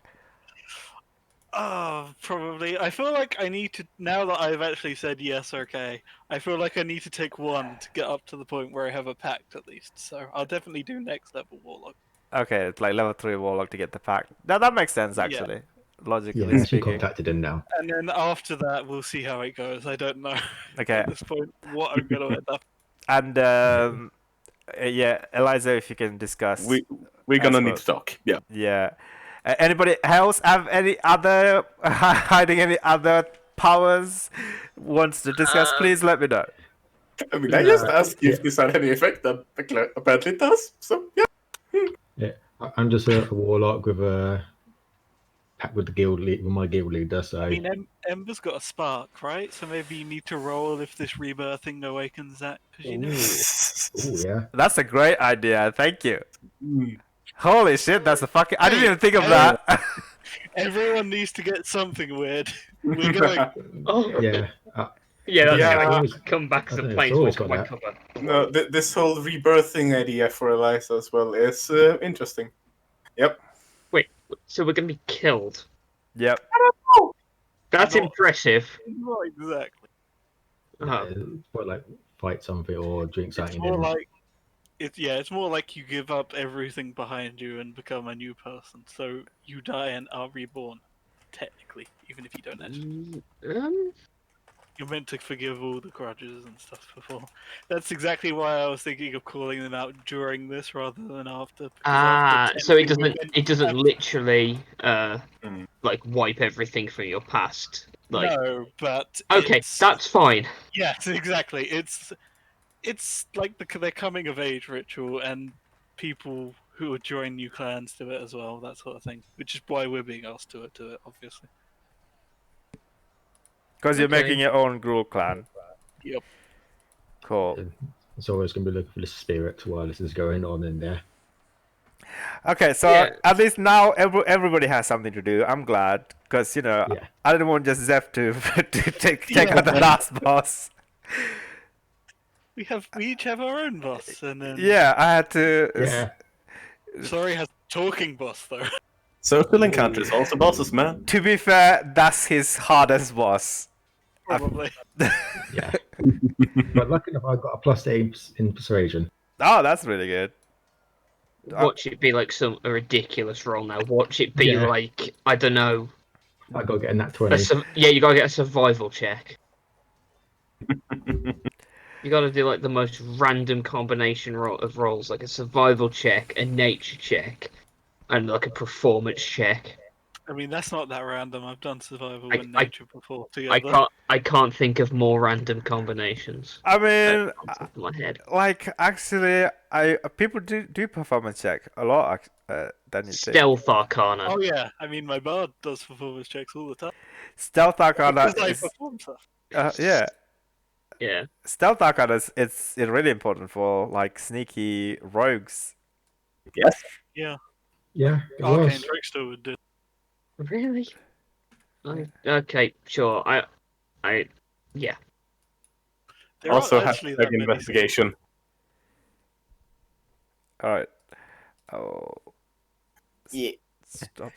Oh, probably. I feel like I need to, now that I've actually said yes, okay, I feel like I need to take one to get up to the point where I have a pact at least. So I'll definitely do next level Warlock. Okay, it's like level 3 Warlock to get the pack. That makes sense Yeah. actually, logically Yeah, she speaking. contacted him now. And then after that, we'll see how it goes. I don't know Okay, at this point what I'm going to end up. and yeah, Eliza, if you can discuss. We're gonna as need well. to talk. Yeah. Yeah. Anybody else have any other hiding any other powers wants to discuss? Please let me know. I mean, I just Yeah. asked if this had any effect, and apparently it does. So yeah. Yeah, I'm just a warlock with a pact with the with my guild leader. So I mean, Ember's got a spark, right? So maybe you need to roll if this rebirthing awakens that. Because you know. oh yeah, That's a great idea. Thank you. Mm. Holy shit, that's a fucking. I didn't Hey, even think of hey. that. Everyone needs to get something weird. We're going. Oh, yeah. yeah, that's Yeah. gonna Always- come back as I a don't know, it's always planeswalker got by that. cover. No, this whole rebirthing idea for Eliza as well is interesting. Yep. Wait, so we're gonna be killed? Yep. That's Not- impressive. Not exactly. Oh. yeah, but like fight something or drink It's something. more And like It's more like you give up everything behind you and become a new person. So you die and are reborn, technically, even if you don't actually. You're meant to forgive all the grudges and stuff before. That's exactly why I was thinking of calling them out during this rather than after. Because after So it tempting doesn't literally Mm. like wipe everything from your past. Like, no, but okay, it's that's fine. yes, exactly. It's like their coming of age ritual, and people who would join new clans do it as well, that sort of thing. Which is why we're being asked to do it, obviously. Because you're Okay. making your own Gruul clan. Yep. Cool. It's always going to be looking for the spirit while this is going on in there. Okay, so Yeah. at least now everybody has something to do. I'm glad, because Yeah. I didn't want just Zeph to to take Yeah. out the last boss. We each have our own boss, and then Yeah, I had to. Yeah. Sorry has talking boss though. Social encounters, also bosses, man. To be fair, that's his hardest boss. Probably. Yeah. But lucky enough, I got a +8 in persuasion. Oh, that's really good. Watch it be like a ridiculous roll now. Watch it be Yeah. like, I don't know. I got to get in that 20. You gotta get a survival check. You gotta do like the most random combination of rolls, like a survival check, a nature check, and like a performance check. I mean, that's not that random. I've done survival I- and I- nature before together. I can't think of more random combinations. I mean, On top of my head. like actually, people do performance check a lot than you think. Stealth Arcana. Oh yeah, I mean, my bard does performance checks all the time. Stealth Arcana Because I is perform stuff. yeah. Yeah. Stealth Arcana is it's really important for like sneaky rogues. Yes. Yeah. Yeah, it Arcane was. Trickster would do. Really? Okay, sure. Yeah. There Also, aren't actually that hashtag many. investigation. All right. Oh. Yeah. Stop